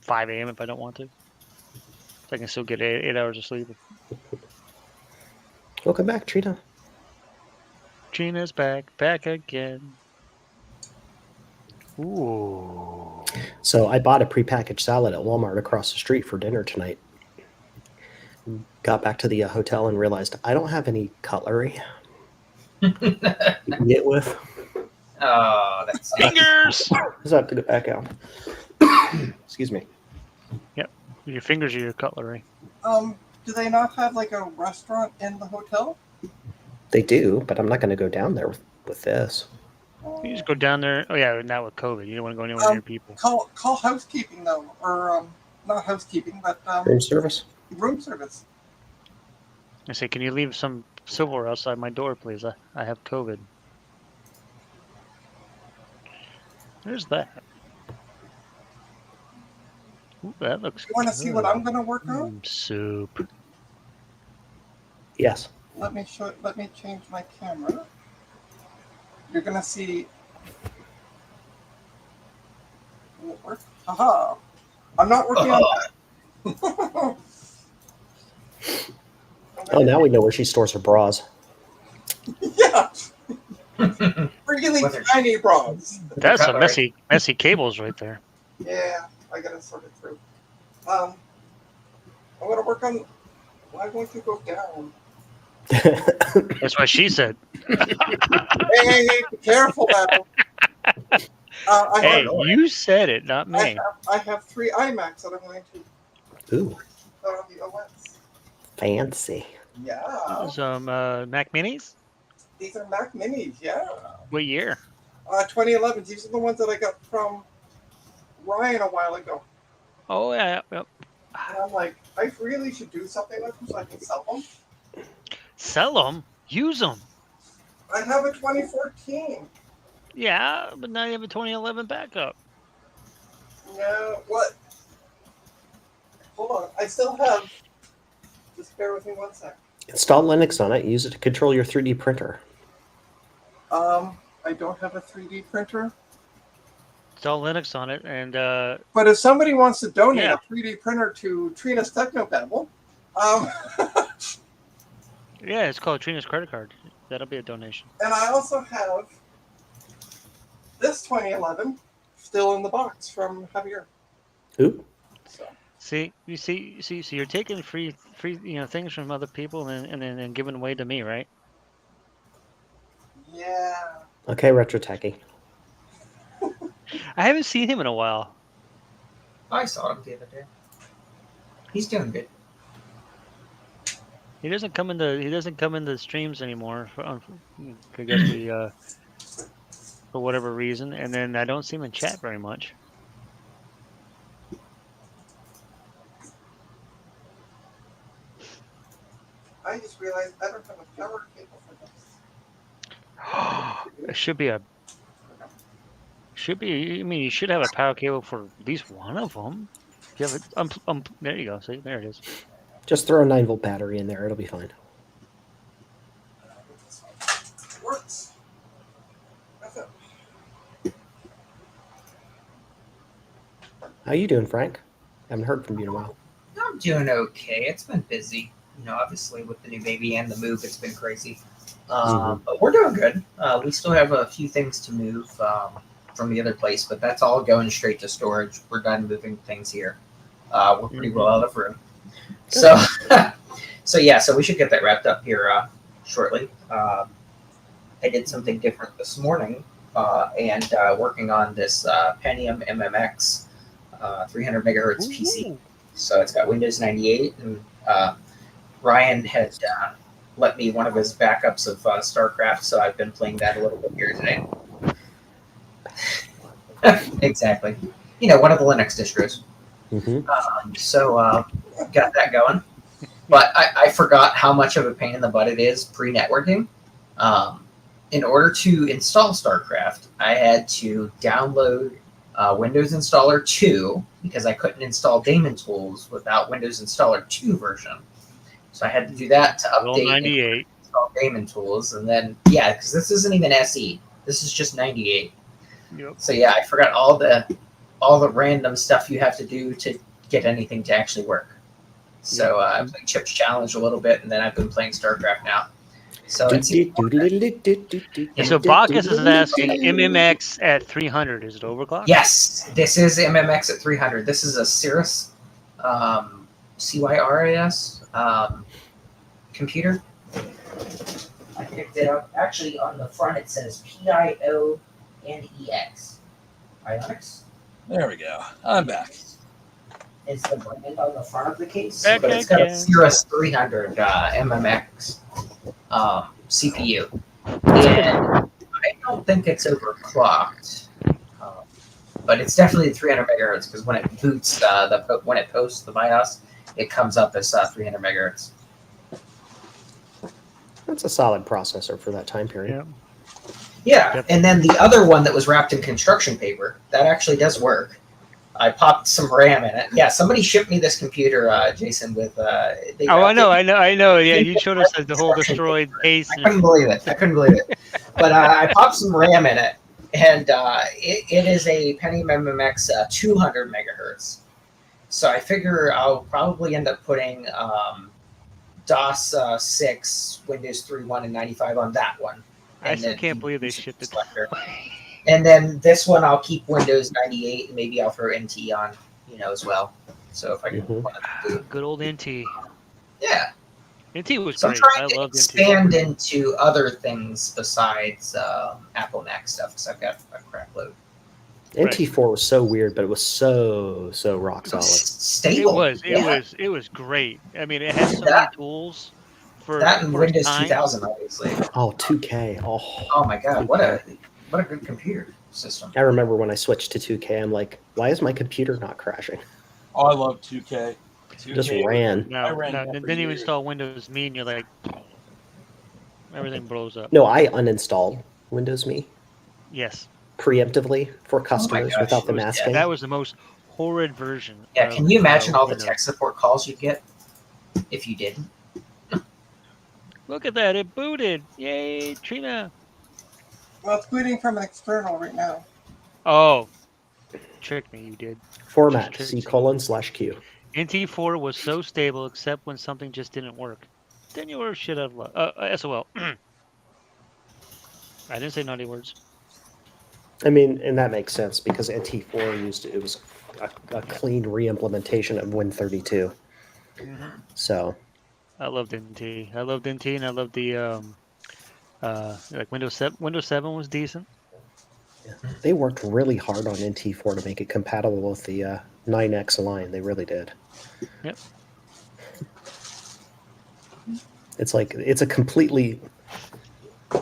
5 a.m. if I don't want to. So I can still get 8 hours of sleep. Welcome back, Trina. Trina's back again. Ooh. So I bought a prepackaged salad at Walmart across the street for dinner tonight. Got back to the hotel and realized I don't have any cutlery you can get with. Oh, that's fingers. So I have to go back out. Excuse me. Yep, your fingers are your cutlery. Do they not have like a restaurant in the hotel? They do, but I'm not going to go down there with this. You just go down there. Oh yeah, not with COVID. You don't want to go anywhere near people. Call housekeeping though, or not housekeeping, but Room service. Room service. I say, can you leave some silverware outside my door, please? I have COVID. There's that. Ooh, that looks. You want to see what I'm going to work on? Soup. Yes. let me change my camera. You're gonna see. Haha! I'm not working on that. Oh, now we know where she stores her bras. Yeah. Really tiny bras. That's some messy cables right there. Yeah, I gotta sort it through. I'm gonna work on. Why won't you go down? That's what she said. Hey, be careful now. Hey, you said it, not me. I have 3 iMacs that I'm going to Ooh, put on the OS. fancy. Yeah. Some Mac Minis. These are Mac Minis, yeah. What year? 2011. These are the ones that I got from Ryan a while ago. Oh yeah. Yep. And I'm like, I really should do something with them so I can sell them. Sell them. Use them. I have a 2014. Yeah, but now you have a 2011 backup. No, what? Hold on. I still have. Just bear with me one sec. Install Linux on it. Use it to control your 3D printer. I don't have a 3D printer. Install Linux on it, and But if somebody wants to donate Yeah. a 3D printer to Trina's Technobabble, yeah, it's called Trina's credit card. That'll be a donation. and I also have this 2011 still in the box from Javier. Ooh. So See, so you're taking free, things from other people and then giving away to me, right? yeah, Okay, Retro Techie. I haven't seen him in a while. I saw him the other day. He's doing good. He doesn't come into streams anymore. I guess we for whatever reason, and then I don't see him in chat very much. I just realized I don't have a power cable for this. It should be. I mean, you should have a power cable for at least one of them. You have it. There you go. See, there it is. Just throw a 9-volt battery in there. It'll be fine. It works. That's it. How you doing, Frank? Haven't heard from you in a while. I'm doing okay. It's been busy. Obviously with the new baby and the move, it's been crazy. But we're doing good. We still have a few things to move from the other place, but that's all going straight to storage. We're done moving things here. We're pretty well out of room. So, so we should get that wrapped up here shortly. I did something different this morning and working on this Pentium MMX 300 megahertz PC. So it's got Windows 98, and Ryan had let me one of his backups of StarCraft, so I've been playing that a little bit here today. Exactly. One of the Linux distros. So got that going. But I forgot how much of a pain in the butt it is pre-networking. In order to install StarCraft, I had to download Windows Installer 2 because I couldn't install Daemon Tools without Windows Installer 2 version. So I had to do that to update 98. and install Daemon Tools. And then, because this isn't even SE. This is just 98. Yep. So I forgot all the random stuff you have to do to get anything to actually work. So I played Chip's Challenge a little bit, and then I've been playing StarCraft now. So So Bacchus is asking MMX at 300. Is it overclock? Yes, this is MMX at 300. This is a Cirrus, CYRAS computer. I picked it up. Actually, on the front it says PIONEX. Ionix? There we go. I'm back. Is the brand on the front of the case, Back but it's got a again. Cirrus 300 MMX CPU, and I don't think it's overclocked, but it's definitely 300 megahertz because when it boots when it posts the BIOS, it comes up as 300 megahertz. That's a solid processor for that time period. Yeah, and then the other one that was wrapped in construction paper that actually does work. I popped some RAM in it. Yeah, somebody shipped me this computer, Jason, with. They Oh, wrapped I it. know. Yeah, you showed us the whole destroyed case. I couldn't believe it. But I popped some RAM in it, and it is a Pentium MMX 200 megahertz. So I figure I'll probably end up putting DOS 6, Windows 3.1, and 95 on that one. I still can't believe they shipped it. And then this one, I'll keep Windows 98, and maybe I'll throw NT on, as well. So if I can, Good old NT. Yeah, NT was so great. I'm trying I to loved expand into other things besides Apple Mac stuff because I've got a crap load. NT4 was so weird, but it was so rock solid. Stable. It was great. I mean, it had so many tools for that and Windows time. 2000, obviously. Oh, 2K. Oh my God, 2K. what a good computer system. I remember when I switched to 2K, I'm like, why is my computer not crashing? Oh, I love 2K. Just ran. Then you install Windows Me, and you're like, everything blows up. No, I uninstalled Windows Me. Yes. Preemptively for customers without the masking. That was the most horrid version. Yeah, can you imagine all the tech support calls you'd get if you didn't? Look at that, it booted. Yay, Trina. Well, it's booting from an external right now. Oh, tricked me, you did. Format C:/Q. NT4 was so stable except when something just didn't work. Then you were shit out of luck. SOL. I didn't say naughty words. I mean, and that makes sense because NT4 it was a clean re-implementation of Win32. Mm-hmm. So I loved NT. I loved NT, and I loved the like Windows 7. Windows 7 was decent. yeah. They worked really hard on NT4 to make it compatible with the 9X line. They really did. Yep. It's a completely,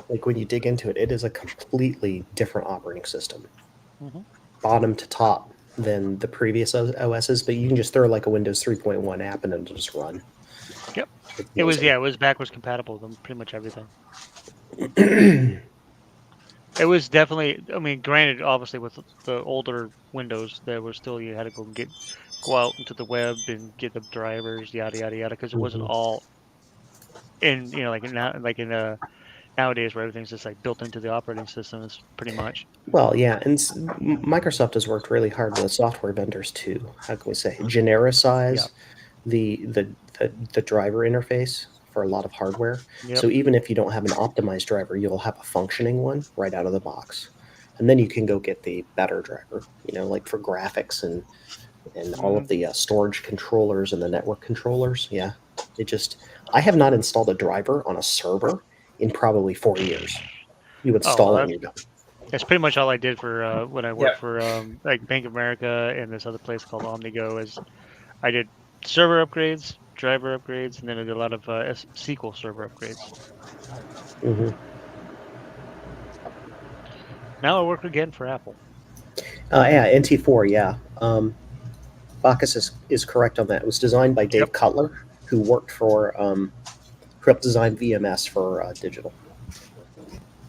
like when you dig into it, it is a completely different operating system, bottom to top than the previous OSs. But you can just throw like a Windows 3.1 app and it'll just run. Yep. It was backwards compatible with pretty much everything. It was definitely. I mean, granted, obviously with the older Windows, there was still you had to go out into the web and get the drivers, yada yada yada, because it wasn't all in nowadays where everything's just like built into the operating system is pretty much. Well, yeah, and Microsoft has worked really hard with software vendors to, how can we say, genericize the driver interface for a lot of hardware. Yep. So even if you don't have an optimized driver, you'll have a functioning one right out of the box. And then you can go get the better driver, like for graphics and all of the storage controllers and the network controllers. Yeah, I have not installed a driver on a server in probably 4 years. You install it and you're done. That's pretty much all I did for when I worked for like Bank of America and this other place called OmniGo. Is I did server upgrades, driver upgrades, and then I did a lot of SQL server upgrades. Mm-hmm. Now I work again for Apple. Yeah, NT4, yeah. Bacchus is correct on that. It was designed by Dave Cutler, who worked for, who helped design VMS for digital.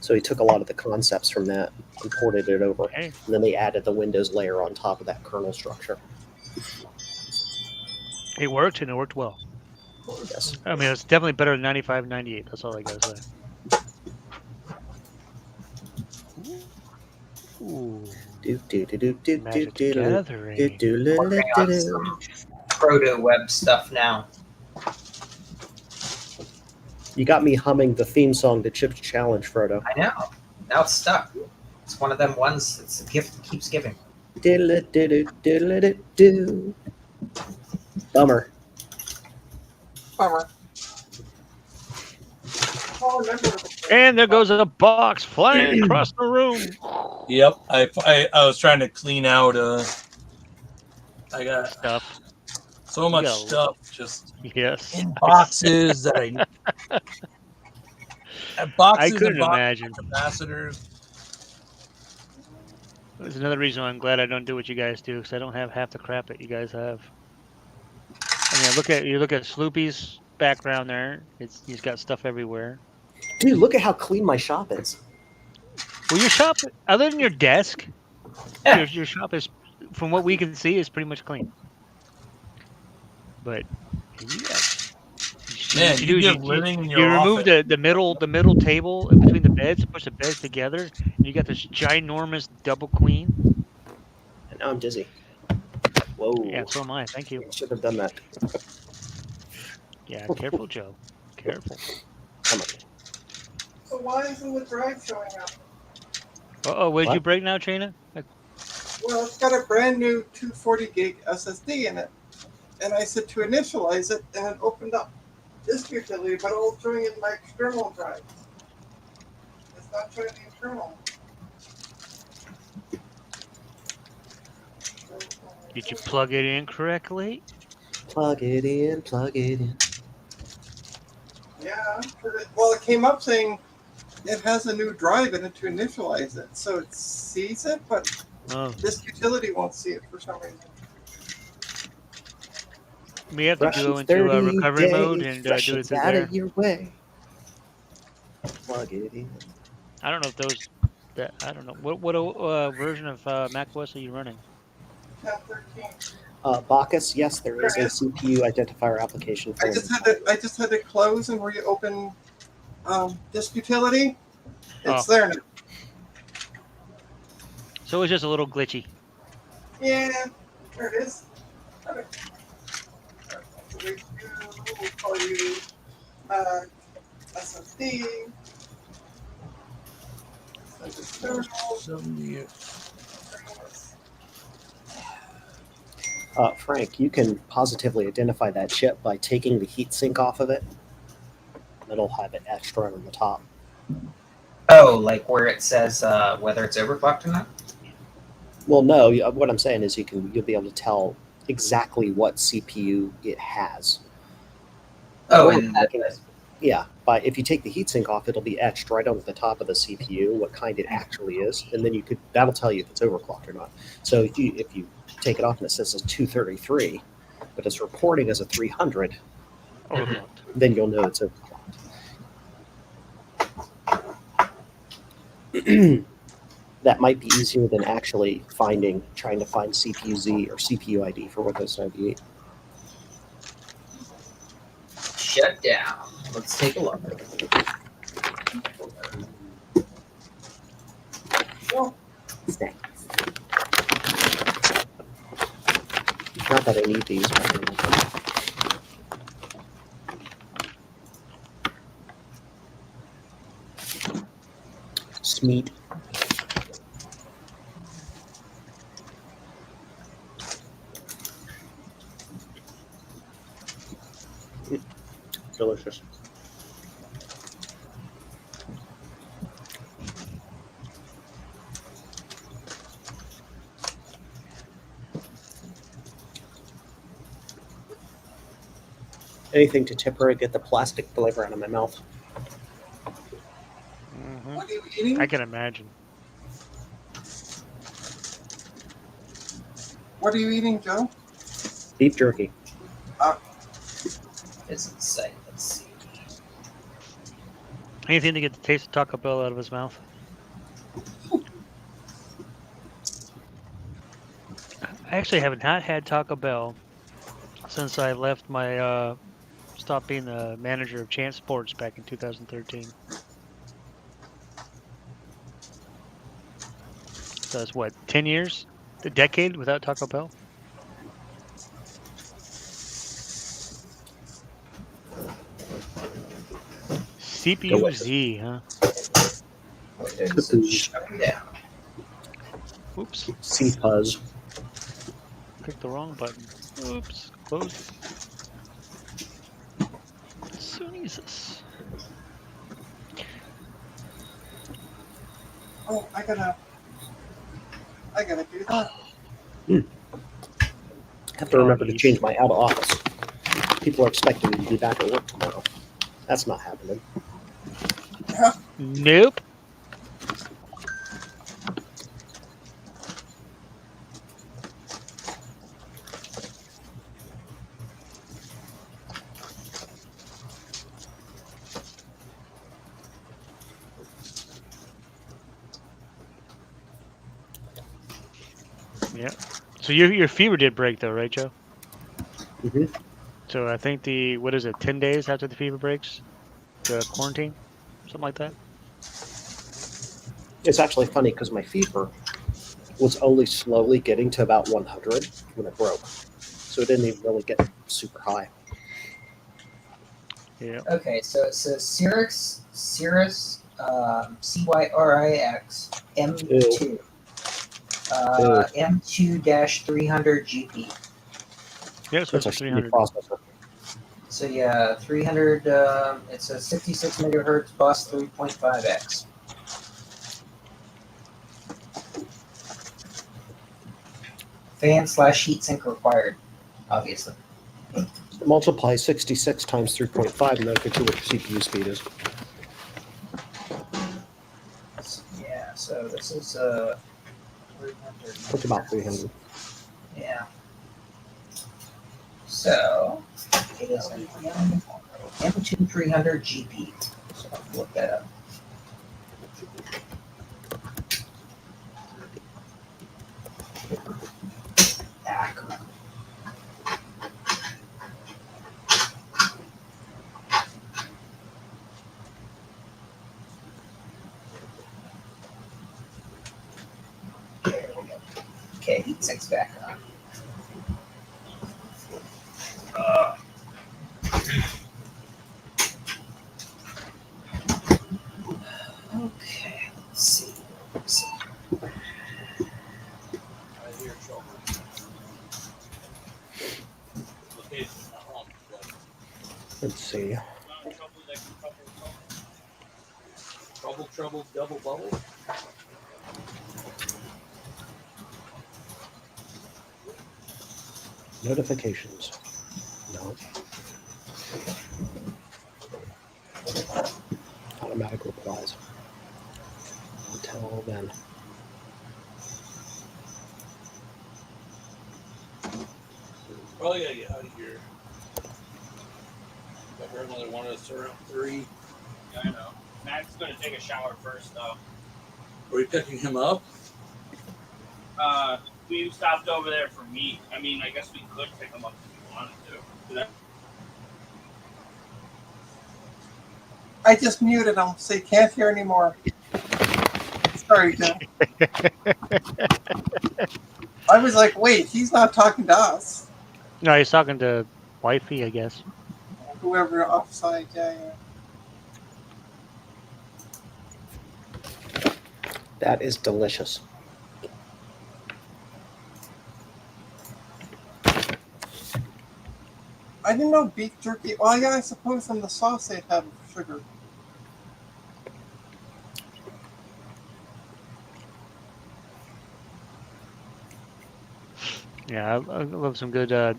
So he took a lot of the concepts from that and ported it over. Okay. And then they added the Windows layer on top of that kernel structure. It worked, and it worked well. Yes. I mean, it's definitely better than 95, 98. That's all I got to say. Ooh. Magic Gathering. Proto web stuff now. You got me humming the theme song to Chip's Challenge, Frodo. I know. Now it's stuck. It's one of them ones. It's a gift that keeps giving. Diddle-a-diddle-diddle-a-do. Bummer. And there goes a box flying across the room. Yep, I was trying to clean out. I got stuff. So much stuff just in boxes that I couldn't imagine. Capacitors. There's another reason why I'm glad I don't do what you guys do, because I don't have half the crap that you guys have. I mean, you look at Sloopy's background there. He's got stuff everywhere. Dude, look at how clean my shop is. Well, your shop, other than your desk, your shop is from what we can see, is pretty much clean. But yeah. Man, What you do is give living in you your remove office. the middle table in between the beds, push the beds together, and you got this ginormous double queen. And now I'm dizzy. Whoa. Yeah, so am I. Thank you. Should have done that. Yeah, careful, Joe. Careful. Come on. So why isn't the drive showing up? Uh-oh, what did you What? break now, Trina? Well, it's got a brand new 240 gig SSD in it. And I said to initialize it, and it opened up this utility, but all it's showing is my external drive. It's not showing the internal. Did you plug it in correctly? Plug it in, plug it in. Yeah, well, it came up saying it has a new drive in it to initialize it. So it sees it, but this utility won't see it for some reason. We have to Russian go into 30 recovery mode days, and do it Russians through out there. of your way. Plug it in. I don't know if those. I don't know what version of Mac OS are you running? 10.13. Bacchus, yes, there is a CPU identifier application for I just had to close and reopen this utility. It's there now. So it's just a little glitchy. Yeah, there it is. Okay. We'll call you SSD. Frank, you can positively identify that chip by taking the heatsink off of it. It'll have it extra on the top. Oh, like where it says whether it's overclocked or not? Well, no. What I'm saying is you'll be able to tell exactly what CPU it has. Oh, yeah. But if you take the heatsink off, it'll be etched right on the top of the CPU what kind it actually is, and then that'll tell you if it's overclocked or not. So if you take it off and it says it's 233, but it's reporting as a 300, then you'll know it's overclocked. That might be easier than actually trying to find CPU-Z or CPU ID for Windows 98. Shut down. Let's take a look. Thanks. Not that I need these. Smeet. Delicious. Anything to temporarily get the plastic flavor out of my mouth. What are you eating? I can imagine. What are you eating, Joe? Beef jerky. Doesn't say. Let's see. Anything to get the taste of Taco Bell out of his mouth. I actually have not had Taco Bell since I left my stopped being the manager of Chance Sports back in 2013. So that's what, 10 years? A decade without Taco Bell? CPU-Z, huh? Yeah. Oops. C-Puzz. Clicked the wrong button. Oops. Close. Jesus. Oh, I gotta do that. I have to remember to change my out of office. People are expecting me to be back at work tomorrow. That's not happening. Nope. Yep. So your fever did break though, right, Joe? Hmm. So I think 10 days after the fever breaks, the quarantine, something like that. It's actually funny because my fever was only slowly getting to about 100 when it broke. So it didn't even really get super high. Yeah. Okay, so it says Cirrus CYRIX M2 M2-300 GP. Yeah, so It's a it's speedy 300. processor. So yeah, 300. It's a 66 megahertz bus 3.5x. Fan/heatsink required, obviously. Multiply 66 times 3.5 and that'll get you what your CPU speed is. Yeah, so this is 300. It's about 300. Yeah. So it is an M2 300 GP. So I'll look that up. Ah, come on. There we go. Okay, heatsink's back on. Okay, let's see. Let's see. Trouble, double bubble. Notifications. No. Automatic replies. Until then. Probably gotta get out of here. I heard another one of us around 3. Yeah, I know. Matt's gonna take a shower first, though. Are we picking him up? We stopped over there for meat. I mean, I guess we could pick him up if we wanted to. I just muted him so you can't hear anymore. Sorry, Jim. I was like, wait, he's not talking to us. No, he's talking to wifey, I guess. Whoever offside, yeah. That is delicious. I didn't know beef jerky. Well, yeah, I suppose in the sauce they'd have sugar. Yeah, I love some good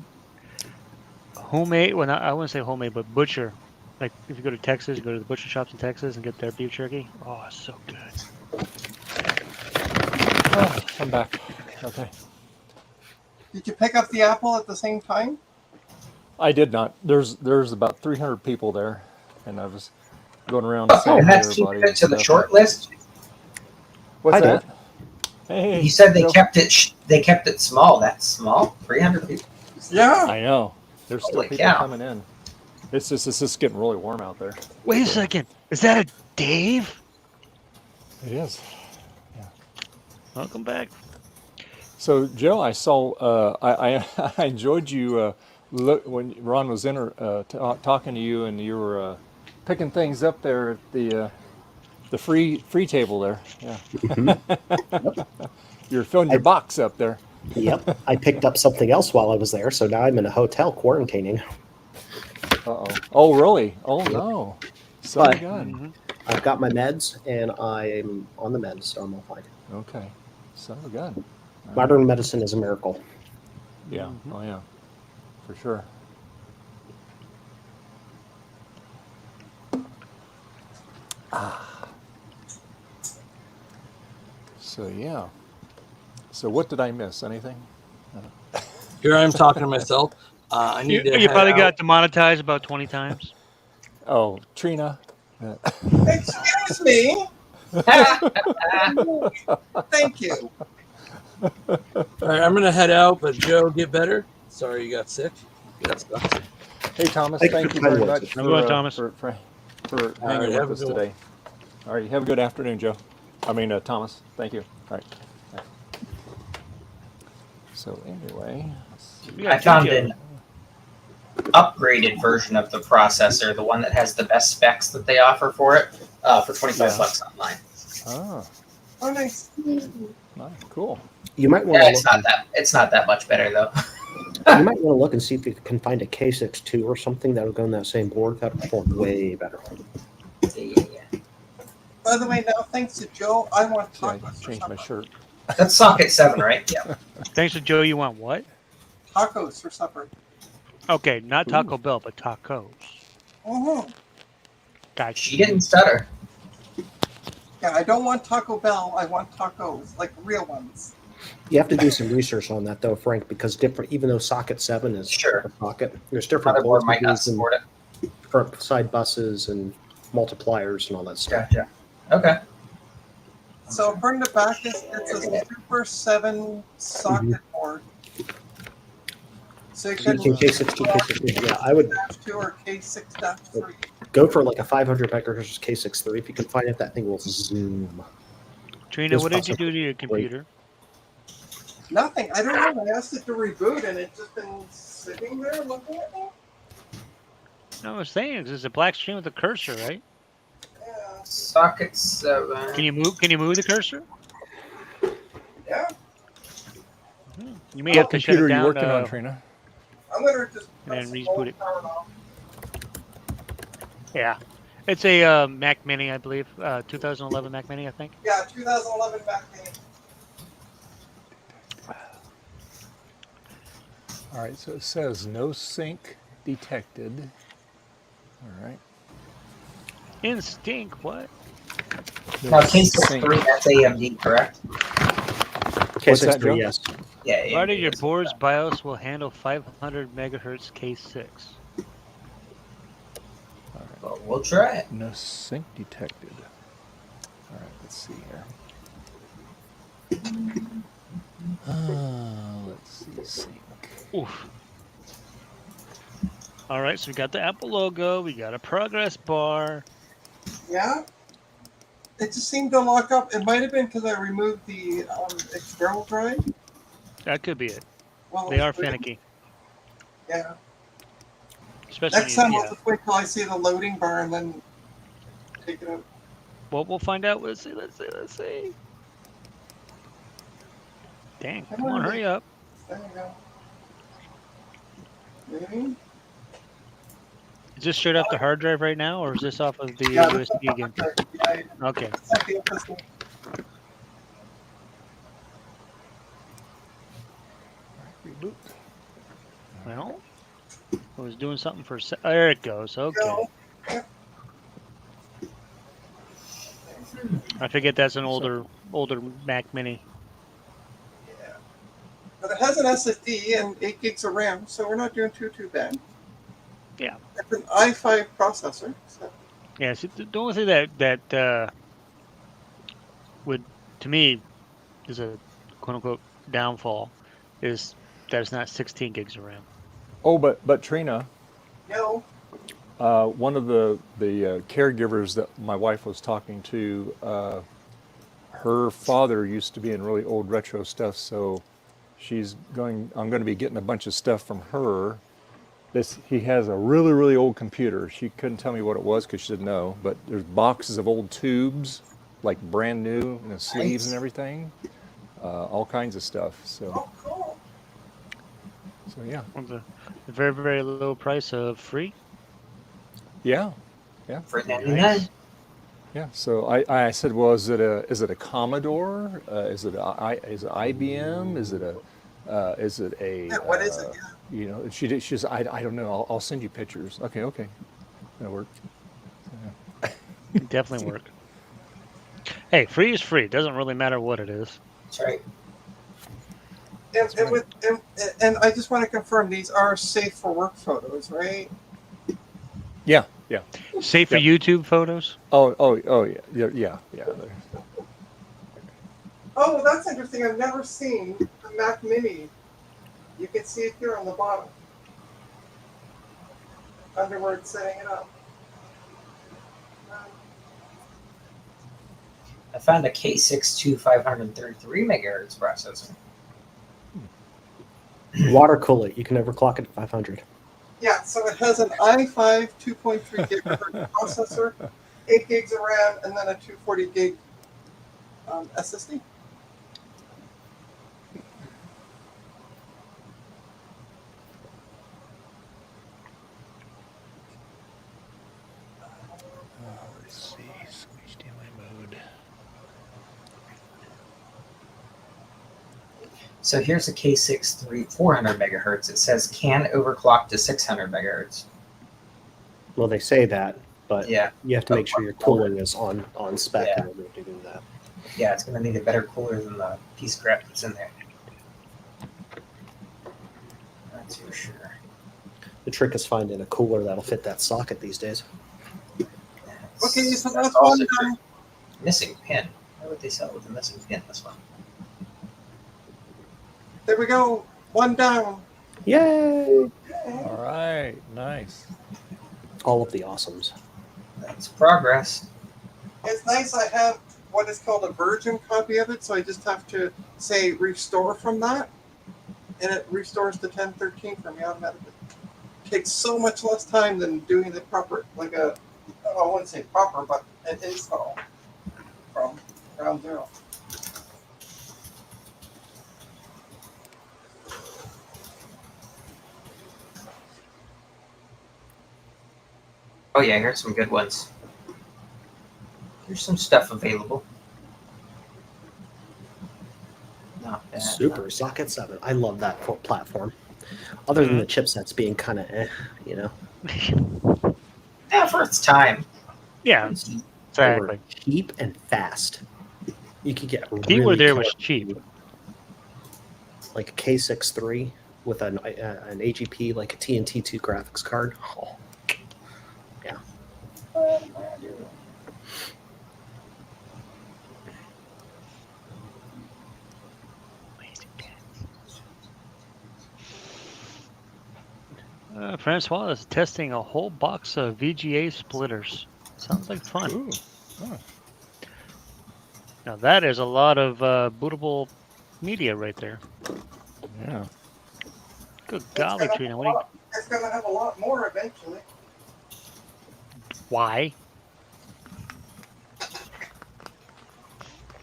homemade. Well, I wouldn't say homemade, but butcher. Like if you go to Texas, go to the butcher shops in Texas and get their beef jerky. Oh, it's so good. Oh, I'm back. Okay. Did you pick up the apple at the same time? I did not. There's about 300 people there, and I was going around saying And hi to that's keeping everybody. it to the and short stuff. list. What's Hi, that? Dave. Hey. You said they Joe. kept it. They kept it small. That's small. 300 people. Yeah. I know. There's still Holy people cow. coming in. It's just getting really warm out there. Wait a second. Is that a Dave? It is. Welcome back. So Joe, I saw. I enjoyed you look when Ron was in talking to you, and you were picking things up there at the free table there. Yeah. Mm-hmm. You're filling your box up there. Yep. I picked up something else while I was there, so now I'm in a hotel quarantining. Uh-oh. Oh, really? Oh, no. So But- good. I've got my meds, and I'm on the meds, so I'm all fine. Okay. So good. Modern medicine is a miracle. Yeah. Oh, yeah. For sure. So, yeah. So what did I miss? Anything? Here I am talking to myself. I need to You head probably out. got demonetized about 20 times. Oh, Trina. Excuse me. Thank you. All right, I'm gonna head out, but Joe, get better. Sorry you got sick. That sucks. Hey, Thomas, Thanks thank for you kind very words. much Have a good one, Thomas. for All hanging right, have with a us good one. today. All right, you have a good afternoon, Joe. I mean, Thomas. Thank you. All right. So anyway, I found an upgraded version of the processor, the one that has the best specs that they offer for it, for 25 bucks online. ah, Oh, nice. nice, cool. You might want Yeah, to look. it's not that much better though. You might want to look and see if you can find a K62 or something that'll go on that same board. That'll perform way better. Yeah. By the way, now thanks to Joe, I want See, I tacos. changed my shirt. That's socket 7, right? Yeah. Thanks to Joe, you want what? Tacos for supper. Okay, not Taco Bell, but tacos. Mm-hmm. Gotcha. She didn't stutter. Yeah, I don't want Taco Bell. I want tacos, like real ones. You have to do some research on that though, Frank, because even though socket 7 is Sure. a socket, there's different Motherboard might not voltages and support it. different side buses and multipliers and all that stuff. Gotcha. Okay. So according to Backus, it's a Super 7 socket board. So you So you can can K62, K62. Yeah, I would K-2 or K6-3. go for like a 500 megahertz K63. If you can find it, that thing will zoom. Trina, This what did you processor do to your is great. computer? Nothing. I don't know. I asked it to reboot, and it's just been sitting there looking at me. No, I was saying it's a black screen with a cursor, right? Yeah. Socket 7. Can you move the cursor? Yeah. You may have to shut Computer it are down you working on, Trina? I'm gonna just and then press reboot hold it. power off. Yeah. It's a Mac Mini, I believe. 2011 Mac Mini, I think. Yeah, 2011 Mac Mini. All right, so it says no sync detected. All right. Instinct, what? Now, K6-3, that's AMD, correct? What's that, Joe? K63, yes. Yeah. Provided your is board's correct. BIOS will handle 500 megahertz K6. Well, we'll try it. No sync detected. All right, let's see here. Let's see, sync. Oof. All right, so we got the Apple logo. We got a progress bar. Yeah. It just seemed to lock up. It might have been because I removed the external drive. That could be it. Well, They are finicky. Yeah. Especially, Next time I'll yeah. just wait till I see the loading bar and then take it out. Well, we'll find out. Let's see. Dang, come on, hurry up. There you go. Maybe? Is this straight off the hard drive right now, or is this off of the Yeah, that's USB again? Yeah, Okay. it's not the official. Reboot. Well, I was doing something for. There it goes. Okay. Go. I forget that's an older Mac Mini. Yeah. But it has an SSD and 8 gigs of RAM, so we're not doing too bad. Yeah. It's an i5 processor. So. Yeah. See, the only thing that would, to me, is a quote unquote downfall is that it's not 16 gigs of RAM. Oh, but Trina, No. one of the caregivers that my wife was talking to, her father used to be in really old retro stuff, so I'm going to be getting a bunch of stuff from her. He has a really old computer. She couldn't tell me what it was because she didn't know, but there's boxes of old tubes, like brand new, and the sleeves and everything, all kinds of stuff. So, Oh, cool. so yeah, On the very low price of free. yeah. For Nice. 99. Yeah, so I said, well, is it a Commodore? Is it IBM? Is it a Yeah, what is it? Yeah. You know, she says, I don't know. I'll send you pictures. Okay, that'll work. It definitely work. Hey, free is free. Doesn't really matter what it is. That's right. And I just want to confirm these are safe for work photos, right? Yeah. Safe for YouTube photos. Oh yeah. Oh, well, that's interesting. I've never seen the Mac Mini. You can see it here on the bottom, under where it's setting it up. I found a K62 533 megahertz processor. Water cool it. You can overclock it at 500. Yeah, so it has an i5 2.3 gigahertz processor, 8 gigs of RAM, and then a 240 gig SSD. Let's see, switch HDMI mode. So here's a K63 400 megahertz. It says can overclock to 600 megahertz. Well, they say that, but Yeah. you have to make sure your cooling is on spec Yeah. in order to do that. Yeah, it's going to need a better cooler than the piece of crap that's in there. That's for sure. The trick is finding a cooler that'll fit that socket these days. Okay, so that's also one true. done. Missing pin. Why would they sell it with a missing pin this one? There we go. One down. Yay! All right, nice. All of the awesomes. That's progress. It's nice I have what is called a virgin copy of it, so I just have to say restore from that, and it restores to 1013 for me automatically. It takes so much less time than doing the proper, like a, I wouldn't say proper, but an install from ground zero. Oh yeah, here's some good ones. Here's some stuff available. Not bad. Super Socket 7. I love that platform. Other than the chipsets being kind of you know. Yeah, for its time. Yeah, They were exactly. cheap and fast. You could get Keyword there was clever- cheap. like a K63 with an AGP, like a TNT2 graphics card. Oh, yeah. Francois is testing a whole box of VGA splitters. Sounds like fun. Ooh. Oh. Now that is a lot of bootable media right there. Yeah. Good golly, Trina. It's going to have a lot more eventually. Why?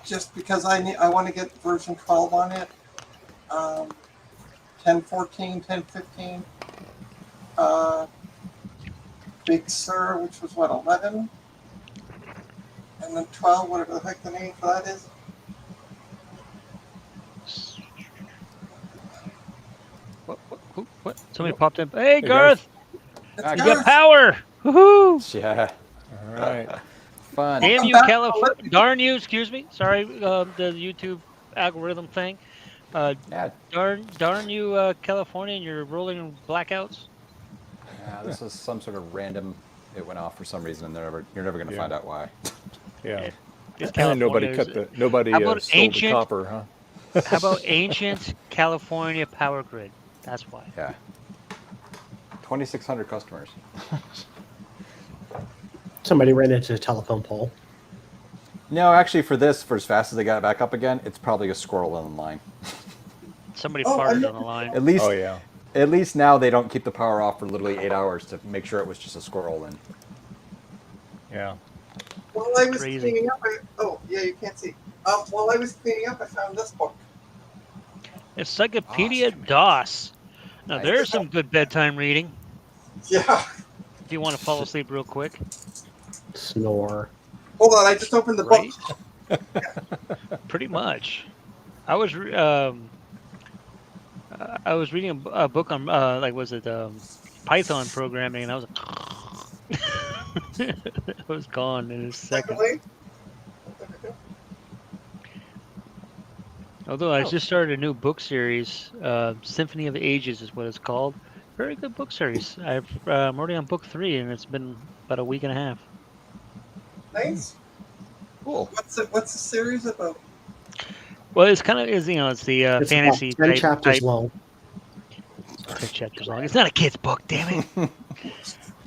Just because I want to get version 12 on it. 1014, 1015. Big Sur, which was what, 11? And then 12, whatever the heck the name for that is. What? Somebody popped in. Hey, Hey, Garth! It's You Garth. got power! Woohoo! Yeah, All right. fun. Damn you, back. California! Darn you! Excuse me. Sorry, the YouTube algorithm thing. Yeah, Darn you, California, and your rolling blackouts. yeah, this is some sort of random. It went off for some reason, and you're never going to Yeah. find out why. Yeah. This And nobody California is- nobody How about sold the ancient- copper, huh? How about ancient California power grid? That's why. Yeah, 2,600 customers. Somebody ran into a telephone pole. No, actually, for as fast as they got it back up again, it's probably a squirrel on the line. Somebody Oh, I farted know- on the line. At least, Oh yeah. at least now they don't keep the power off for literally 8 hours to make sure it was just a squirrel. And Yeah. While I was Crazy. cleaning up, yeah, you can't see. While I was cleaning up, I found this book. Encyclopedia DOS. Now Nice. there's some good bedtime reading. Yeah. If you want to fall asleep real quick. Snore. Hold on, I just opened the Right? book. Pretty much. I was reading a book on Python programming, and I was it was gone in a second. Secondly, Although I just started a new book series, Symphony of Ages is what it's called. Very good book series. I'm already on book 3, and it's been about a week and a half. nice. cool. What's the series about? Well, it's kind of it's it's the It's fantasy about 10 type. chapters long. 10 chapters long. It's not a kid's book, damn it.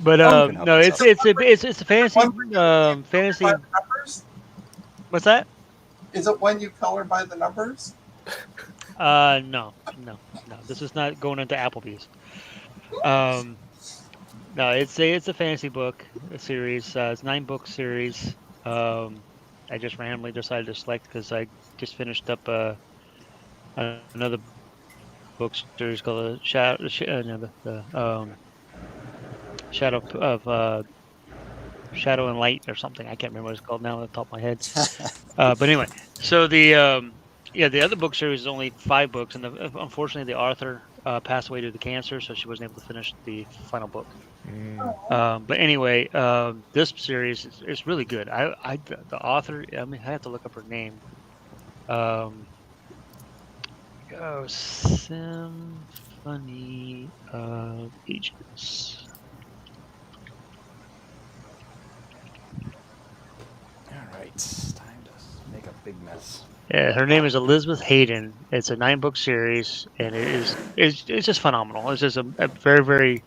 But can help no, yourself. it's a fantasy fantasy. By the numbers? What's that? Is it when you color by the numbers? No. This is not going into Applebee's. No, it's a fantasy book, a series. It's a 9-book series. I just randomly decided to select because I just finished up another book series called Shadow and Light or something. I can't remember what it's called now off the top of my head. But anyway, so the other book series is only 5 books, and unfortunately the author passed away due to cancer, so she wasn't able to finish the final book. But anyway, this series is really good. The author, I have to look up her name. Symphony of Ages. All right, time to make a big mess. Yeah, her name is Elizabeth Hayden. It's a 9-book series, and it's just phenomenal. It's just a very, very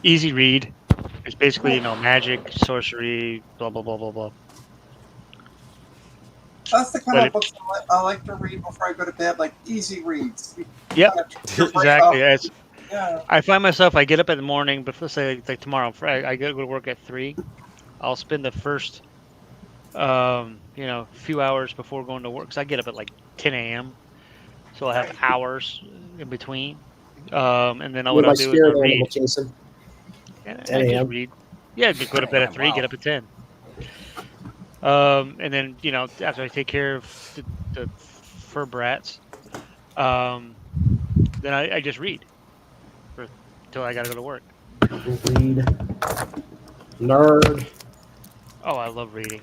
easy read. It's basically magic, sorcery, blah blah blah blah blah. That's the kind of books I like to read before I go to bed, like easy reads. Yep, exactly. Yeah. I find myself, I get up in the morning, but let's say like tomorrow, I go to work at 3. I'll spend the first, few hours before going to work, because I get up at like 10 a.m. So I have hours in between, and then what I'll do is I'll read. Jason. 10 a.m. Read. Yeah, go to bed at 3, get up at 10. And then after I take care of the fur brats, then I just read until I gotta go to work. Read. Nerd. Oh, I love reading.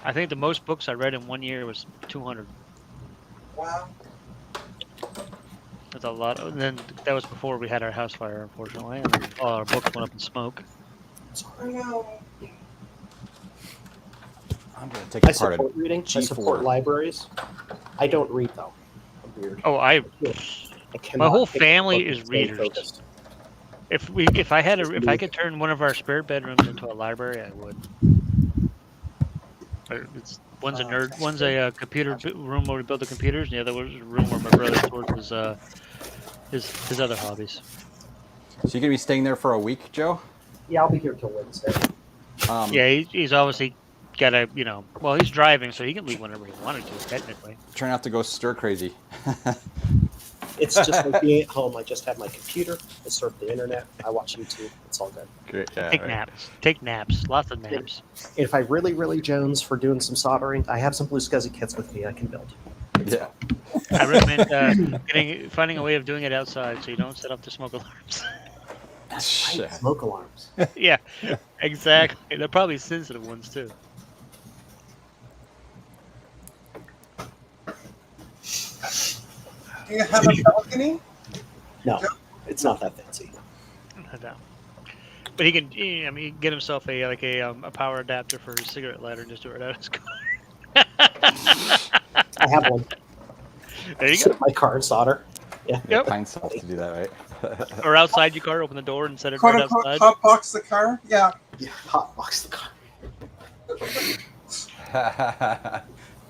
I think the most books I read in 1 year was 200. Wow. That's a lot. And then that was before we had our house fire, unfortunately, and then all our books went up in smoke. I know. I'm going to take apart support reading. I support libraries. I don't read though. I'm weird. Oh, my whole family is readers. Focused. If I could turn one of our spare bedrooms into a library, I would. One's a nerd. One's a computer room where we build the computers, and the other one's a room where my brother stores his other hobbies. So you're gonna be staying there for a week, Joe? Yeah, I'll be here till Wednesday. Yeah, he's obviously got to, well, he's driving, so he can leave whenever he wanted to, technically. Try not to go stir crazy. It's just like being at home. I just have my computer. I surf the internet. I watch YouTube. It's all good. Great. Yeah, Take naps. Lots of naps. If I really Jones for doing some soldering, I have some blue SCSI kits with me. I can build. Yeah. I recommend finding a way of doing it outside so you don't set off the smoke alarms. That's right, smoke alarms. Yeah, exactly. They're probably sensitive ones too. Do you have a balcony? No, it's not that fancy. No. But he can, get himself a power adapter for his cigarette lighter and just do it out of his car. I have one. There you Sit go. my car and solder. Yeah. Yep. Find stuff to do that, right? Or outside your car, open the door and set it Quote right unquote, outside. hot box the car? Yeah. Yeah, hot box the car.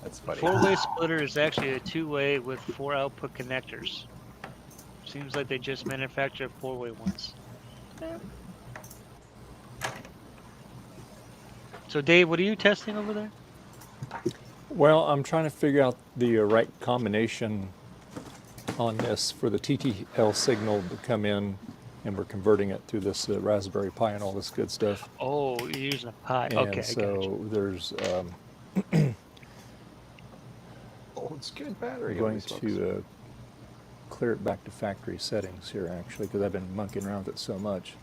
That's funny. 4-way splitter is actually a 2-way with 4 output connectors. Seems like they just manufacture 4-way ones. So Dave, what are you testing over there? Well, I'm trying to figure out the right combination on this for the TTL signal to come in, and we're converting it through this Raspberry Pi and all this good stuff. Oh, you're using a Pi. And Okay, so I got you. there's Oh, it's good battery. I'm going to clear it back to factory settings here, actually, because I've been monkeying around with it so much.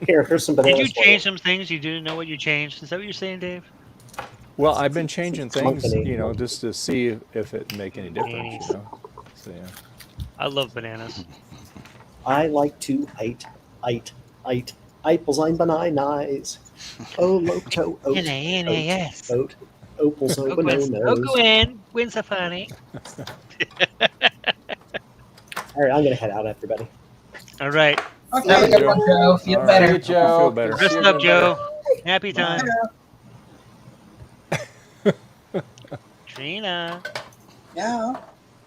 Here's some Did bananas. you change some things you didn't know what you changed? Is that what you're saying, Dave? Well, I've been changing things, company. just to see if it make any difference, So, yeah. I love bananas. I like to eat apples ein bananas. Oh, loco, oat, N-A-N-A-S. oat, Opal's open. Go, Oh, Gwen. no. Go, Gwen. Gwen Stefani. All right, I'm gonna head out, everybody. All right. Have a good one, Joe. Feel All better. right. Joe. Feel better. Rest Feel up, better. Joe. Happy time. Yeah. Trina. Yeah.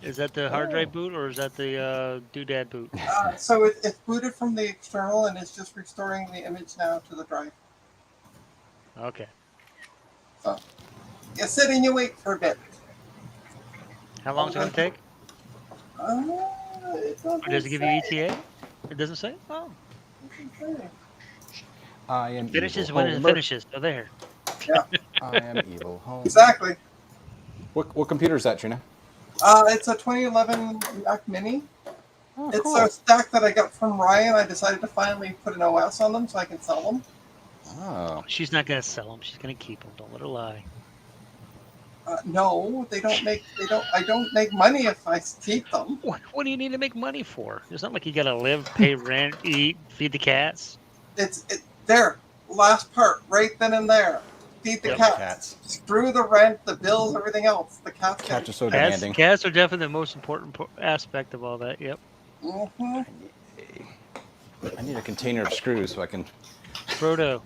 Is that the hard drive boot or is that the doodad boot? So it's booted from the external and it's just restoring the image now to the drive. Okay. So you sit and you wait for a bit. How long is it going to take? Or does it give you ETA? It doesn't say? Oh. I am Finishes evil when it Homer. finishes. So there. Yeah. I am evil Homer. Exactly. What computer is that, Trina? It's a 2011 Mac Mini. Oh, It's cool. a stack that I got from Ryan. I decided to finally put an OS on them so I can sell them. Oh. She's not going to sell them. She's going to keep them. Don't let her lie. No, they don't make. They don't. I don't make money if I keep them. What do you need to make money for? It's not like you got to live, pay rent, eat, feed the cats. It's there. Last part, right then and there. Feed the Yep. cats. Screw the rent, the bills, everything else. The cats. Cats are so Cats, demanding. cats are definitely the most important aspect of all that. Yep. Mm-hmm. I need a container of screws so I can. Frodo,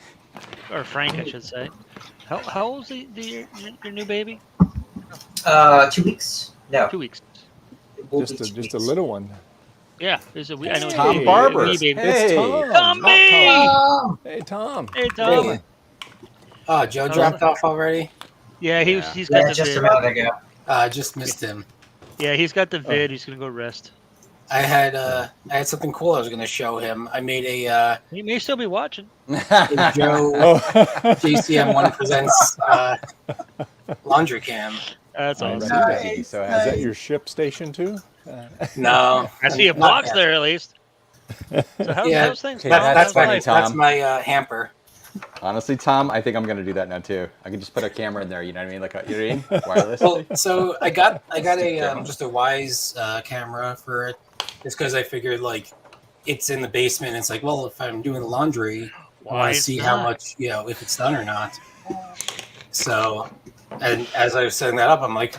or Frank, I should say. How old's your new baby? 2 weeks. No. 2 weeks. It will be Just 2 a weeks. little one. Yeah, there's a. I know. Tom it's a Barber. wee baby. Hey. It's Tom. Tommy! Tom. Hey, Tom. Hey, Tom. Hey. Oh, Joe How's dropped it? off already? Yeah, he's Yeah, got the just a vid. minute ago. I just missed him. Yeah, he's got the vid. He's gonna go rest. I had something cool I was going to show him. I made a He may still be watching. Joe Oh. JCM1 presents laundry cam. That's I awesome. see that. So is that your ship station too? No, I see a not box yet. there at least. So how's things? Okay, That's funny, my Tom. that's my hamper. Honestly, Tom, I think I'm gonna do that now too. I can just put a camera in there. You know what I mean? Like you know what I mean? Wireless. Well, so I got a just a Wise camera for it, just because I figured like it's in the basement. It's like, well, if I'm doing the laundry, I want to see how much if it's done or not. So, and as I was setting that up, I'm like,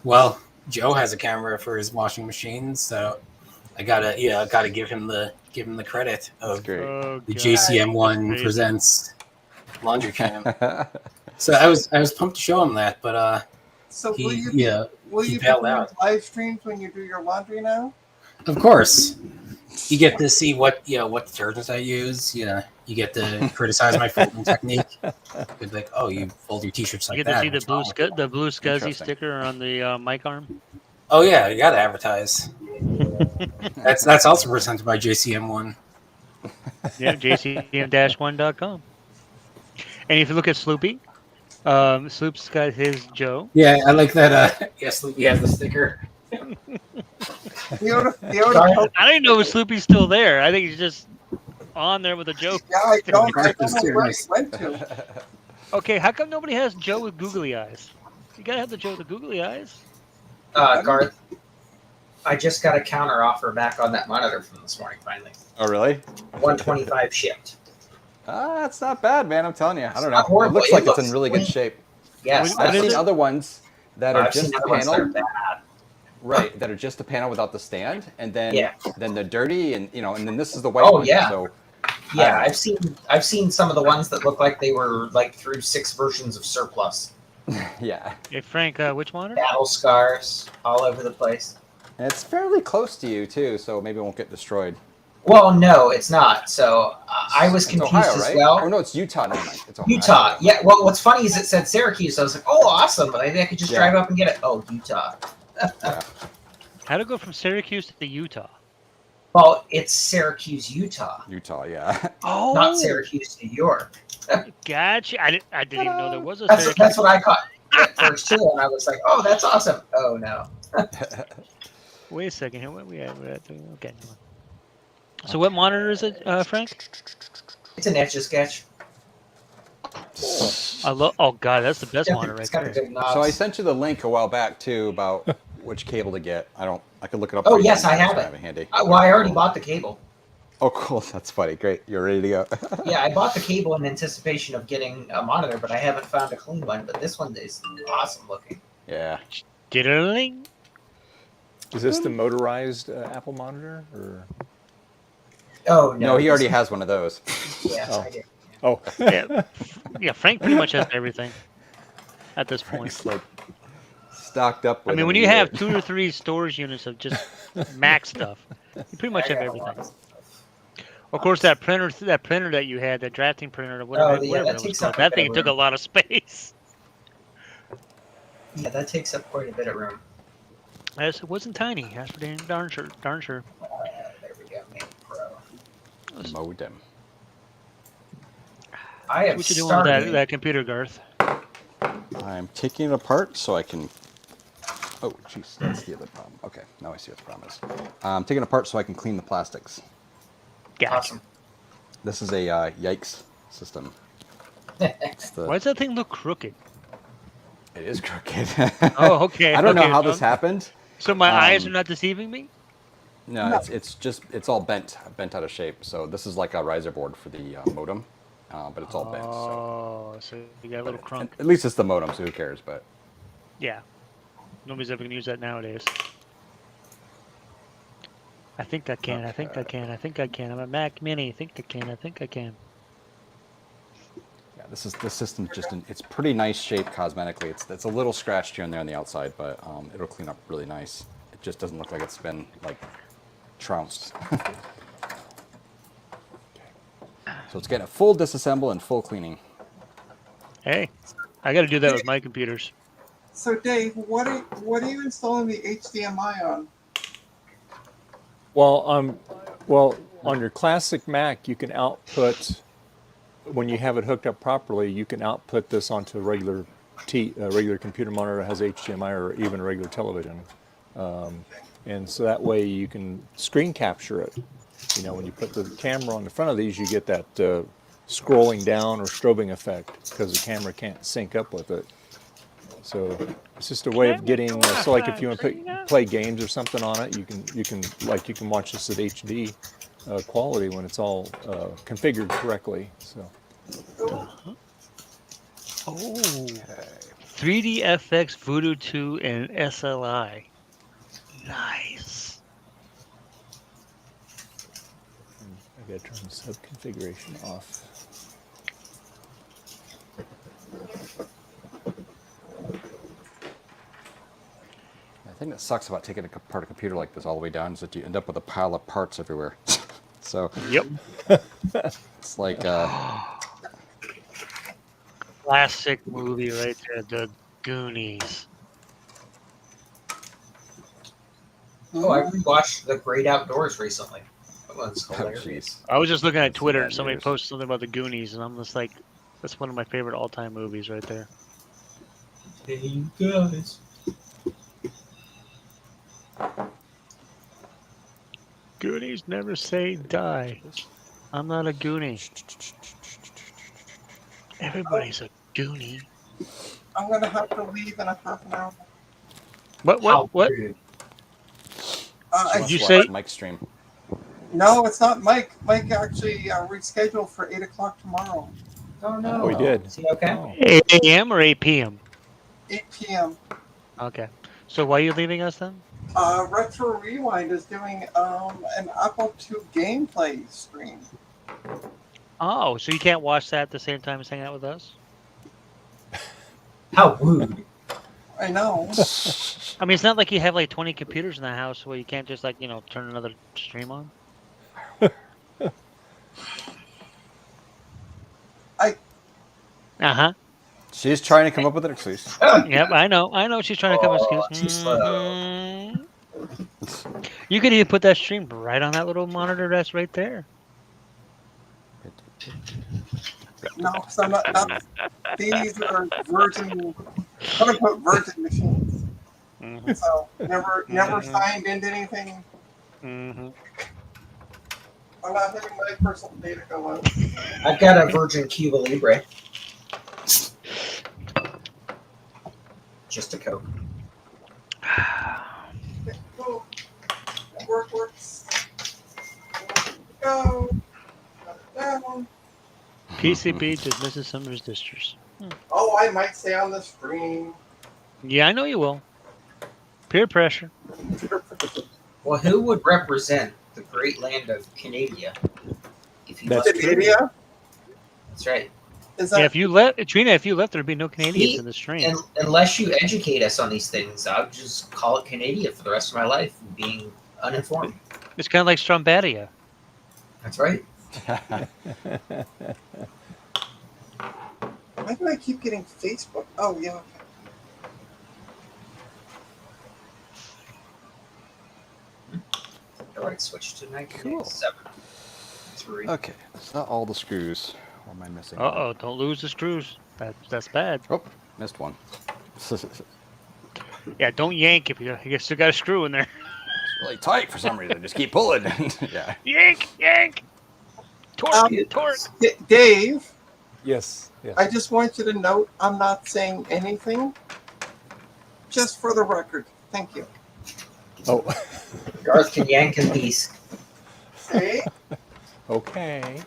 well, Joe has a camera for his washing machine, so I gotta give him the credit of Great. Oh, the God. JCM1 Crazy. presents laundry cam. So I was pumped to show him that, but So he will you he be bailed doing out. live streams when you do your laundry now? Of course, you get to see what detergents I use. You get to criticize my folding technique. It's like, oh, you fold your t-shirts like You get that. to see What's the wrong with it? blue SCSI Interesting. sticker on the mic arm. Oh yeah, you gotta advertise. That's also presented by JCM1. Yeah, jcm-1.com. And if you look at Sloopy, Sloop's got his Joe. Yeah, I like that. Yes, he has the sticker. Yoda, I don't even know if Sloopy's still there. I think he's just on there with a Joe. yeah, I don't know where he Nice. went to. Okay, how come nobody has Joe with googly eyes? You gotta have the Joe with the googly eyes. Garth, I just got a counter offer back on that monitor from this morning. Finally, Oh really? 125 shipped. That's not bad, man. I'm telling you. I don't know. not horrible. It looks It like it's in looks really good clean. shape. Yes, What I've is seen it? other ones that are I've just seen the other ones that are panel, bad. right? That are just the panel without the stand, and then Yeah. then they're dirty, and and then this is the white Oh, one. yeah. So Yeah, I I've seen some of the ones that look like they were like through 6 versions of surplus. yeah, Hey Frank, which monitor? Battle scars all over the place. and it's fairly close to you too, so maybe it won't get destroyed. Well, no, it's not. So I was It's confused Ohio, as right? well. Oh no, it's Utah. Never mind. It's Ohio. Utah. Yeah. Well, what's funny is it said Syracuse. I was like, oh, awesome. Maybe I could just Yeah. drive up and get it. Oh, Utah. How to go from Syracuse to Utah? Well, it's Syracuse, Utah, Utah, yeah. Oh, not Syracuse, New York. Gotcha. I didn't even know there was a That's Syracuse. what I caught at first too, and I was like, oh, that's awesome. Oh no. Wait a second here. What we at? Okay. So what monitor is it, Frank? It's an Etch a Sketch. I love. Oh God, that's the best monitor It's right got the there. big knobs. So I sent you the link a while back too about which cable to get. I could look it up. Oh, for you yes, now, I have so it. have it handy. Well, I already bought the cable. Oh, cool. That's funny. Great. You're ready to go. Yeah, I bought the cable in anticipation of getting a monitor, but I haven't found a clean one. But this one is awesome looking. Yeah. Diddling. Is this the motorized Apple monitor? Or? Oh No, he already has one of those. Yeah, Oh. I did. Oh. Yeah, Frank pretty much has everything at this point. Frank's like stocked up with I mean, them when and you he- have 2 or 3 storage units of just Mac stuff, you pretty much I have got a everything. lot of stuff. Of course, that printer that you had, that drafting printer, whatever, Oh, yeah, whatever that it was takes called, up a that bit thing of took a room. lot of space. Yeah, that takes up quite a bit of room. It wasn't tiny. That's for damn darn sure. Darn sure. There we go, Mac Pro. modem. I have What you doing started. with that computer, Garth? I'm taking it apart so I can. Oh, jeez, that's the other problem. Okay, now I see what the problem is. I'm taking it apart so I can clean the plastics. Gotcha. Awesome. This is a Yikes system. It's the, Why does that thing look crooked? It is crooked. Oh, okay. I don't know okay, how this so- happened. So my eyes are not deceiving me? No, it's all bent out of shape. So this is like a riser board for the modem, but it's all bent. So. Oh, so you got a little crunk. At least it's the modem, so who cares? But Yeah. Nobody's ever going to use that nowadays. I think I can. I think I can. I think I can. I'm a Mac Mini. I think I can. I think I can. yeah, this system's just it's pretty nice shape cosmetically. It's a little scratched here and there on the outside, but it'll clean up really nice. It just doesn't look like it's been like trounced. So it's getting a full disassemble and full cleaning. Hey, I got to do that with my computers. So Dave, what are you installing the HDMI on? Well, on your classic Mac, you can output, when you have it hooked up properly, you can output this onto a regular computer monitor that has HDMI or even a regular television. And so that way you can screen capture it. You know, when you put the camera on the front of these, you get that scrolling down or strobing effect because the camera can't sync up with it. So it's just a way of getting. So like if you want to play games or something on it, you can watch this at HD quality when it's all configured correctly. So. Oh, 3DFX, Voodoo 2, and SLI. Nice. I gotta turn the sub configuration off. The thing that sucks about taking apart a computer like this all the way down is that you end up with a pile of parts everywhere. So Yep. it's like Classic movie right there, The Goonies. Oh, I rewatched The Great Outdoors recently. That was hilarious. jeez. I was just looking at Twitter. bad Somebody news. posted something about The Goonies, and I'm just like, that's one of my favorite all-time movies right there. Hey, you guys. Goonies never say die. I'm not a Goonie. Everybody's a Goonie. I'm gonna have to leave in a half an hour. What? Rude. Did you Watch say? Mike's stream? No, it's not Mike. Mike actually rescheduled for 8 o'clock tomorrow. Oh no. Oh, he did. Is he okay? Oh. 8 a.m. or 8 p.m.? 8 p.m. Okay. So why are you leaving us then? Retro Rewind is doing an Apple II gameplay stream. Oh, so you can't watch that at the same time as hang out with us? How rude. I know. I mean, it's not like you have like 20 computers in the house where you can't just like, turn another stream on. Uh-huh. She's trying to come up with an excuse. Yep, I know. She's trying to come Oh, excuse. too slow. Mhm. You could even put that stream right on that little monitor that's right there. No, because I'm not. These are virgin, quote-unquote virgin machines. Mhm. So never Mhm. signed into anything. Mm-hmm. I'm not having my personal data go out. I've got a Virgin Cuba Libre. Just a Coke. Cool. Works. go. Shut it down. PCB just misses some resistors. Oh, I might say on the stream. Yeah, I know you will. Peer pressure. Well, who would represent the great land of Canada? If you That's left? true. Canada? That's right. Is that Yeah, if you left, Trina, if you left, there'd be no Canadians in the stream. Unless you educate us on these things, I'll just call it Canada for the rest of my life, being uninformed. It's kind of like Strombadia. That's right. Why do I keep getting Facebook? Oh, yeah. All right, switch to 1987. Cool. 3. Okay, that's not all the screws. Or am I missing? Uh oh, don't lose the screws. That's bad. Oh, missed one. Yeah, don't yank if you still got a screw in there. It's really tight for some reason. Just keep pulling. Yeah. Yank. Torque. Dave, Yes. Yes. I just want you to note I'm not saying anything. Just for the record. Thank you. Oh. Garth can yank in peace. See? Okay.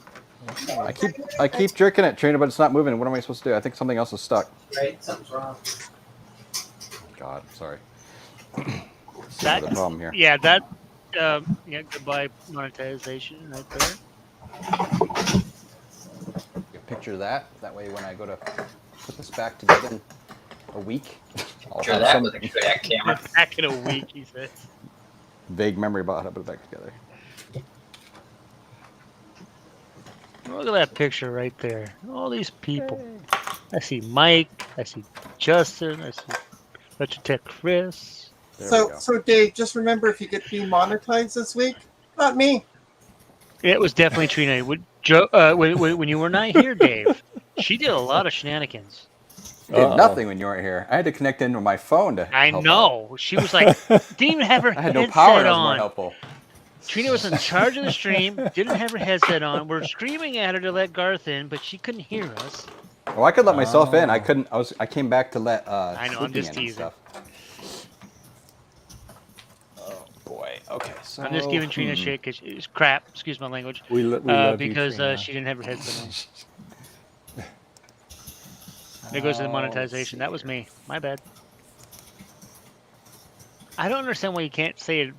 I keep jerking it, Trina, but it's not moving. What am I supposed to do? I think something else is stuck. Right, something's wrong. God, sorry. That's the problem here. Yeah, that. Yeah, goodbye monetization right there. Picture that. That way, when I go to put this back together in a week, I'll Picture have that some with a Kodak camera. Back in a week, he said. vague memory about how to put it back together. Look at that picture right there. All these people. I see Mike. I see Justin. I see Tech Chris. So Dave, just remember if you get demonetized this week, not me. It was definitely Trina. When you were not here, Dave, she did a lot of shenanigans. You did nothing when you weren't here. I had to connect into my phone to I help know. out. She was like, didn't even have her I had no headset power and I was more on. helpful. Trina was in charge of the stream, didn't have her headset on. We're screaming at her to let Garth in, but she couldn't hear us. Well, I could let myself in. I couldn't. I came back to let. I know. I'm Sleeping just in and teasing. stuff. Oh boy. Okay. So I'm just giving Trina shit because it's crap. Excuse my language. We love because you, Trina. she didn't have her headset on. There goes to the monetization. That was me. My bad. I don't understand why you can't say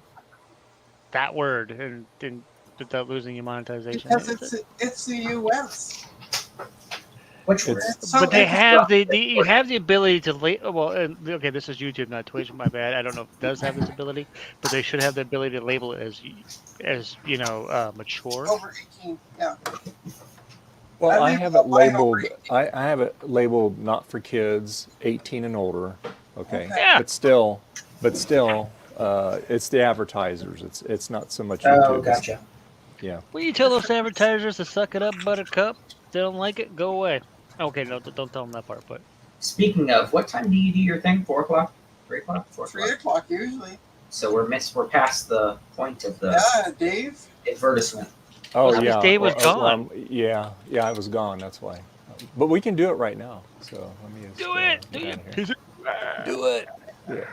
that word and without losing your monetization. Because it's the U.S. Which word? But they have you have the ability to well, okay, this is YouTube, not Twitch. My bad. I don't know if it does have this ability, but they should have the ability to label it as mature. Over 18, yeah. Well, I have it labeled. I have it labeled not for kids, 18 and older. Okay. Yeah. But still, it's the advertisers. It's not so much Oh, YouTube. gotcha. Yeah. Well, you tell those advertisers to suck it up, Buttercup. If they don't like it, go away. Okay, no, don't tell them that part. But Speaking of, what time do you do your thing? 4 o'clock? 3 o'clock? 4 3 o'clock? o'clock usually. So we're past the point of the Yeah, Dave. advertisement. Oh Well, yeah. Dave was gone. Yeah, I was gone. That's why. But we can do it right now. So let me just, do it. get Do out it. of here. Do it. Yeah.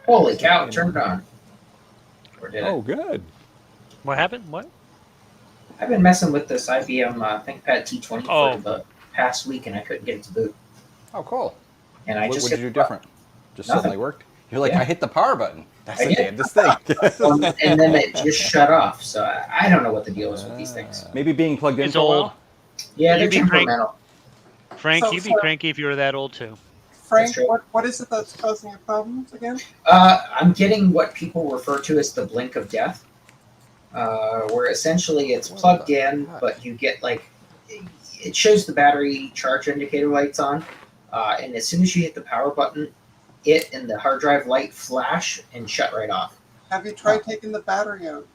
Holy cow, it turned on. Or did Oh, it? good. What happened? What? I've been messing with this IBM ThinkPad T20 Oh. for the past week, and I couldn't get it to boot. Oh, cool. And I What just did you hit do different? Just Nothing. suddenly worked. You're like, Yeah. I hit the power button. That's I the did. damnedest thing. and then it just shut off. So I don't know what the deal is with these things. Maybe being plugged in It's for a while? old. Yeah, they're You'd be crank- temperamental. Frank, So- you'd be so- cranky if you were that old too. Frank, true. what is it that's causing your problems again? I'm getting what people refer to as the blink of death, where essentially it's plugged in, but you get it shows the battery charge indicator lights on, and as soon as you hit the power button, it and the hard drive light flash and shut right off. Have you tried taking the battery out?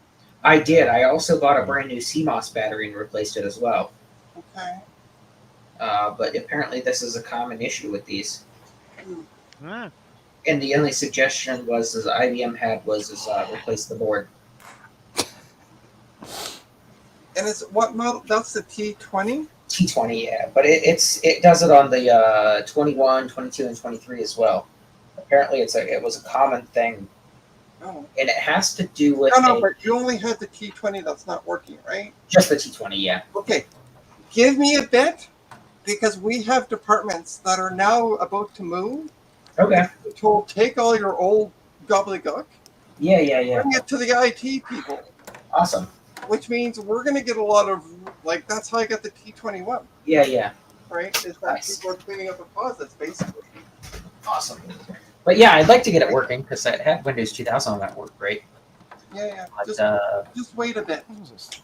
I did. I also bought a brand new CMOS battery and replaced it as well. Okay. But apparently this is a common issue with these. Ah. And the only suggestion was, as IBM had, was replace the board. And it's what model? That's the T20? T20, yeah, but it does it on the 21, 22, and 23 as well. Apparently, it was a common thing Oh. and it has to do with No, but you only had the T20 that's not working, right? just the T20, yeah. Okay, give me a bit, because we have departments that are now about to move. Okay. Told, take all your old gobbledygook. Yeah. Bring it to the IT people. Awesome. Which means we're going to get a lot of, like, that's how I got the T21. Yeah. Right? Is that people are cleaning up deposits, basically. Awesome. But yeah, I'd like to get it working because I had Windows 2000 on that worked great. Yeah. But, just wait a bit.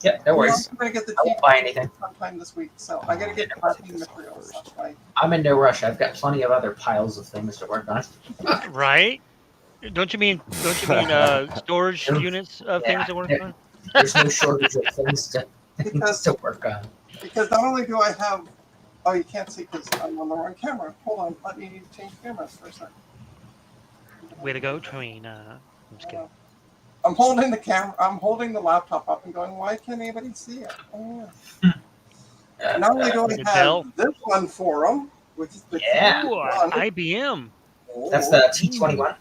Yeah, no worries. I'm going to get the I won't buy anything sometime this week, so I got to get crafting materials. That's why. I'm in no rush. I've got plenty of other piles of things to work on. Right? Don't you mean storage units of things to work on? There's no shortage of things to work on. Because not only do I have, oh, you can't see because I'm on the wrong camera. Hold on, let me change cameras for a second. Way to go, Train. I'm just kidding. I'm holding the camera. I'm holding the laptop up and going, why can't anybody see it? Oh, yeah. Not only do I have this one for them, which is the T21. IBM. That's the T21.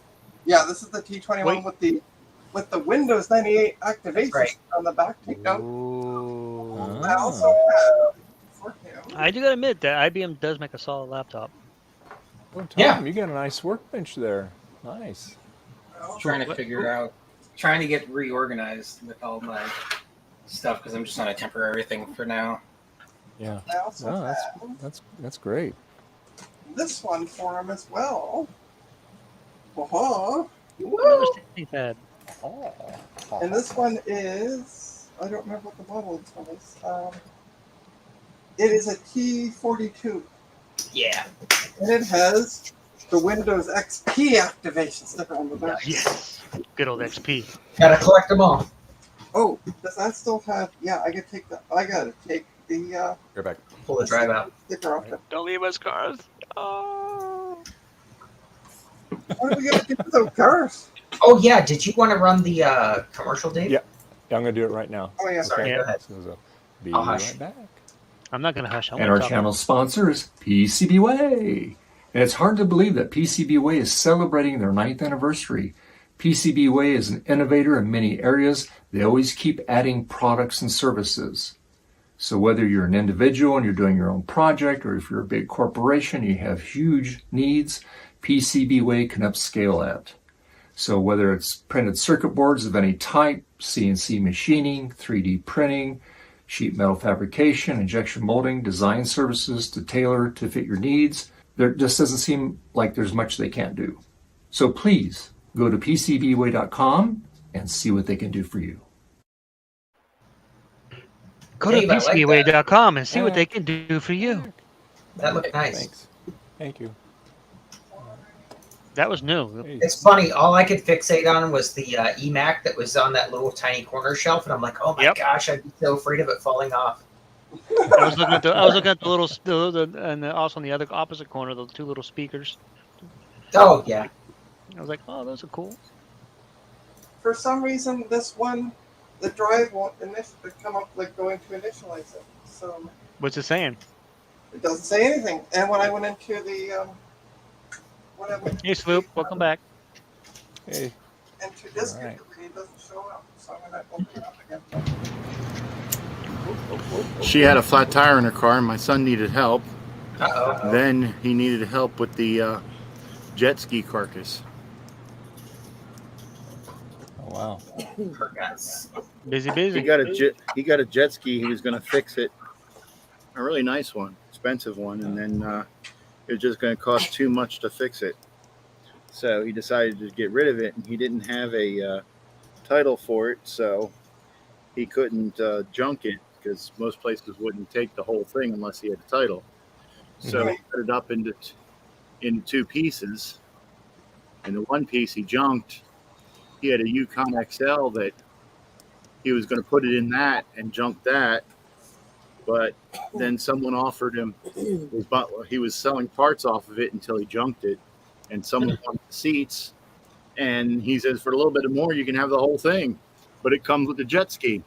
Yeah, this is the T21 with the Windows 98 activation on the back takedown. I also have for him. I do gotta admit that IBM does make a solid laptop. Oh, Tom, you got a nice workbench there. Nice. Trying to get reorganized with all my stuff because I'm just on a temporary thing for now. Yeah. I also have that's great. this one for him as well. Another standing pad. And this one is, I don't remember what the model is. It is a T42. Yeah. And it has the Windows XP activation sticker on the back. Yes. Good old XP. Gotta collect them all. Oh, does that still have? Yeah, I gotta take the. You're back. Pull the drive out. Sticker off it. Don't leave us, cars. Oh. What are we gonna do with those cars? Oh yeah, did you want to run the commercial, Dave? Yeah, I'm gonna do it right now. Oh yeah, sorry. Go ahead. So, be I'll hush. right back. I'm not gonna hush. And our channel sponsor is PCBWay. And it's hard to believe that PCBWay is celebrating their 9th anniversary. PCBWay is an innovator in many areas. They always keep adding products and services. So whether you're an individual and you're doing your own project, or if you're a big corporation, you have huge needs, PCBWay can upscale that. So whether it's printed circuit boards of any type, CNC machining, 3D printing, sheet metal fabrication, injection molding, design services to tailor to fit your needs, there just doesn't seem like there's much they can't do. So please go to PCBWay.com and see what they can do for you. Go to PCBWay.com and see what they can do for you. That looked nice. Thanks. Thank you. That was new. It's funny. All I could fixate on was the eMac that was on that little tiny corner shelf, and I'm like, oh my gosh, I'd be so afraid of it falling off. I was looking at the little, and also on the other opposite corner, the two little speakers. Oh yeah. I was like, oh, those are cool. For some reason, this one, the drive won't come up like going to initialize it. So What's it saying? it doesn't say anything. And when I went into the Hey, Swoop, welcome back. Hey. into disk All right. it doesn't show up. So I'm gonna open it up again. She had a flat tire in her car, and my son needed help. Uh-oh. Then he needed help with the jet ski carcass. Oh wow. Busy. He got a jet ski. He was going to fix it, a really nice one, expensive one, and then it was just going to cost too much to fix it. So he decided to get rid of it, and he didn't have a title for it, so he couldn't junk it because most places wouldn't take the whole thing unless he had a title. So he cut it up into two pieces, and the one piece he junked. He had a Yukon XL that he was going to put it in that and junk that, but then someone offered him, he was selling parts off of it until he junked it, and someone wanted the seats, and he says, for a little bit more, you can have the whole thing, but it comes with the jet ski.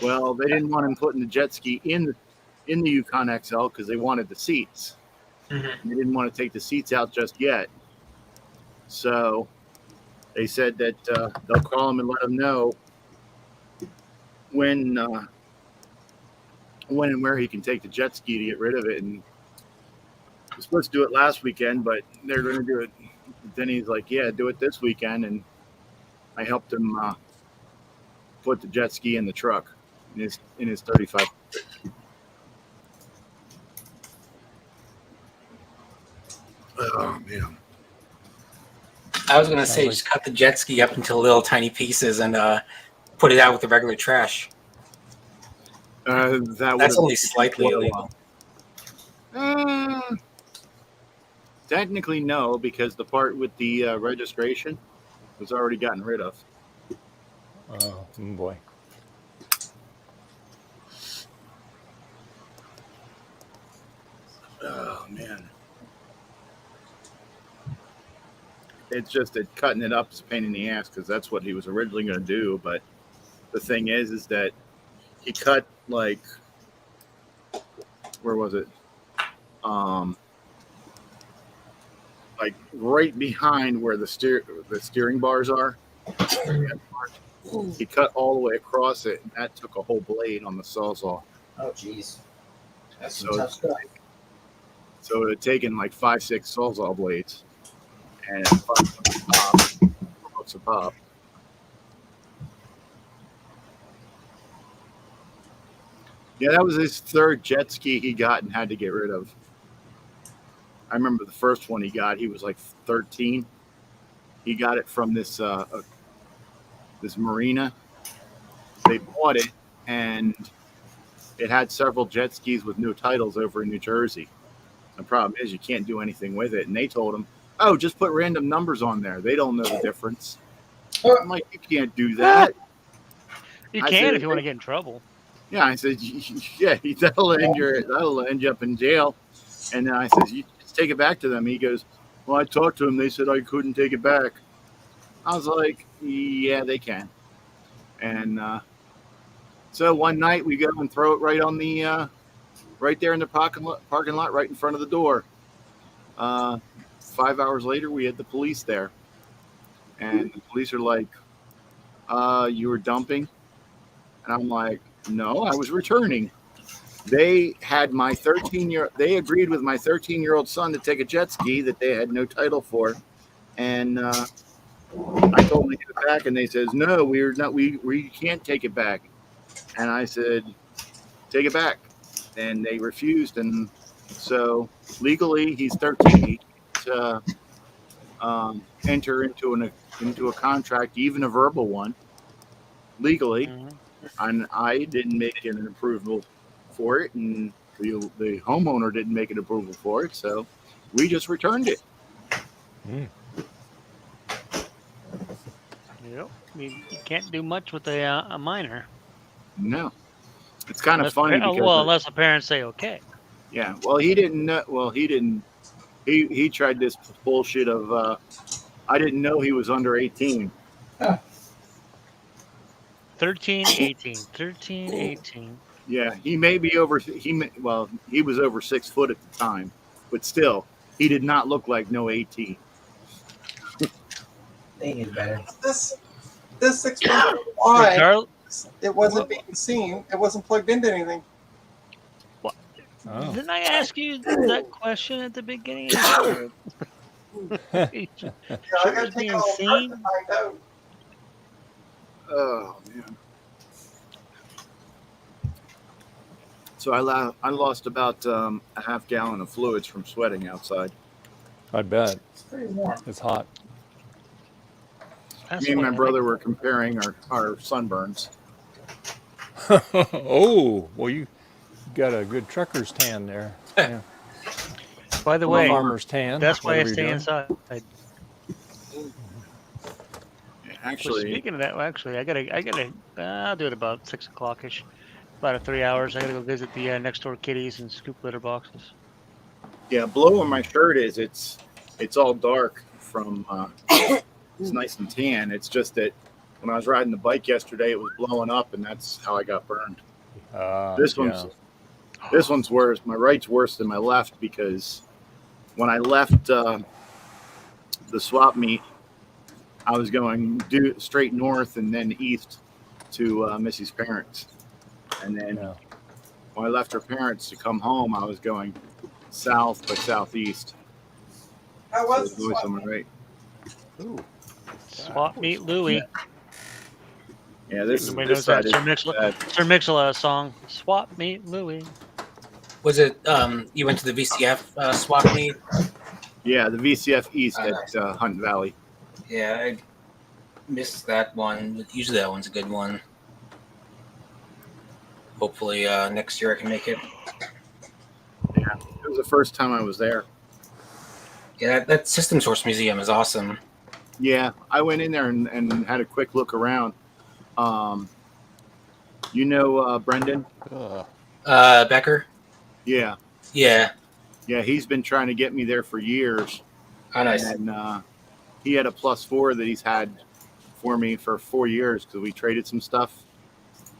Well, they didn't want him putting the jet ski in the Yukon XL because they wanted the seats. They didn't want to take the seats out just yet. So They said that they'll call him and let him know when and where he can take the jet ski to get rid of it. And he was supposed to do it last weekend, but they're going to do it. Then he's like, "Yeah, do it this weekend." And I helped him put the jet ski in the truck in his 35. Oh man! I was gonna say, just cut the jet ski up into little tiny pieces and put it out with the regular trash. That's only slightly illegal. Technically, no, because the part with the registration was already gotten rid of. Oh boy. Oh man. It's just that cutting it up is a pain in the ass because that's what he was originally going to do. But the thing is that he cut like, where was it? Like right behind where the steering bars are. He cut all the way across it, and that took a whole blade on the Sawzall. Oh, jeez. That's So some tough it's stuff. So it had taken like 5-6 Sawzall blades and $5 a pop. Yeah, that was his third jet ski he got and had to get rid of. I remember the first one he got, he was like 13. He got it from this this marina. They bought it, and it had several jet skis with no titles over in New Jersey. The problem is you can't do anything with it. And they told him, "Oh, just put random numbers on there. They don't know the difference." I'm like, "You can't do that." You I can said, if you want to get in trouble. Yeah, I said, "Yeah, that'll end you up in jail." And then I said, "You just take it back to them." He goes, "Well, I talked to them. They said I couldn't take it back." I was like, "Yeah, they can." And so one night we go and throw it right on the right there in the parking lot, right in front of the door. 5 hours later, we had the police there, and the police are like, "You were dumping?" And I'm like, "No, I was returning." They had my 13-year. They agreed with my 13-year-old son to take a jet ski that they had no title for, and I told them to get it back, and they says, "No, we're not. We can't take it back." And I said, "Take it back," and they refused. And so legally, he's 13 to enter into a contract, even a verbal one, legally. And I didn't make an approval for it, and the homeowner didn't make an approval for it, so we just returned it. Yep. You can't do much with a minor. No, it's kind of Unless funny because unless the parents say okay. yeah. Well, he didn't know. Well, he didn't. He tried this bullshit of I didn't know he was under 18. 13, 18. 13, 18. Yeah, he may be over. He was over 6 foot at the time, but still, he did not look like no 18. They knew better. This explains why it wasn't being seen. It wasn't plugged into anything. Oh. Didn't I ask you that question at the beginning? I gotta take being it all apart seen? to find out. Oh man! So I lost about a half gallon of fluids from sweating outside. I bet. It's pretty warm. It's hot. That's Me and my funny. brother were comparing our sunburns. Oh, well, you got a good trucker's tan there. Yeah. By the Or a way, farmer's tan. that's why I whatever you're stay doing. inside. Actually, Speaking of that, I gotta. I'll do it about 6 o'clock-ish. About 3 hours. I gotta go visit the next door kitties and scoop litter boxes. yeah, below where my shirt is, it's all dark from. It's nice and tan. It's just that when I was riding the bike yesterday, it was blowing up, and that's how I got burned. This one's worse. My right's worse than my left because when I left the swap meet, I was going straight north and then east to Missy's parents. And then when I left her parents to come home, I was going south by southeast. How was so always on my right. Ooh. Swap meet Louie. Yeah, this Nobody knows that Sir Mix-a-Lot song. Swap meet Louie. Was it you went to the VCF swap meet? Yeah, the VCF East at Hunt Valley. Yeah, I missed that one. But usually that one's a good one. Hopefully next year I can make it. Yeah, it was the first time I was there. Yeah, that System Source Museum is awesome. Yeah, I went in there and had a quick look around. You know Brendan? Becker? Yeah. Yeah. Yeah, he's been trying to get me there for years. Oh, nice. And he had a +4 that he's had for me for 4 years because we traded some stuff.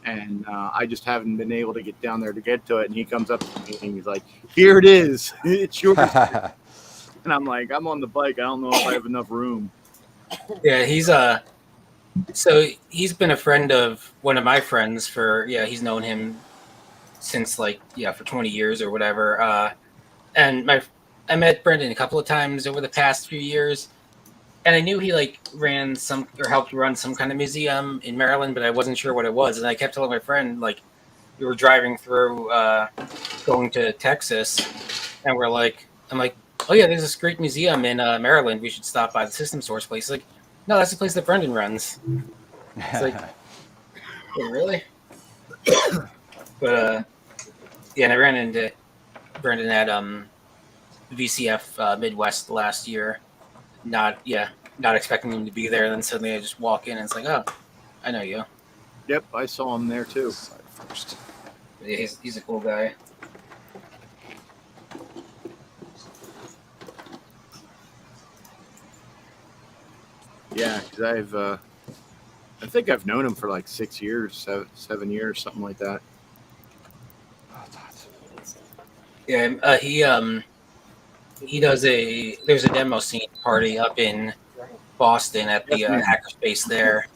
And I just haven't been able to get down there to get to it. And he comes up to me and he's like, "Here it is. It's yours." And I'm like, "I'm on the bike. I don't know if I have enough room." Yeah, he's so he's been a friend of one of my friends for he's known him since like for 20 years or whatever. And I met Brendan a couple of times over the past few years, and I knew he like ran some or helped run some kind of museum in Maryland, but I wasn't sure what it was. And I kept telling my friend, like, we were driving through going to Texas, and I'm like, "Oh yeah, there's this great museum in Maryland. We should stop by the System Source place." He's like, "No, that's the place that Brendan runs." It's like, "Oh, really?" But and I ran into Brendan at VCF Midwest last year. Not expecting him to be there. Then suddenly I just walk in and it's like, "Oh, I know you." Yep, I saw him there too. First. Yeah, he's a cool guy. Yeah, because I think I've known him for like 6 years, 7 years, something like that. Yeah, he does there's a demo scene party up in Boston at the hackerspace there,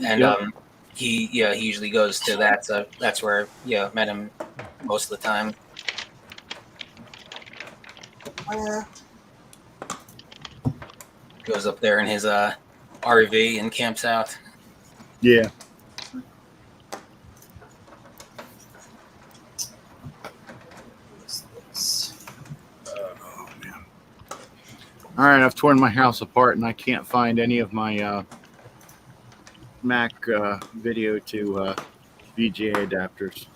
and he usually goes to that, so that's where I met him most of the time. Goes up there in his RV and camps out. Yeah. All right, I've torn my house apart and I can't find any of my Mac video to VGA adapters.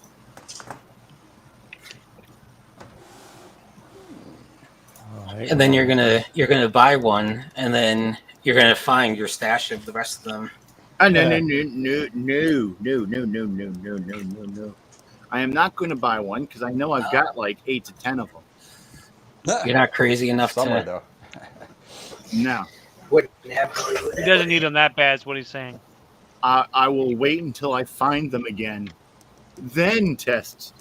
And then you're gonna buy one, and then you're gonna find your stash of the rest of them. No. I am not going to buy one because I know I've got like 8 to 10 of them. You're not crazy enough Somewhere, to. though. No. He doesn't need them that bad, is what he's saying. I will wait until I find them again, then test.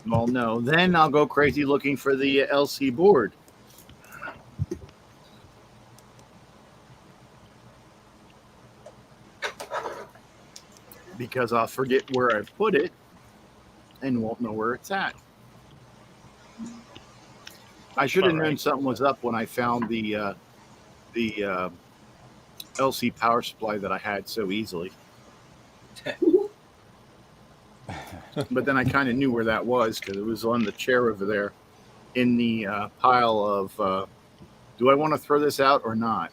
Well, no, then I'll go crazy looking for the LC board. Because I'll forget where I put it and won't know where it's at. I should have known something was up when I found the LC power supply that I had so easily. But then I kind of knew where that was because it was on the chair over there in the pile of do I want to throw this out or not?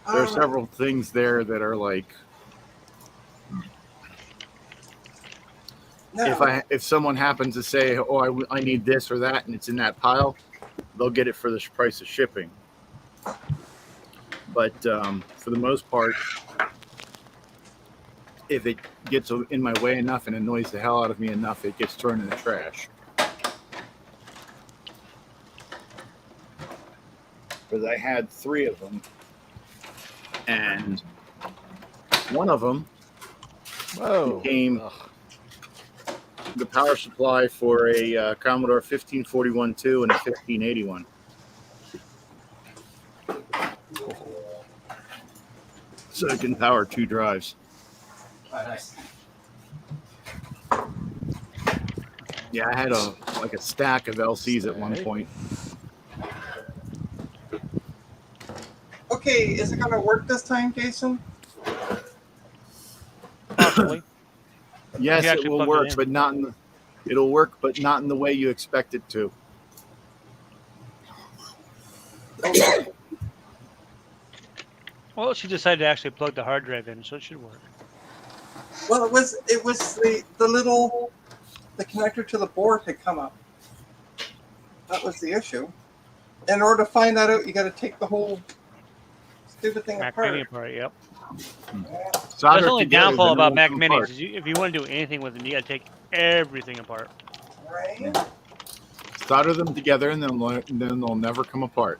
There are several things there that are like, if someone happens to say, "Oh, I need this or that," and it's in that pile, they'll get it for the price of shipping. But for the most part, if it gets in my way enough and annoys the hell out of me enough, it gets thrown in the trash. Because I had 3 of them. And one of them became the power supply for a Commodore 1541-2 and a 1581. so it can power 2 drives. Oh, nice. Yeah, I had a stack of LCs at one point. Okay, is it gonna work this time, Jason? Possibly. Yes, You it actually will plug work, it in. but not in the. It'll work, but not in the way you expect it to. Well, she decided to actually plug the hard drive in, so it should work. Well, it was the little connector to the board had come up. That was the issue. In order to find that out, you got to take the whole stupid thing Mac apart. Mini apart, yep. Solder That's the it only together, downfall then it about won't Mac come Minis apart. is if you want to do anything with them, you got to take everything apart. Right. Solder them together, and then they'll never come apart.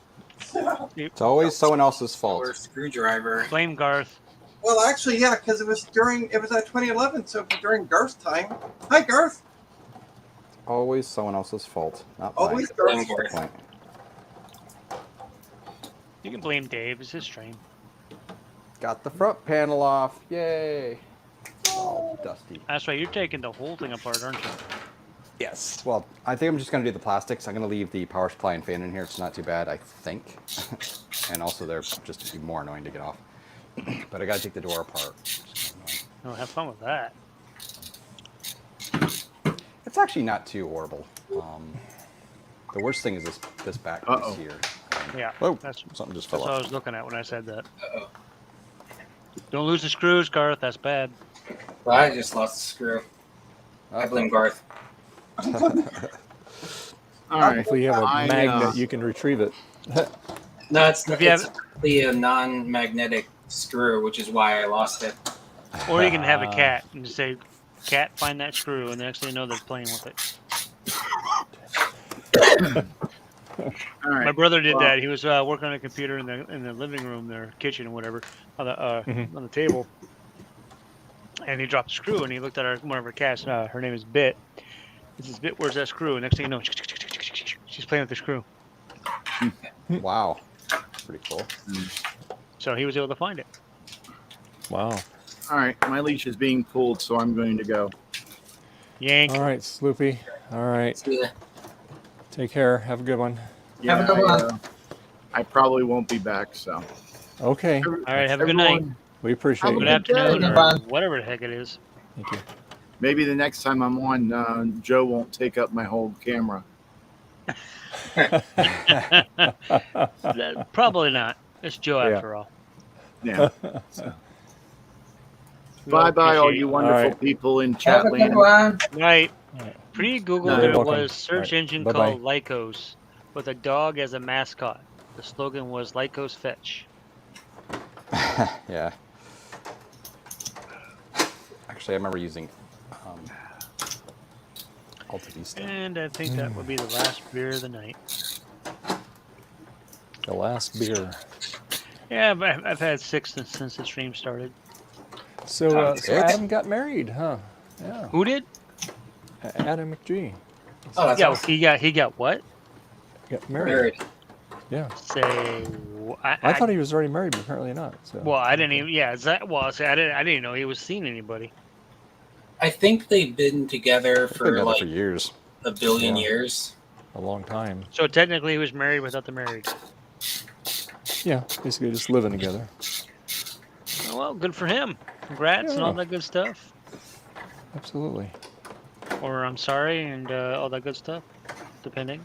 It's always someone else's fault. Or screwdriver. Blame Garth. Well, actually, yeah, because it was at 2011, so during Garth's time. Hi, Garth. Always someone else's fault, not Always mine. Garth's That's the fault. point. You can blame Dave. It's his stream. Got the front panel off. Yay. All dusty. That's right. You're taking the whole thing apart, aren't you? Yes. Well, I think I'm just going to do the plastics. I'm going to leave the power supply and fan in here. It's not too bad, I think. And also, they're just more annoying to get off. But I got to take the door apart. Oh, have fun with that. It's actually not too horrible. The worst thing is this back piece here. Yeah. Whoa, That's something just That's fell what I off. was looking at when I said that. Don't lose the screws, Garth. That's bad. Well, I just lost the screw. I blame Garth. All right. Hopefully you have a magnet, you can retrieve it. No, it's If you have- actually a non-magnetic screw, which is why I lost it. Or you can have a cat and just say, "Cat, find that screw," and the next thing you know, they're playing with it. All right. My brother did that. He was working on a computer in the living room, their kitchen, or whatever, on the table, and he dropped the screw. And he looked at one of her cats. Her name is Bit. He says, "Bit, where's that screw?" And next thing you know, she's playing with the screw. Wow. Pretty cool. So he was able to find it. Wow. All right, my leash is being pulled, so I'm going to go. Yank. All right, Sloopy. All right. Yeah. Take care. Have a good one. Yeah, Have a good one. I probably won't be back, so. Okay. All right. Have a good night. We appreciate Good it. afternoon, or whatever the heck it is. Thank you. Maybe the next time I'm on, Joe won't take up my whole camera. Probably not. It's Joe Yeah. after all. Yeah. We Bye bye, all appreciate you it. wonderful All right. people in chat Have a good land. one. Right. Pre-Google, No, there you're welcome. was search Right. engine Bye-bye. called Lycos with a dog as a mascot. The slogan was Lycos Fetch. Yeah. Actually, I remember using Alta Vista. And I think that would be the last beer of the night. The last beer. Yeah, but I've had 6 since the stream started. So, so Six? Adam got married, huh? Yeah. Who did? Adam McGee Oh, that's Yeah, awesome. he got what? got married. Married. Yeah. Say, I thought he was already married, but apparently not. So. Well, I didn't even. Yeah, I didn't even know he was seeing anybody. I think they've been together It's been for together like for years. a billion Yeah. years. A long time. So technically, he was married without the marriage. Yeah, basically just living together. Oh, well, good for him. Congrats and all Yeah. that good stuff. Absolutely. Or I'm sorry and all that good stuff, depending.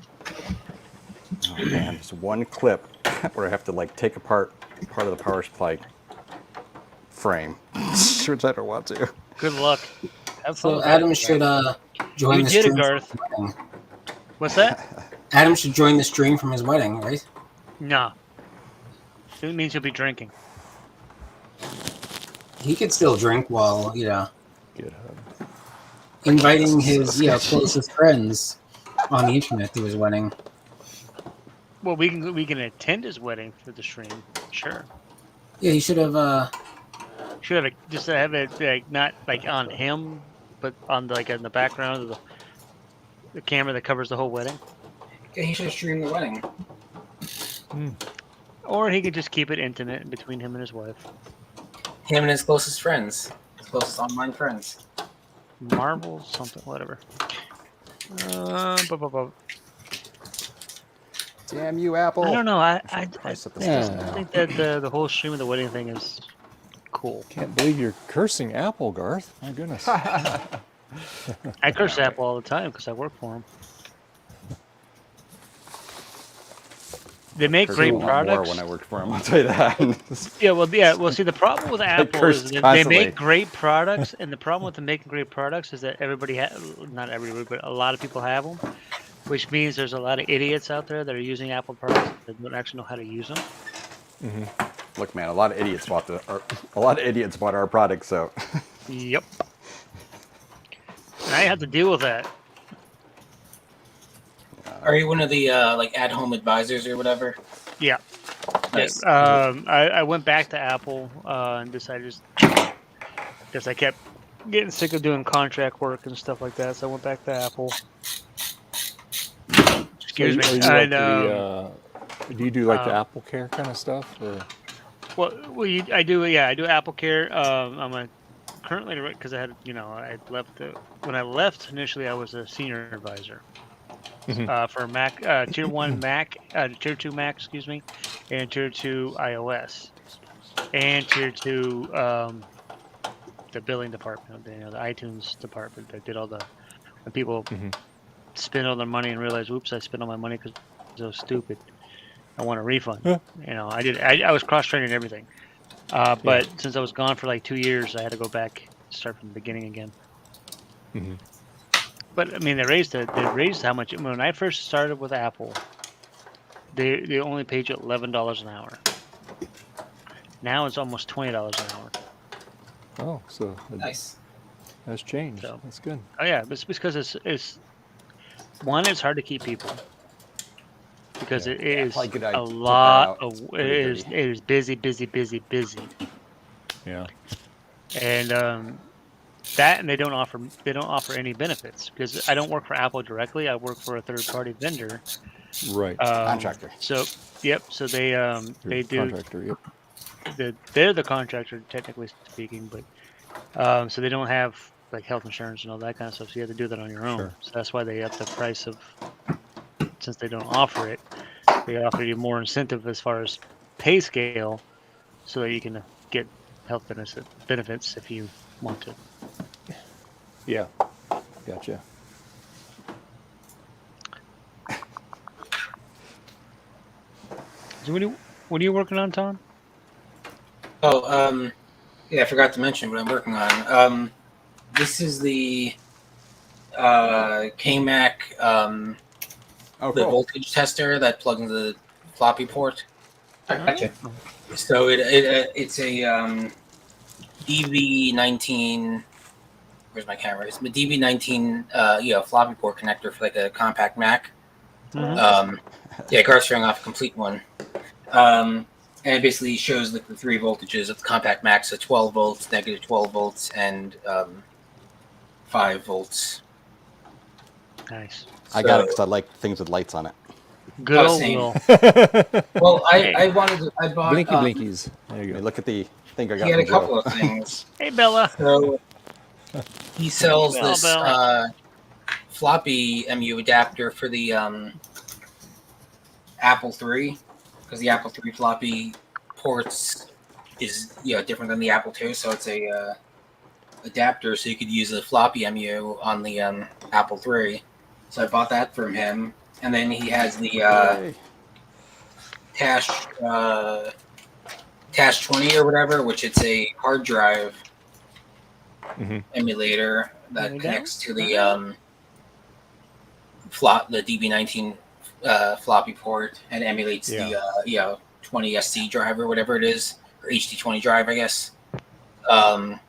Oh man, just one clip where I have to like take apart part of the power supply frame, which I don't want to. Good luck. Have fun So with Adam that. should join You the did it, stream. Garth. What's that? Adam should join the stream from his wedding, right? No. It means he'll be drinking. He could still drink while, Good. inviting his closest friends on the internet to his wedding. Well, we can attend his wedding through the stream. Sure. Yeah, he should have. Should have just have it like not like on him, but on in the background of the camera that covers the whole wedding. Yeah, he should stream the wedding. Or he could just keep it intimate between him and his wife. Him and his closest friends, his closest online friends. Marvel something, whatever. Damn you, Apple! I don't know. I Price at the Yeah. station now. think that the whole stream of the wedding thing is cool. Can't believe you're cursing Apple, Garth. My goodness. I curse Apple all the time because I work for them. They make Cursed great a lot more products. when I worked for him. I'll tell you that. Yeah, well, see, the problem with Apple cursed is that they constantly. make great products, and the problem with them making great products is that everybody, not everybody, but a lot of people have them, which means there's a lot of idiots out there that are using Apple products that don't actually know how to use them. Mm-hmm. Look, man, a lot of idiots bought our products, so. Yep. And I have to deal with that. Are you one of the like at-home advisors or whatever? Yeah. Nice. I went back to Apple and decided because I kept getting sick of doing contract work and stuff like that, so I went back to Apple. Excuse me. Are you like do you do like the Apple Care kind of stuff? Or? I do Apple Care. I'm currently, because I had, I left when I left initially, I was a senior advisor. For Mac, Tier 1 Mac, Tier 2 Mac, excuse me, and Tier 2 iOS, and Tier 2 the billing department, the iTunes department that did all the when people spend all their money and realize, oops, I spent all my money because I was stupid. I want a refund. I was cross-training everything, but since I was gone for like 2 years, I had to go back, start from the beginning again. But I mean, they raised how much. When I first started with Apple, they only paid you $11 an hour. Now it's almost $20 an hour. Oh, so nice. That's changed. So, that's good. Oh yeah, it's because it's one. It's hard to keep people because it is a lot of it is busy. Yeah. And and they don't offer any benefits because I don't work for Apple directly. I work for a third-party vendor. Right. Contractor. So so they do. Contractor. Yep. They're the contractor, technically speaking, but so they don't have like health insurance and all that kind of stuff. So you have to do that on your own. Sure. So that's why they up the price of. Since they don't offer it, they offer you more incentive as far as pay scale, so that you can get health benefits if you want to. Yeah, gotcha. So what are you working on, Tom? Oh, yeah, I forgot to mention what I'm working on. This is the KMac, the voltage tester that plugs into the floppy port. Gotcha. So it's a DB19. Where's my camera? It's a DB19, floppy port connector for like a compact Mac. Yeah, Garth's showing off a complete one. And it basically shows like the three voltages of the compact Mac, so 12 volts, negative 12 volts, and 5 volts. Nice. I got it because I like things with lights on it. Good old Will. Well, I bought Blinkies. There you go. Hey, look at the thing I got. He had a from Joe. couple of things. Hey, Bella. So he sells this Bella. floppy MU adapter for the Apple III, because the Apple III floppy ports is different than the Apple II, so it's a adapter, so you could use a floppy MU on the Apple III. So I bought that from him, and then he has the Tash 20 or whatever, which it's a hard drive emulator that connects to the the DB19 floppy port and emulates the 20 SC drive or whatever it is, or HD20 drive, I guess. And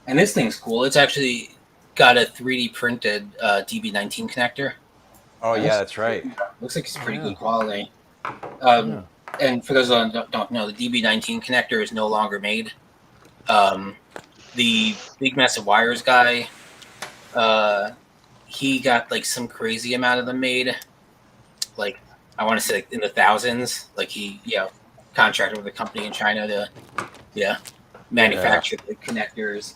this thing's cool. It's actually got a 3D printed DB19 connector. Oh yeah, that's right. Looks like it's pretty good quality. And for those who don't know, the DB19 connector is no longer made. The Big Massive Wires guy, he got like some crazy amount of them made. Like, I want to say like in the thousands. Like he, contracted with a company in China to, manufacture the connectors.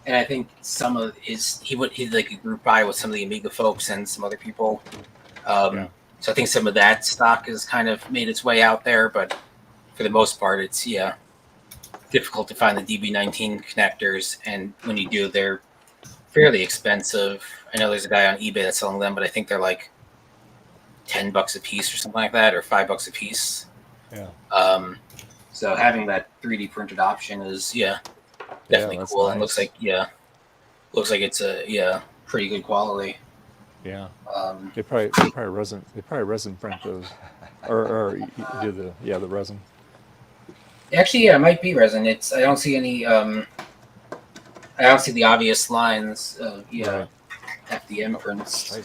And I think some of he'd like a group buy with some of the Amiga folks and some other people. So I think some of that stock has kind of made its way out there, but for the most part, it's difficult to find the DB19 connectors. And when you do, they're fairly expensive. I know there's a guy on eBay that's selling them, but I think they're like $10 a piece or something like that, or $5 a piece. Yeah. So having that 3D printed option is definitely cool. Nice. And looks like it's a pretty good quality. Yeah. They probably resin print those, or do the resin. Actually, it might be resin. I don't see any. I don't see the obvious lines of FDM prints.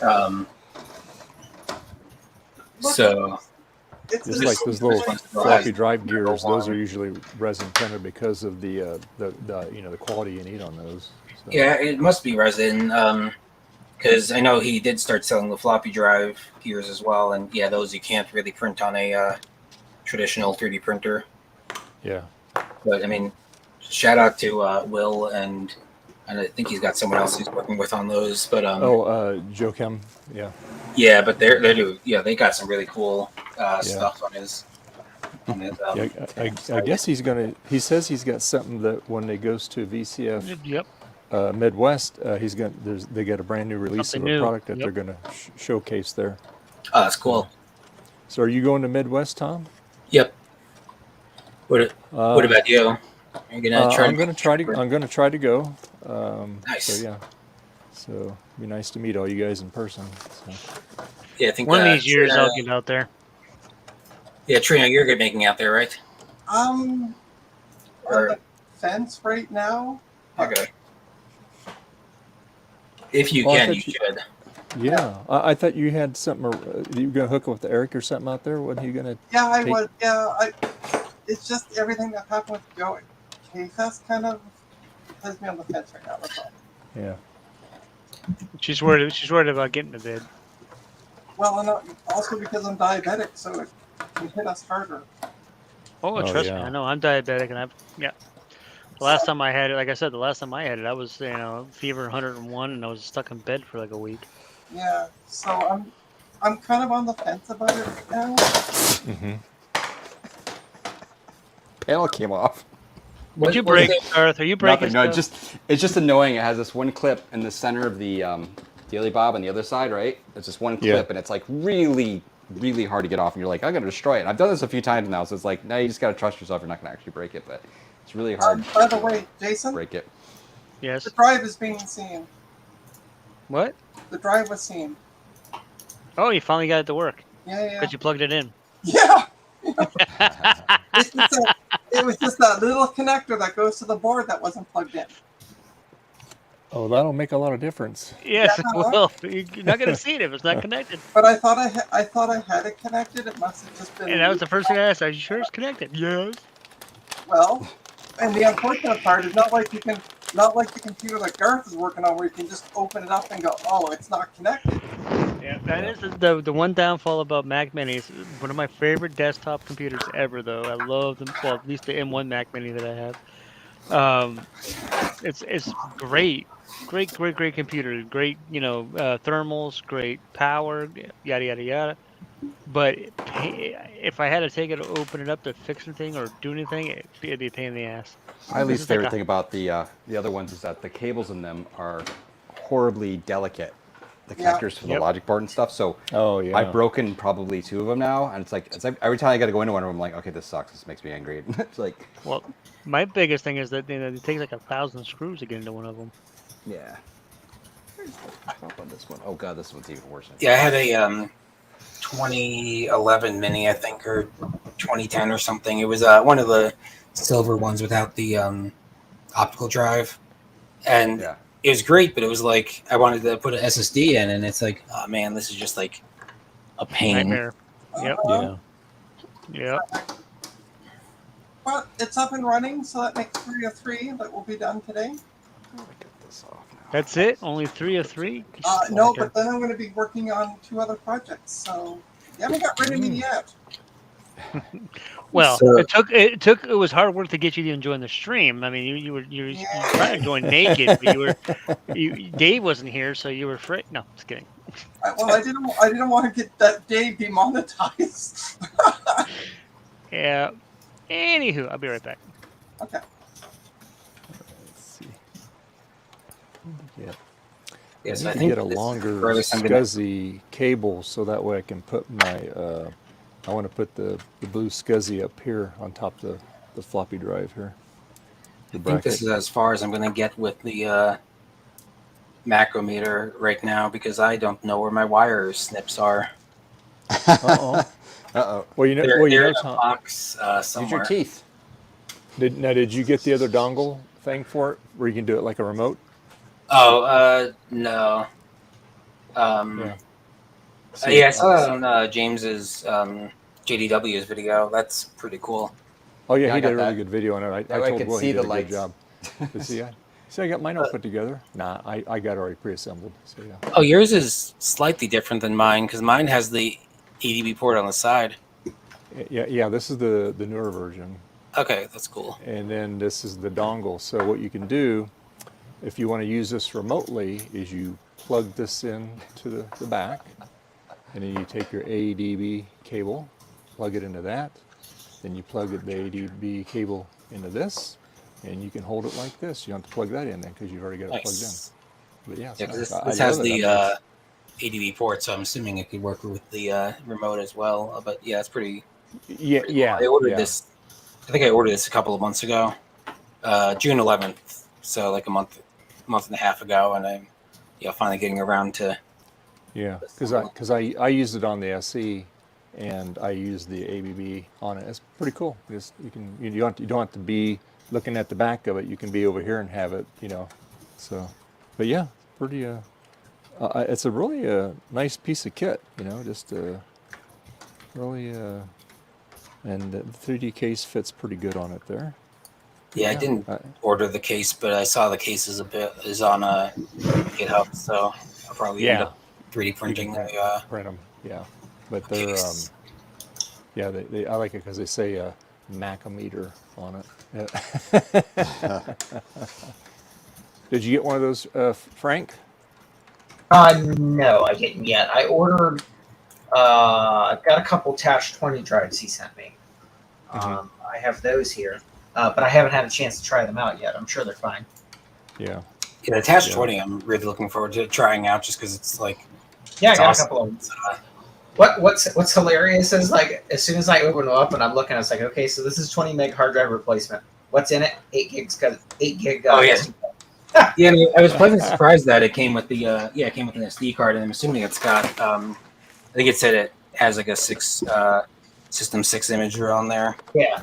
So just like those little floppy drive gears, those are usually resin printed because of the quality you need on those. So. Yeah, it must be resin. Because I know he did start selling the floppy drive gears as well, and those you can't really print on a traditional 3D printer. Yeah. But I mean, shout out to Will, and I think he's got someone else he's working with on those. But Joe Kim, yeah. Yeah, but they got some really cool stuff on his. I guess he says he's got something that when he goes to VCF. Yep. Midwest, they got a brand new release of a product that they're going to showcase there. Oh, that's cool. So, are you going to Midwest, Tom? Yep. What about you? Are you gonna try? I'm going to try to go. Nice. So it'd be nice to meet all you guys in person. So. Yeah, I think one of these years I'll get out there. Yeah, Trina, you're good making out there, right? On the fence right now. Okay. If you can, you should. Yeah, I thought you had something. You were going to hook up with Eric or something out there. Wasn't you going to? Yeah, I would. Yeah, it's just everything that happened with Joe at K-Fest kind of has me on the fence right now. That's all. Yeah. She's worried about getting to bed. Well, and also because I'm diabetic, so it can hit us harder. Oh, trust me, I know I'm diabetic, and the last time I had it, like I said, I was fever 101, and I was stuck in bed for like a week. Yeah, so I'm kind of on the fence about it right now. Mm-hmm. Panel came off. Would you break, Garth? Are you breaking? No, it's just annoying. It has this one clip in the center of the daily bob on the other side, right? It's just one clip, and it's like really, really hard to get off. And you're like, I'm gonna destroy it. And I've done this a few times now, so it's like, no, you just gotta trust yourself. You're not gonna actually break it, but it's really hard. By the way, Jason. Break it. Yes. The drive is being seen. What? The drive was seen. Oh, you finally got it to work. Yeah. Because you plugged it in. Yeah. It was just that little connector that goes to the board that wasn't plugged in. Oh, that'll make a lot of difference. Yes, it will. You're not going to see it if it's not connected. But I thought I had it connected. It must have just been. And that was the first thing I asked. Are you sure it's connected? Yes. Well, and the unfortunate part is not like the computer that Garth is working on, where you can just open it up and go, "Oh, it's not connected." Yeah, that is the one downfall about Mac Minis. One of my favorite desktop computers ever, though. I love them. Well, at least the M1 Mac Mini that I have. It's great computer. Great, thermals, great power, yada yada yada. But if I had to take it to open it up to fix anything or do anything, it'd be a pain in the ass. My least favorite thing about the other ones is that the cables in them are horribly delicate. The connectors for the logic board and stuff. So I've broken probably 2 of them now, and it's like every time I got to go into one of them, I'm like, okay, this sucks. This makes me angry. It's like, well, my biggest thing is that it takes like 1,000 screws to get into one of them. Yeah. How about this one? Oh god, this one's even worse. Yeah, I had a 2011 Mini, I think, or 2010 or something. It was one of the silver ones without the optical drive, and it was great. But it was like I wanted to put an SSD in, and it's like, oh man, this is just like a pain. Nightmare. Yep. Yeah. Yep. Well, it's up and running, so that makes 3 of 3 that will be done today. That's it? Only 3 of 3? No, but then I'm going to be working on 2 other projects, so you haven't got rid of me yet. Well, So- it was hard work to get you to enjoy the stream. I mean, you tried to join naked, but Dave wasn't here, so you were free. No, just kidding. Well, I didn't want to get that day demonetized. Yeah. Anywho, I'll be right back. Okay. Let's see. Yeah. Yes, I I need to think get a this is longer furthest I'm gonna- SCSI cable so that way I can put my. I want to put the blue SCSI up here on top of the floppy drive here. The I think this is as far as I'm going to get with the macrometer right now because I don't know where my wire snips are. Uh-oh. Uh-oh. Well, you know, They're in a Tom, box Use somewhere. your teeth. did you get the other dongle thing for it where you can do it like a remote? Oh, no. Yeah. Yeah, I saw that on James's JDW's video. That's pretty cool. Oh yeah, Yeah, I he did got a really that. good video on it. That way I told could Will see he the did a lights. good job. See, I got mine all put together. Nah, I got it already pre-assembled. So yeah. Oh, yours is slightly different than mine because mine has the ADB port on the side. Yeah. This is the newer version, Okay, that's cool. and then this is the dongle. So what you can do, if you want to use this remotely, is you plug this in to the back, and then you take your ADB cable, plug it into that, then you plug the ADB cable into this, and you can hold it like this. You don't have to plug that in then because you've already got it plugged in. Nice. But yeah, it's Yeah, 'cause nice. this I has love it. the I mean, ADB port, so I'm assuming it could work with the remote as well. But yeah, it's pretty. yeah, pretty yeah. cool. I ordered yeah. this. I think I ordered this a couple of months ago, June 11th. So like a month and a half ago, and I'm finally getting around to. Yeah, because I used it on the SE, and I used the ABB on it. It's pretty cool. You don't have to be looking at the back of it. You can be over here and have it. So, but yeah, pretty. It's a really nice piece of kit. Just really. And the 3D case fits pretty good on it there. Yeah, I didn't order the case, but I saw the case is on GitHub, so I'll probably end up 3D printing. Print them, yeah. But they're they I like it because they say Macometer on it. Did you get one of those, Frank? No, I didn't yet. I ordered. I've got a couple Tash 20 drives he sent me. I have those here, but I haven't had a chance to try them out yet. I'm sure they're fine. Yeah. Yeah, the Tash 20, I'm really looking forward to trying out just because it's like. Yeah, I got awesome. a couple of them. What's hilarious is like as soon as I open them up and I'm looking, I was like, okay, so this is 20 meg hard drive replacement. What's in it? 8 gigs, 8 gig. Oh yeah. Yeah, I was pleasantly surprised that it came with the it came with an SD card, and I'm assuming it's got I think it said it has like a System 6 imager on there. Yeah.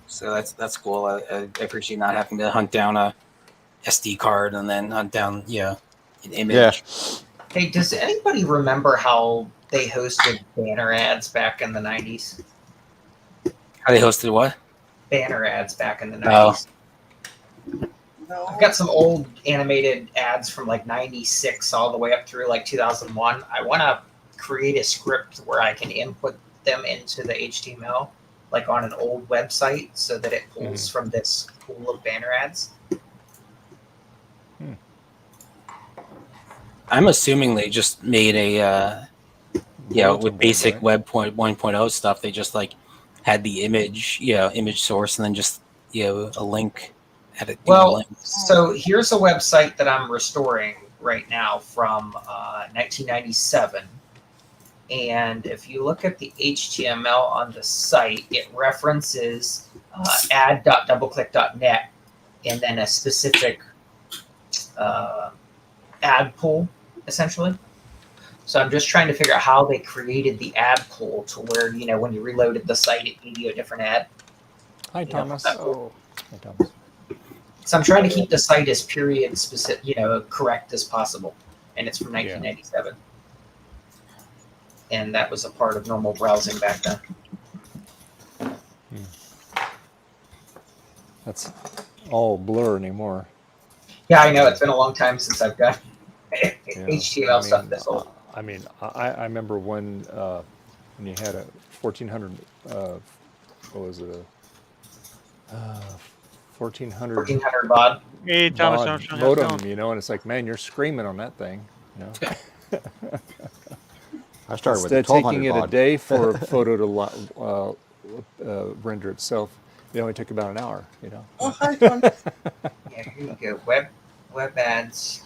So that's cool. I appreciate not having to hunt down a SD card and then hunt down an image. Yeah. Hey, does anybody remember how they hosted banner ads back in the 90s? How they hosted what? Banner ads back in the 90s. No. I've got some old animated ads from like 96 all the way up through like 2001. I want to create a script where I can input them into the HTML, like on an old website, so that it pulls from this pool of banner ads. I'm assuming they just made a with basic Web 1.0 stuff. They just like had the image source, and then just a link. Had it. Well, so here's a website that I'm restoring right now from 1997. And if you look at the HTML on the site, it references ad.doubleclick.net and then a specific ad pool, essentially. So I'm just trying to figure out how they created the ad pool to where, when you reloaded the site, it gave you a different ad. Hi, Thomas. Hi, Thomas. So I'm trying to keep the site as period specific, correct as possible. And it's from 1997. And that was a part of normal browsing back then. That's all blur anymore. Yeah, I know. It's been a long time since I've got HTML stuff this old. I remember when and you had a 1400. What was it? 1400 1400 baud. Hey, Thomas baud Armstrong, how's it modem, going? you know, and it's like, man, you're screaming on that thing, you know. I started with the Instead of 1200 taking it a baud. day for a photo to render itself, it only took about an hour, you know. Oh, hi, Tom. Yeah, here you go. Web ads.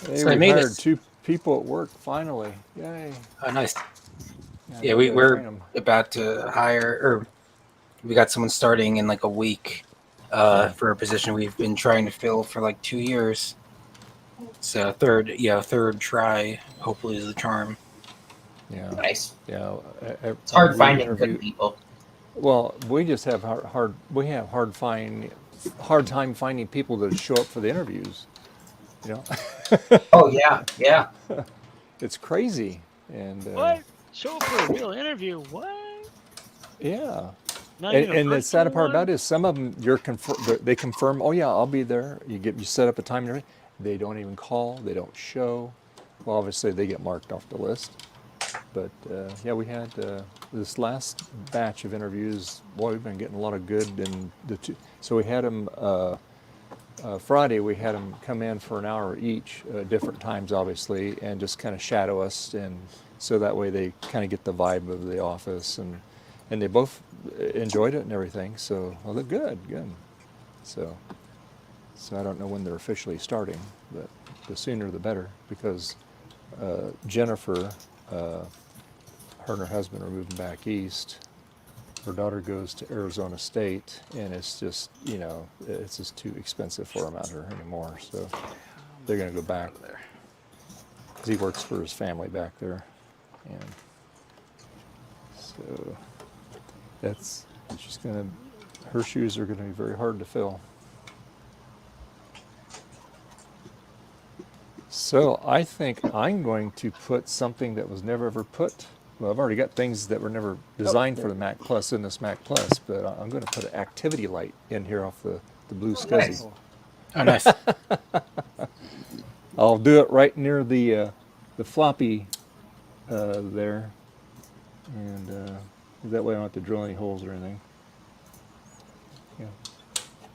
Hey, So I we made hired it. 2 people at work finally. Yay. Oh, nice. Now Yeah, we gotta we're train 'em. about to hire, or we got someone starting in like a week for a position we've been trying to fill for like 2 years. So third try hopefully is the charm. Yeah. Nice. Yeah. It's hard we finding interview- good people. Well, we just have hard time finding people that show up for the interviews. You know. Oh yeah, yeah. It's crazy, and What? Show up for a real interview? What? yeah. Not even a And the sad virtual part about one? it is some of them they confirm. Oh yeah, I'll be there. You set up a time and everything. They don't even call. They don't show. Well, obviously they get marked off the list. But yeah, we had this last batch of interviews. Boy, we've been getting a lot of good. And so we had them Friday. We had them come in for an hour each, different times, obviously, and just kind of shadow us, and so that way they kind of get the vibe of the office, and they both enjoyed it and everything. So well, they're good. So I don't know when they're officially starting, but the sooner the better, because Jennifer. Her and her husband are moving back east. Her daughter goes to Arizona State, and it's just, you know, it's just too expensive for him out here anymore. So they're going to go back there because he works for his family back there, and so it's just going to. Her shoes are going to be very hard to fill. So I think I'm going to put something that was never ever put. Well, I've already got things that were never designed for the Mac Plus in this Mac Plus, but I'm going to put an activity light in here off the blue SCSI. Oh, nice. I'll do it right near the floppy there, and that way I don't have to drill any holes or anything. Yeah,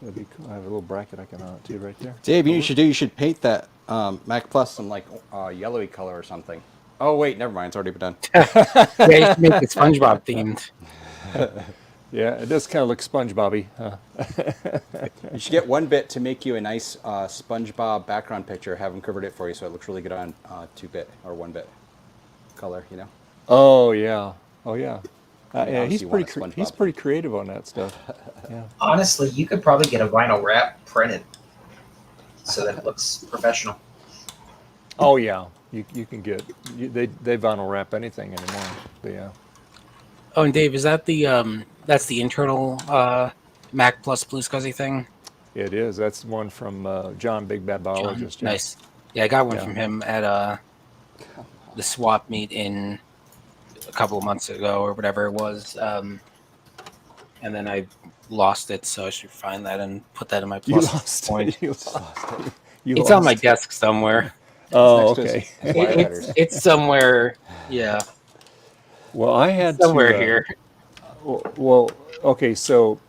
that'd be cool. I have a little bracket I can mount it to right there. Dave, you should paint that Mac Plus some like yellowy color or something. Oh wait, never mind. It's already been done. Yeah, you should make it SpongeBob themed. Yeah, it does kind of look SpongeBob-y. You should get 1-bit to make you a nice SpongeBob background picture. Have him convert it for you so it looks really good on 2-bit or 1-bit color. You know. Oh yeah. Yeah, obviously he's you want pretty. a SpongeBob. He's pretty creative on that stuff. Yeah. Honestly, you could probably get a vinyl wrap printed so that it looks professional. Oh yeah, you can get they vinyl wrap anything anymore. But yeah. Oh, and Dave, is that that's the internal Mac Plus Blue SCSI thing? It is. That's one from John, Big Bad Biologist. John, nice. Yeah, I got one Yeah. from him at the swap meet in a couple of months ago or whatever it was, and then I lost it, so I should find that and put that in my You Plus lost point. it. You lost it. You It's on lost my it. desk somewhere. Oh, It's next to okay. his wire letters. It's somewhere. Yeah, Well, I had somewhere to, here. Well, okay. So,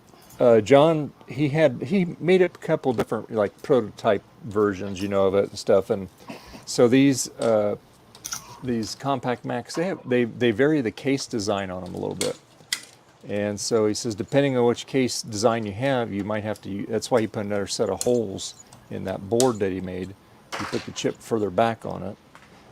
John, he made a couple different like prototype versions, you know, of it and stuff. And so these compact Macs, they vary the case design on them a little bit. And so he says, depending on which case design you have, you might have to. That's why he put another set of holes in that board that he made. He put the chip further back on it.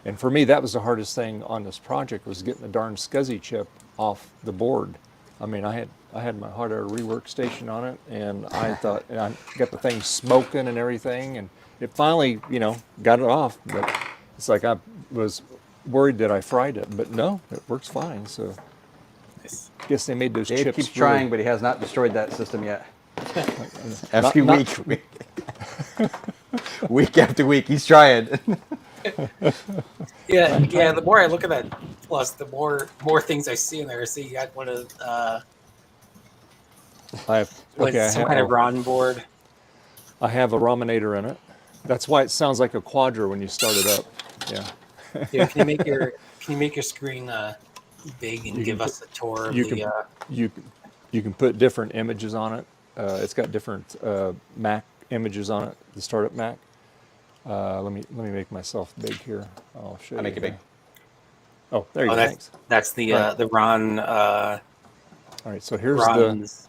And for me, that was the hardest thing on this project, was getting the darn SCSI chip off the board. I mean, I had my hard air rework station on it, and I thought, and I got the thing smoking and everything, and it finally, you know, got it off. But it's like I was worried that I fried it, but no, it works fine. So I guess they made those Dave chips. keeps trying, but he has not destroyed that system yet. Every Not- week, week after week, he's trying. Yeah. The more I look at that Plus, the more things I see in there. I see you got one of I have With okay. some kind of RON board. I have a Raminator in it. That's why it sounds like a Quadra when you start it up. Yeah. Yeah, can you make your screen big and give us a tour of the? You can put different images on it. It's got different Mac images on it. The startup Mac. Let me make myself big here. I'll show you. Make it big. Oh, there you go. Thanks. That's the Right. the RON. All right. So here's Ron's,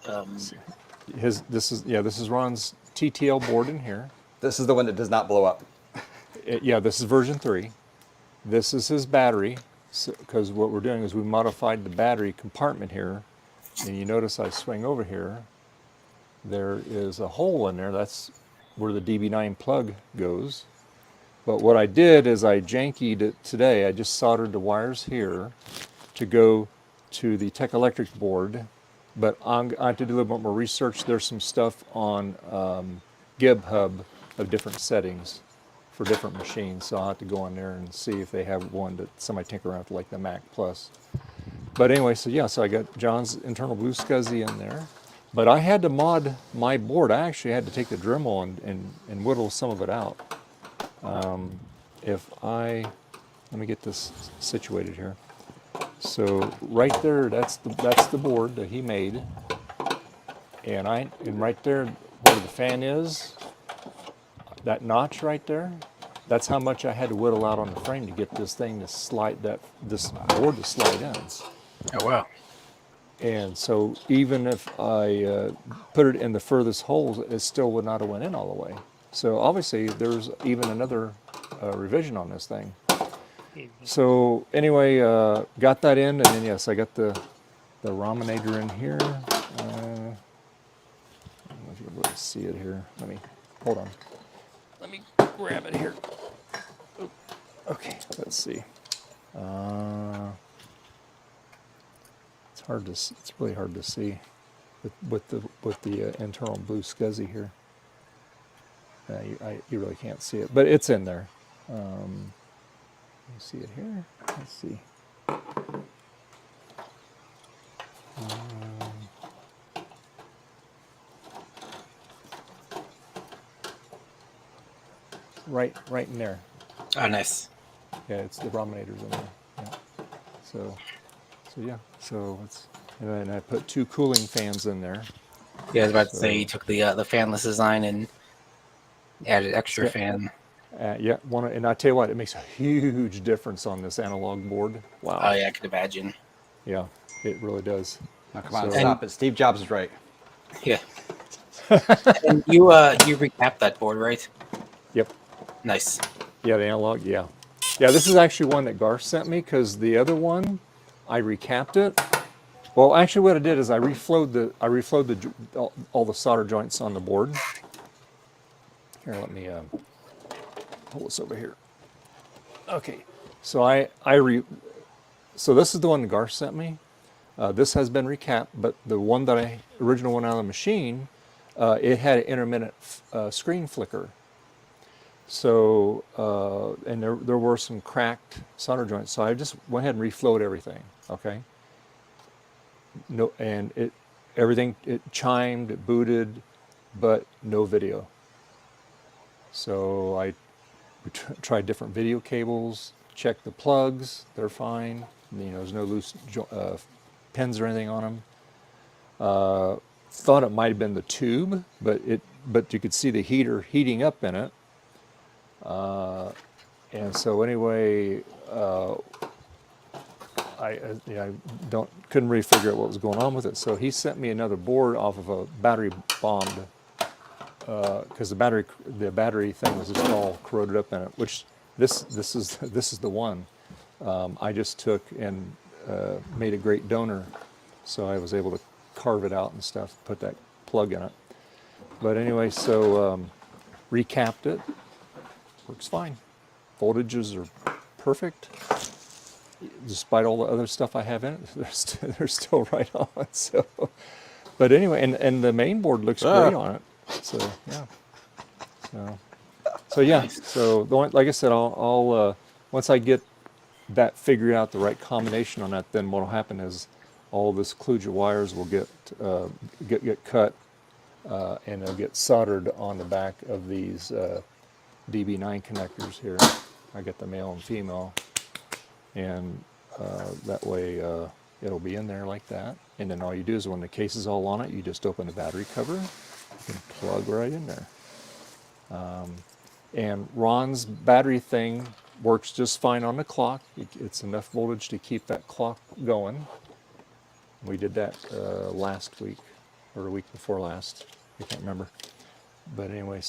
this is Ron's TTL board in here. This is the one that does not blow up. This is version 3. This is his battery, because what we're doing is we modified the battery compartment here. And you notice I swing over here. There is a hole in there. That's where the DB9 plug goes. But what I did is I jankied it today. I just soldered the wires here to go to the Tec Electric board. But I have to do a little bit more research. There's some stuff on GitHub of different settings for different machines. So I'll have to go on there and see if they have one that somebody tinker around with, like the Mac Plus. But anyway, so I got John's internal blue SCSI in there. But I had to mod my board. I actually had to take the Dremel and whittle some of it out. Let me get this situated here. So right there, that's the board that he made. And right there where the fan is, that notch right there, that's how much I had to whittle out on the frame to get this thing to slide, this board to slide in. Oh wow. And so even if I put it in the furthest holes, it still would not have went in all the way. So obviously there's even another revision on this thing. So anyway, got that in, and then yes, I got the Raminator in here. I don't know if you'll be able to see it here. Hold on. Let me grab it here. Okay, let's see. It's really hard to see with the internal blue SCSI here. You really can't see it, but it's in there. You see it here? Let's see. Right in there. Oh, nice. Yeah, it's the Raminator's in there. Yeah. So it's, and then I put 2 cooling fans in there. Yeah, I was about to say you took the fanless design and added extra fan. And I tell you what, it makes a huge difference on this analog board. Wow. Oh yeah, I could imagine. Yeah, it really does. Now come on, stop it. Steve Jobs is right. Yeah. And you recapped that board, right? Yep. Nice. Yeah, the analog. Yeah. This is actually one that Garth sent me, because the other one, I recapped it. Well, actually, what I did is I reflowed all the solder joints on the board. Here, let me pull this over here. Okay, so so this is the one that Garth sent me. This has been recapped, but the one that original one out of the machine, it had an intermittent screen flicker. So, and there were some cracked solder joints. So I just went ahead and reflowed everything. Okay. No, and it chimed, it booted, but no video. So I tried different video cables, checked the plugs, they're fine. There's no loose pins or anything on them. Thought it might have been the tube, but you could see the heater heating up in it. And so anyway, I couldn't really figure out what was going on with it. So he sent me another board off of a battery bombed, because the battery thing was just all corroded up in it. Which this is the one I just took and made a great donor, so I was able to carve it out and stuff, put that plug in it. But anyway, so recapped it. Works fine. Voltages are perfect. Despite all the other stuff I have in it, they're still right on. So, but anyway, and the main board looks great on it. So yeah. So like I said, I'll once I get that figured out, the right combination on that, then what'll happen is all this kludge wires will get cut, and they'll get soldered on the back of these DB9 connectors here. I got the male and female, and that way it'll be in there like that. And then all you do is when the case is all on it, you just open the battery cover and plug right in there. And Ron's battery thing works just fine on the clock. It's enough voltage to keep that clock going. We did that last week, or the week before last. I can't remember. But anyway,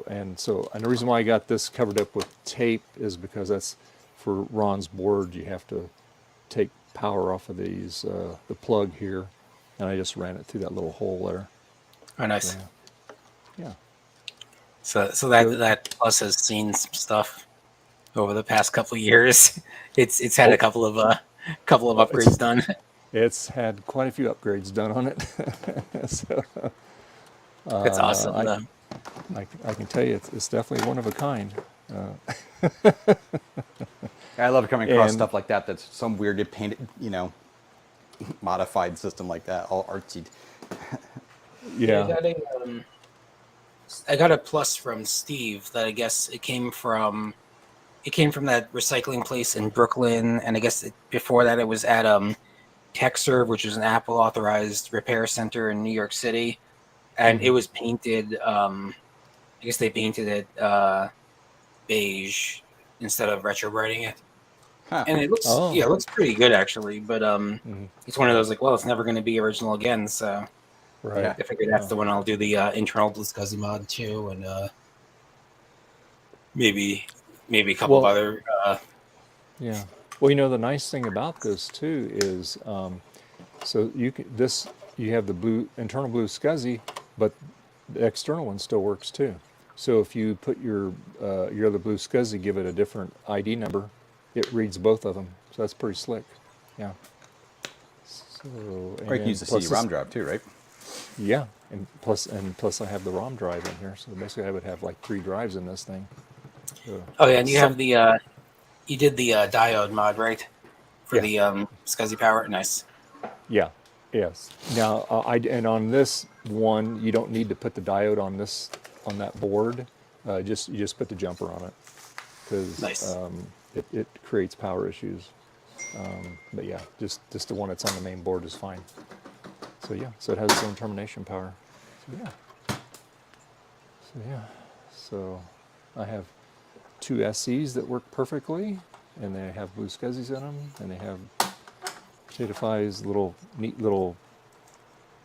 and the reason why I got this covered up with tape is because that's for Ron's board. You have to take power off of these, the plug here, and I just ran it through that little hole there. Oh, nice. So, yeah. So that plus has seen some stuff over the past couple of years. It's had a couple of upgrades done. It's had quite a few upgrades done on it. So, that's awesome. I can tell you it's definitely one of a kind. I love coming across stuff like that. That's some weird painted, modified system like that, all artsy. Yeah. I got a plus from Steve that I guess it came from that recycling place in Brooklyn, and I guess before that it was at TechServe, which is an Apple authorized repair center in New York City, and it was painted. I guess they painted it beige instead of retro-brighting it, and it looks it looks pretty good actually. But it's one of those it's never going to be original again. So right, I figured that's the one I'll do the internal Blue SCSI mod too, and maybe a couple of other. Yeah. Well, the nice thing about this too is, so you have the internal Blue SCSI, but the external one still works too. So if you put your other Blue SCSI, give it a different ID number, it reads both of them. So that's pretty slick. Yeah. So, Or you can use the CD-ROM drive too, right? Yeah, and plus I have the ROM drive in here, so basically I would have like 3 drives in this thing. So, and you have the you did the diode mod, right? For the SCSI power, nice. Yeah. Yes. Now and on this one, you don't need to put the diode on that board. You just put the jumper on it because it creates power issues. But yeah, just the one that's on the main board is fine. So yeah, so it has its own termination power. So I have 2 SEs that work perfectly, and they have Blue SCSIs in them, and they have Potato-Fi's neat little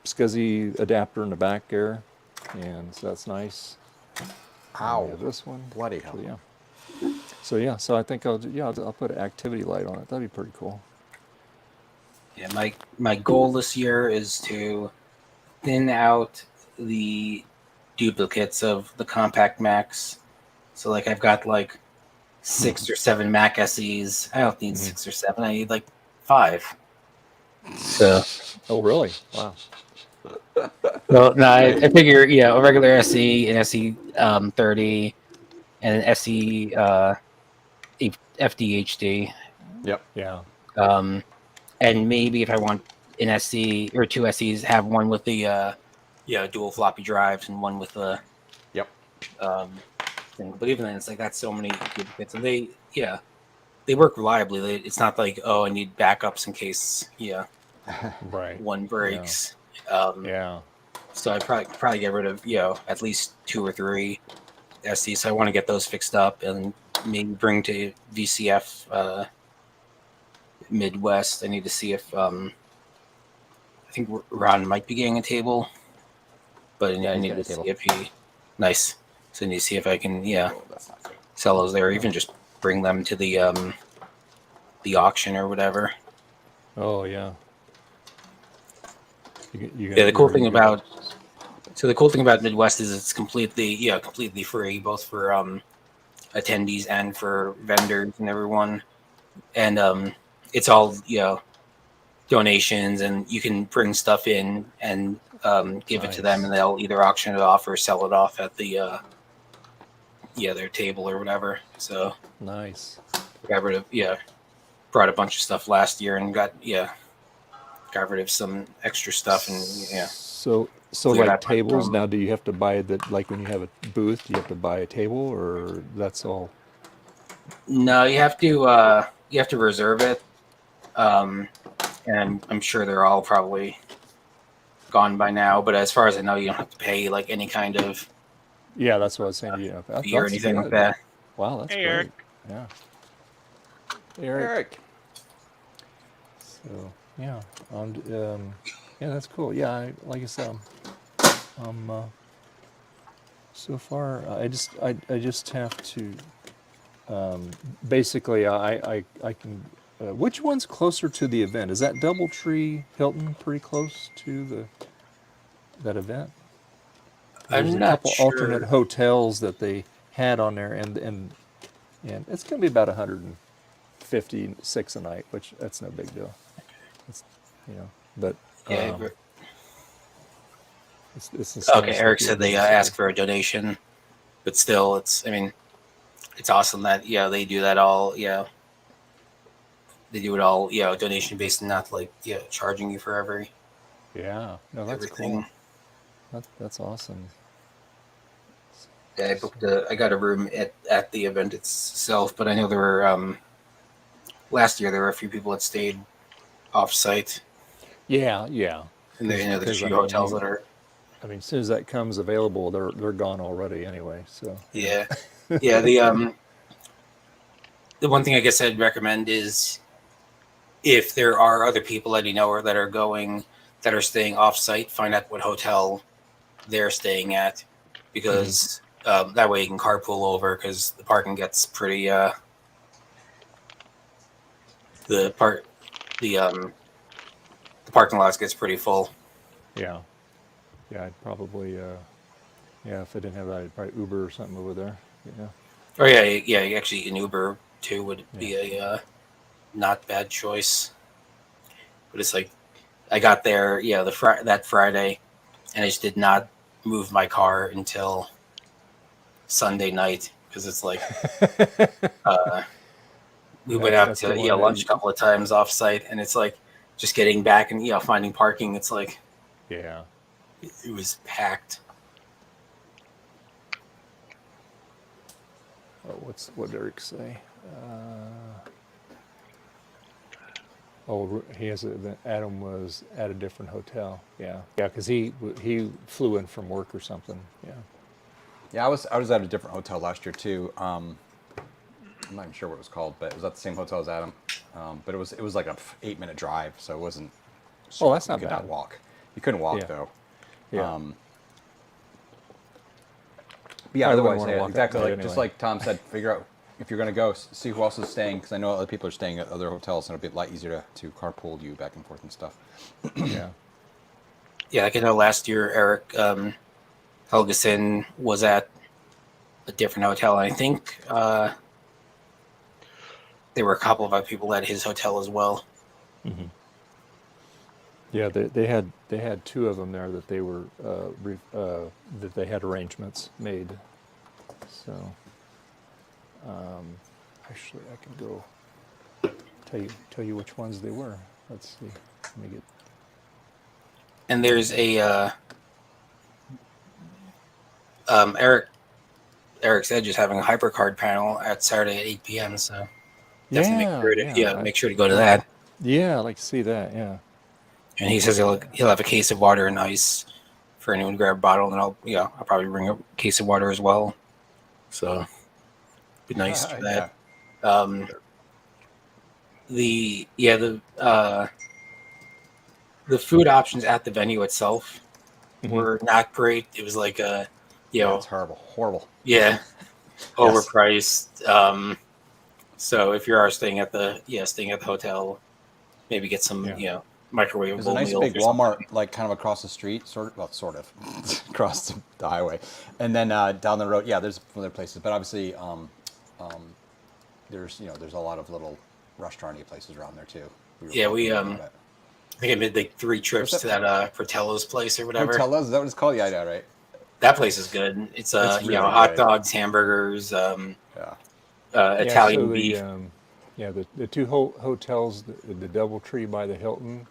SCSI adapter in the back there, and so that's nice. Ow! We have this one. Bloody hell! So I think I'll put an activity light on it. That'd be pretty cool. Yeah, my goal this year is to thin out the duplicates of the compact Macs. So I've got 6 or 7 Mac SEs. I don't need 6 or 7. I need 5. So. Oh really? Wow. Well, no, I figure a regular SE, an SE 30, and an SE FDHD. Yep. Yeah. And maybe if I want an SE or 2 SEs, have one with the dual floppy drives and one with the thing. But even then, it's that's so many duplicates, and they work reliably. It's not I need backups in case right, one breaks. Yeah. So I probably get rid of at least 2 or 3 SEs. So I want to get those fixed up and maybe bring to VCF Midwest. I need to see if I think Ron might be getting a table, but I need to see if he nice. So I need to see if I can sell those there, or even just bring them to the auction or whatever. Oh yeah. The cool thing about Midwest is it's completely free, both for attendees and for vendors and everyone, and it's all donations, and you can bring stuff in and give it to them, and they'll either auction it off or sell it off at the their table or whatever. So nice. I brought a bunch of stuff last year and got got rid of some extra stuff, and yeah. So Clear like that part tables from- now, do you have to buy that? Like when you have a booth, do you have to buy a table, or that's all? No, you have to reserve it, and I'm sure they're all probably gone by now. But as far as I know, you don't have to pay like any kind of Yeah, that's what I was saying. Yeah, fee or anything like that. Wow, that's Hey, great. Eric. Yeah. Hey, Eric. So yeah, yeah, that's cool. Yeah, like I said, so far I just have to basically I can. Which one's closer to the event? Is that DoubleTree Hilton pretty close to that event? There's I'm a not couple sure. alternate hotels that they had on there, and it's going to be about 156 a night, which that's no big deal. It's, but Yeah. it's the Okay, same Eric stuff said they you asked for a donation, but still, it's awesome that they do that all. They do it all donation based and not like charging you for every Yeah, no, that's everything. cool. That's awesome. Yeah, I got a room at the event itself, but I know there were last year there were a few people that stayed off site. Yeah. And there's a Because, few hotels that are. I mean, as soon as that comes available, they're gone already anyway. So Yeah. The one thing I guess I'd recommend is if there are other people that you know or that are going that are staying off site, find out what hotel they're staying at, because that way you can carpool over, because the parking gets pretty the parking lot gets pretty full. yeah, I'd probably if I didn't have that, I'd probably Uber or something over there. Yeah. Oh yeah. Actually, an Uber too would be a not bad choice. But it's like I got there, that Friday, and I just did not move my car until Sunday night, because it's like we went out That's to the one lunch a couple of times off site, and it's like just getting back and finding parking. It's like Yeah. it was packed. What did Eric say? He has Adam was at a different hotel. Yeah, because he flew in from work or something. Yeah, I was at a different hotel last year too. I'm not even sure what it was called, but it was at the same hotel as Adam. But it was like an 8-minute drive, so it wasn't. Oh, that's not you could bad. not walk. You couldn't walk though. Yeah. But yeah, I wouldn't otherwise, wanna walk exactly. that Like night just anyway. like Tom said, figure out if you're going to go, see who else is staying, because I know other people are staying at other hotels, and it'll be a lot easier to carpool you back and forth and stuff. Yeah. Yeah, like I know last year Eric Helgeson was at a different hotel, and I think there were a couple of other people at his hotel as well. Mm-hmm. Yeah, they had two of them there that they were that they had arrangements made. So actually, I can go tell you which ones they were. Let's see. Let me get. And there's a Eric's Edge is having a HyperCard panel at Saturday at 8 p.m. So definitely make sure to go to that. Yeah, I'd like to see that. Yeah. And he says he'll have a case of water and ice for anyone to grab a bottle, and I'll probably bring a case of water as well. So be nice for that. The food options at the venue itself were not great. It was like it's horrible. Yeah, overpriced. So if you are staying at the hotel, maybe get some microwavable There's a nice meals big or something. Walmart like kind of across the street, sort of across the highway, and then down the road. Yeah, there's other places, but obviously there's a lot of little restauranty places around there too. I think I made like 3 trips to that Fratello's place or whatever. Fratello's, is that what it's called? Yeah, I know, right? That place is good. It's really hot good. dogs, hamburgers, Italian so beef. The two hotels, the DoubleTree by the Hilton,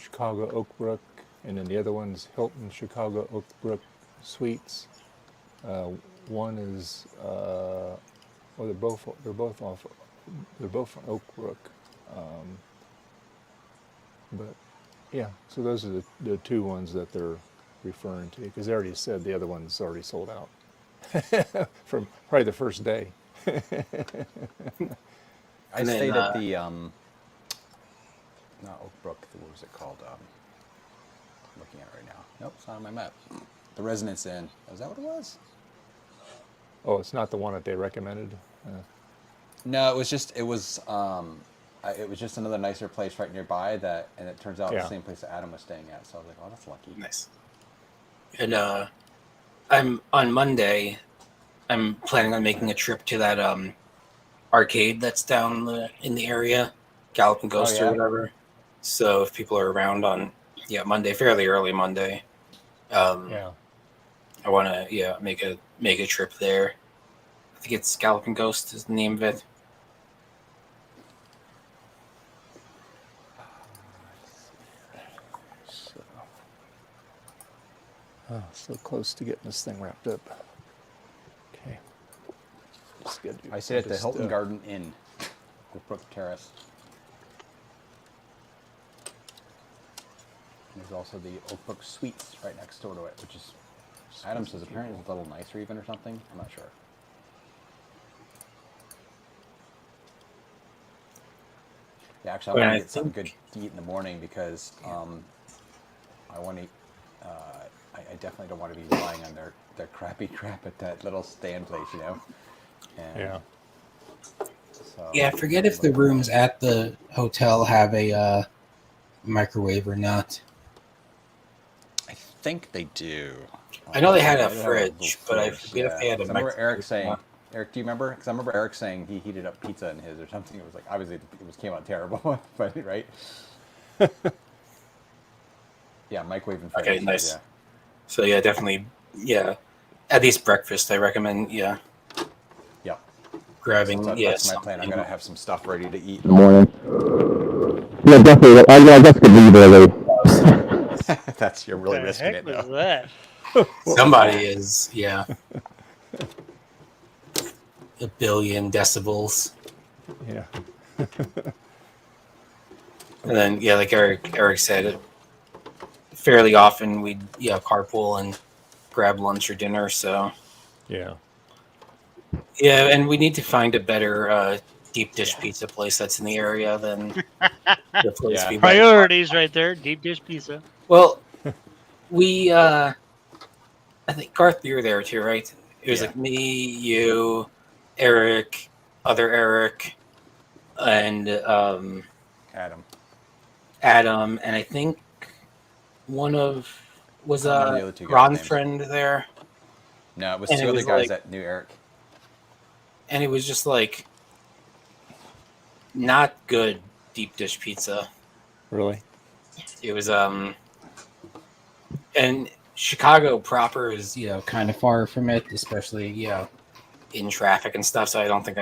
Chicago Oakbrook, and then the other one's Hilton Chicago Oakbrook Suites. One is well, they're both from Oakbrook, but yeah. So those are the two ones that they're referring to, because they already said the other one's already sold out from probably the first day. I stayed at the not Oakbrook. What was it called? I'm looking at it right now. Nope, it's not on my map. The Residence Inn. Is that what it was? Oh, it's not the one that they recommended. No, it was just another nicer place right nearby and it turns out Yeah. the same place that Adam was staying at. So I was like, oh, that's lucky. Nice. And I'm on Monday. I'm planning on making a trip to that arcade that's down in the area, Galloping Ghost yeah? or whatever. So if people are around on Monday, fairly early Monday, Yeah. I want to make a trip there. I think it's Galloping Ghost is the name of it. So close to getting this thing wrapped up. Okay. I stayed at the Hilton Garden Inn, Oakbrook Terrace. And there's also the Oakbrook Suites right next door to it, which is, Adam says apparently it's a little nicer even or something. I'm not sure. Yeah, actually, I want to get something good to eat in the morning because I want to. I definitely don't want to be relying on their crappy crap at that little stand place, you know. And Yeah. So, Yeah, I forget if the rooms at the hotel have a microwave or not. I think they do. I know they had a They have fridge, but I fridge, forget if they had a I remember microwave. Eric saying, Eric, do you remember? Because I remember Eric saying he heated up pizza in his or something. It was like, obviously, it came out terrible, but right? Yeah, microwave and fridge. Okay, nice. Yeah. So yeah, definitely, at least breakfast. I recommend, Yep. grabbing. So that's my plan. I'm gonna something. have some stuff ready to eat in the morning. Yeah, definitely. I guess could leave early. That's you're really The risking heck it was though. that? Somebody is, a billion decibels. Yeah. And then, like Eric said, fairly often we'd carpool and grab lunch or dinner. So Yeah. and we need to find a better deep dish pizza place that's in the area than the place Yeah. we went. Priorities right there. Deep dish pizza. Well, we I think Garth, you were there too, right? It was like me, you, Eric, other Eric, and Adam, and I think was I don't remember the other two guys' Ron's names. friend there, No, it was And two it other was guys like- that knew Eric. and it was just like not good deep dish pizza. Really? It was and Chicago proper is kind of far from it, especially in traffic and stuff. So I don't think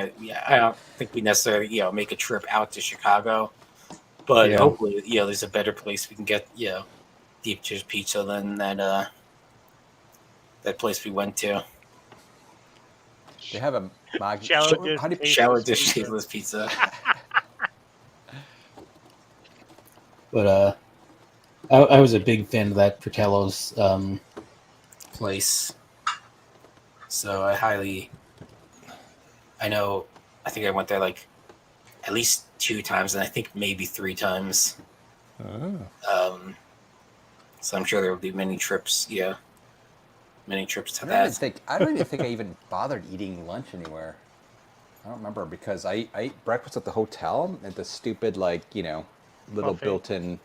we necessarily make a trip out to Chicago, but Yeah. hopefully there's a better place we can get deep dish pizza than that place we went to. They have a Shallow dish how do you tasteless Shower dish pizza. tasteless pizza. But I was a big fan of that Fratello's place. So I think I went there like at least 2 times, and I think maybe 3 times. Oh. So I'm sure there will be many trips. Many trips to I don't even that. think I even bothered eating lunch anywhere. I don't remember because I ate breakfast at the hotel at the stupid little Buffet. built-in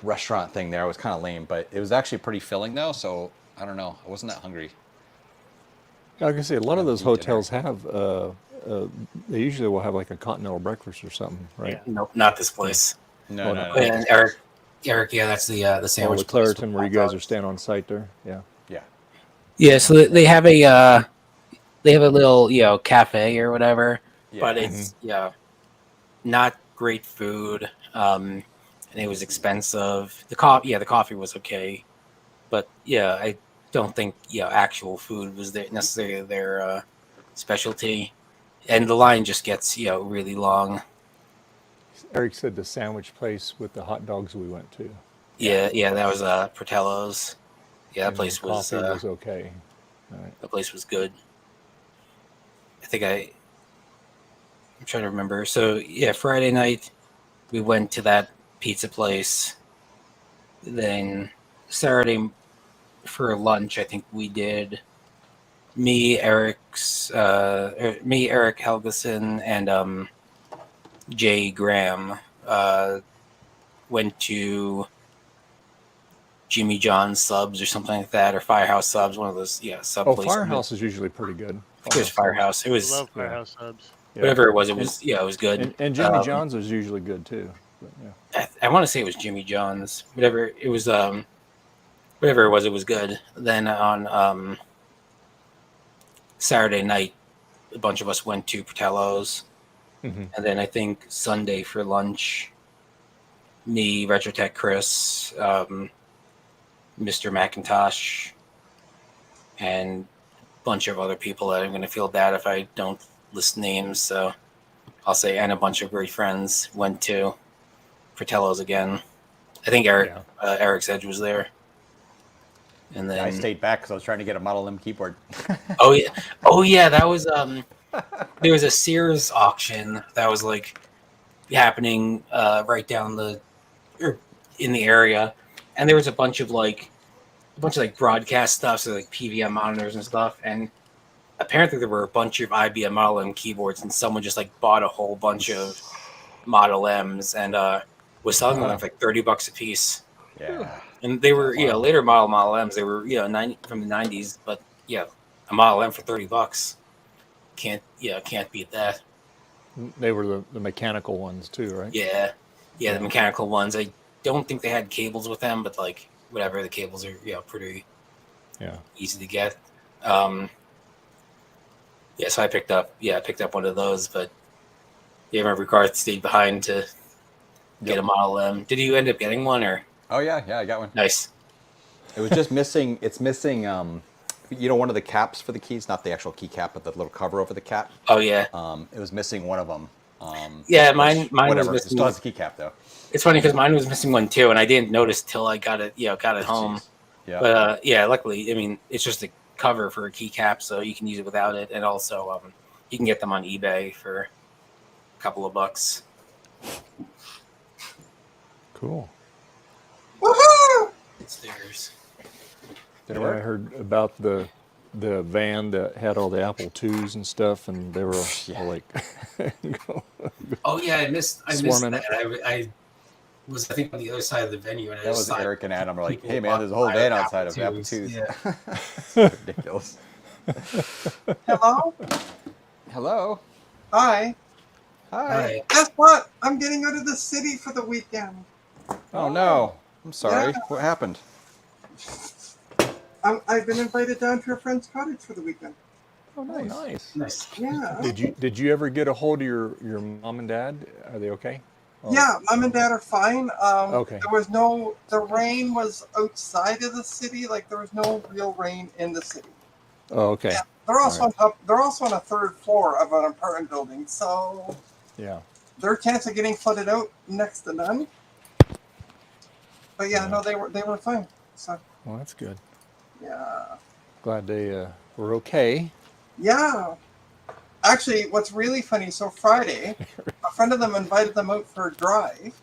restaurant thing there. It was kind of lame, but it was actually pretty filling though. So I don't know. I wasn't that hungry. I was gonna say a lot of those Eat dinner. hotels have. They usually will have like a continental breakfast or something, right? Nope, not this place. No, Oh, no, no. no. And Eric, that's the Oh, sandwich the place with Claritin where you hot guys are dogs. staying on site there. Yeah. Yeah. Yeah, so they have a little cafe or whatever, Yeah. but it's not great food, and and it was expensive. The coffee was okay, but yeah, I don't think actual food was necessarily their specialty, and the line just gets really long. Eric said the sandwich place with the hot dogs we went to. Yeah, that was Portello's. Yeah, that And place the was coffee was okay. Right. that place was good. I'm trying to remember. So yeah, Friday night we went to that pizza place. Then Saturday for lunch, I think we did Eric Helgeson, and Jay Graham went to Jimmy John's Subs or something like that, or Firehouse Subs, one of those sub Oh, places. Firehouse is usually pretty good. It was Firehouse. It was I love Firehouse Subs. whatever it was. It was it was good. And Jimmy John's was usually good too. But, yeah. I want to say it was Jimmy John's. Whatever it was, it was good. Then on Saturday night, a bunch of us went to Portello's, and then I think Sunday for lunch, me, Retrotech Chris, Mr. McIntosh, and a bunch of other people that I'm going to feel bad if I don't list names. So I'll say, and a bunch of great friends went to Portello's again. I think Eric's Edge was there. And then I stayed back because I was trying to get a Model M keyboard. oh yeah, that was there was a Sears auction that was like happening right down in the area, and there was a bunch of broadcast stuff, so like PVM monitors and stuff, and apparently there were a bunch of IBM Model M keyboards, and someone just like bought a whole bunch of Model M's and was selling them for like $30 a piece. Yeah. And they were, later Model M's. They were, from the 90s, but a Model M for $30. Can't beat that. They were the mechanical ones too, right? Yeah, the mechanical ones. I don't think they had cables with them, but like whatever, the cables are pretty easy to get. So I picked up one of those, but remember Garth stayed behind to get a Model M. Did you end up getting one or? Oh yeah, I got one. Nice. It was just missing. It's missing. One of the caps for the keys, not the actual key cap, but the little cover over the cap. Oh yeah. It was missing one of them. Mine was missing. It still has a key cap though. It's funny because mine was missing one too, and I didn't notice till I got it. Got it home. Yeah. But luckily, I mean, it's just a cover for a key cap, so you can use it without it, and also you can get them on eBay for a couple of bucks. Cool. Woohoo! It's theirs. I heard about the van that had all the Apple IIs and stuff, and they were all like, Oh yeah, I missed Swarming that. I was on the other side of the venue, and That was saw Eric and Adam. Are like, people hey man, there's a whole walk van by with outside of Apple IIs. IIs. Yeah. Ridiculous. Hello? Hello. Hi. Hi. Guess what? I'm getting out of the city for the weekend. Oh no. I'm sorry. Yeah. What happened? I've been invited down to a friend's cottage for the weekend. oh, nice. Nice. Yeah. Did you ever get a hold of your mom and dad? Are they okay? Oh. Yeah, mom and dad are fine. Okay. The rain was outside of the city. Like there was no real rain in the city. Oh, okay. Yeah, they're also they're also on a third floor of an apartment building, so Yeah. their chance of getting flooded out next to none. But no, they were fine. So Well, that's good. yeah. Glad they were okay. Yeah. Actually, what's really funny, so Friday, a friend of them invited them out for a drive,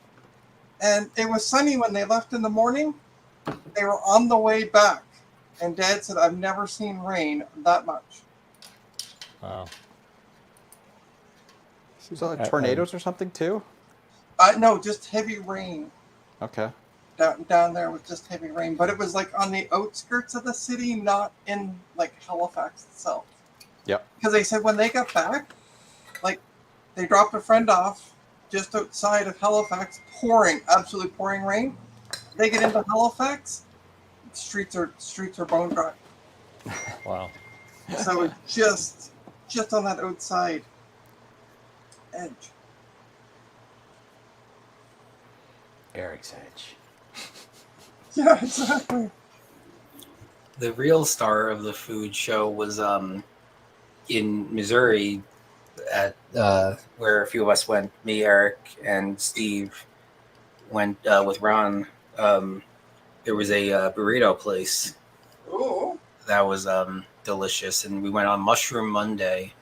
and it was sunny when they left in the morning. They were on the way back, and Dad said, I've never seen rain that much. Wow. So like tornadoes or something too? No, just heavy rain. Okay. Down there was just heavy rain, but it was like on the outskirts of the city, not in like Halifax itself. Yep. Because they said when they got back, like they dropped a friend off just outside of Halifax, absolutely pouring rain. They get into Halifax, streets are bone dry. Wow. So just on that outside edge. Eric's Edge. Yeah, exactly. The real star of the food show was in Missouri at where a few of us went. Me, Eric, and Steve went with Ron. There was a burrito place Ooh. that was delicious, and we went on Mushroom Monday,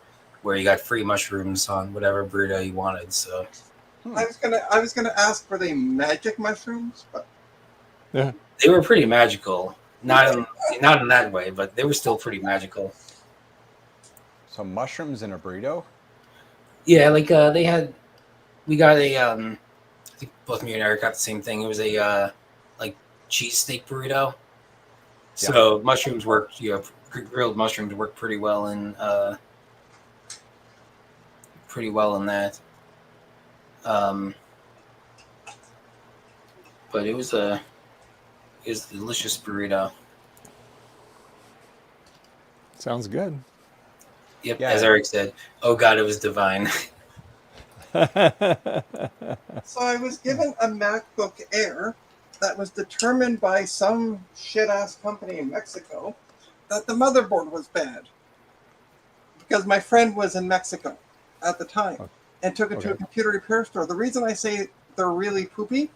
where you got free mushrooms on whatever burrito you wanted. So I was gonna ask, were they magic mushrooms? But Yeah. they were pretty magical. Not in that way, but they were still pretty magical. So mushrooms in a burrito? Yeah, like we got a I think both me and Eric got the same thing. It was a like cheesesteak burrito. So mushrooms worked, grilled mushrooms work pretty well in that. But it was a delicious burrito. Sounds good. Yep, as Eric said. Oh God, it was divine. so I was given a MacBook Air that was determined by some shit-ass company in Mexico that the motherboard was bad. Because my friend was in Mexico at the time and took it to a computer repair store. The reason I say they're really poopy,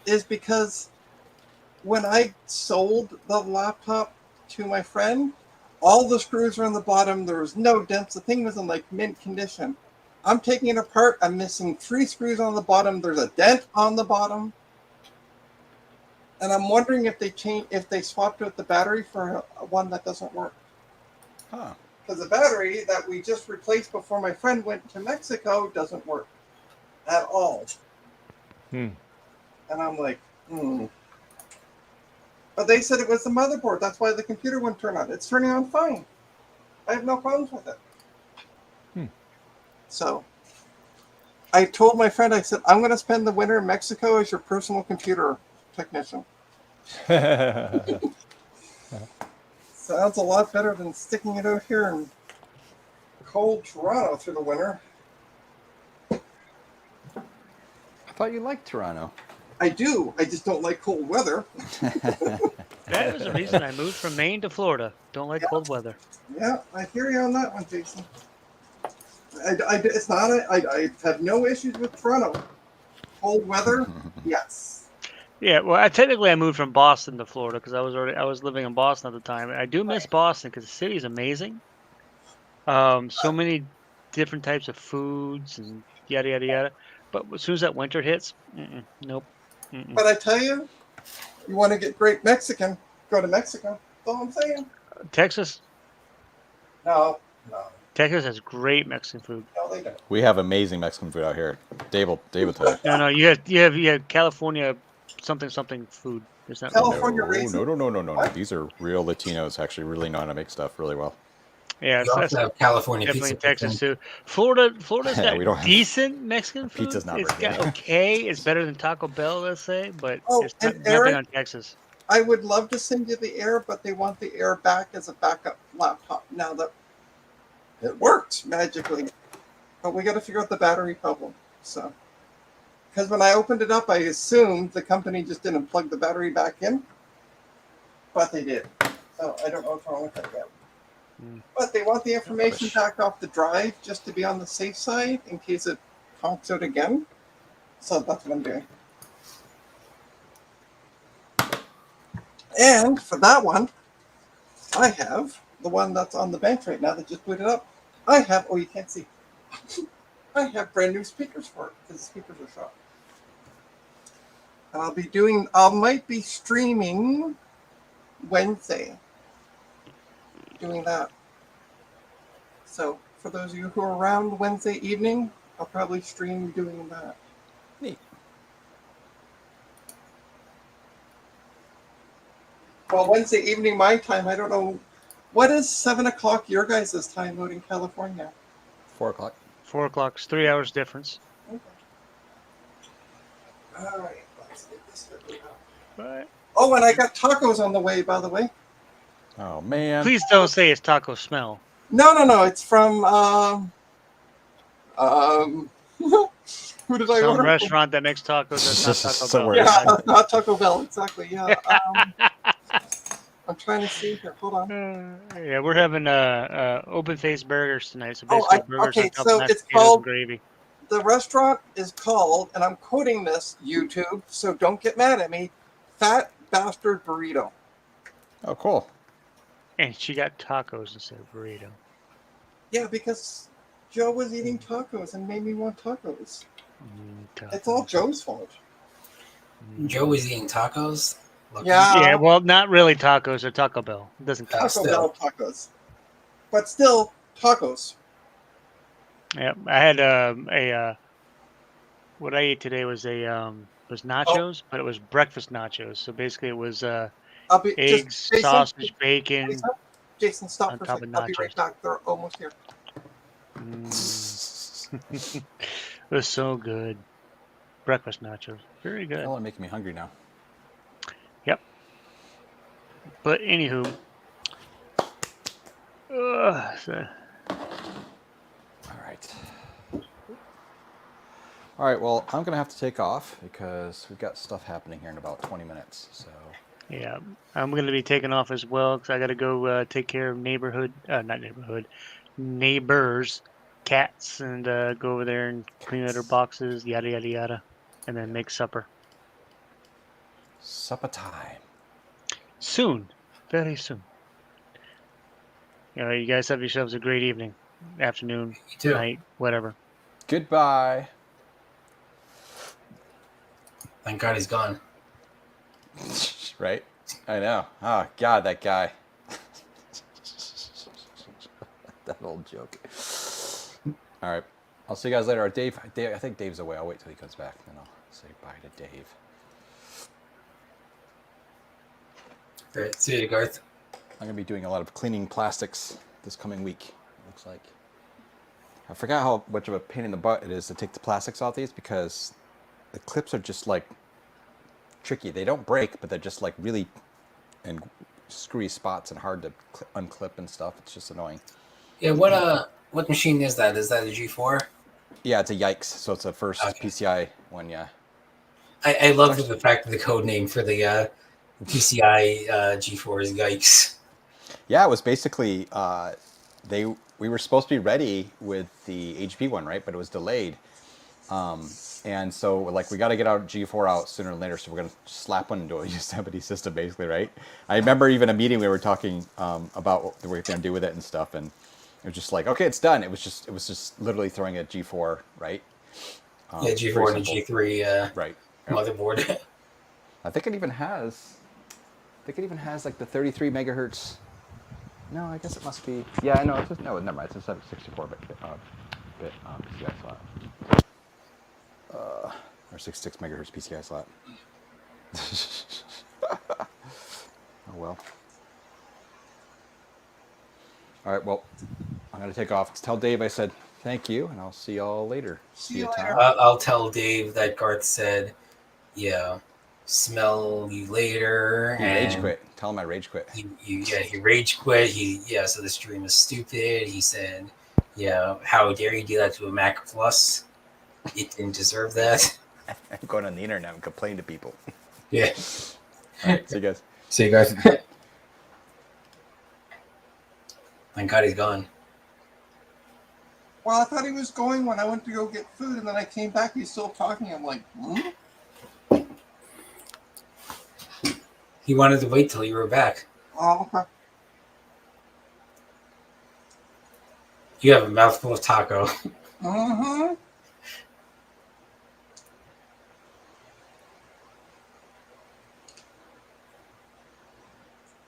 is because when I sold the laptop to my friend, all the screws were on the bottom. There was no dents. The thing was in like mint condition. I'm taking it apart. I'm missing 3 screws on the bottom. There's a dent on the bottom. And I'm wondering if they swapped out the battery for one that doesn't work. Huh. Because the battery that we just replaced before my friend went to Mexico doesn't work at all. And I'm like, But they said it was the motherboard. That's why the computer wouldn't turn on. It's turning on fine. I have no problems with it. So I told my friend, I said, I'm going to spend the winter in Mexico as your personal computer technician. Sounds a lot better than sticking it out here in cold Toronto through the winter. I thought you liked Toronto. I do. I just don't like cold weather. That was the reason I moved from Maine to Florida. Don't like cold weather. Yeah, I hear you on that one, Jason. It's not. I have no issues with Toronto. Cold weather, yes. Yeah, well, I moved from Boston to Florida because I was living in Boston at the time. I do miss Boston because the city is amazing. So many different types of foods and yada yada yada. But as soon as that winter hits, nope. But I tell you, you want to get great Mexican, go to Mexico. That's all I'm saying. Texas. No. Texas has great Mexican food. No, they don't. We have amazing Mexican food out here. David told you. No, you have California something food. There's not California No. These are real Latinos actually really know how to make stuff really well. Yeah, You also have California definitely pizza. Texas too. Florida's got we don't have- decent Mexican food. Pizza's not It's very got good. okay. It's better than Taco Bell, let's say, but it's and nothing Eric, on Texas. I would love to send you the Air, but they want the Air back as a backup laptop. Now that it works magically, but we got to figure out the battery problem. So, because when I opened it up, I assumed the company just didn't plug the battery back in, but they did. So I don't know what's wrong with that yet. But they want the information back off the drive just to be on the safe side in case it honks out again. So that's what I'm doing. And for that one, I have the one that's on the bench right now that just booted up. I have, you can't see. I have brand new speakers for it because the speakers are shot. I might be streaming Wednesday. Doing that. So for those of you who are around Wednesday evening, I'll probably stream doing that. Neat. Well, Wednesday evening my time, I don't know. What is 7 o'clock your guys' time out in California? 4 o'clock. 4 o'clock's 3 hours difference. Okay. All right, let's get this figured out. Right. Oh, and I got tacos on the way, by the way. Oh man! Please don't say it's taco smell. No. It's from Who did I Some order? restaurant that makes tacos that's not Taco Bell. Somewhere. Yeah, not Taco Bell, exactly. Yeah. I'm trying to see here. Hold on. Yeah, we're having open face burgers tonight. So Oh, basically, burgers on okay. top of So mashed it's potatoes and called. gravy. The restaurant is called, and I'm quoting this YouTube, so don't get mad at me. Fat Bastard Burrito. Oh, cool. And she got tacos instead of burrito. Yeah, because Joe was eating tacos and made me want tacos. Tacos. It's all Joe's fault. Joe was eating tacos. Yeah. Yeah, well, not really tacos. They're Taco Bell. It doesn't count. Taco Bell tacos. But still, tacos. Yeah, I had what I ate today was nachos, but it was breakfast nachos. So basically, it was eggs, Jason, sausage, bacon. Jason, stop on for a top second. of I'll be right nachos. back. They're almost here. It was so good. Breakfast nachos, very good. Y'all are making me hungry now. Yep. But anywho, so- All right. All right. Well, I'm gonna have to take off because we've got stuff happening here in about 20 minutes. So. yeah, I'm going to be taking off as well because I got to go take care of neighbors, cats, and go over there and clean out their boxes, yada yada yada, and then make supper. Supper time. Soon, very soon. You guys have yourselves a great evening, afternoon, too. night, whatever. Goodbye. Thank God he's gone. Right? I know. Oh, God, that guy. That old joke. All right. I'll see you guys later. Dave, I think Dave's away. I'll wait till he comes back, then I'll say bye to Dave. All right. See you, Garth. I'm going to be doing a lot of cleaning plastics this coming week, it looks like. I forgot how much of a pain in the butt it is to take the plastics off these because the clips are just like tricky. They don't break, but they're just like really in screwy spots and hard to unclip and stuff. It's just annoying. Yeah. What machine is that? Is that a G4? Yeah, it's a Yikes. So it's a first PCI one. Yeah. I love the fact that the code name for the PCI G4 is Yikes. Yeah, it was basically we were supposed to be ready with the HP one, right? But it was delayed. And so like we got to get our G4 out sooner than later, so we're gonna slap one into a Yosemite system, basically, right? I remember even a meeting we were talking about what we were gonna do with it and stuff, and it was just like, okay, it's done. It was just literally throwing a G4, right? Yeah, G4 and a G3 right motherboard. I think it even has like the 33 megahertz. No, I guess it must be. Yeah, no, never mind. It's a 764-bit PCI slot. Or 66 megahertz PCI slot. Oh well. All right, well, I'm gonna take off. Tell Dave I said thank you, and I'll see y'all later. See you Tom. later. I'll tell Dave that Garth said, yeah, smell you later. He rage quit. Tell him I rage quit. He rage quit. So the stream is stupid. He said, yeah, how dare you do that to a Mac Plus? It didn't deserve that. I'm going on the internet and complain to people. Yeah. All right, see you guys. See you guys. Thank God he's gone. Well, I thought he was going when I went to go get food, and then I came back. He's still talking. I'm like, He wanted to wait till you were back. Oh, okay. You have a mouthful of taco. Mm-hmm.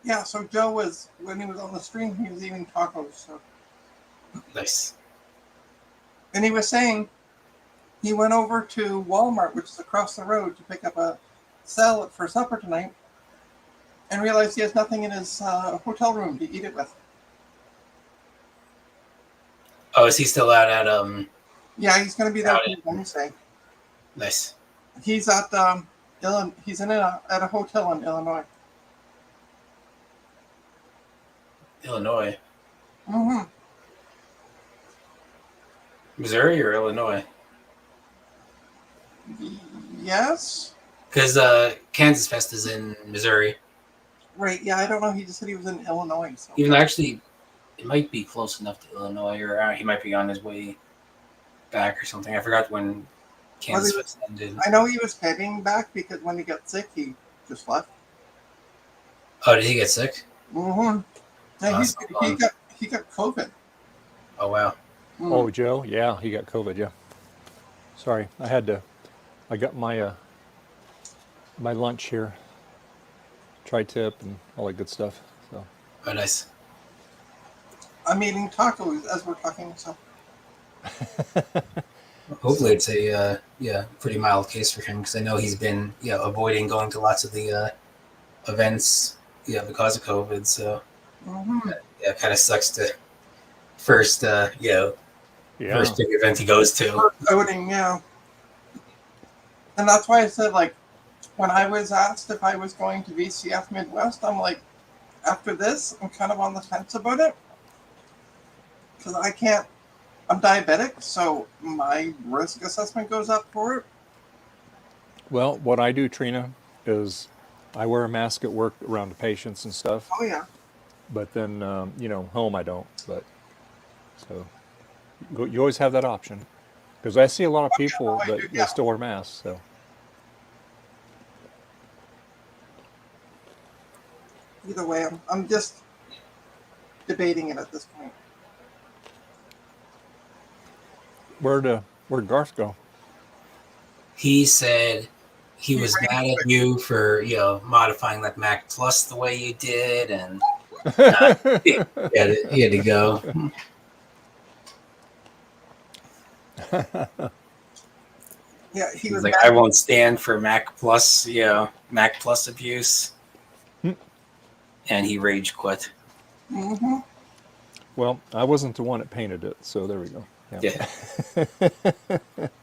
Yeah, so Joe was, when he was on the stream, he was eating tacos. So. Nice. And he was saying he went over to Walmart, which is across the road, to pick up a salad for supper tonight, and realized he has nothing in his hotel room to eat it with. Oh, is he still out at Yeah, he's going to be there Wednesday. Nice. He's at he's at a hotel in Illinois. Illinois. Mm-hmm. Missouri or Illinois? Yes. Because Kansas Fest is in Missouri. Right. Yeah, I don't know. He just said he was in Illinois. So. Even though actually, it might be close enough to Illinois, or he might be on his way back or something. I forgot when Kansas Fest ended. I know he was heading back because when he got sick, he just left. Oh, did he get sick? Mm-hmm. Yeah, he got COVID. Oh wow. Oh, Joe, yeah, he got COVID. Yeah. Sorry, I got my my lunch here, tri-tip and all that good stuff. So. Oh, nice. I'm eating tacos as we're talking. So. Hopefully, it's a pretty mild case for him because I know he's been avoiding going to lots of the events because of COVID. So it kind of sucks to first first big event he goes to. Voting, yeah. And that's why I said, like, when I was asked if I was going to VCF Midwest, I'm like, after this, I'm kind of on the fence about it. Because I'm diabetic, so my risk assessment goes up for it. Well, what I do, Trina, is I wear a mask at work around the patients and stuff. Oh, yeah. But then, home I don't. But so you always have that option. Because I see a lot of people that they still wear masks. So. Either way, I'm just debating it at this point. Where'd Garth go? He said he was mad at you for modifying that Mac Plus the way you did, and he had to go. Yeah, he was like, I won't stand for Mac Plus, Mac Plus abuse, and he rage quit. Mm-hmm. Well, I wasn't the one that painted it, so there we go. Yeah. And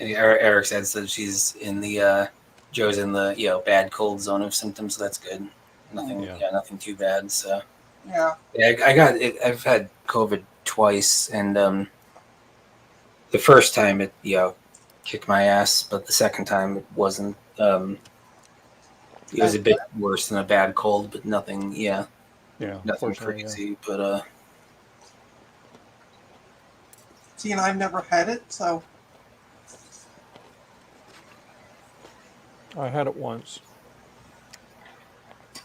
Eric said she's in the Joe's in the bad cold zone of symptoms, so that's good. Nothing nothing too bad. So yeah, I got it. I've had COVID twice, and the first time it kicked my ass, but the second time it wasn't. It was a bit worse than a bad cold, but nothing. Nothing crazy, but See, and I've never had it, so. I had it once.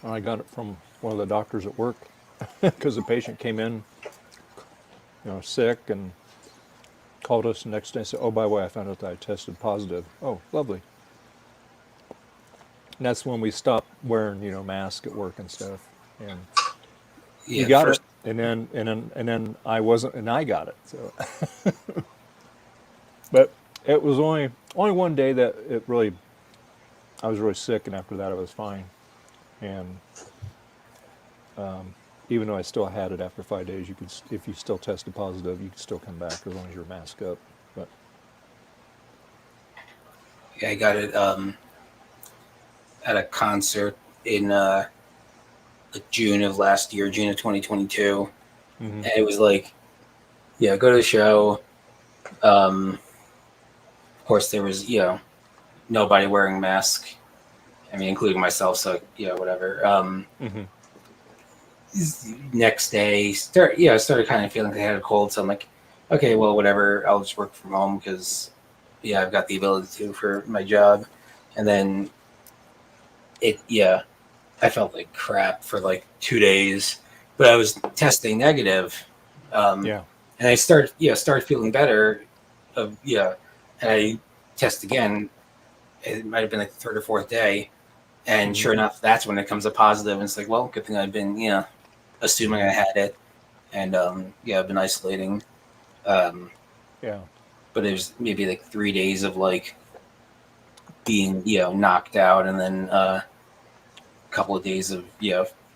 I got it from one of the doctors at work because the patient came in, sick, and called us the next day and said, "Oh, by the way, I found out that I tested positive." Oh, lovely. And that's when we stopped wearing, masks at work and stuff. And you got it, and then I wasn't, and I got it. So, but it was only one day that I was really sick, and after that I was fine. And even though I still had it after 5 days, if you still tested positive, you could still come back as long as you're masked up. But yeah, I got it at a concert in June of last year, June of 2022. And it was like, go to the show. Of course, there was, nobody wearing masks. I mean, including myself. So, whatever. Next day, I started kind of feeling like I had a cold. So I'm like, okay, well, whatever. I'll just work from home because, I've got the ability to for my job. And then I felt like crap for like 2 days, but I was testing negative. And I started feeling better. And I test again. It might have been like the third or fourth day. And sure enough, that's when it comes up positive. And it's like, well, good thing I've been, assuming I had it. And, I've been isolating. But it was maybe like 3 days of like being, knocked out. And then a couple of days of,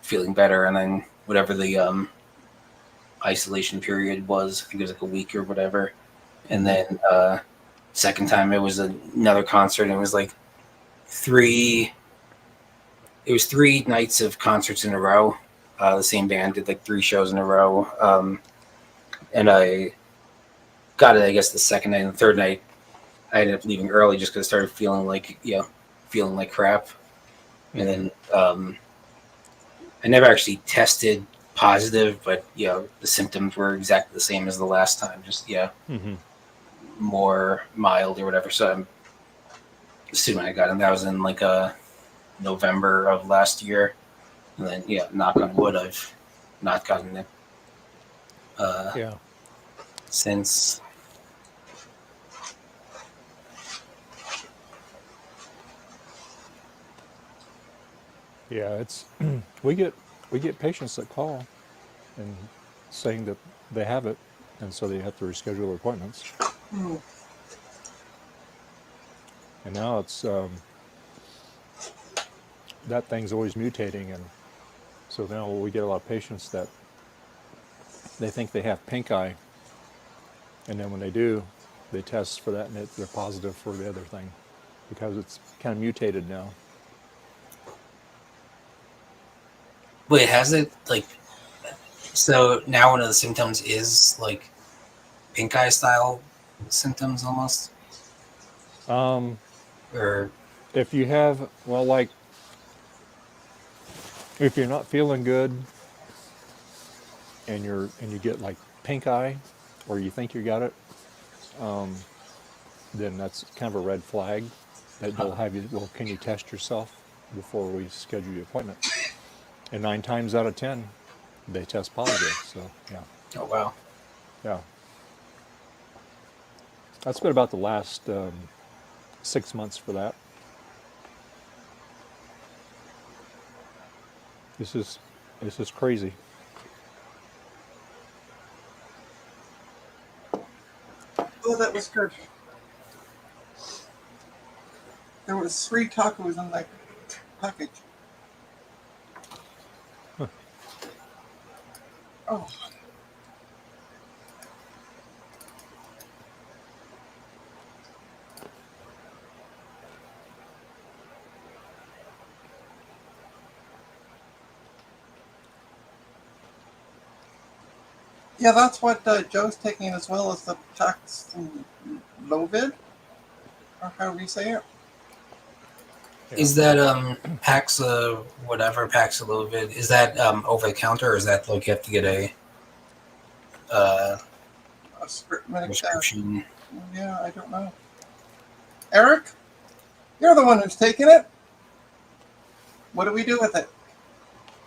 feeling better. And then whatever the isolation period was, I think it was like a week or whatever. And then second time it was another concert. And it was like 3 nights of concerts in a row. The same band did like 3 shows in a row. And I got it, I guess, the second night and the third night. I ended up leaving early just because I started feeling like crap. And then I never actually tested positive, but the symptoms were exactly the same as the last time, just more mild or whatever. So I'm assuming I got it. That was in like November of last year, and then knock on wood, I've not gotten it since. Yeah, it's we get patients that call and saying that they have it, and so they have to reschedule appointments. And now it's that thing's always mutating, and so now we get a lot of patients that they think they have pink eye, and then when they do, they test for that, and they're positive for the other thing because it's kind of mutated now. Wait, has it so now one of the symptoms is like pink eye style symptoms almost? Or if you have, if you're not feeling good and you get like pink eye, or you think you got it, then that's kind of a red flag that they'll have you, well, can you test yourself before we schedule your appointment? And 9 times out of 10, they test positive, so yeah. Oh, wow. Yeah. That's been about the last 6 months for that. This is crazy. Oh, that was good. There was 3 tacos in that package. Huh. Oh. Yeah, that's what Joe's taking as well as the Paxlovid, or however you say it. is that Paxlovid? Is that over the counter, or is that like you have to get a prescription? Yeah, I don't know. Eric, you're the one who's taking it. What do we do with it?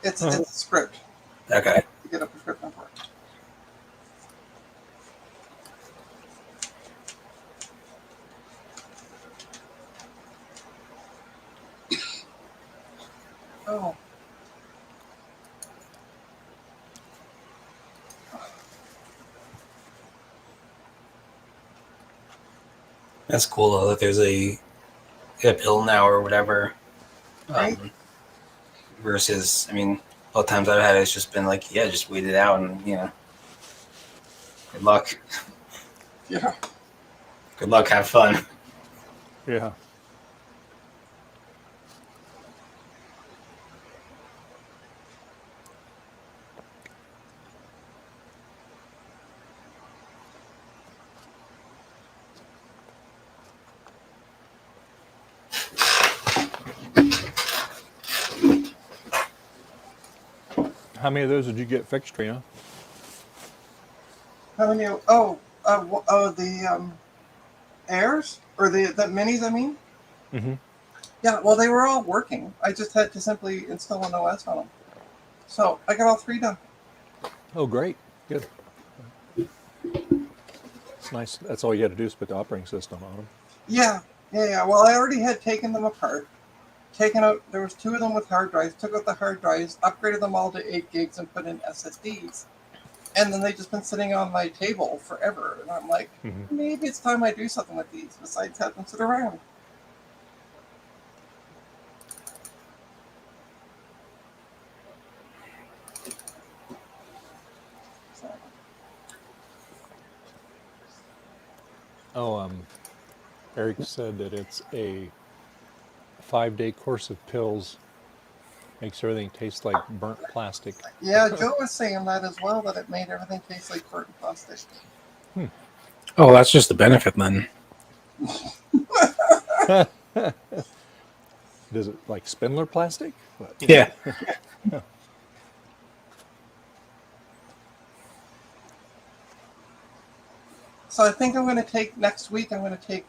It's a script. Okay. You get a prescription for it. Oh. That's cool though that there's a pill now or whatever. Right. Versus, I mean, all the times I've had it, it's just been like, just wait it out and good luck. Yeah. Good luck. Have fun. Yeah. How many of those did you get fixed, Trina? How many? The airs or the minis. I mean. Mm-hmm. Yeah. Well, they were all working. I just had to simply install an OS on them. So I got all 3 done. Oh, great. Good. It's nice. That's all you had to do is put the operating system on them. Yeah. Well, I already had taken them apart. Taken out, there was 2 of them with hard drives, took out the hard drives, upgraded them all to 8 gigs and put in SSDs. And then they've just been sitting on my table forever. And I'm like, maybe it's time I do something with these besides have them sit around. Oh, Eric said that it's a 5-day course of pills. Makes everything taste like burnt plastic. Yeah, Joe was saying that as well, that it made everything taste like burnt plastic. Oh, that's just the benefit then. Does it like Spindler plastic? What? Yeah. So I think I'm going to take next week. I'm going to take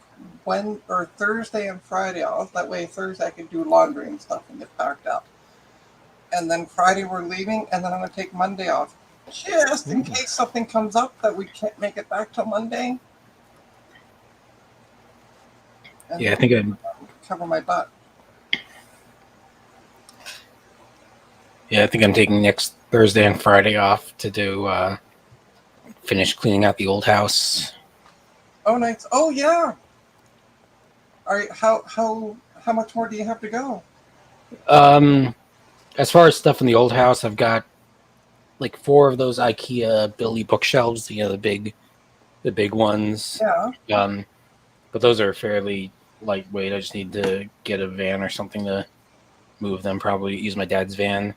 Thursday and Friday off. That way Thursday I can do laundry and stuff and get packed up. And then Friday we're leaving, and then I'm going to take Monday off, just in case something comes up that we can't make it back till Monday. And Yeah, I think I'm. cover my butt. Yeah, I think I'm taking next Thursday and Friday off to do finish cleaning out the old house. Oh, nice. Oh, yeah. All right. How much more do you have to go? As far as stuff in the old house, I've got like 4 of those IKEA Billy bookshelves. You know, the big ones. Yeah. But those are fairly lightweight. I just need to get a van or something to move them. Probably use my dad's van.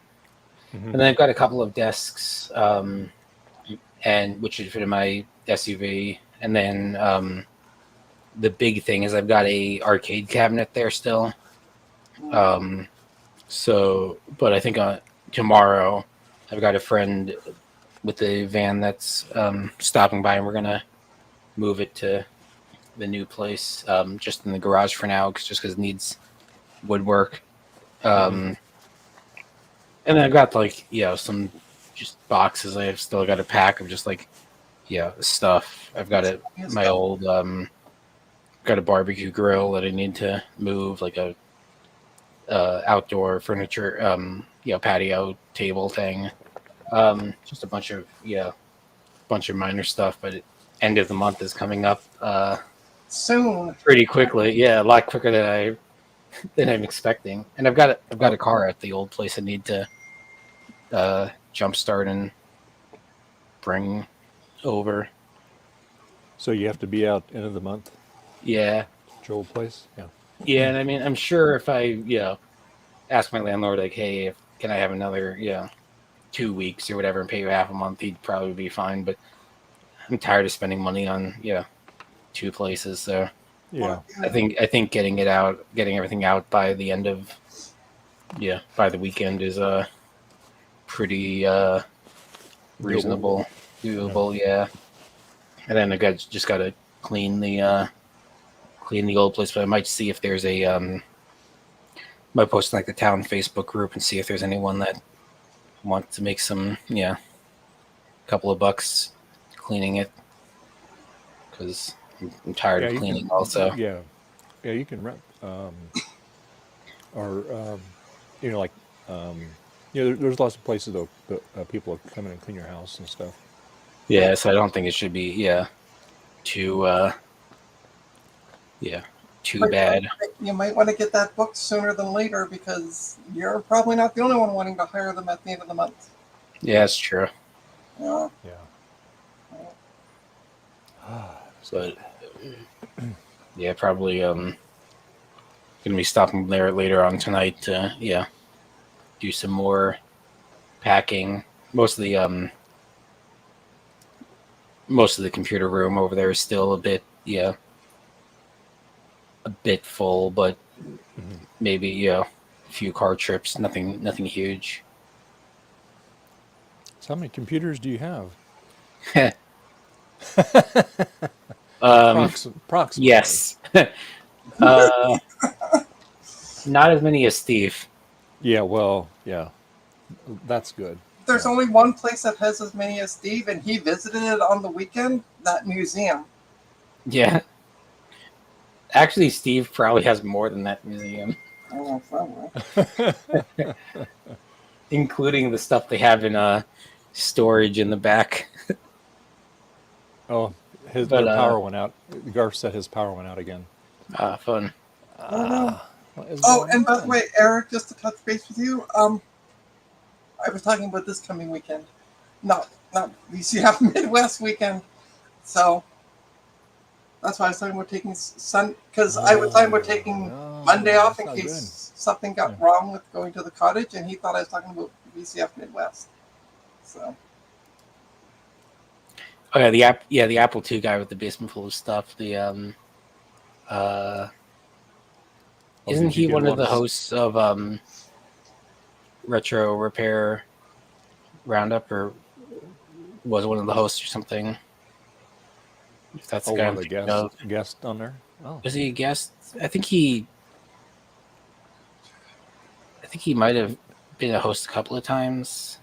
And then I've got a couple of desks, and which should fit in my SUV. And then the big thing is I've got a arcade cabinet there still. But I think tomorrow I've got a friend with a van that's stopping by, and we're gonna move it to the new place, just in the garage for now, just because it needs woodwork. And then I've got some just boxes I've still got to pack of just stuff. I've got my old got a barbecue grill that I need to move, like a outdoor furniture, patio table thing. Just a bunch of minor stuff, but end of the month is coming up soon, pretty quickly. Yeah, a lot quicker than I'm expecting. And I've got a car at the old place I need to jumpstart and bring over. So you have to be out end of the month? Yeah. At your old place? Yeah. Yeah, and I mean, I'm sure if I, ask my landlord, like, hey, can I have another, 2 weeks or whatever and pay you half a month, he'd probably be fine. But I'm tired of spending money on, 2 places. So yeah, I think getting everything out by the end of, by the weekend is pretty reasonable, doable. Yeah. And then I just got to clean the old place, but I might see if there's might post in the town Facebook group and see if there's anyone that wants to make some, couple of bucks cleaning it, because I'm tired of cleaning also. Yeah, you can rent, there's lots of places though that people come in and clean your house and stuff. Yeah, so I don't think it should be too bad. You might want to get that booked sooner than later, because you're probably not the only one wanting to hire them at the end of the month. Yeah, that's true. Yeah. But yeah, probably gonna be stopping there later on tonight to do some more packing. Most of the computer room over there is still a bit full, but maybe a few car trips, nothing huge. So how many computers do you have? Approximately. Yes. Not as many as Steve. Yeah, well, yeah, that's good. There's only one place that has as many as Steve, and he visited it on the weekend, that museum. Yeah. Actually, Steve probably has more than that museum. Oh, probably. Including the stuff they have in storage in the back. Oh, their power went out. Garth said his power went out again. Fun. And by the way, Eric, just to touch base with you, I was talking about this coming weekend, not VCF Midwest weekend. So that's why I was talking about taking because I was talking about taking Monday off in case something got wrong with going to the cottage, and he thought I was talking about VCF Midwest. So. Oh yeah, the Apple II guy with the basement full of stuff. The Isn't did you he get a one of lot the of hosts of Retro Repair Roundup, or was one of the hosts or something? If that's the Oh, guy one I'm of the thinking of. guests on there? Oh. Was he a guest? I think he might have been a host a couple of times,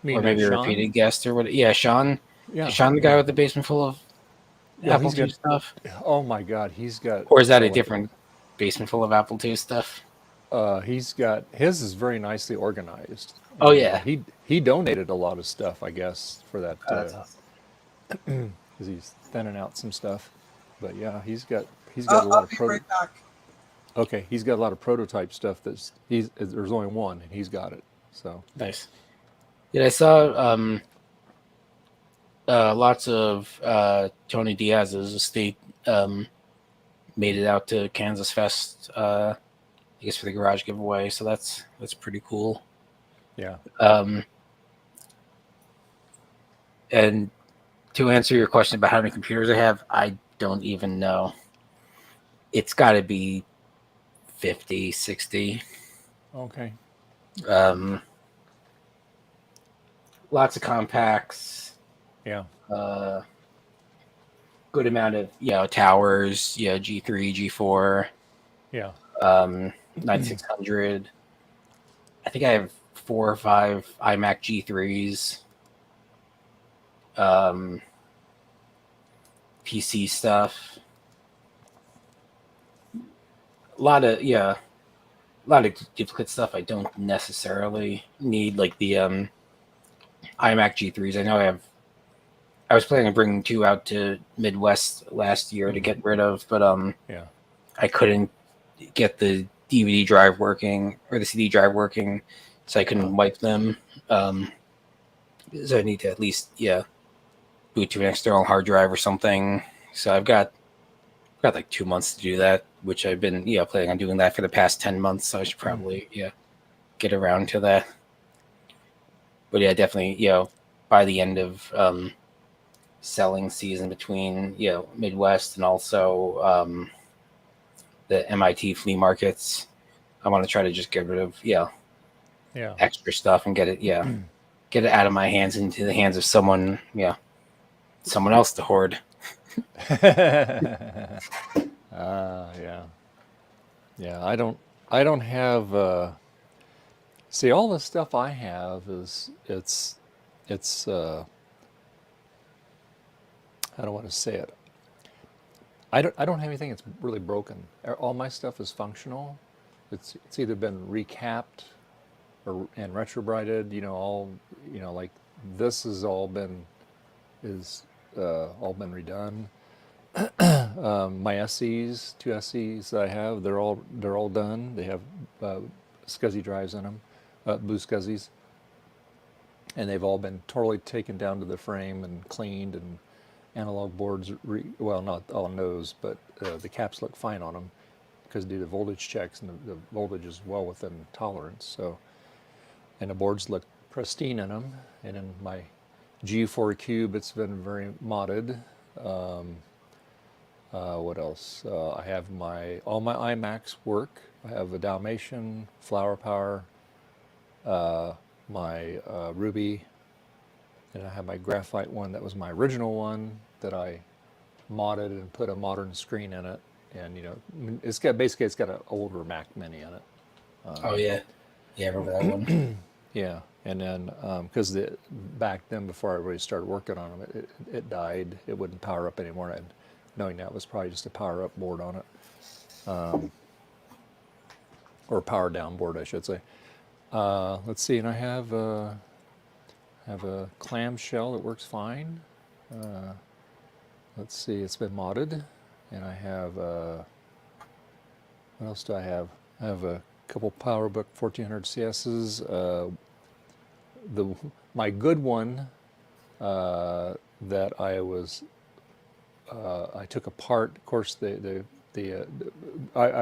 or maybe a Sean? repeated guest or what. Yeah, Sean. Yeah. Is Sean the guy with the basement full of Yeah, Apple he's II got stuff? Oh my God, he's got Or is that a like different basement full of Apple II stuff? he's got his is very nicely organized. Oh, And, yeah. he donated a lot of stuff, I guess, for that Oh, that's awesome. because he's thinning out some stuff. But yeah, he's got a lot I'll of be right back. Okay, he's got a lot of prototype stuff. There's only one, and he's got it. So Nice. Yeah, I saw lots of Tony Diaz's estate made it out to Kansas Fest, I guess for the garage giveaway. So that's pretty cool. yeah. And to answer your question about how many computers I have, I don't even know. It's got to be 50, 60. Okay. Lots of compacts. Yeah. Good amount of towers. Yeah, G3, G4. Yeah. 9600. I think I have 4 or 5 iMac G3s. PC stuff. A lot of duplicate stuff I don't necessarily need, like the iMac G3s. I know I was planning on bringing 2 out to Midwest last year to get rid of, but yeah, I couldn't get the DVD drive working or the CD drive working, so I couldn't wipe them. So I need to at least boot to an external hard drive or something. So I've got like 2 months to do that, which I've been planning on doing that for the past 10 months. So I should probably get around to that. But yeah, definitely by the end of selling season between Midwest and also the MIT flea markets, I want to try to just get rid of extra stuff and get it get it out of my hands into the hands of someone else to hoard. yeah. I don't have. See, all the stuff I have is it's. I don't want to say it. I don't have anything that's really broken. All my stuff is functional. It's either been recapped and retrobrighted. Like this has all been redone. My SEs, 2 SEs that I have, they're all done. They have SCSI drives in them, blue SCSIs, and they've all been totally taken down to the frame and cleaned, and analog boards. Well, not on those, but the caps look fine on them because due to voltage checks, and the voltage is well within tolerance. So, and the boards look pristine in them. And in my G4 Cube, it's been very modded. What else? I have all my iMacs work. I have a Dalmatian, Flower Power, my Ruby, and I have my graphite one that was my original one that I modded and put a modern screen in it. And it's got an older Mac Mini in it. Oh yeah, I remember that one. Yeah, and then because back then before I really started working on them, it died. It wouldn't power up anymore. And knowing that was probably just a power up board on it, or a power down board, I should say. Let's see, and I have a clamshell that works fine. Let's see, it's been modded, and I have what else do I have? I have a couple PowerBook 1400 CSs. My good one that I took apart. Of course, I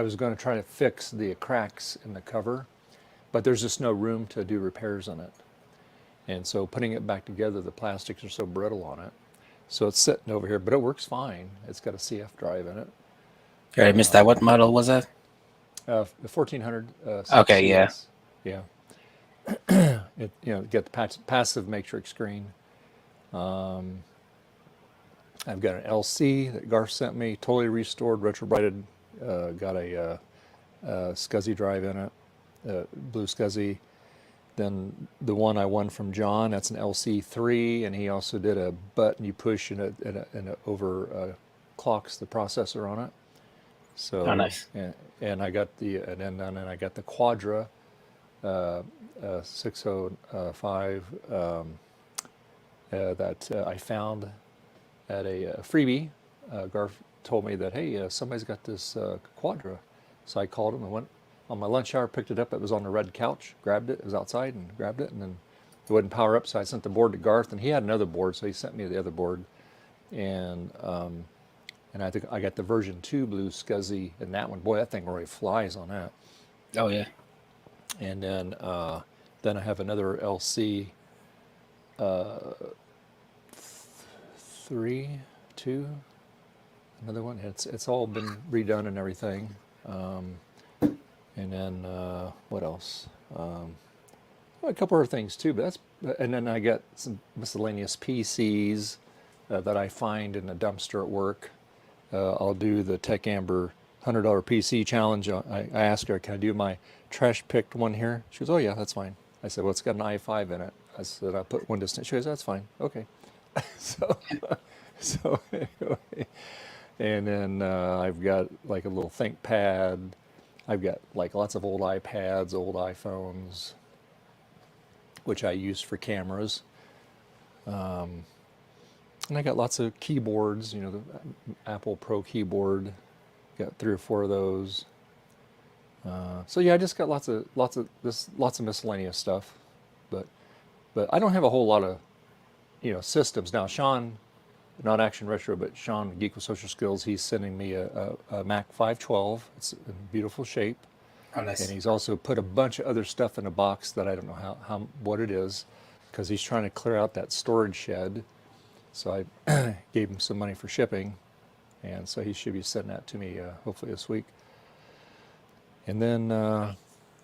was going to try to fix the cracks in the cover, but there's just no room to do repairs on it. And so putting it back together, the plastics are so brittle on it. So it's sitting over here, but it works fine. It's got a CF drive in it. I missed that. What model was that? The 1400. Okay, yeah. CS. Yeah. Get the passive matrix screen. I've got an LC that Garth sent me, totally restored, retrobrighted. Got a SCSI drive in it, blue SCSI. Then the one I won from John, that's an LC3, and he also did a button you push and it over clocks the processor on it. So Oh, nice. and I got and then I got the Quadra 605 that I found at a freebie. Garth told me that, hey, somebody's got this Quadra. So I called him and went on my lunch hour, picked it up. It was on the red couch, grabbed it. It was outside and grabbed it, and then it wouldn't power up. So I sent the board to Garth, and he had another board, so he sent me the other board. And I think I got the version 2 blue SCSI in that one. Boy, that thing really flies on that. Oh yeah. And then I have another LC 2, another one. It's all been redone and everything. And then what else? A couple other things too, but and then I got some miscellaneous PCs that I find in a dumpster at work. I'll do the Tech Amber $100 PC challenge. I asked her, can I do my trash picked one here? She goes, oh yeah, that's fine. I said, well, it's got an i5 in it. I said, I put Windows 10. She goes, that's fine. Okay. so anyway. And then I've got like a little ThinkPad. I've got like lots of old iPads, old iPhones, which I use for cameras. And I got lots of keyboards, the Apple Pro keyboard. Got 3 or 4 of those. So yeah, I just got lots of miscellaneous stuff. But I don't have a whole lot of systems. Now Sean, not Action Retro, but Sean, Geek with Social Skills, he's sending me a Mac 512. It's in beautiful shape. Oh, nice. And he's also put a bunch of other stuff in a box that I don't know what it is, because he's trying to clear out that storage shed. So I gave him some money for shipping, and so he should be sending that to me hopefully this week. And then,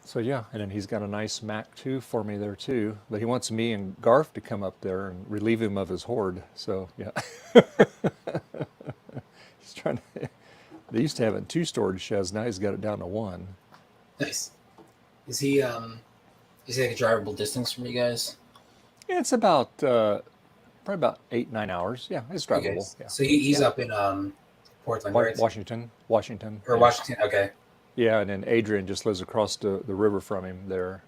so yeah, and then he's got a nice Mac 2 for me there too, but he wants me and Garth to come up there and relieve him of his hoard. So yeah, he's trying to. They used to have it in 2 storage sheds. Now he's got it down to 1. Nice. Is he like a drivable distance from you guys? Yeah, it's about probably about 8-9 hours. Yeah, it's drivable. Okay. Yeah. So he's up in Portland, right? Washington. Or yeah. Washington. Okay. Yeah, and then Adrian just lives across the river from him there,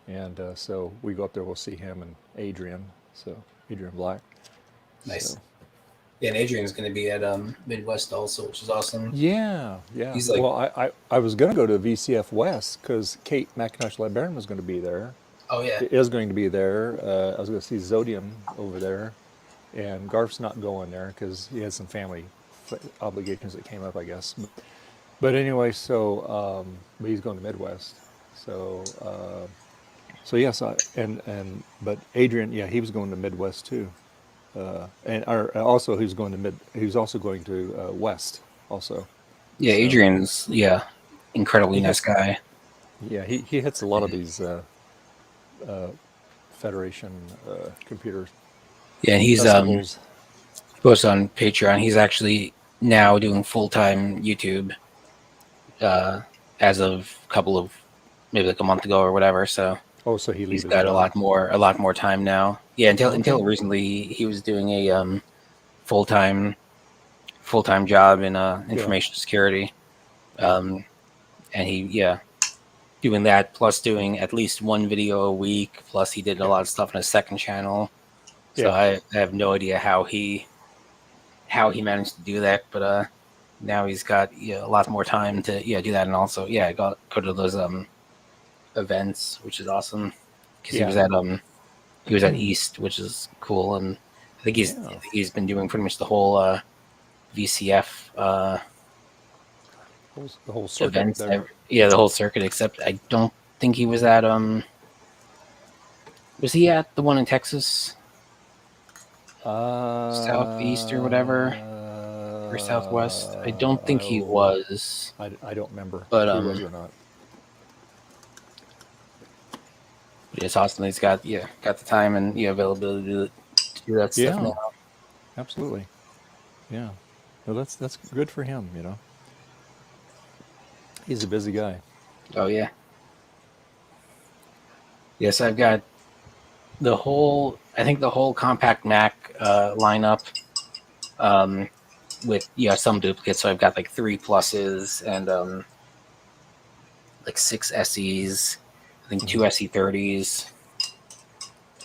and so we go up there. We'll see him and Adrian. So Adrian Black. Nice. So. Yeah, and Adrian's going to be at Midwest also, which is awesome. Yeah. He's like, well, I was going to go to VCF West because Kate McIntosh Librarian was going to be there. Oh yeah. Is going to be there. I was going to see Zodium over there, and Garth's not going there because he has some family obligations that came up, I guess. But anyway, so but he's going to Midwest. So yes, but Adrian, yeah, he was going to Midwest too, also he was also going to West also. Yeah, so, Adrian's incredibly nice guy. Yeah, he hits a lot of these Federation computers. Yeah, and he's posts on Patreon. He's actually now doing full-time YouTube as of maybe like a month ago or whatever. So he's got a lot more time now. Yeah, until recently he was doing a full-time job in information security, and he doing that plus doing at least 1 video a week. Plus he did a lot of stuff on his second channel. So I have no idea how he managed to do that, but now he's got a lot more time to do that, and also go to those events, which is awesome because he was at East, which is cool, and I think he's been doing pretty much the whole VCF the whole circuit events, there. The whole circuit, except I don't think he was at was he at the one in Texas? Southeast or whatever? for Southwest? I don't think he was. I don't remember But, if he was or not. It's awesome. He's got the time and availability to do that stuff now. Absolutely. Yeah. Well, that's good for him. He's a busy guy. Oh yeah. Yes, I've got the whole compact Mac lineup with some duplicates. So I've got like 3 pluses and like 6 SEs, I think 2 SE30s,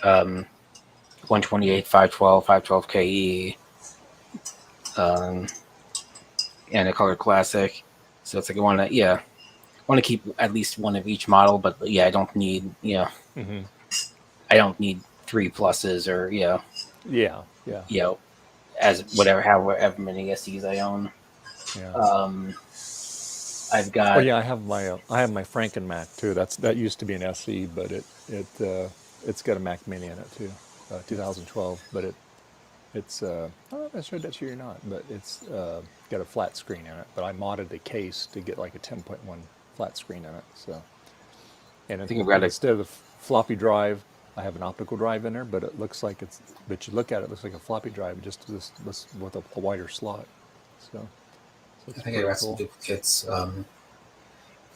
128, 512, 512 KE, and a color classic. So it's like I want to keep at least one of each model, but I don't need I don't need 3 pluses or as however many SEs I own. Yeah. I've got. Oh yeah, I have my Franken Mac too. That used to be an SE, but it's got a Mac Mini in it too, 2012. But it's I'm not sure that's you or not, but it's got a flat screen in it. But I modded the case to get like a 10.1 flat screen in it. So, and instead of the floppy drive, I have an optical drive in there. But it looks like but you look at it, it looks like a floppy drive, just this with a wider slot. So I think I got some duplicates.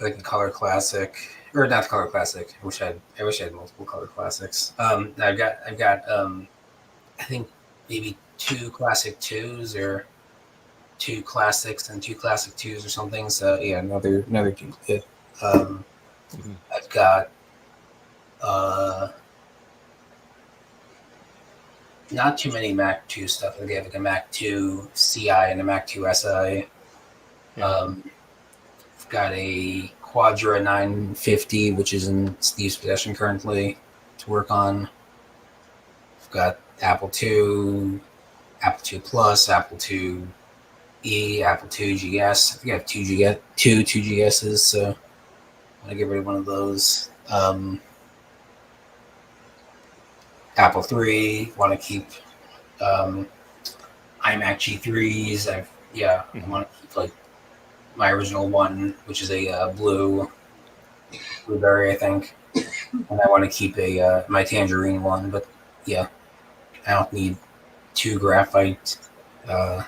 Like the color classic, or not the color classic. I wish I had multiple color classics. I've got I think maybe 2 classic 2s or 2 classics and 2 classic 2s or something. So yeah, another duplicate. I've got not too many Mac 2 stuff. I have like a Mac 2 CI and a Mac 2 SI. I've got a Quadra 950, which is in Steve's possession currently to work on. I've got Apple II, Apple II Plus, Apple II E, Apple II GS. I think I have 2 GSs, so I'm going to get rid of one of those. Apple III, want to keep iMac G3s. I want to keep like my original one, which is a blueberry, I think, and I want to keep my tangerine one. But I don't need 2 graphite and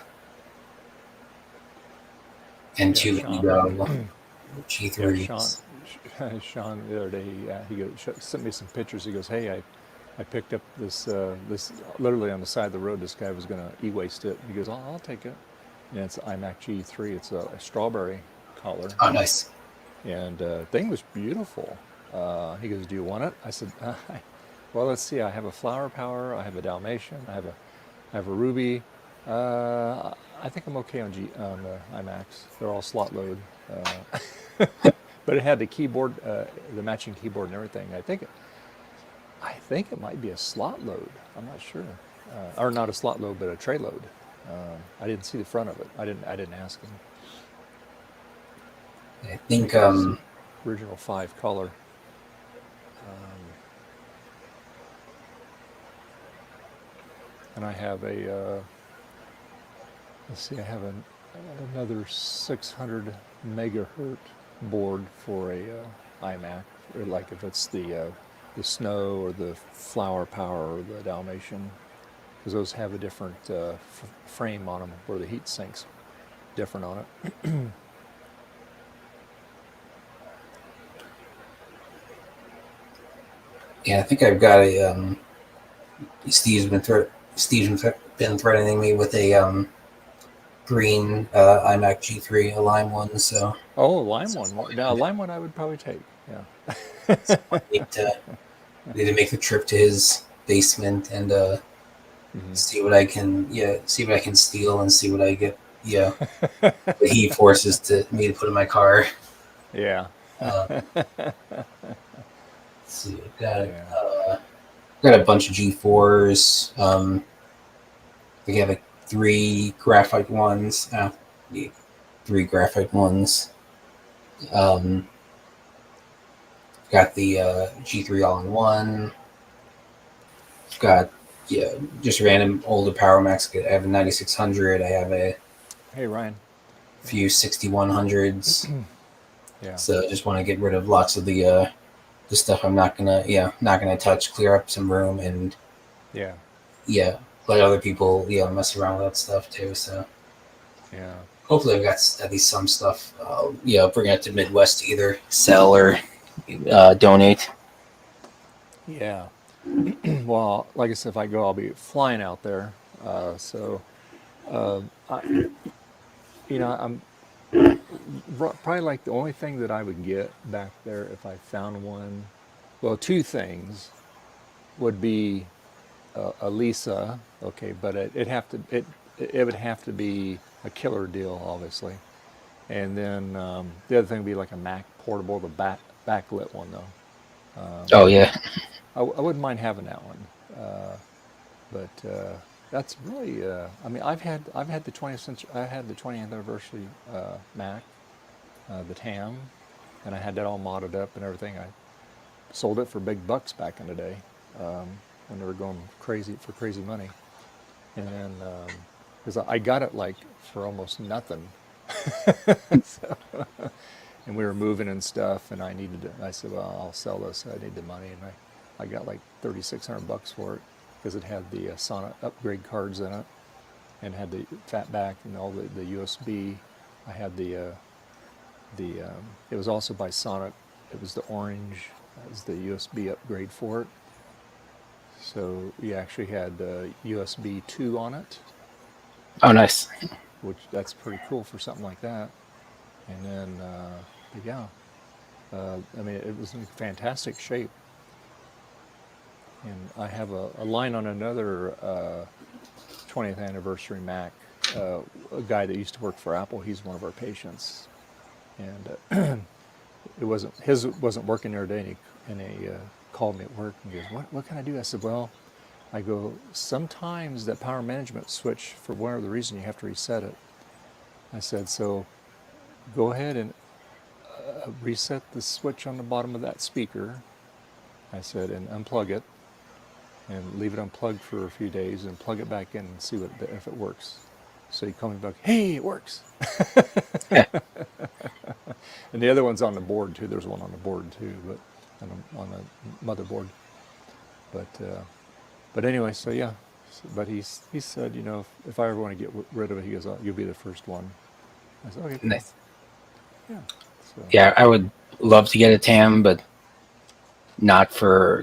2 G3s. Sean the other day he sent me some pictures. He goes, "Hey, I picked up this literally on the side of the road. This guy was going to e-waste it." He goes, "I'll take it." And it's iMac G3. It's a strawberry color. Oh, nice. And thing was beautiful. He goes, "Do you want it?" I said, "Well, let's see. I have a Flower Power. I have a Dalmatian. I have a Ruby. I think I'm okay on the iMacs. They're all slot load." But it had the keyboard, the matching keyboard and everything. I think it might be a slot load. I'm not sure, or not a slot load, but a tray load. I didn't see the front of it. I didn't ask him. I think original 5 color. And I have a let's see. I have another 600 megahertz board for a iMac, or like if it's the Snow or the Flower Power or the Dalmatian, because those have a different frame on them where the heat sink's different on it. I think I've got a Steve's been threatening me with a green iMac G3, a lime one. So a lime one. Now, a lime one I would probably take. Yeah. So I need to make the trip to his basement and see what I can steal and see what I get. What he forces me to put in my car. Yeah. Let's see, got a bunch of G4s. We have like 3 graphite ones. 3 graphite ones. Got the G3 all-in-one. Got just random older Power Macs. I have a 9600. I have a Hey, Ryan. Few 6100s. Yeah. So I just want to get rid of lots of the stuff I'm not gonna touch, clear up some room, and Yeah. let other people mess around with that stuff too. So Yeah. hopefully I've got at least some stuff. Bring it to Midwest to either sell or donate. Yeah. Well, like I said, if I go, I'll be flying out there. I'm probably like the only thing that I would get back there if I found one. Well, two things would be a Lisa, okay, but it would have to be a killer deal, obviously. And then the other thing would be like a Mac portable, the backlit one though. Oh yeah. I wouldn't mind having that one, but that's really. I mean, I've had the 20th anniversary Mac, the TAM, and I had that all modded up and everything. I sold it for big bucks back in the day when they were going crazy for crazy money, and then because I got it like for almost nothing. So, and we were moving and stuff, and I needed it. I said, well, I'll sell this. I need the money, and I got like $3,600 for it because it had the Sonic upgrade cards in it, and had the fat back and all the USB. I had it was also by Sonic. It was the orange. That was the USB upgrade for it. So we actually had USB 2 on it. Oh, nice. Which that's pretty cool for something like that. And then, I mean, it was in fantastic shape. And I have a line on another 20th anniversary Mac. A guy that used to work for Apple. He's one of our patients, and his wasn't working the other day, and he called me at work and goes, "What can I do?" I said, "Well," I go, "sometimes that power management switch, for whatever reason, you have to reset it." I said, "So go ahead and reset the switch on the bottom of that speaker." I said, "and unplug it, and leave it unplugged for a few days, and plug it back in and see if it works." So he called me back, "Hey, it works." And the other one's on the board too. There's one on the board too, but on the motherboard. But anyway, so yeah. But he said, if I ever want to get rid of it, he goes, "Oh, you'll be the first one." I said, "Okay, cool." Nice. Yeah. So. Yeah, I would love to get a TAM, but not for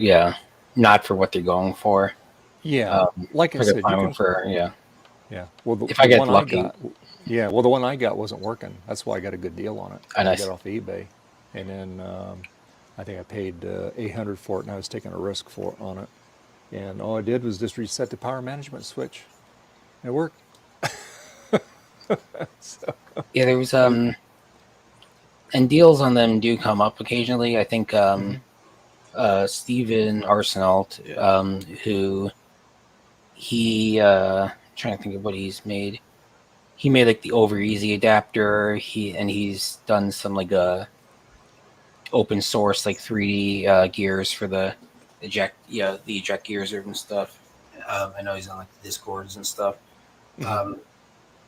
what they're going for. Yeah, like I said, you can. Yeah. Well, if I get lucky. The one I got wasn't working. That's why I got a good deal on it. Oh, nice. I got it off eBay, and then I think I paid $800 for it, and I was taking a risk on it. And all I did was just reset the power management switch. It worked. So. Yeah, there was and deals on them do come up occasionally. I think Steven Arsenal, who trying to think of what he's made. He made like the Over Easy adapter. He's done some like open source like 3D gears for the eject gears and stuff. I know he's on like the Discords and stuff.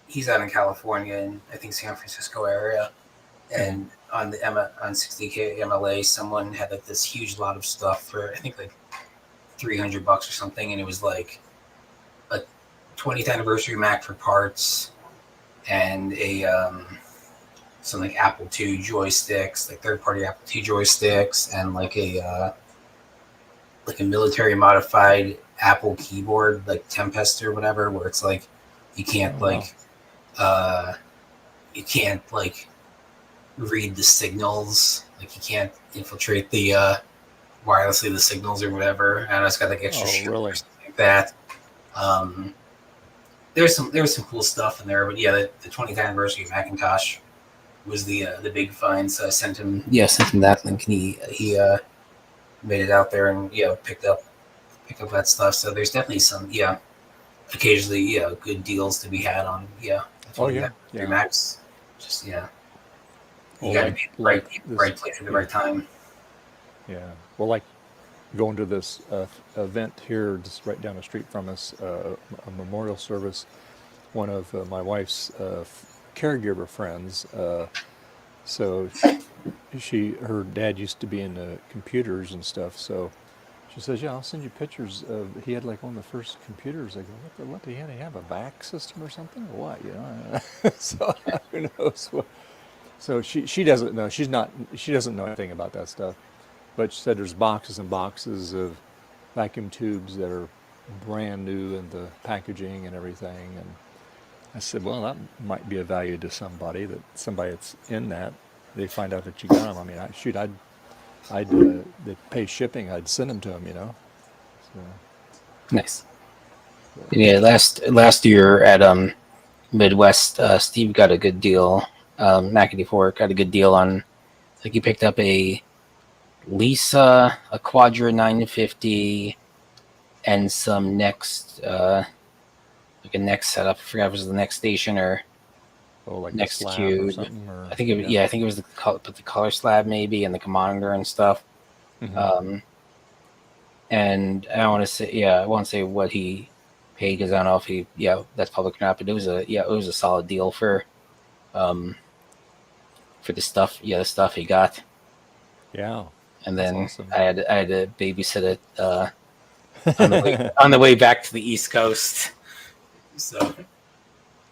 He's out in California and I think San Francisco area. And on 60K MLA, someone had like this huge lot of stuff for I think like $300 or something, and it was like a 20th anniversary Mac for parts and some like Apple II joysticks, like third-party Apple II joysticks, and like a military modified Apple keyboard, like Tempest or whatever, where it's like you can't read the signals, like you can't infiltrate the wirelessly the signals or whatever. And it's got like extra shit or something like that. There's some cool stuff in there, but yeah, the 20th anniversary of Macintosh was the big find. So I sent him that link, and he made it out there and pick up that stuff. So there's definitely some occasionally good deals to be had on Macs. Just you got to be in the right place at the right time. Yeah, well, like going to this event here just right down the street from us, a memorial service. One of my wife's caregiver friends. So her dad used to be into computers and stuff. So she says, "Yeah, I'll send you pictures of." He had like one of the first computers. I go, "What do he have? A VAC system or something, or what?" You know. So who knows what? So she doesn't know. She doesn't know anything about that stuff. But she said there's boxes and boxes of vacuum tubes that are brand new in the packaging and everything. And I said, well, that might be of value to somebody that's in that. They find out that you got them. I mean, they'd pay shipping. I'd send them to them, you know. So, Nice. Yeah, last year at Midwest, Steve got a good deal. Mac84 got a good deal on. I think he picked up a Lisa, a Quadra 950, and some Next, like a Next setup. I forgot if it was the Next Station or like Next slab Cube. or something. Or, I think I think it was the color slab maybe, and the monitor and stuff. Mm-hmm. And I want to say what he paid because I don't know if he that's public or not, but it was a solid deal for the stuff he got. Yeah. And then awesome. I had to babysit it on the way back to the East Coast. So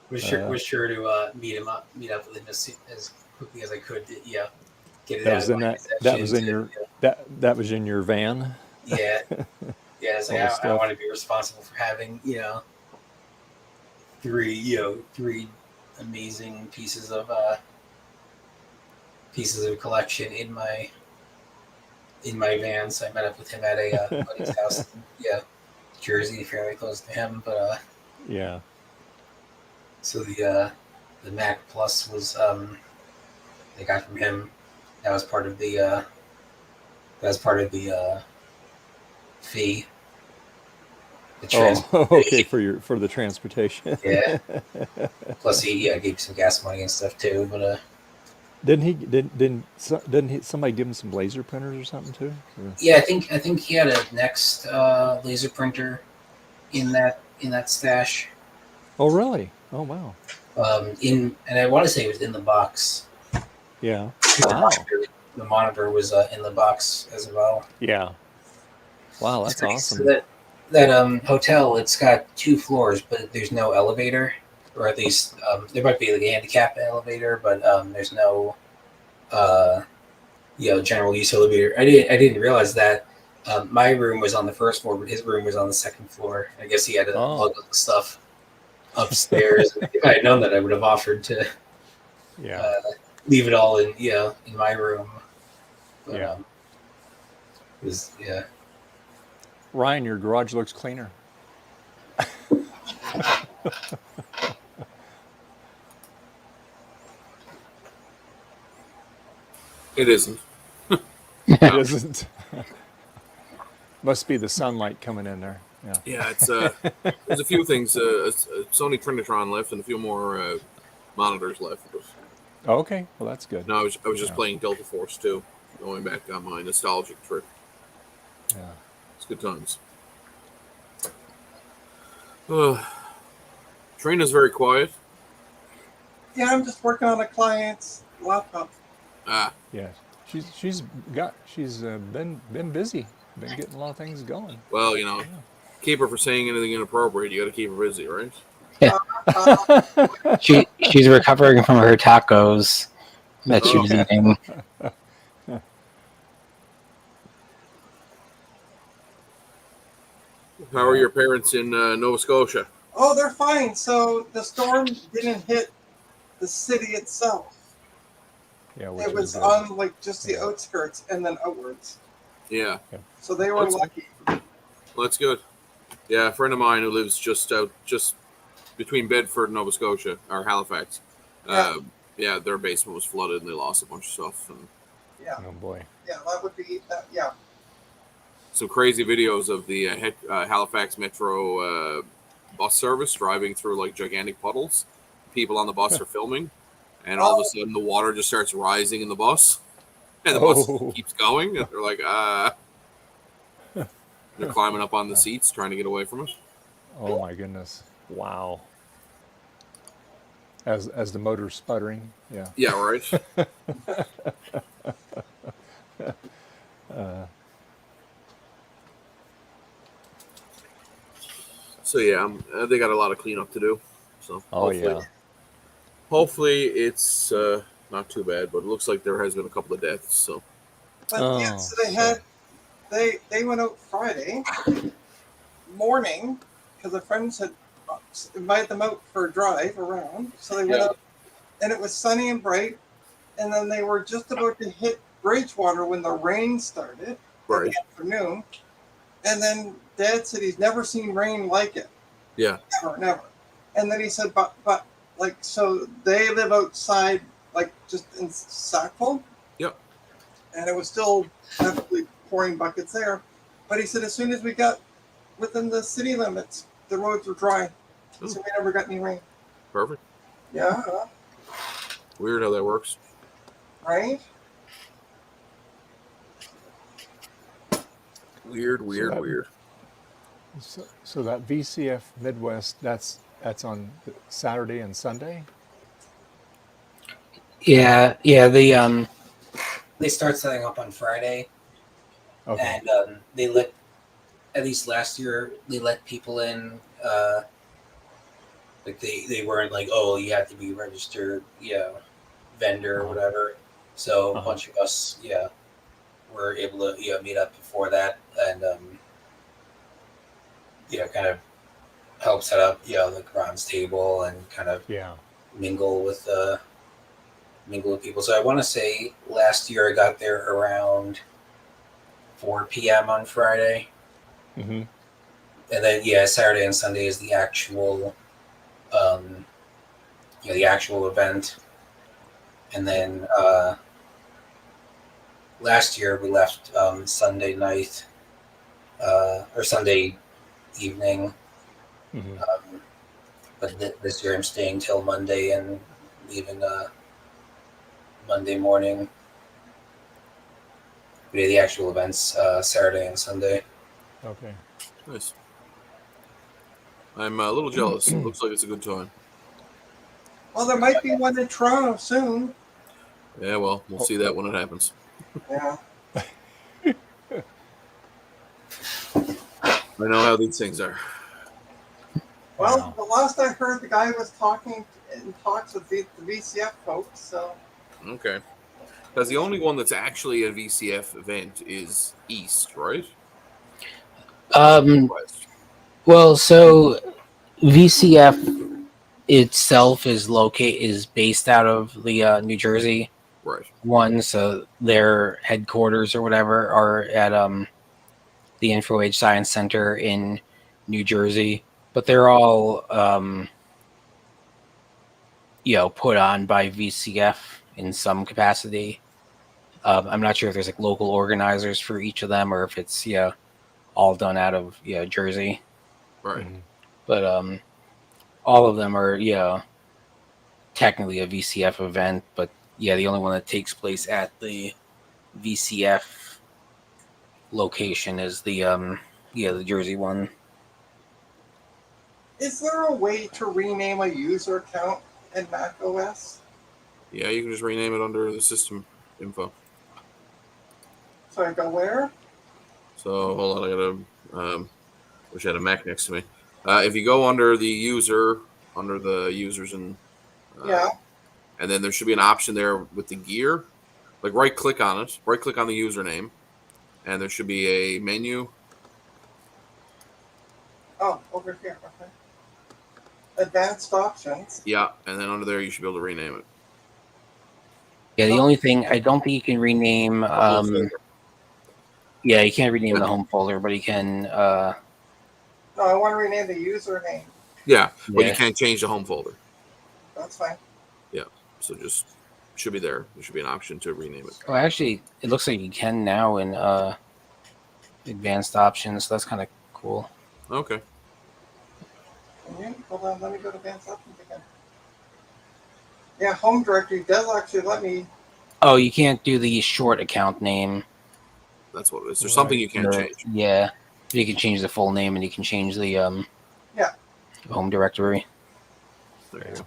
was sure to meet up with him as quickly as I could. Get it out of my possession. That was in your van. Yeah. Yeah, it's like I want to be responsible for having three amazing pieces of collection in my van. So I met up with him at a buddy's house. Jersey, fairly close to him, but yeah. So the Mac Plus was they got from him. That was part of the fee. Okay, for the transportation. Yeah. Plus he gave some gas money and stuff too, but didn't somebody give him some laser printers or something too? Or? Yeah, I think he had a Next laser printer in that stash. Oh really? Oh wow. And I want to say it was in the box. Yeah. Wow. The monitor was in the box as well. Yeah. Wow, that's awesome. So that hotel, it's got 2 floors, but there's no elevator, or at least there might be like a handicap elevator, but there's no general use elevator. I didn't realize that. My room was on the first floor, but his room was on the second floor. I guess he had to lug up the stuff upstairs. If I had known that, I would have offered to leave it all in my room. But, Ryan, your garage looks cleaner. It isn't. It isn't. Must be the sunlight coming in there. Yeah. Yeah, it's there's a few things. A Sony Trinitron left and a few more monitors left. Oh, okay, well that's good. No, I was just playing Delta Force 2, going back on my nostalgic trip. Yeah, it's good times. Trina's very quiet. Yeah, I'm just working on a client's laptop. Yeah, she's been busy, been getting a lot of things going. Well, keep her from saying anything inappropriate. You got to keep her busy, right? Yeah. She's recovering from her tacos that she was eating. How are your parents in Nova Scotia? Oh, they're fine. So the storm didn't hit the city itself. Yeah, it was on like just the outskirts and then outwards. Yeah. So they were lucky. Well, that's good. Yeah, a friend of mine who lives just between Bedford and Nova Scotia, or Halifax. Yeah, their basement was flooded and they lost a bunch of stuff. And yeah. Oh boy. Yeah, that would be that. Yeah. Some crazy videos of the Halifax Metro bus service driving through like gigantic puddles. People on the bus are filming, and all of a sudden the water just starts rising in the bus, and the bus keeps going. And they're like, they're climbing up on the seats trying to get away from it. Oh my goodness! Wow. As the motor's sputtering, yeah. Yeah, right. So yeah, they got a lot of cleanup to do. So hopefully it's not too bad. But it looks like there has been a couple of deaths. So. But yeah, so they went out Friday morning because their friends had invited them out for a drive around. So they went out, and it was sunny and bright. And then they were just about to hit Bridgewater when the rain started in the afternoon. And then Dad said he's never seen rain like it. Yeah. Never. And then he said, but like, so they live outside, like just in Sackville. Yep. And it was still heavily pouring buckets there. But he said as soon as we got within the city limits, the roads were dry. So we never got any rain. Perfect. Yeah. Weird how that works. Right? Weird. So that VCF Midwest, that's on Saturday and Sunday? Yeah. They start setting up on Friday. Okay. And they let, at least last year, they let people in. Like they weren't like, oh, you have to be registered, vendor or whatever. So a bunch of us, were able to meet up before that and kind of help set up the bronze table and kind of mingle with people. So I want to say last year I got there around 4 p.m. on Friday. Mm-hmm. And then Saturday and Sunday is the actual the actual event. And then last year we left Sunday night or Sunday evening. Mm-hmm. But this year I'm staying till Monday and leaving Monday morning. We did the actual events Saturday and Sunday. Okay. Nice. I'm a little jealous. It looks like it's a good time. Well, there might be one in Toronto soon. Yeah, well, we'll see that when it happens. Yeah. I know how these things are. Well, the last I heard, the guy was talking in talks with the VCF folks. So. Okay. Because the only one that's actually a VCF event is East, right? Well, so VCF itself is based out of the New Jersey one, so their headquarters or whatever are at the Info Age Science Center in New Jersey, but they're all put on by VCF in some capacity. I'm not sure if there's like local organizers for each of them or if it's all done out of Jersey. Right. But all of them are technically a VCF event, but the only one that takes place at the VCF location is the Jersey one. Is there a way to rename a user account in Mac OS? Yeah, you can just rename it under the system info. So I go where? So hold on, I gotta wish I had a Mac next to me. If you go under the user, under the users and and then there should be an option there with the gear. Like right click on it, right click on the username, and there should be a menu. Oh, over here. Okay. Advanced options. Yeah, and then under there you should be able to rename it. Yeah, the only thing I don't think you can rename. You can't rename the home folder, but you can. No, I want to rename the username. Yeah, but you can't change the home folder. That's fine. Yeah, so just should be there. There should be an option to rename it. Oh, actually, it looks like you can now in advanced options. So that's kind of cool. Okay. Hold on, let me go to advanced options again. Yeah, home directory does actually let me. Oh, you can't do the short account name. That's what it is. There's something you can't change. Yeah, you can change the full name and you can change the home directory. There you go.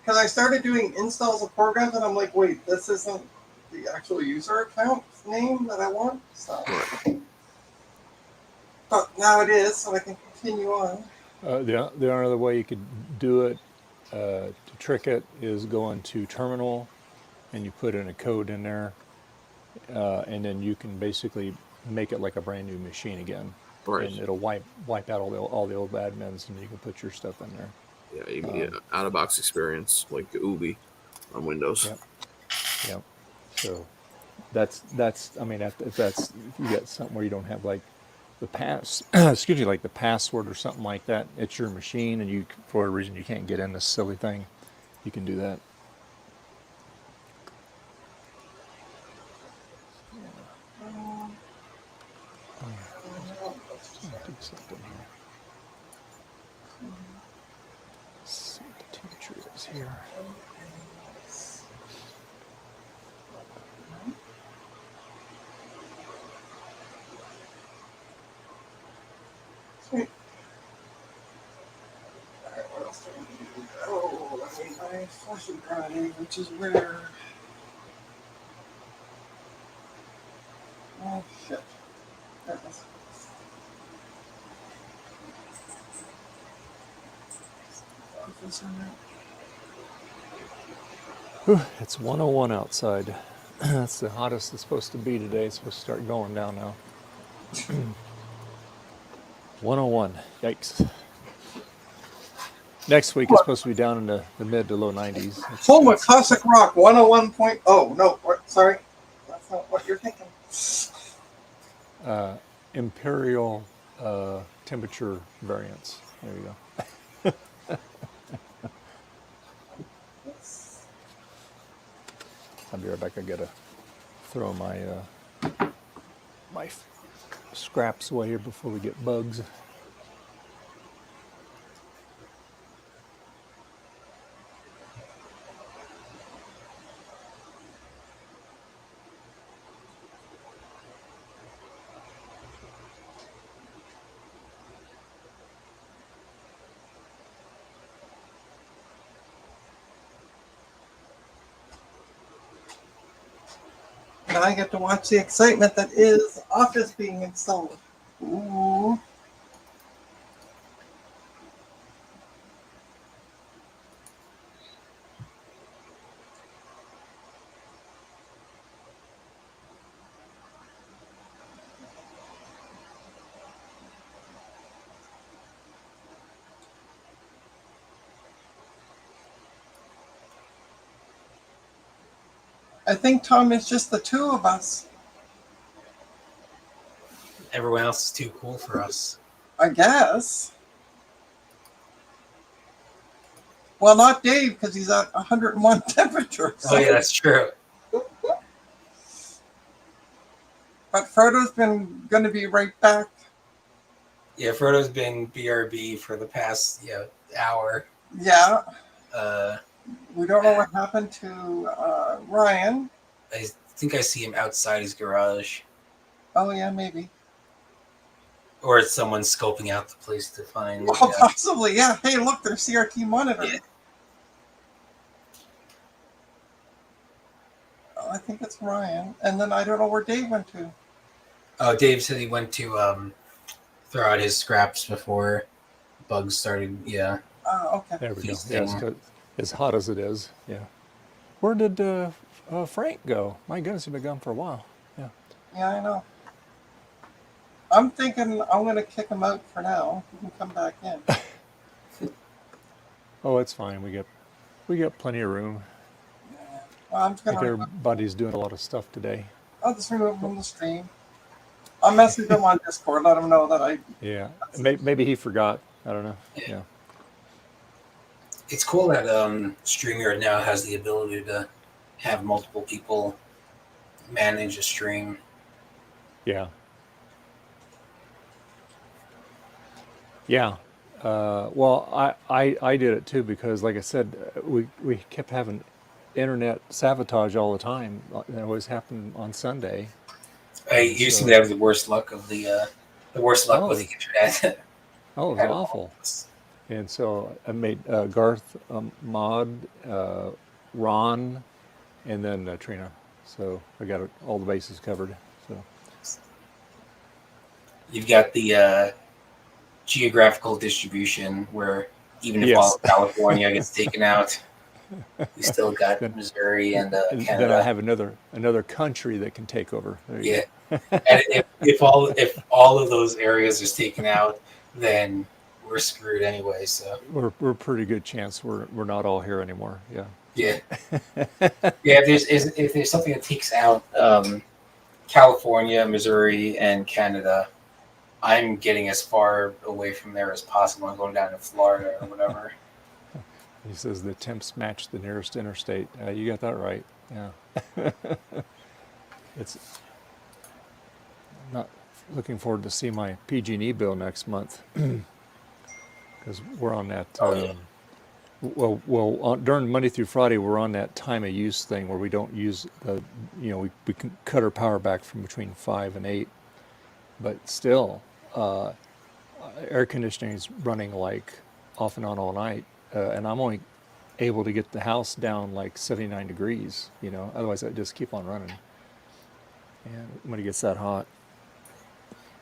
because I started doing installs of programs, and I'm like, wait, this isn't the actual user account name that I want. So, but now it is, so I can continue on. The only other way you could do it to trick it is go into terminal, and you put in a code in there, and then you can basically make it like a brand new machine again. Right. And it'll wipe out all the old admins, and you can put your stuff in there. Yeah, you can get out of box experience like the Ubi on Windows. Yep. So that's I mean, if you got something where you don't have like the like the password or something like that, it's your machine, and you, for a reason, you can't get in this silly thing, you can do that. See what the temperature is here. Sweet. Alright, what else do I need to do? Oh, I need my flush and dry, which is rare. Oh, shit. There it is. Whew, it's 101 outside. That's the hottest it's supposed to be today. It's supposed to start going down now. 101. Yikes. Next week it's supposed to be down in the mid to low 90s. Home Classic Rock 101. Oh, no, sorry. That's not what you're thinking. Imperial temperature variance. There you go. I'll be right back. I gotta throw my my scraps away here before we get bugs. And I get to watch the excitement that is Office being installed. Ooh. I think, Tom, it's just the two of us. Everyone else is too cool for us. I guess. Well, not Dave, because he's at 101 temperature. Oh, yeah, that's true. But Frodo's been going to be right back. Yeah, Frodo's been BRB for the past hour. Yeah. Uh, We don't know what happened to Ryan. I think I see him outside his garage. Oh, yeah, maybe. Or it's someone scoping out the place to find. Well, possibly, yeah. Hey, look, there's CRT monitor. Yeah. Oh, I think it's Ryan. And then I don't know where Dave went to. Oh, Dave said he went to throw out his scraps before bugs started. Yeah. Oh, okay. There we go. Yes, as hot as it is. Yeah. Where did Frank go? My goodness, he's been gone for a while. Yeah. Yeah, I know. I'm thinking I'm going to kick him out for now. He can come back in. Oh, it's fine. We got plenty of room. Well, I'm I think going to... everybody's doing a lot of stuff today. I'll just remove him from the stream. I'll message him on Discord, let him know that I... Yeah. Maybe he forgot. I don't know. Yeah. It's cool that StreamYard now has the ability to have multiple people manage a stream. Yeah. Yeah. Well, I did it too because, like I said, we kept having internet sabotage all the time. It always happened on Sunday. You seem to have the worst luck of the worst luck with the internet. Oh, it was awful. And so I made Garth, Maud, Ron, and then Trina. So I got all the bases covered. So You've got the geographical distribution where even if Yes. all of California gets taken out, we still got Missouri and and Canada. then I have another country that can take over. There you Yeah, and if all of those areas is taken out, then we're screwed anyway. So we're pretty good chance we're not all here anymore. Yeah. yeah, yeah. If there's something that takes out California, Missouri, and Canada, I'm getting as far away from there as possible. I'm going down to Florida or whatever. He says the temps match the nearest interstate. You got that right. Yeah. It's not looking forward to see my PG&E bill next month because we're on that. During Monday through Friday, we're on that time of use thing where we don't use the, we can cut our power back from between 5 and 8, but still, air conditioning is running like off and on all night, and I'm only able to get the house down like 79 degrees, otherwise I just keep on running. And when it gets that hot.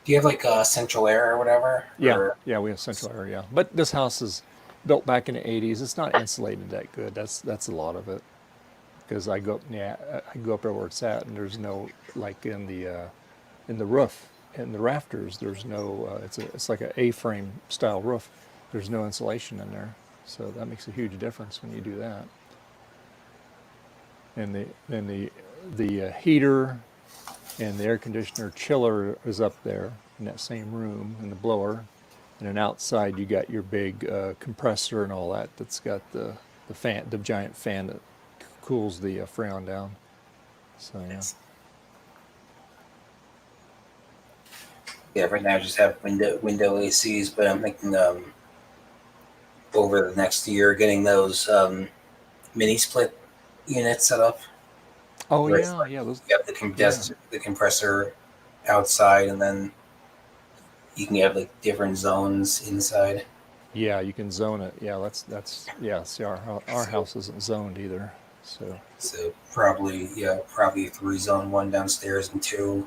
Do you have like central air or whatever? Yeah, yeah, we have central air, yeah. But this house is built back in the 80s. It's not insulated that good. That's a lot of it. Because I go up there where it's at, and there's no, like in the roof, in the rafters, there's no, it's like an A-frame style roof. There's no insulation in there. So that makes a huge difference when you do that. And the heater and the air conditioner chiller is up there in that same room, and the blower. And then outside you got your big compressor and all that. That's got the fan, the giant fan that cools the Freon down. So yeah. Yeah, right now I just have window ACs, but I'm thinking over the next year getting those mini split units set up. Oh yeah, yeah. Those, you have the compressor outside, and then you can have like different zones inside. Yeah, you can zone it. Yeah, that's yeah. See, our house isn't zoned either. So probably 3 zone, 1 downstairs and 2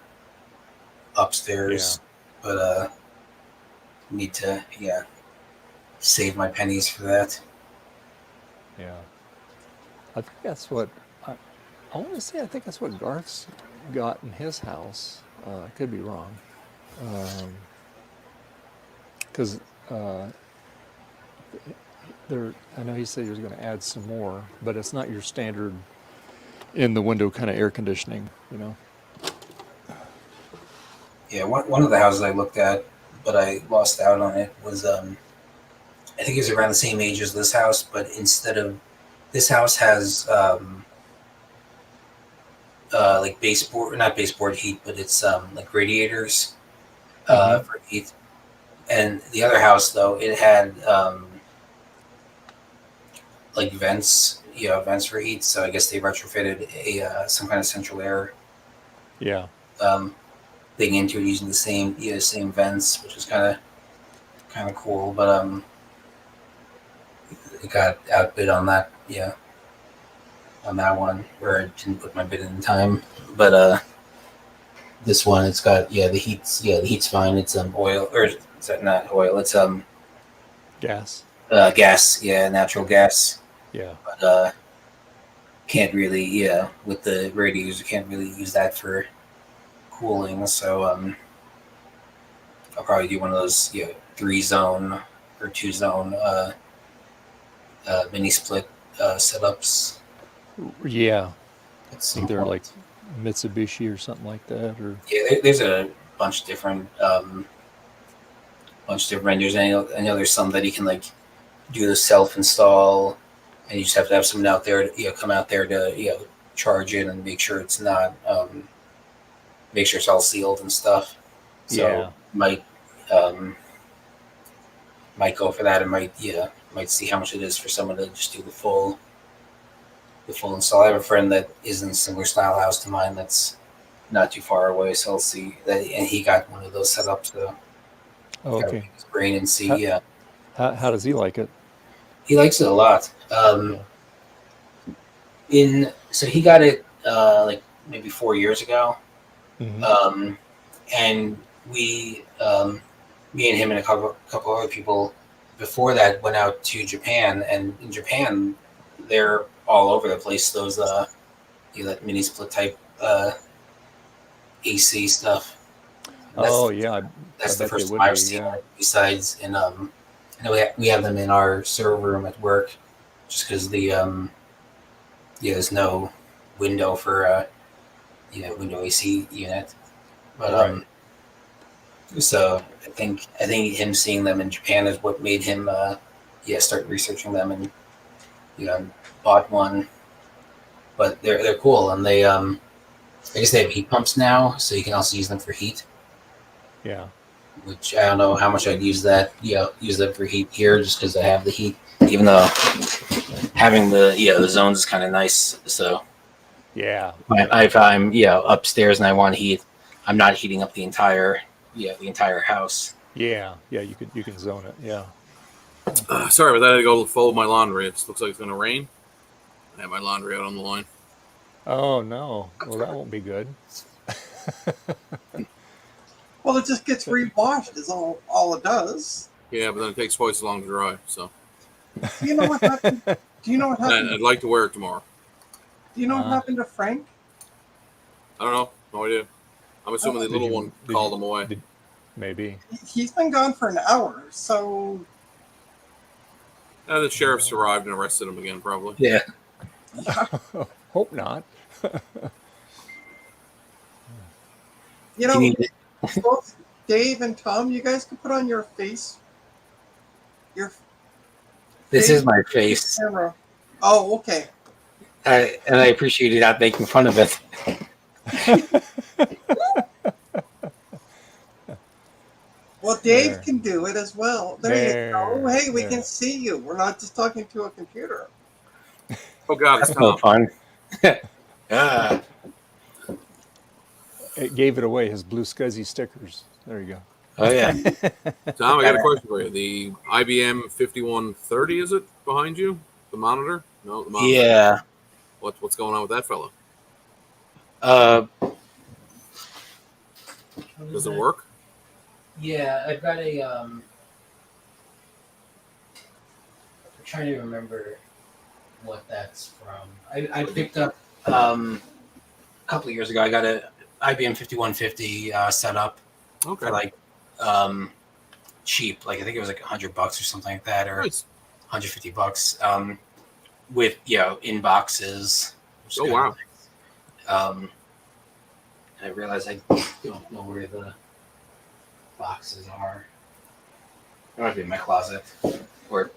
upstairs. Yeah. But need to save my pennies for that. Yeah, I think that's what I want to say. I think that's what Garth's got in his house. I could be wrong, because I know he said he was going to add some more, but it's not your standard in the window kind of air conditioning, Yeah, one of the houses I looked at, but I lost out on it, was I think it was around the same age as this house, but instead of this house has like not baseboard heat, but it's like radiators for heat. And the other house, though, it had like vents for heat. So I guess they retrofitted some kind of central air thing into it using the same vents, which is kind of cool. But it got outbid on that, on that one, where I didn't put my bid in time. But this one, it's got the heat's fine. It's oil, or is that not oil? It's gas. Gas, natural gas. Yeah. But can't really, with the radiators, you can't really use that for cooling. So I'll probably do one of those 3-zone or 2-zone mini split setups. Yeah. They're like Mitsubishi or something like that, or there's a bunch of different vendors. I know there's some that you can like do the self-install, and you just have to have someone out there to come out there to charge it and make sure it's not make sure it's all sealed and stuff. So might go for that, and might see how much it is for someone to just do the full install. I have a friend that is in a similar style house to mine that's not too far away, so I'll see that, and he got one of those set up. So okay, his brain and see. How does he like it? He likes it a lot. So he got it like maybe 4 years ago, and we, me and him and a couple other people before that went out to Japan, and in Japan they're all over the place. Those that mini split type AC stuff. That's the first time I've seen it. Besides, I know we have them in our server room at work, just because there's no window for window AC unit. But so I think him seeing them in Japan is what made him start researching them, and bought one. But they're cool, and they I guess they have heat pumps now, so you can also use them for heat. Yeah. Which I don't know how much I'd use that. Use them for heat here, just because I have the heat. Even though having the zones is kind of nice. So yeah, if I'm upstairs and I want heat, I'm not heating up the entire house. Yeah, you can zone it. Yeah. Sorry about that. I had to go fold my laundry. It looks like it's going to rain. I have my laundry out on the line. Oh no! Well, that won't be good. Well, it just gets re-washed is all it does. Yeah, but then it takes twice as long to dry. So. Do you know what happened? I'd like to wear it tomorrow. Do you know what happened to Frank? I don't know. No idea. I'm assuming the little one called him away. Maybe. He's been gone for an hour, so. The sheriff's arrived and arrested him again, probably. Yeah. Hope not. Both Dave and Tom, you guys can put on your face. This is my face. Camera. Oh, okay. And I appreciate you not making fun of it. Well, Dave can do it as well. There you go. Hey, we can see you. We're not just talking to a computer. Oh, God. That's no fun. It gave it away, his blue SCSI stickers. There you go. Oh, yeah. Tom, I got a question for you. The IBM 5130, is it behind you? The monitor? No, the monitor. Yeah. What's going on with that fellow? Does it work? Yeah, I've got I'm trying to remember what that's from. I picked up a couple of years ago. I got a IBM 5150 set up for like cheap. Like I think it was like $100 or something like that, or $150 with in boxes. Oh wow! Nice. I realized I don't know where the boxes are. They might be in my closet, or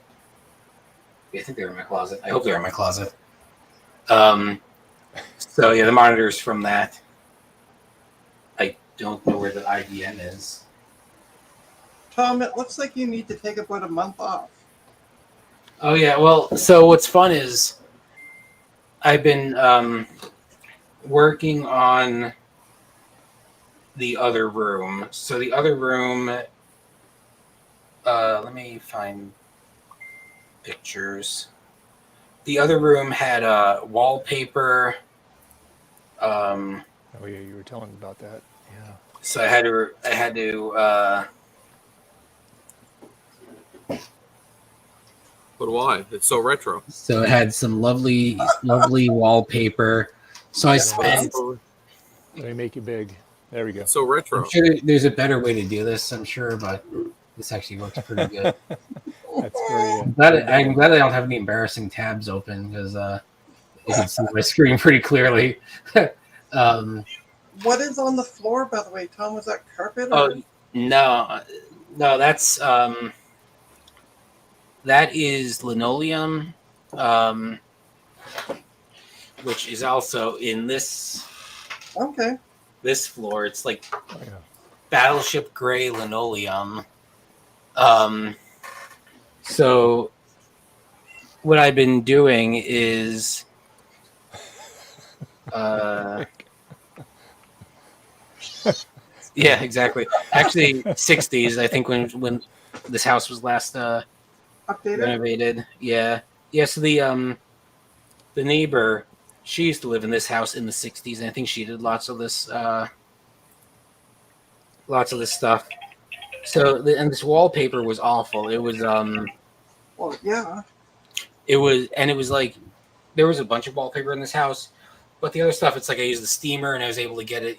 I think they're in my closet. I hope they're in my closet. So yeah, the monitor's from that. I don't know where the IBM is. Tom, it looks like you need to take about a month off. Oh yeah, well, so what's fun is I've been working on the other room. So the other room, let me find pictures. The other room had wallpaper. Oh yeah, you were telling me about that. Yeah. So I had to. But why? It's so retro. So it had some lovely wallpaper. So I spent. Let me make you big. There we go. So retro. I'm sure there's a better way to do this. I'm sure, but this actually works pretty good. That's very. I'm glad I don't have any embarrassing tabs open because you can see my screen pretty clearly. What is on the floor, by the way, Tom? Was that carpet? Or? Oh no, that's that is linoleum, which is also in this. Okay. This floor, it's like battleship gray linoleum. So what I've been doing is yeah, exactly. Actually 60s, I think when this house was last updated? renovated. Yeah. Yeah, so the neighbor, she used to live in this house in the 60s, and I think she did lots of this stuff. So and this wallpaper was awful. It was Well, yeah. it was like there was a bunch of wallpaper in this house, but the other stuff, it's like I used the steamer and I was able to get it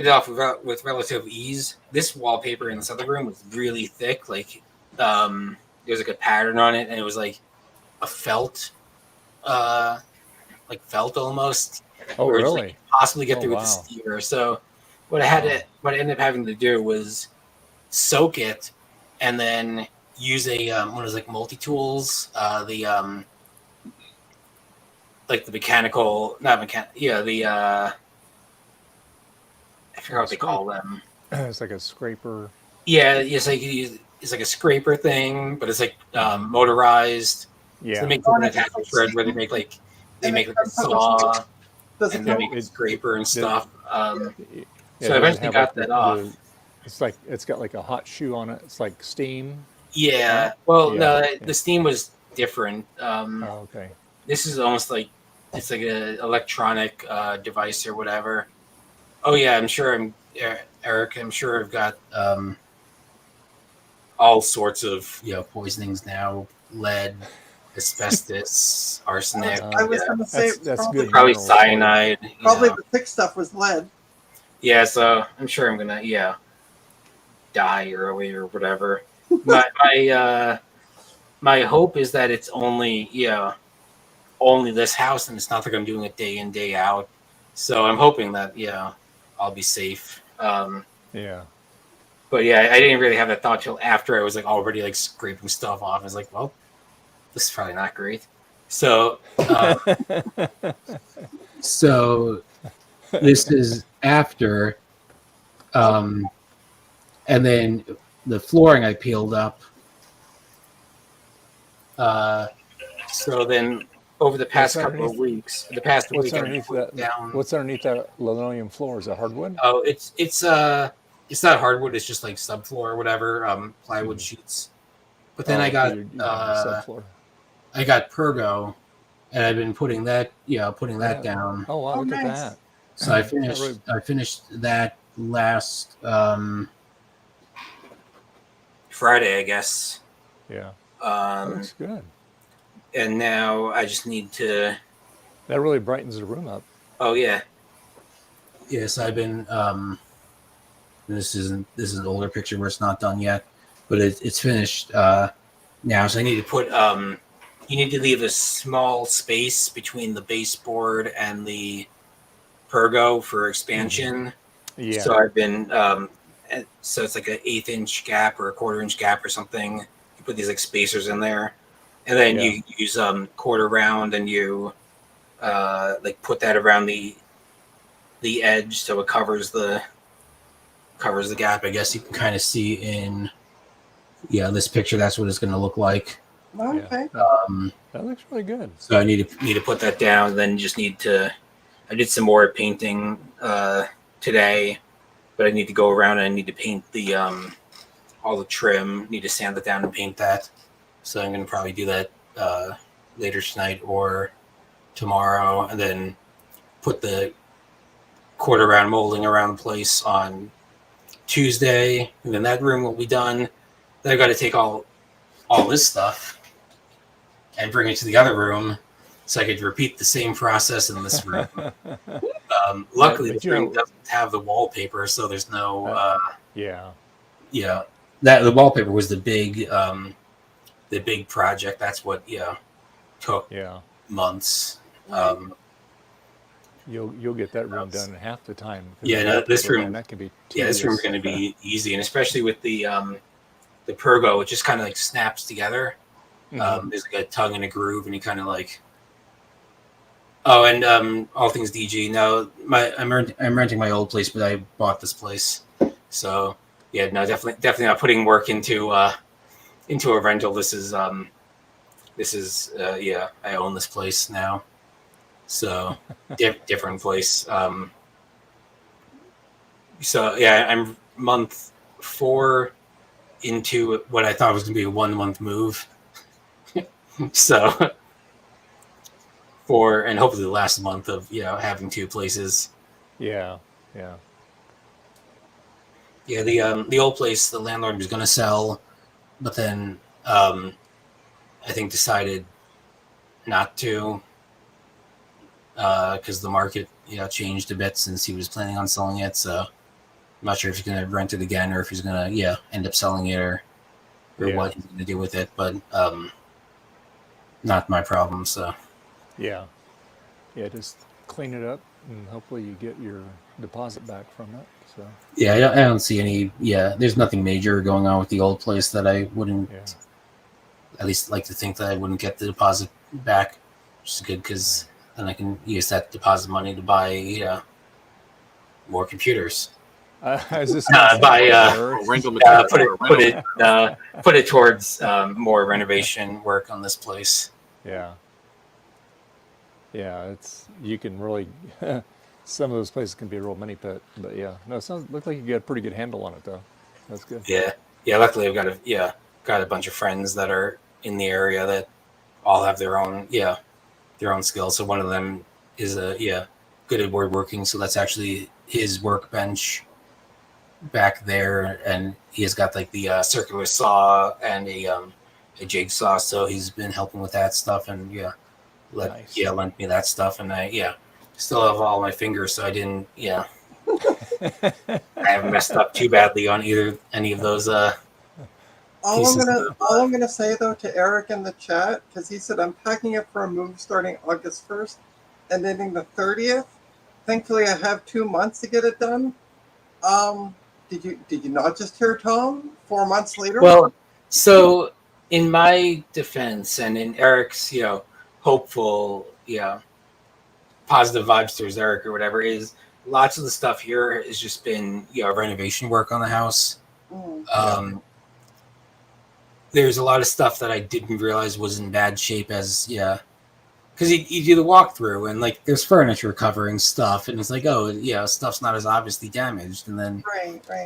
off with relative ease. This wallpaper in this other room was really thick. Like there was like a pattern on it, and it was like a felt almost. Oh, where it's, really? like, possibly get Oh, through with wow. the steamer. So what I ended up having to do was soak it and then use a one of those like multi-tools, like the mechanical, not mechanical, yeah, the I forgot what they call them. It's like a scraper. Yeah, it's like a scraper thing, but it's like motorized. Yeah. So they make different attachment threads where they make like a saw and they make a scraper and stuff. So I eventually got that off. It's like it's got like a hot shoe on it. It's like steam. Yeah. Right? Well, Yeah. no, Yeah. the steam was different. Oh, okay. This is almost like it's like an electronic device or whatever. Oh yeah, I'm sure Eric. I'm sure I've got all sorts of poisonings now: lead, asbestos, arsenic. I was going to say that's good. Probably cyanide. Probably the thick stuff was lead. Yeah, so I'm sure I'm gonna die early or whatever. My hope is that it's only this house, and it's not like I'm doing it day in, day out. So I'm hoping that I'll be safe. Yeah. But yeah, I didn't really have that thought till after I was like already like scraping stuff off. I was like, well, this is probably not great. So this is after, and then the flooring I peeled up. So then over the past couple of weeks, What's underneath that linoleum floor? Is it hardwood? Oh, it's not hardwood. It's just like subfloor or whatever, plywood sheets. But then I got subfloor. I got Pergo, and I've been putting that down. Oh wow, look at that. So I finished that last Friday, I guess. Yeah. That looks good. And now I just need to. That really brightens the room up. Oh yeah. Yes, I've been. This is an older picture where it's not done yet, but it's finished now. So I need to put. You need to leave a small space between the baseboard and the Pergo for expansion. Yeah. So I've been. So it's like an 1/8 inch gap or a 1/4 inch gap or something. You put these like spacers in there, and then you use quarter round, and you like put that around the edge so it covers the gap. I guess you can kind of see in this picture. That's what it's going to look like. Okay. That looks really good. So I need to put that down. Then just need to. I did some more painting today, but I need to go around and I need to paint the all the trim. Need to sand it down and paint that. So I'm going to probably do that later tonight or tomorrow, and then put the quarter round molding around the place on Tuesday, and then that room will be done. Then I've got to take all this stuff and bring it to the other room so I could repeat the same process in this room. Luckily, the room doesn't have the wallpaper, so there's no. That the wallpaper was the big project. That's what took months. You'll get that room done in half the time. This room that can be. This room's going to be easy, and especially with the Pergo, it just kind of like snaps together. There's like a tongue and a groove, and you kind of like. Oh, and all things DG. No, I'm renting my old place, but I bought this place, so yeah, no, definitely not putting work into a rental. This is I own this place now, so different place. So yeah, I'm month 4 into what I thought was going to be a 1 month move. So and hopefully the last month of having 2 places. Yeah. The old place the landlord was going to sell, but then I think decided not to because the market changed a bit since he was planning on selling it. So I'm not sure if he's going to rent it again or if he's going to end up selling it or what he's going to do with it. But not my problem. So Yeah, just clean it up and hopefully you get your deposit back from it. So I don't see any. There's nothing major going on with the old place that I wouldn't. At least like to think that I wouldn't get the deposit back, which is good because then I can use that deposit money to buy more computers. Is this put it towards more renovation work on this place. Yeah, it's you can really some of those places can be a real mini pit, but no, it looks like you got a pretty good handle on it though. That's good. Luckily I've got a bunch of friends that are in the area that all have their own skills. So one of them is good at woodworking, so that's actually his workbench back there, and he has got like the circular saw and a jigsaw, so he's been helping with that stuff and lent me that stuff, and I still have all my fingers, so I didn't I haven't messed up too badly on any of those all I'm gonna say though to Eric in the chat, because he said I'm packing up for a move starting August 1st and ending the 30th. Thankfully I have 2 months to get it done. Did you not just hear Tom 4 months later? Well, so in my defense and in Eric's hopeful positive vibes towards Eric or whatever, is lots of the stuff here has just been renovation work on the house. There's a lot of stuff that I didn't realize was in bad shape as because you do the walkthrough and like there's furniture covering stuff and it's like, oh stuff's not as obviously damaged, and then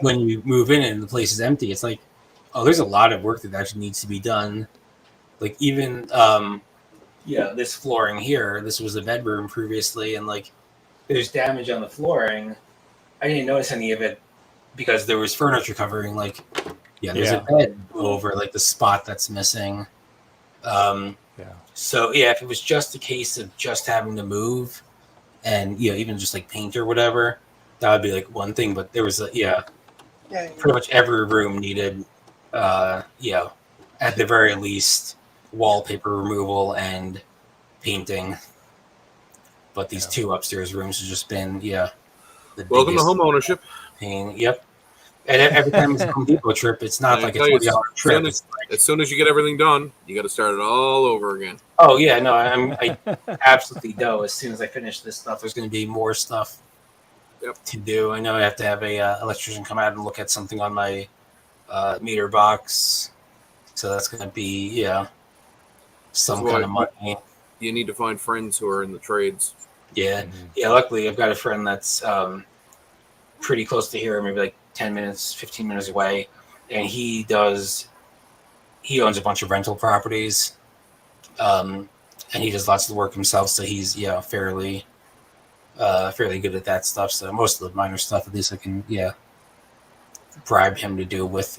when you move in and the place is empty, it's like, oh, there's a lot of work that actually needs to be done. Like even this flooring here, this was a bedroom previously, and like there's damage on the flooring. I didn't notice any of it because there was furniture covering, like there's a bed over like the spot that's missing. So if it was just a case of just having to move and even just like paint or whatever, that would be like one thing, but there was pretty much every room needed at the very least wallpaper removal and painting. But these 2 upstairs rooms have just been welcome to home ownership. Pain. Yep. And every time it's a Home Depot trip, it's not like a $20 trip. As soon as you get everything done, you got to start it all over again. Oh yeah, no, I absolutely know. As soon as I finish this stuff, there's going to be more stuff to do. I know I have to have a electrician come out and look at something on my meter box, so that's going to be some kind of money. You need to find friends who are in the trades. Luckily, I've got a friend that's pretty close to here, maybe like 10 minutes, 15 minutes away, and he owns a bunch of rental properties, and he does lots of the work himself, so he's fairly good at that stuff. So most of the minor stuff, at least I can bribe him to do with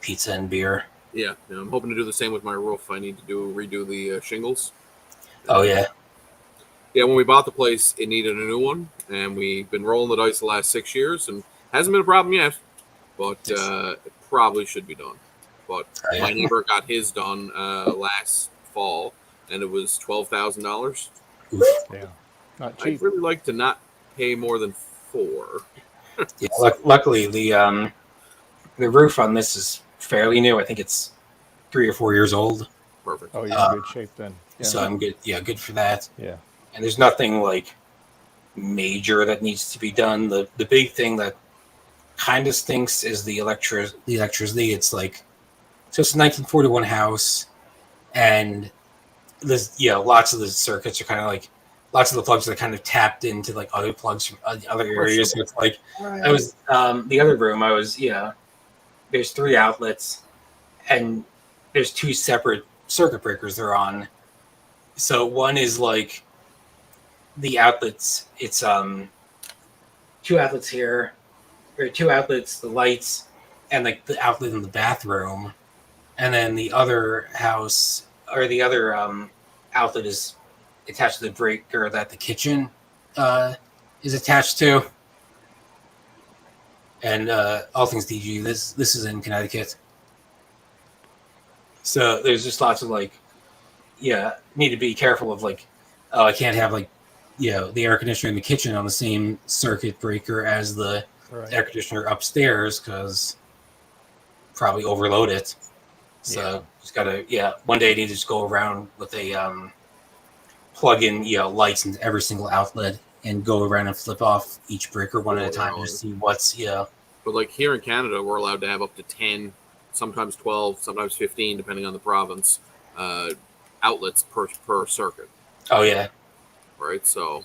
pizza and beer. I'm hoping to do the same with my roof. I need to redo the shingles. When we bought the place, it needed a new one, and we've been rolling the dice the last 6 years, and hasn't been a problem yet, but it probably should be done. But my neighbor got his done last fall, and it was $12,000. Not cheap. I'd really like to not pay more than $4,000. Luckily, the roof on this is fairly new. I think it's 3 or 4 years old. Perfect. Oh, you're in good shape then. So I'm good. Good for that. And there's nothing like major that needs to be done. The big thing that kind of stinks is the electricity. It's like, so it's a 1941 house, and there's lots of the circuits are kind of like, lots of the plugs are kind of tapped into like other plugs from other areas. So it's like I was the other room. I was there's 3 outlets, and there's two separate circuit breakers they're on. So one is like the outlets. It's two outlets here, or two outlets, the lights, and like the outlet in the bathroom, and then the other house or the other outlet is attached to the breaker that the kitchen is attached to. And all things DG. This is in Connecticut, so there's just lots of like, need to be careful of like, oh, I can't have like, the air conditioner in the kitchen on the same circuit breaker as the air conditioner upstairs because probably overload it. So just gotta one day I need to just go around with a plug in lights into every single outlet and go around and flip off each breaker one at a time to see what's But like here in Canada, we're allowed to have up to 10, sometimes 12, sometimes 15, depending on the province, outlets per circuit. Oh yeah. Right. So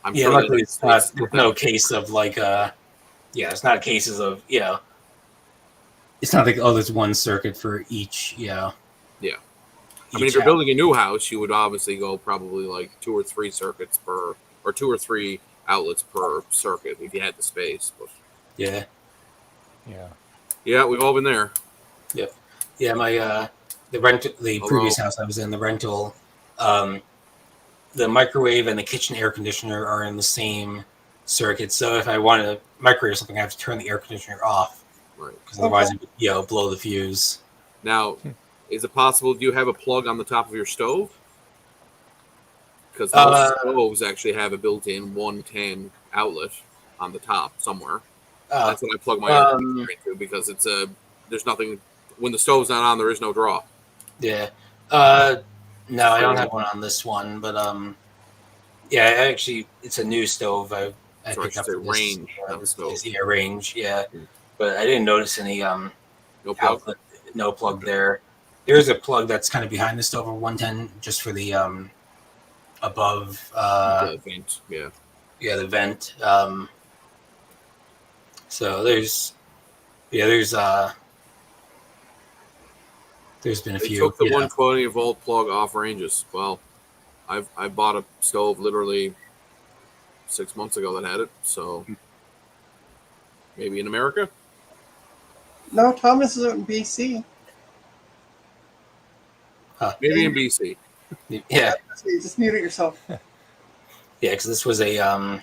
I'm sure luckily it's not no case of like it's not cases of it's not like there's one circuit for each Yeah. I mean, if you're building a new house, you would obviously go probably like 2 or 3 circuits or 2 or 3 outlets per circuit if you had the space. But yeah, we've all been there. Yep. Yeah, my the previous house I was in, the rental, the microwave and the kitchen air conditioner are in the same circuit. So if I want to microwave something, I have to turn the air conditioner off, right? Because otherwise it would blow the fuse. Now, is it possible? Do you have a plug on the top of your stove? Because most stoves actually have a built-in 110 outlet on the top somewhere. That's what I plug my air conditioner into because it's there's nothing when the stove's not on. There is no draw. Yeah. No, I don't have one on this one, but actually, it's a new stove. I picked up for this, range, not the stove. Yeah, range. Yeah, but I didn't notice any no plug. outlet, no plug there. There's a plug that's kind of behind the stove of 110, just for the above the vent. Yeah, the vent. So there's been a few. Took the 120 volt plug off ranges. Well, I bought a stove literally 6 months ago that had it. So maybe in America. No, Thomas is in BC. Maybe in BC. Yeah. Just mute it yourself. Yeah, because this was a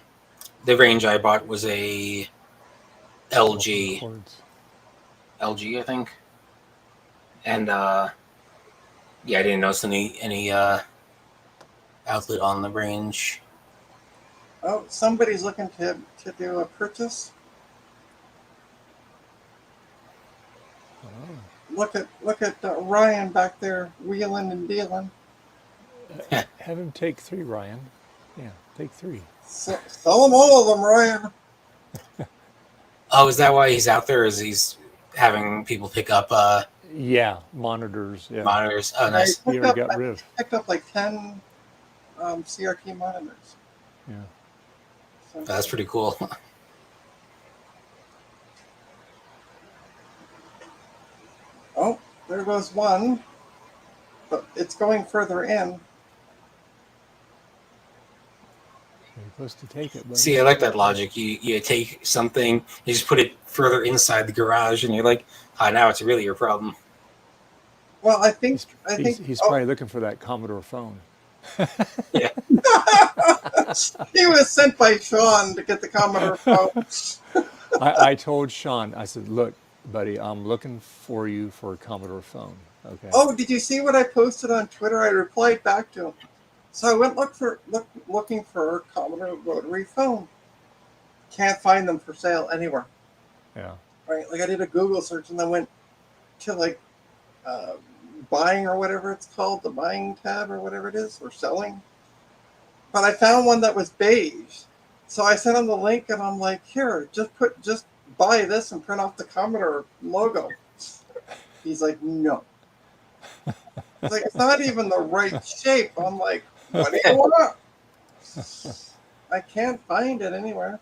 the range I bought was a LG, I think, and I didn't notice any outlet on the range. Oh, somebody's looking to do a purchase. Look at Ryan back there wheeling and dealing. Have him take 3, Ryan. Yeah, take 3. Sell them all of them, Ryan. Oh, is that why he's out there? Is he's having people pick up? Monitors. Yeah, monitors. Oh, nice. He already got rid of. Picked up like 10 CRT monitors. Yeah, So, that's pretty cool. Oh, there goes one, but it's going further in. you're supposed to take it. Buddy. See, I like that logic. You take something, you just put it further inside the garage, and you're like, now it's really your problem. Well, I think he's probably looking for that Commodore phone. Yeah. He was sent by Sean to get the Commodore phone. I told Sean, I said, look, buddy, I'm looking for you for a Commodore phone. Okay. Oh, did you see what I posted on Twitter? I replied back to him. So I went looking for a Commodore rotary phone. Can't find them for sale anywhere. Yeah. Right. Like I did a Google search and then went to like buying or whatever it's called, the buying tab or whatever it is, or selling. But I found one that was beige. So I sent him the link and I'm like, here, just buy this and print off the Commodore logo. He's like, no. It's like, it's not even the right shape. I'm like, what do you want? I can't find it anywhere.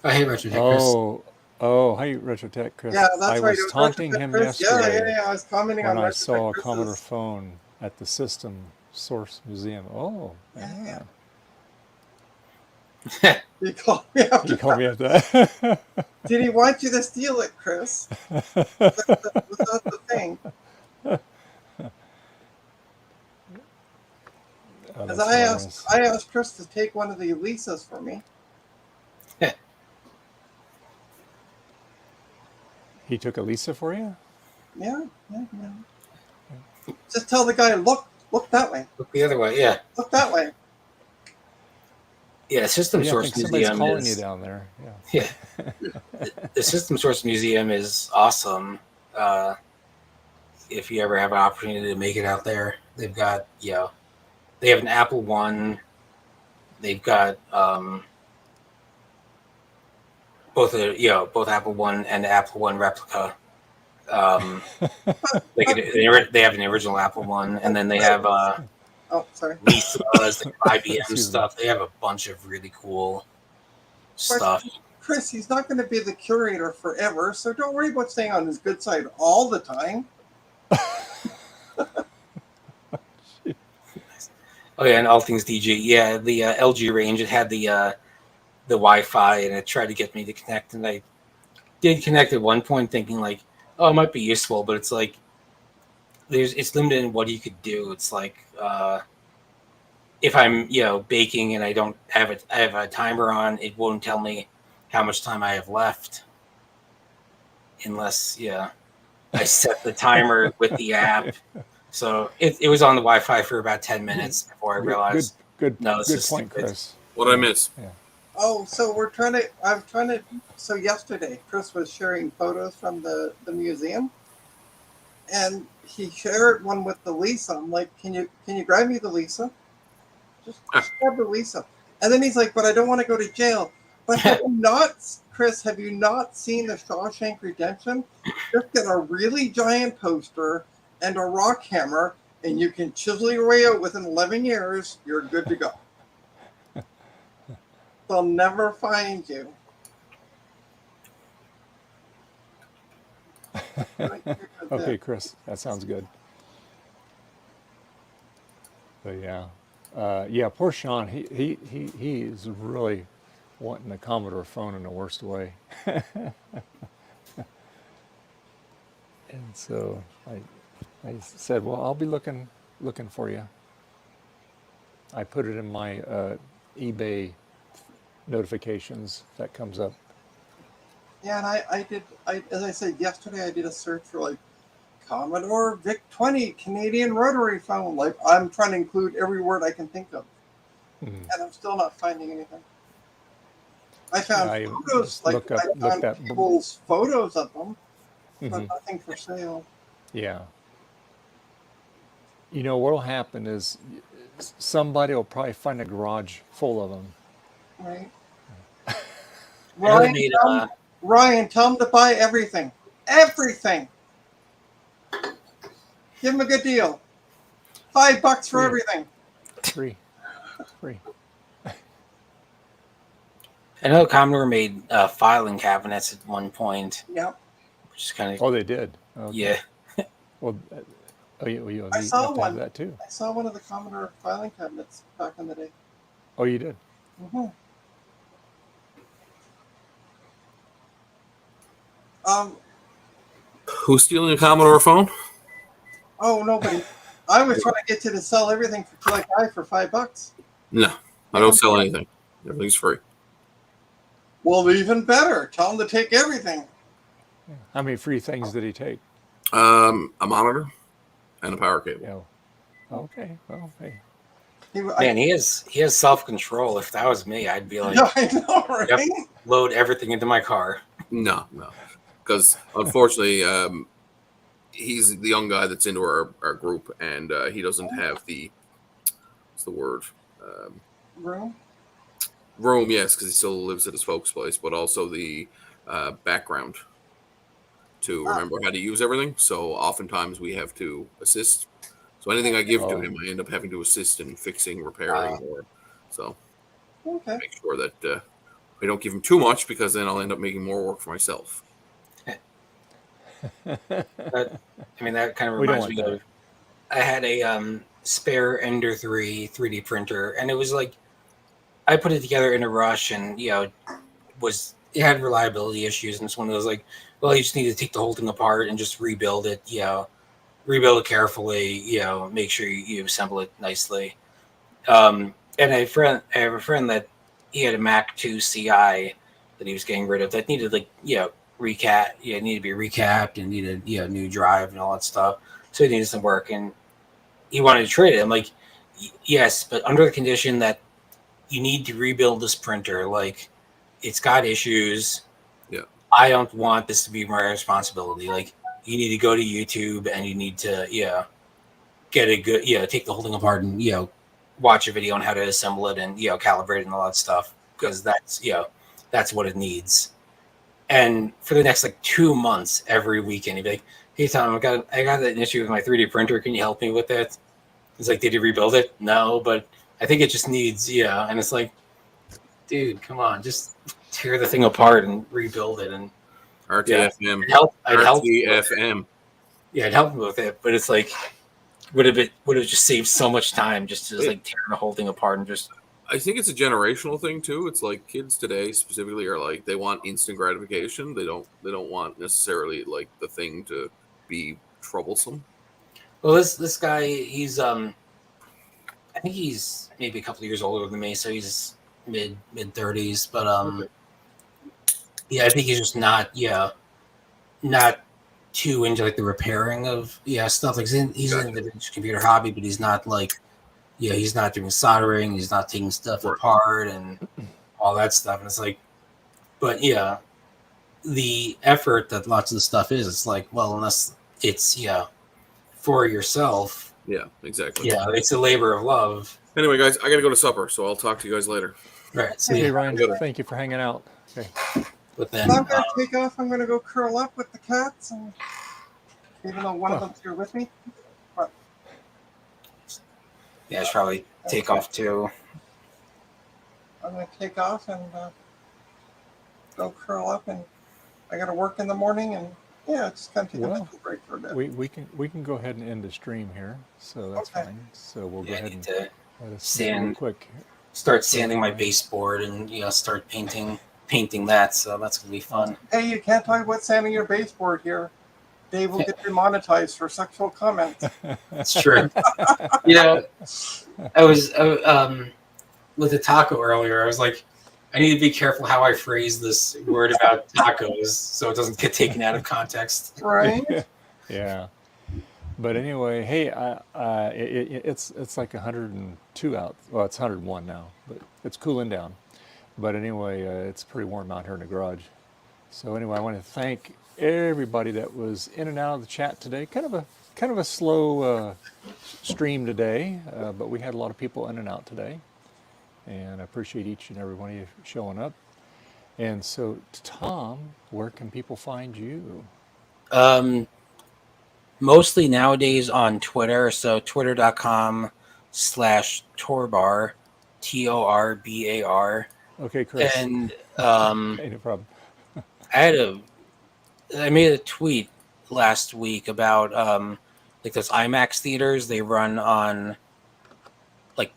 Oh, hey, Richard. Hey, oh, Oh, hey, Retrotech, Chris. Yeah, that's I right. was It was taunting Retrotech him Chris. yesterday Yeah. I was commenting when on I Retrotech saw a Chris's. Commodore phone at the System Source Museum. Oh, yeah. He called me after He called me that. after that. Did he want you to steal it, Chris? Was that the thing? Oh, Because that's hilarious. I asked Chris to take one of the Elisas for me. He took a Lisa for you? Yeah. Just tell the guy, look that way. Look the other way. Yeah. Look that way. Yeah. System Yeah, I Source think somebody's Museum calling is. you down there. Yeah. The System Source Museum is awesome. If you ever have an opportunity to make it out there, they've got they have an Apple One. They've got both Apple One and Apple One replica. They have an original Apple One, and then they have sorry. Lisa's, IBM stuff. They have a bunch of really cool stuff. Chris, he's not going to be the curator forever, so don't worry about staying on his good side all the time. Oh yeah, and all things DG. Yeah, the LG range. It had the Wi-Fi, and it tried to get me to connect, and I did connect at one point, thinking like, oh, it might be useful, but it's like it's limited in what you could do. It's like if I'm baking and I don't have it, I have a timer on, it won't tell me how much time I have left, unless I set the timer with the app. So it was on the Wi-Fi for about 10 minutes before I realized. Good point, stupid. Chris. What did I miss? Yeah. Oh, so so yesterday, Chris was sharing photos from the museum, and he shared one with the Lisa. I'm like, can you grab me the Lisa? Just grab the Lisa. And then he's like, but I don't want to go to jail. But have you not seen the Shawshank Redemption? Just get a really giant poster and a rock hammer, and you can chisel your way out within 11 years. You're good to go. They'll never find you. Okay, Chris, that sounds good. But yeah, poor Sean. He is really wanting the Commodore phone in the worst way. And so I said, well, I'll be looking for you. I put it in my eBay notifications that comes up. Yeah, and as I said yesterday, I did a search for like Commodore VIC-20 Canadian rotary phone. Like, I'm trying to include every word I can think of, and I'm still not finding anything. I found photos, I found people's photos of them, but nothing for sale. Yeah. What'll happen is somebody will probably find a garage full of them. Right. Ryan, tell him to buy everything. Everything. Give him a good deal. $5 for everything. Free. I know Commodore made filing cabinets at one point. Yep. Which is kind of. Oh, they did. Okay. Yeah. Well, you I saw have to have that too. I saw one of the Commodore filing cabinets back in the day. Oh, you did. Mm-hmm. Who's stealing a Commodore phone? Oh, nobody. I was trying to get you to sell everything for like for $5. No, I don't sell anything. Everything's free. Well, even better. Tell him to take everything. How many free things did he take? A monitor and a power cable. Yeah. Okay. Well, hey. Man, he has self-control. If that was me, I'd be like, yeah, I know, right? Yep, load everything into my car. No. Because unfortunately, he's the young guy that's into our group, and he doesn't have what's the word? Room, yes, because he still lives at his folks' place, but also the background to remember how to use everything. So oftentimes we have to assist. So anything I give to him, I end up having to assist in fixing, repairing, or so. Okay. Make sure that I don't give him too much because then I'll end up making more work for myself. That kind of We don't reminds want me that. of. I had a spare Ender 3 3D printer, and it was like I put it together in a rush, and it had reliability issues, and it's one of those like, well, you just need to take the whole thing apart and just rebuild it. Rebuild it carefully. Make sure you assemble it nicely. And I have a friend that he had a Mac 2 Ci that he was getting rid of that needed recap. It needed to be recapped and needed new drive and all that stuff. So he needed some work, and he wanted to trade it. I'm like, yes, but under the condition that you need to rebuild this printer. Like, it's got issues. Yeah. I don't want this to be my responsibility. Like, you need to go to YouTube and you need to get a good take the whole thing apart and watch a video on how to assemble it and calibrate it and all that stuff, because that's what it needs. And for the next 2 months, every weekend, he'd be like, "Hey Tom, I got an issue with my 3D printer. Can you help me with it?" It's like, "Did you rebuild it?" "No, but I think it just needs And it's like, dude, come on, just tear the thing apart and rebuild it. And RTFM. I'd help RTFM. Yeah, I'd help him with it, but it's like would have just saved so much time just to tear the whole thing apart and just. I think it's a generational thing too. It's like kids today specifically are like, they want instant gratification. They don't want necessarily the thing to be troublesome. Well, this guy, he's I think he's maybe a couple of years older than me, so he's mid 30s. But I think he's just not too into the repairing of stuff. Like he's in the computer hobby, but he's not he's not doing soldering. He's not taking stuff apart and all that stuff. And it's like, but the effort that lots of the stuff is, it's like, well, unless it's for yourself. Yeah, exactly. Yeah, it's a labor of love. Anyway, guys, I gotta go to supper, so I'll talk to you guys later. Right. So Okay, Ryan, thank you for hanging out. Okay. But then I'm going to take off. I'm going to go curl up with the cats, and even though one of them's here with me. But I should probably take off too. I'm going to take off and go curl up, and I got to work in the morning, and just kind of take a little break for a bit. We can go ahead and end the stream here, so that's fine. So we'll go ahead and sand quick. Start sanding my baseboard and start painting that. So that's gonna be fun. Hey, you can't talk about sanding your baseboard here. Dave will get demonetized for sexual comments. That's true. I was with the taco earlier. I was like, I need to be careful how I phrase this word about tacos so it doesn't get taken out of context. Right? Yeah. But anyway, hey, it's like 102 out. Well, it's 101 now, but it's cooling down. But anyway, it's pretty warm out here in the garage. So anyway, I want to thank everybody that was in and out of the chat today. Kind of a slow stream today, but we had a lot of people in and out today. And I appreciate each and every one of you showing up. And so, Tom, where can people find you? Mostly nowadays on Twitter. So twitter.com/Torbar, TORBAR. Okay, Chris. And hey, no problem. I made a tweet last week about those IMAX theaters. They run on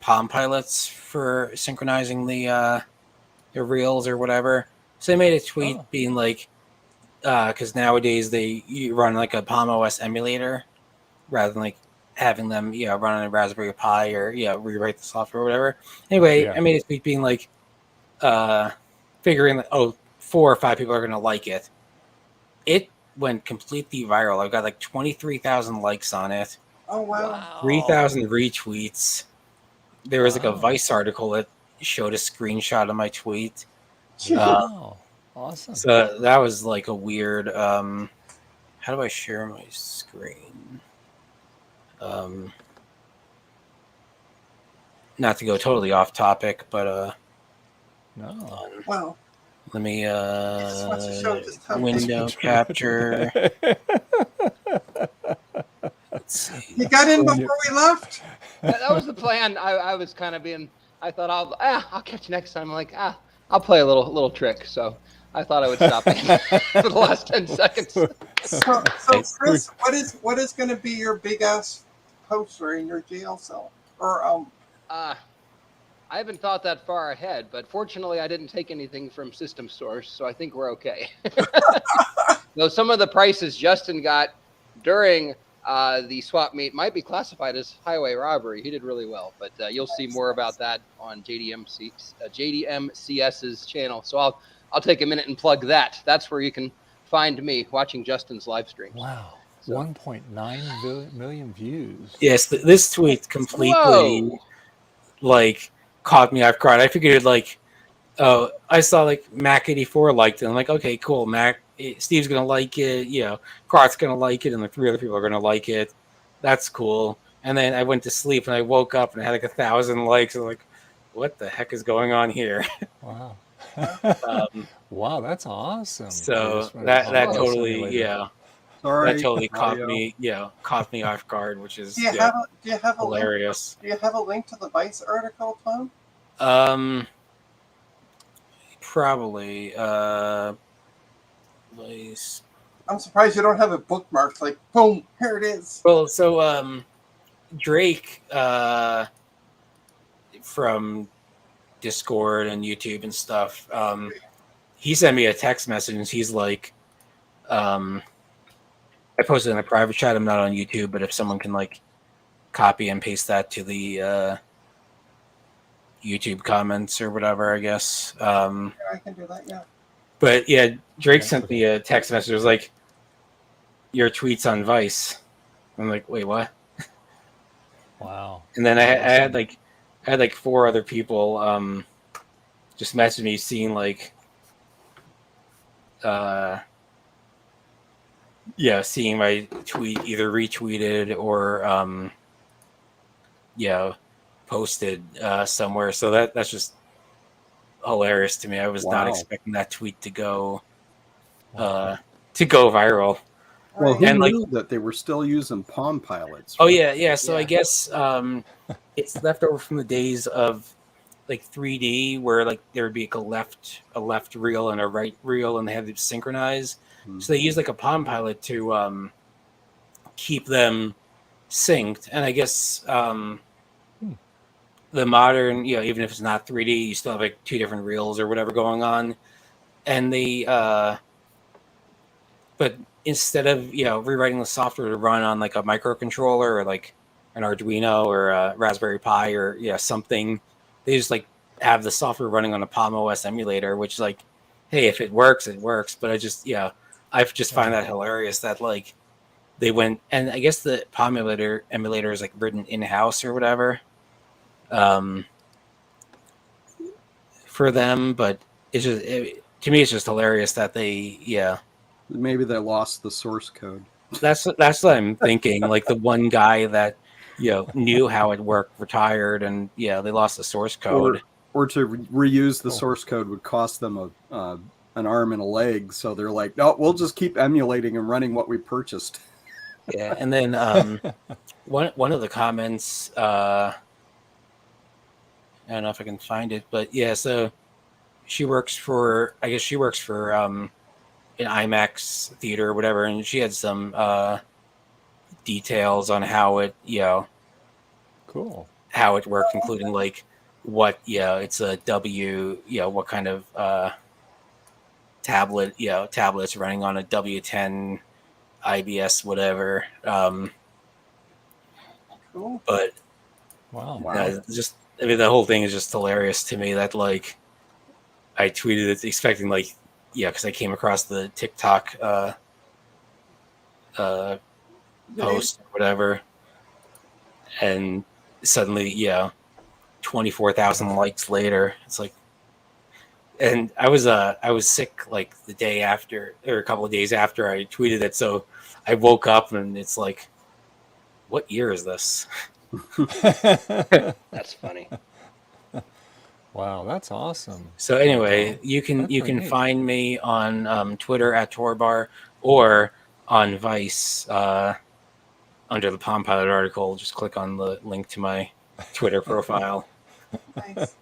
Palm Pilots for synchronizing the reels or whatever. So I made a tweet being because nowadays you run a Palm OS emulator rather than having them run on a Raspberry Pi or rewrite the software or whatever. Anyway, I made a tweet being figuring that 4 or 5 people are going to like it. It went completely viral. I've got 23,000 likes on it. Oh wow! 3,000 retweets. There was a Vice article that showed a screenshot of my tweet. Wow. Awesome. So that was a weird. How do I share my screen? Not to go totally off topic, but no. Wow. Let me window capture. Let's see. You got in before we left? That was the plan. I was kind of being. I thought I'll catch you next time. I'm like, I'll play a little trick. So I thought I would stop it for the last 10 seconds. So Chris, what is going to be your big ass poster in your jail cell? Or I haven't thought that far ahead, but fortunately, I didn't take anything from System Source, so I think we're okay. Though some of the prices Justin got during the swap meet might be classified as highway robbery. He did really well, but you'll see more about that on JDMCS's channel. So I'll take a minute and plug that. That's where you can find me watching Justin's live streams. Wow. 1.9 million views. Yes, this tweet completely like caught me off guard. I figured like, oh, I saw like Mac84 liked it. I'm like, okay, cool. Steve's gonna like it. You know, Cart's gonna like it, and the 3 other people are gonna like it. That's cool. And then I went to sleep, and I woke up, and I had like 1,000 likes. I'm like, what the heck is going on here? Wow. Wow, that's awesome. So that totally Sorry. that totally caught me off guard, which is do you have hilarious. Do you have a link to the Vice article, Tom? Probably. Vice. I'm surprised you don't have it bookmarked. Like, boom, here it is. Well, so Drake from Discord and YouTube and stuff, he sent me a text message and he's like, I posted in a private chat. I'm not on YouTube, but if someone can like copy and paste that to the YouTube comments or whatever, I guess. Yeah, I can do that, yeah. But yeah, Drake sent me a text message. It was like, your tweets on Vice. I'm like, wait, what? Wow. And then I had like 4 other people just message me seeing like seeing my tweet either retweeted or posted somewhere. So that's just hilarious to me. I was not expecting that tweet to go viral. Well, who and knew that they were still using Palm Pilots? Oh yeah. So I guess it's left over from the days of like 3D, where like there would be like a left reel and a right reel, and they had to synchronize. Mm-hmm. So they use like a Palm Pilot to keep them synced. And I guess the modern, even if it's not 3D, you still have like 2 different reels or whatever going on. And they, but instead of rewriting the software to run on like a microcontroller or like an Arduino or a Raspberry Pi or something, they just like have the software running on a Palm OS emulator, which is like, hey, if it works, it works. But I just find that hilarious that like they went, and I guess the Palm emulator is like written in house or whatever for them. But it's just to me, it's just hilarious that they maybe they lost the source code. That's what I'm thinking. Like the one guy that knew how it worked retired, and they lost the source code. Or to reuse the source code would cost them an arm and a leg. So they're like, no, we'll just keep emulating and running what we purchased. Yeah, and then one of the comments, I don't know if I can find it, but so she works for an IMAX theater or whatever, and she had some details on how it cool, how it worked, including like what it's a W, what kind of tablets running on a W10 IBS whatever. Cool. But wow, the whole thing is just hilarious to me that like I tweeted it expecting like because I came across the TikTok post or whatever, and suddenly 24,000 likes later. It's like, and I was sick like the day after or a couple of days after I tweeted it, so I woke up and it's like, what year is this? That's funny. Wow, that's awesome. So anyway, you can find me on Twitter at Torbar or on Vice under the Palm Pilot article. Just click on the link to my Twitter profile. Nice.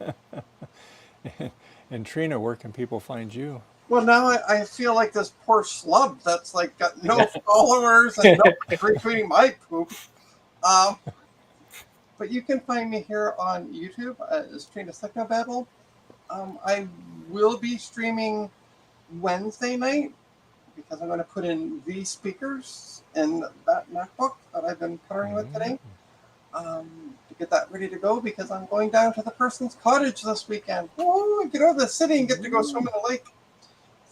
And Trina, where can people find you? Well, now I feel like this poor schlub that's like got no followers and no retweeting my poop. But you can find me here on YouTube as Trina's Technobabble. I will be streaming Wednesday night because I'm going to put in the speakers in that MacBook that I've been puttering with today to get that ready to go because I'm going down to the person's cottage this weekend. Oh, get out of the city and get to go swim in the lake.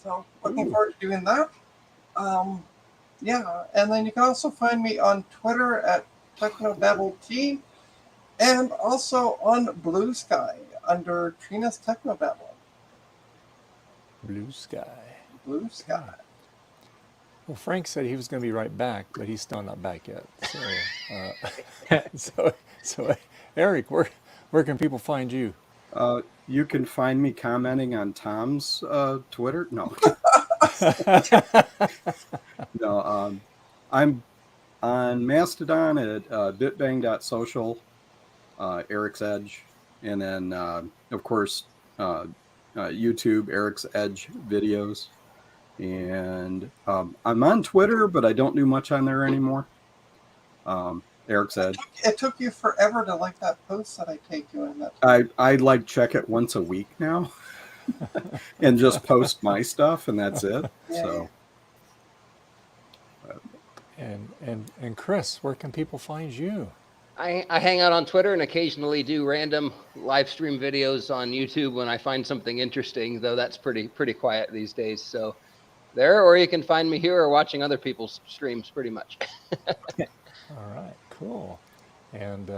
So looking forward to doing that. Yeah, and then you can also find me on Twitter at TechnoBabbleT and also on Blue Sky under Trina's Technobabble. Blue Sky. Blue Sky. Well, Frank said he was going to be right back, but he's still not back yet. So Eric, where can people find you? You can find me commenting on Tom's Twitter. No. No, I'm on Mastodon at bitbang.social, Eric's Edge, and then, of course, YouTube, Eric's Edge videos. And I'm on Twitter, but I don't do much on there anymore. Eric's Edge. It took you forever to like that post that I take you in. That I like check it once a week now and just post my stuff, and that's it. Yeah. So. And Chris, where can people find you? I hang out on Twitter and occasionally do random live stream videos on YouTube when I find something interesting, though that's pretty quiet these days. So there, or you can find me here or watching other people's streams pretty much. All right, cool. And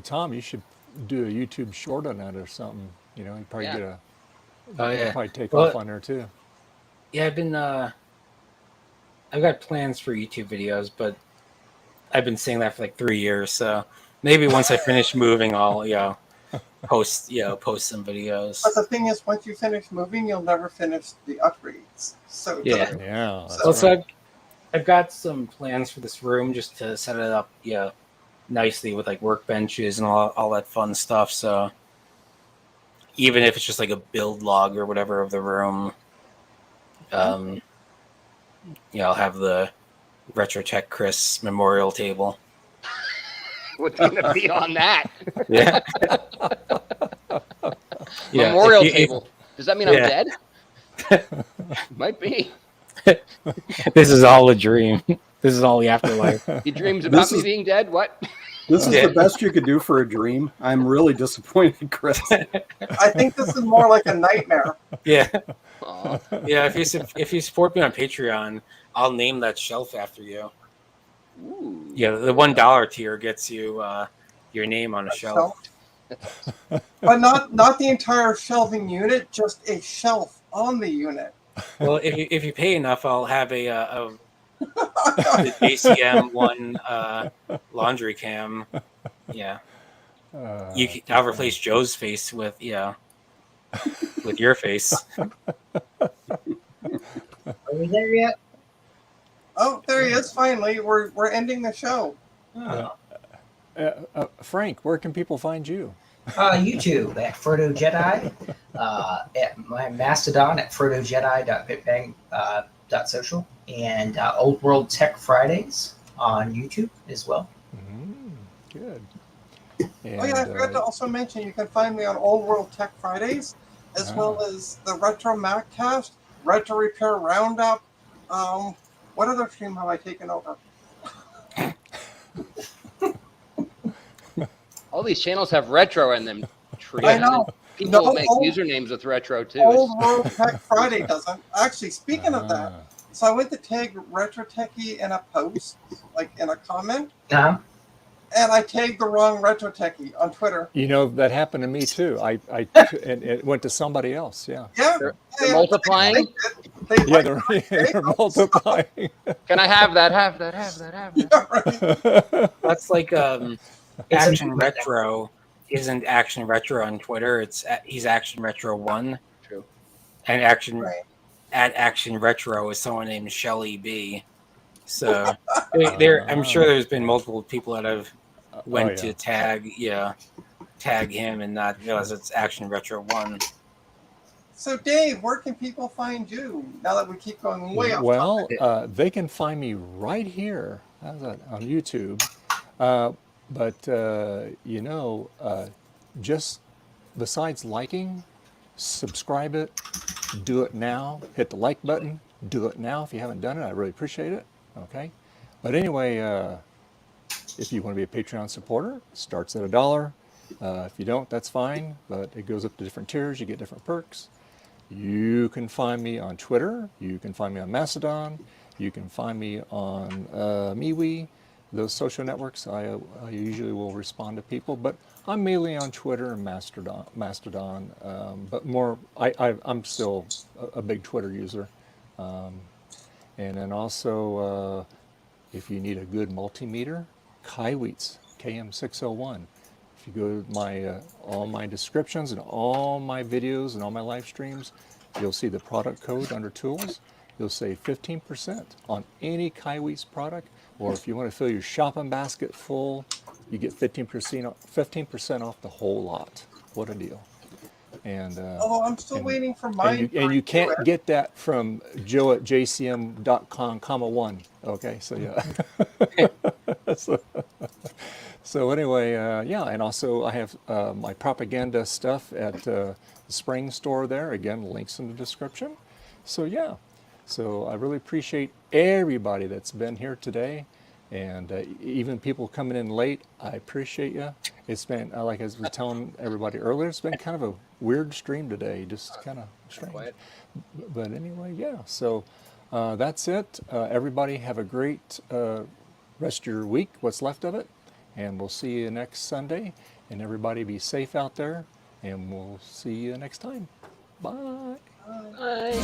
Tom, you should do a YouTube short on that or something. You know, you probably get a probably take off on there too. Yeah, I've got plans for YouTube videos, but I've been saying that for like 3 years. So maybe once I finish moving, I'll post some videos. But the thing is, once you finish moving, you'll never finish the upgrades. So yeah. So I've got some plans for this room just to set it up, nicely with like workbenches and all that fun stuff. So even if it's just like a build log or whatever of the room, I'll have the Retrotech Chris memorial table. What's going to be on that? Yeah. Memorial table. Does that mean I'm dead? Might be. This is all a dream. This is all the afterlife. He dreams about me being dead? What? This is the best you could do for a dream. I'm really disappointed, Chris. I think this is more like a nightmare. Yeah. Yeah, if you support me on Patreon, I'll name that shelf after you. Ooh. Yeah, the $1 tier gets you your name on a shelf. But not the entire shelving unit, just a shelf on the unit. Well, if you pay enough, I'll have a JCM one laundry cam. Yeah. I'll replace Joe's face with your face. Are we there yet? Oh, there he is. Finally, we're ending the show. Frank, where can people find you? YouTube at Frodo Jedi, at my Mastodon at FrodoJedi.bitbang.social, and Old World Tech Fridays on YouTube as well. Good. And, I forgot to also mention you can find me on Old World Tech Fridays, as well as the Retro Maccast, Retro Repair Roundup. What other stream have I taken over? All these channels have retro in them. I know. People make usernames with retro too. Old World Tech Friday doesn't. Actually, speaking of that, so I went to tag Retro Techie in a post, like in a comment, and I tagged the wrong Retro Techie on Twitter. You know, that happened to me too. And it went to somebody else. Yeah. Yeah. They're multiplying. They're multiplying. Can I have that? Have that. Yeah, right. That's like Action Retro isn't Action Retro on Twitter. He's Action Retro 1. True. And at Action Retro is someone named Shelly B. So I'm sure there's been multiple people that have went to tag him and not realize it's Action Retro 1. So, Dave, where can people find you now that we keep going way off Well, topic? they can find me right here. How's that? On YouTube. Just besides liking, subscribe it, do it now. Hit the like button. Do it now if you haven't done it. I really appreciate it. Okay. But anyway, if you want to be a Patreon supporter, it starts at $1. If you don't, that's fine. But it goes up to different tiers. You get different perks. You can find me on Twitter. You can find me on Mastodon. You can find me on MeWe. Those social networks, I usually will respond to people, but I'm mainly on Twitter and Mastodon. But more, I'm still a big Twitter user. And then also, if you need a good multimeter, Kaiweets, KM601. If you go to my all my descriptions and all my videos and all my live streams, you'll see the product code under tools. You'll save 15% on any Kaiweets product, or if you want to fill your shopping basket full, you get 15% off the whole lot. What a deal! And I'm still waiting for mine. And you can't get that from Joe at jcm.com, _1. Okay, so yeah. So anyway, and also I have my propaganda stuff at the Spring store there. Again, links in the description. So yeah, so I really appreciate everybody that's been here today, and even people coming in late. I appreciate you. It's been, like I was telling everybody earlier, it's been kind of a weird stream today, just kind of strange. But anyway, yeah. So that's it. Everybody have a great rest of your week, what's left of it. And we'll see you next Sunday. And everybody be safe out there. And we'll see you next time. Bye. Bye.